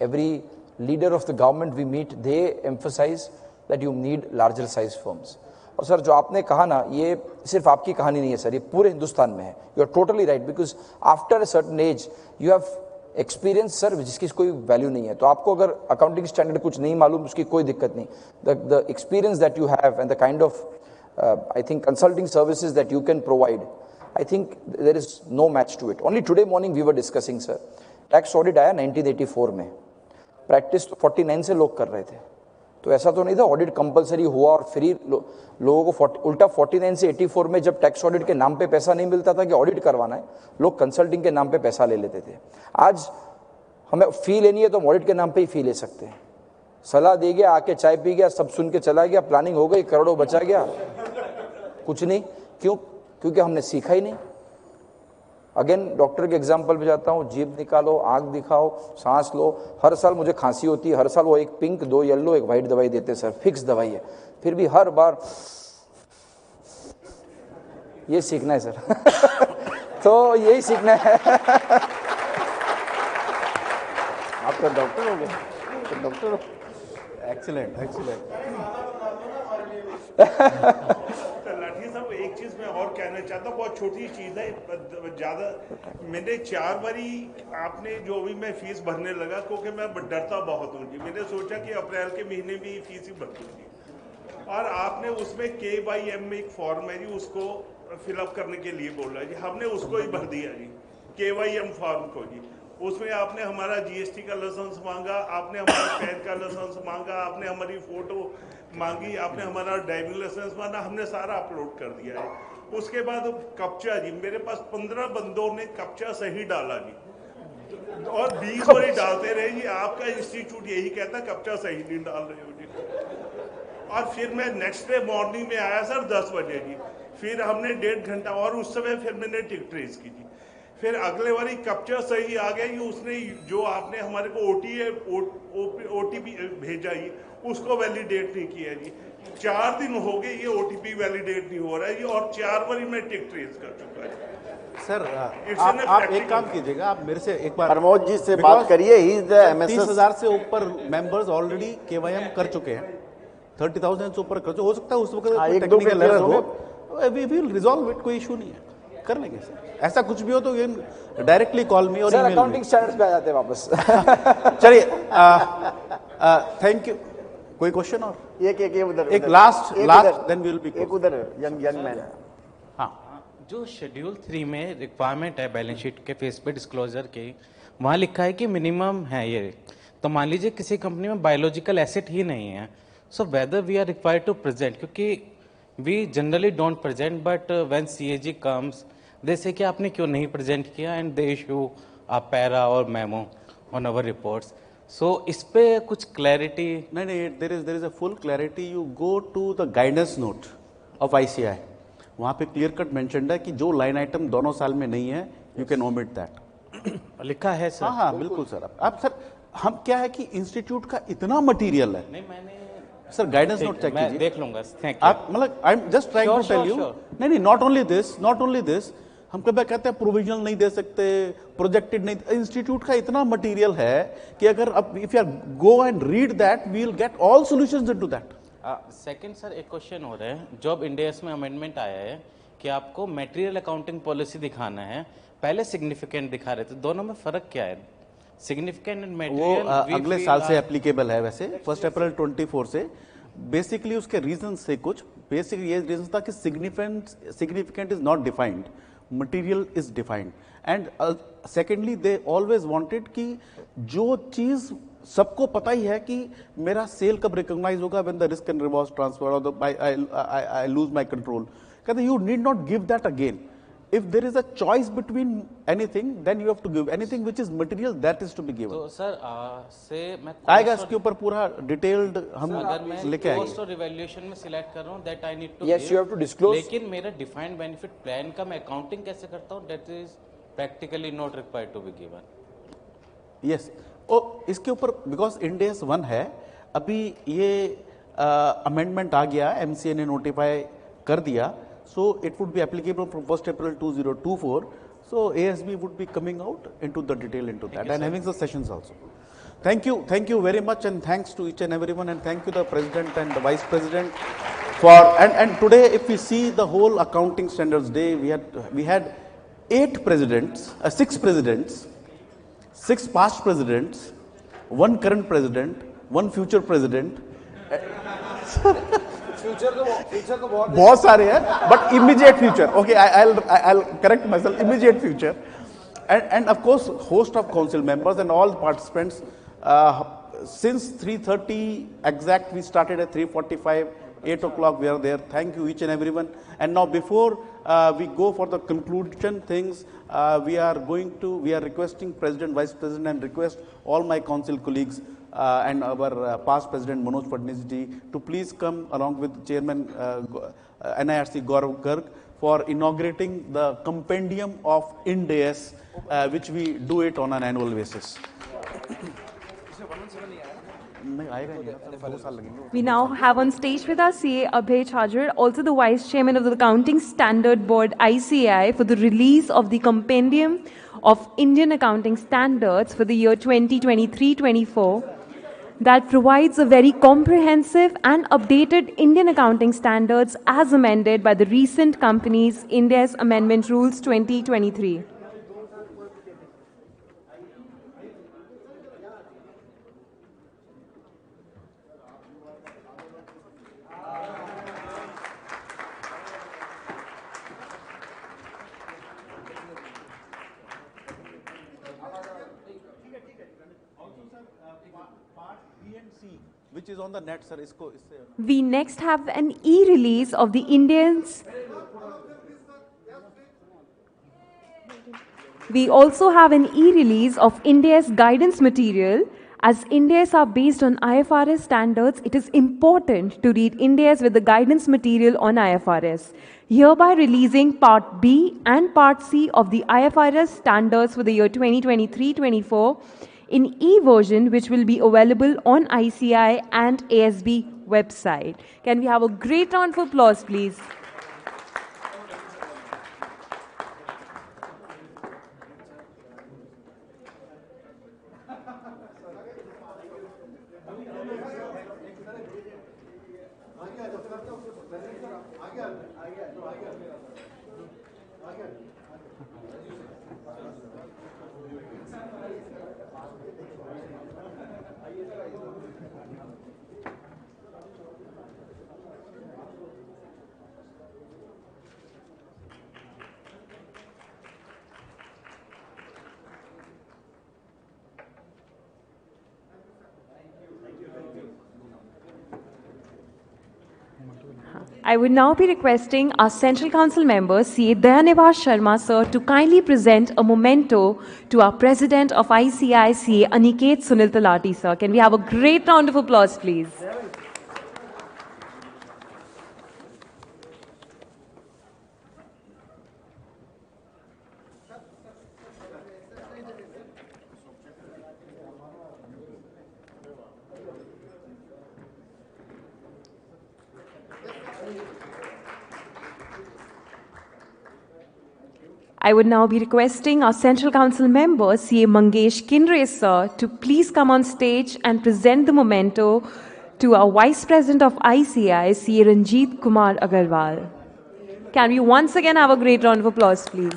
every leader of the government we meet they emphasize that you need larger size firms. और sir जो आपने कहा ना, ये सिर्फ आपकी कहानी नहीं है सर, ये पूरे हिंदुस्तान में है। You are totally right, because after a certain age you have experience sir, जिसकी कोई वैल्यू नहीं है। तो आपको अगर अकाउंटिंग स्टैंडर्ड कुछ नहीं मालूम, उसकी कोई दिक्कत नहीं। The experience that you have and the kind of I think consulting services that you can provide, I think there is no match to it. Only today morning we were discussing sir, tax audit आया 1984 में, practice तो 49 से लोग कर रहे थे, तो ऐसा तो नहीं था ऑडिट कंपलसरी हुआ और फ्री लोगों को उल्टा 49 से 84 में जब टैक्स ऑडिट के नाम पे पैसा नहीं मिलता था कि ऑडिट करवाना है, लोग कंसल्टिंग के नाम पे पैसा ले लेते थे। आज हमें फी लेनी है तो हम ऑडिट के नाम पे ही फी ले सकते हैं। सलाह दे गया, आके चाय पी गया, सब सुन के चला गया, प्लानिंग हो गई, करोड़ों बचा गया, कुछ नहीं। क्यों? क्योंकि हमने सीखा ही नहीं। अगेन डॉक्टर के एग्जाम्पल पे जाता हूँ, जीभ निकालो, आँख दिखाओ, सांस लो। हर साल मुझे खांसी होती है, हर साल वो एक पिंक, 2 येलो, 1 वाइट दवाई देते सर, फिक्स दवाई है, फिर भी हर बार ये सीखना है सर। तो यही सीखना है। आप तो डॉक्टर हो गए, तो डॉक्टर, एक्सीलेंट एक्सीलेंट। लाठी साहब एक चीज मैं और कहना चाहता हूँ, बहुत छोटी चीज है, ज्यादा मैंने 4 बारी आपने जो भी मैं फीस भरने लगा, क्योंकि मैं डरता बहुत हूँ जी, मैंने सोचा कि अप्रैल के महीने में ही फीस ही भर दूंगी, और आपने उसमें KYM में एक फॉर्म है जी, उसको फिलअप करने के लिए बोला जी, हमने उसको ही भर दिया जी, KYM फॉर्म को जी। उसमें आपने हमारा GST का लाइसेंस मांगा, आपने हमारा पैन का लाइसेंस मांगा, आपने हमारी फोटो मांगी, आपने हमारा ड्राइविंग लाइसेंस मांगा, हमने सारा अपलोड कर दिया है। उसके बाद कप्चा जी, मेरे पास 15 बंदों ने कप्चा सही डाला जी, और 20 बारी डालते रहे जी, आपका इंस्टीट्यूट यही कहता कप्चा सही नहीं डाल रहे हो जी। और फिर मैं नेक्स्ट डे मॉर्निंग में आया सर 10 बजे जी, फिर हमने 1.5 घंटा, और उस समय फिर मैंने टिक ट्रेस की जी, फिर अगले बारी कप्चा सही आ गया, ये उसने जो आपने हमारे को OTP भेजा ही, उसको वैलिडेट नहीं किया जी। 4 दिन हो गए ये OTP वैलिडेट नहीं हो रहा है जी, और 4 बारी मैं टिक ट्रेस कर चुका है। सर आप एक काम कीजिएगा, आप मेरे से एक बार प्रमोद जी से बात करिए, ही इज द MSS। 30,000 से ऊपर मेंबर्स ऑलरेडी KYM कर चुके हैं, 30,000 से ऊपर कर चुके, हो सकता है उस वक्त टेक्निकल एरर हो, वी विल रिजॉल्व इट, कोई इशू नहीं है, कर लेंगे सर। ऐसा कुछ भी हो तो डायरेक्टली कॉल मी और ईमेल अकाउंटिंग स्टैंडर्ड्स पे आ जाते हैं वापस। चलिए, थैंक यू। कोई क्वेश्चन और? एक last then we will be एक उधर यंग मैन। हाँ, जो शेड्यूल 3 में रिक्वायरमेंट है बैलेंस शीट के फेस पे डिस्क्लोजर के, वहाँ लिखा है कि मिनिमम है ये। तो मान लीजिए किसी कंपनी में बायोलॉजिकल एसेट ही नहीं है, so whether we are required to present, क्योंकि we generally don't present, but when CAG comes they say कि आपने क्यों नहीं प्रेजेंट किया, and they issue a para और memo on our reports. So इस पे कुछ क्लैरिटी? नहीं, there is a full clarity. You go to the guidance note of ICAI, वहाँ पे क्लियर कट मेंशन्ड है कि जो लाइन आइटम दोनों साल में नहीं है, यू कैन ओमिट दैट। लिखा है सर? हाँ, बिल्कुल सर। आप सर, हम क्या है कि इंस्टीट्यूट का इतना मटीरियल है। नहीं, मैंने सर गाइडेंस नोट चेक कीजिए, देख लूंगा। Thank you. आप मतलब I am just trying to tell you. नहीं, नॉट ओनली दिस, हम कभी कहते हैं प्रोविजनल नहीं दे सकते, प्रोजेक्टेड नहीं, इंस्टीट्यूट का इतना मटेरियल है कि अगर अब if you go and read that, we will get all solutions into that. Second sir, एक क्वेश्चन हो रहा है, जॉब इंड AS में अमेंडमेंट आया है कि आपको मटेरियल अकाउंटिंग पॉलिसी दिखाना है, पहले सिग्निफिकेंट दिखा रहे थे, दोनों में फर्क क्या है? सिग्निफिकेंट एंड मटेरियल वो अगले साल से एप्लीकेबल है, वैसे 1 अप्रैल 24 से। बेसिकली उसके रीजन से कुछ बेसिक ये रीजन था कि significant is not defined, material is defined, and secondly they always wanted कि जो चीज सबको पता ही है कि मेरा सेल कब रिकॉग्नाइज होगा when the risk and rewards transfer or I lose my control. कहते you need not give that again. If there is a choice between anything, then you have to give anything which is material that is to be given. तो sir से मैं आएगा इसके ऊपर पूरा detailed हम अगर मैं लेके आएंगे. कॉस्ट और इवैल्यूएशन में सिलेक्ट कर रहा हूँ that I need to Yes, you have to disclose. लेकिन मेरा डिफाइंड बेनिफिट प्लान का मैं अकाउंटिंग कैसे करता हूँ that is practically not required to be given. Yes. इसके ऊपर बिकॉज Ind AS 1 है, अभी ये अमेंडमेंट आ गया, MCA ने नोटिफाई कर दिया, so it would be applicable from 1st April 2024. So ASB would be coming out into the detail into that and having the sessions also. Thank you very much, and thanks to each and everyone, and thank you the President and the Vice President for and today if we see the whole Accounting Standards Day, we had 6 presidents, 6 past presidents, 1 current president, 1 future president. Future तो बहुत सारे हैं, but immediate future. Okay, I'll correct myself. Immediate future, and of course, host of council members and all participants. Since 3:30 exact, we started at 3:45. 8 o'clock we are there. Thank you each and everyone. And now before we go for the conclusion things, we are requesting President, Vice President, and request all my council colleagues and our past President Manoj Fadnis ji to please come along with Chairman NIRC Gaurav Garg for inaugurating the compendium of Ind AS, which we do it on an annual basis. We now have on stage with us CA Abhay Chhajar, also the Vice Chairman of the Accounting Standard Board ICAI, for the release of the Compendium of Indian Accounting Standards for the year 2023-24 that provides a very comprehensive and updated Indian accounting standards as amended by the recent Companies Ind AS Amendment Rules 2023. Which is on the net, sir. We next have an e-release of the Indians. We also have an e-release of Ind AS guidance material. As Ind AS are based on IFRS standards, it is important to read Ind AS with the guidance material on IFRS. Hereby releasing Part B and Part C of the IFRS standards for the year 2023-24 in e-version, which will be available on ICAI and ASB website. Can we have a great round of applause, please? I would now be requesting our Central Council member, CA Dayanivas Sharma, sir, to kindly present a memento to our President of ICAI, CA Aniket Sunil Talati, sir. Can we have a great round of applause, please? I would now be requesting our Central Council member, CA Mangesh Kindre, sir, to please come on stage and present the memento to our Vice President of ICAI, CA Ranjit Kumar Agarwal. Can we once again have a great round of applause, please?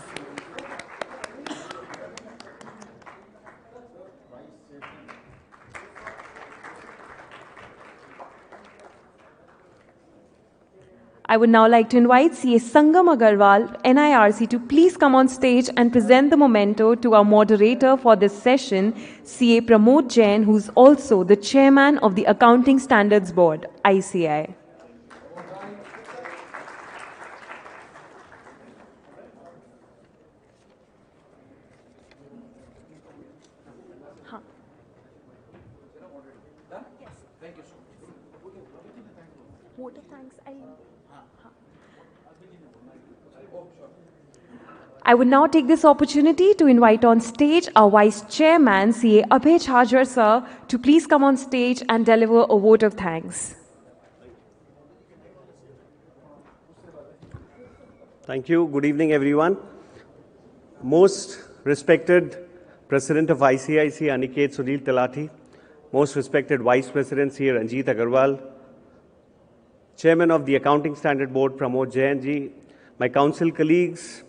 I would now like to invite CA Sangam Agarwal, NIRC, to please come on stage and present the memento to our moderator for this session, CA Pramod Jain, who's also the chairman of the Accounting Standards Board, ICAI. I would now take this opportunity to invite on stage our Vice Chairman, CA Abhay Chhajar sir, to please come on stage and deliver a vote of thanks. Thank you. Good evening, everyone. Most respected President of ICIC, Aniket Sunil Talati, most respected Vice President, CA Ranjit Agarwal, Chairman of the Accounting Standard Board, Pramod Jain ji, my council colleagues.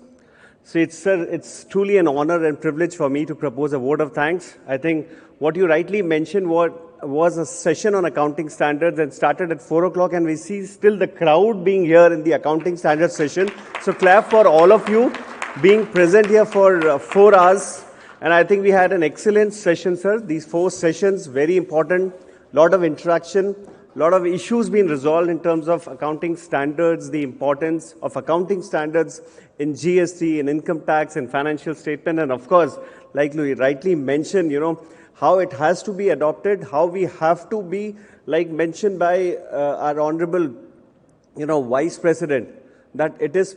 So it's truly an honor and privilege for me to propose a vote of thanks. I think what you rightly mentioned was a session on accounting standards and started at 4 o'clock, and we see still the crowd being here in the accounting standards session. So clap for all of you being present here for 4 hours. And I think we had an excellent session, sir. These 4 sessions, very important, lot of interaction, lot of issues being resolved in terms of accounting standards, the importance of accounting standards in GST, in income tax, and financial statement, and of course, like you rightly mentioned, how it has to be adopted, how we have to be, like mentioned by our honorable, Vice President, that it is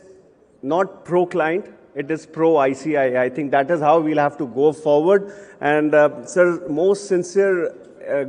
not pro-client, it is pro-ICAI. I think that is how we'll have to go forward. And sir, most sincere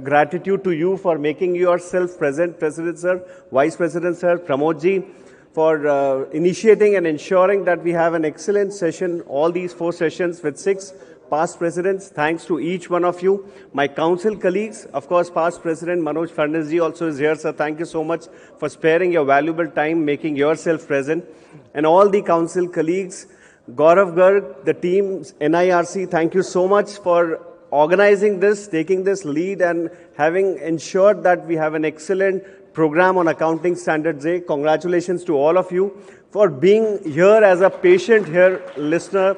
gratitude to you for making yourself present, President sir, Vice President sir, Pramod ji, for initiating and ensuring that we have an excellent session, all these 4 sessions with 6 past presidents. Thanks to each one of you. My council colleagues, of course, past President Manoj Fernandes ji also is here, sir. Thank you so much for sparing your valuable time, making yourself present. And all the council colleagues, Gaurav Garg, the team, NIRC, thank you so much for organizing this, taking this lead, and having ensured that we have an excellent program on Accounting Standards Day. Congratulations to all of you for being here as a patient listener,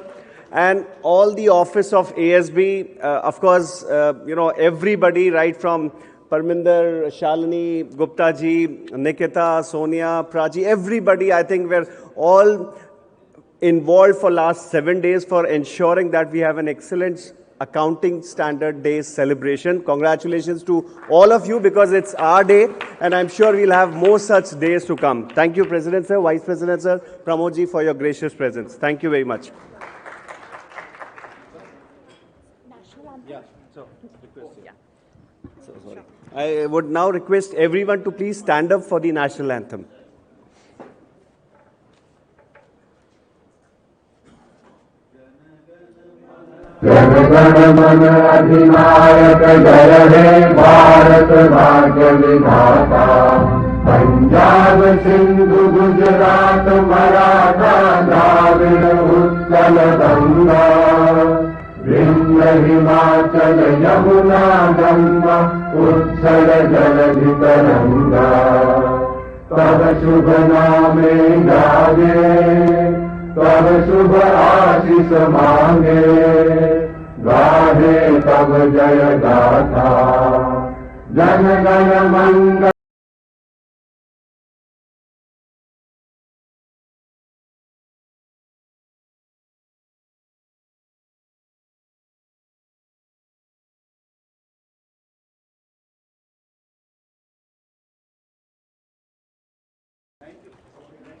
and all the office of ASB, of course, everybody right from Parminder, Shalini, Gupta ji, Nikita, Sonia, Praji, everybody, I think we're all involved for last 7 days for ensuring that we have an excellent Accounting Standard Day celebration. Congratulations to all of you, because it's our day, and I'm sure we'll have more such days to come. Thank you, President sir, Vice President sir, Pramod ji, for your gracious presence. Thank you very much. I would now request everyone to please stand up for the national anthem. Jana Gana मन अधिनायक जय हे भारत भाग्य विधाता, पंजाब सिंधु गुजरात मराठा द्राविड़ उत्कल गंगा, विंध्य हिमाचल यमुना गंगा उत्कल जलधि तरंगा, तब शुभ नामे गावे, तब शुभ आशीष मांगे, गाहे तब जय गाथा, जन गण मंगल।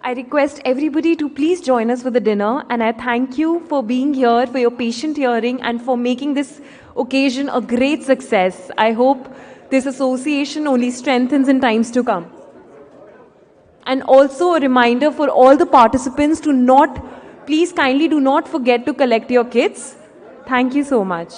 I request everybody to please join us for the dinner, and I thank you for being here, for your patient hearing, and for making this occasion a great success. I hope this association only strengthens in times to come. And also a reminder for all the participants to please kindly do not forget to collect your kits. Thank you so much.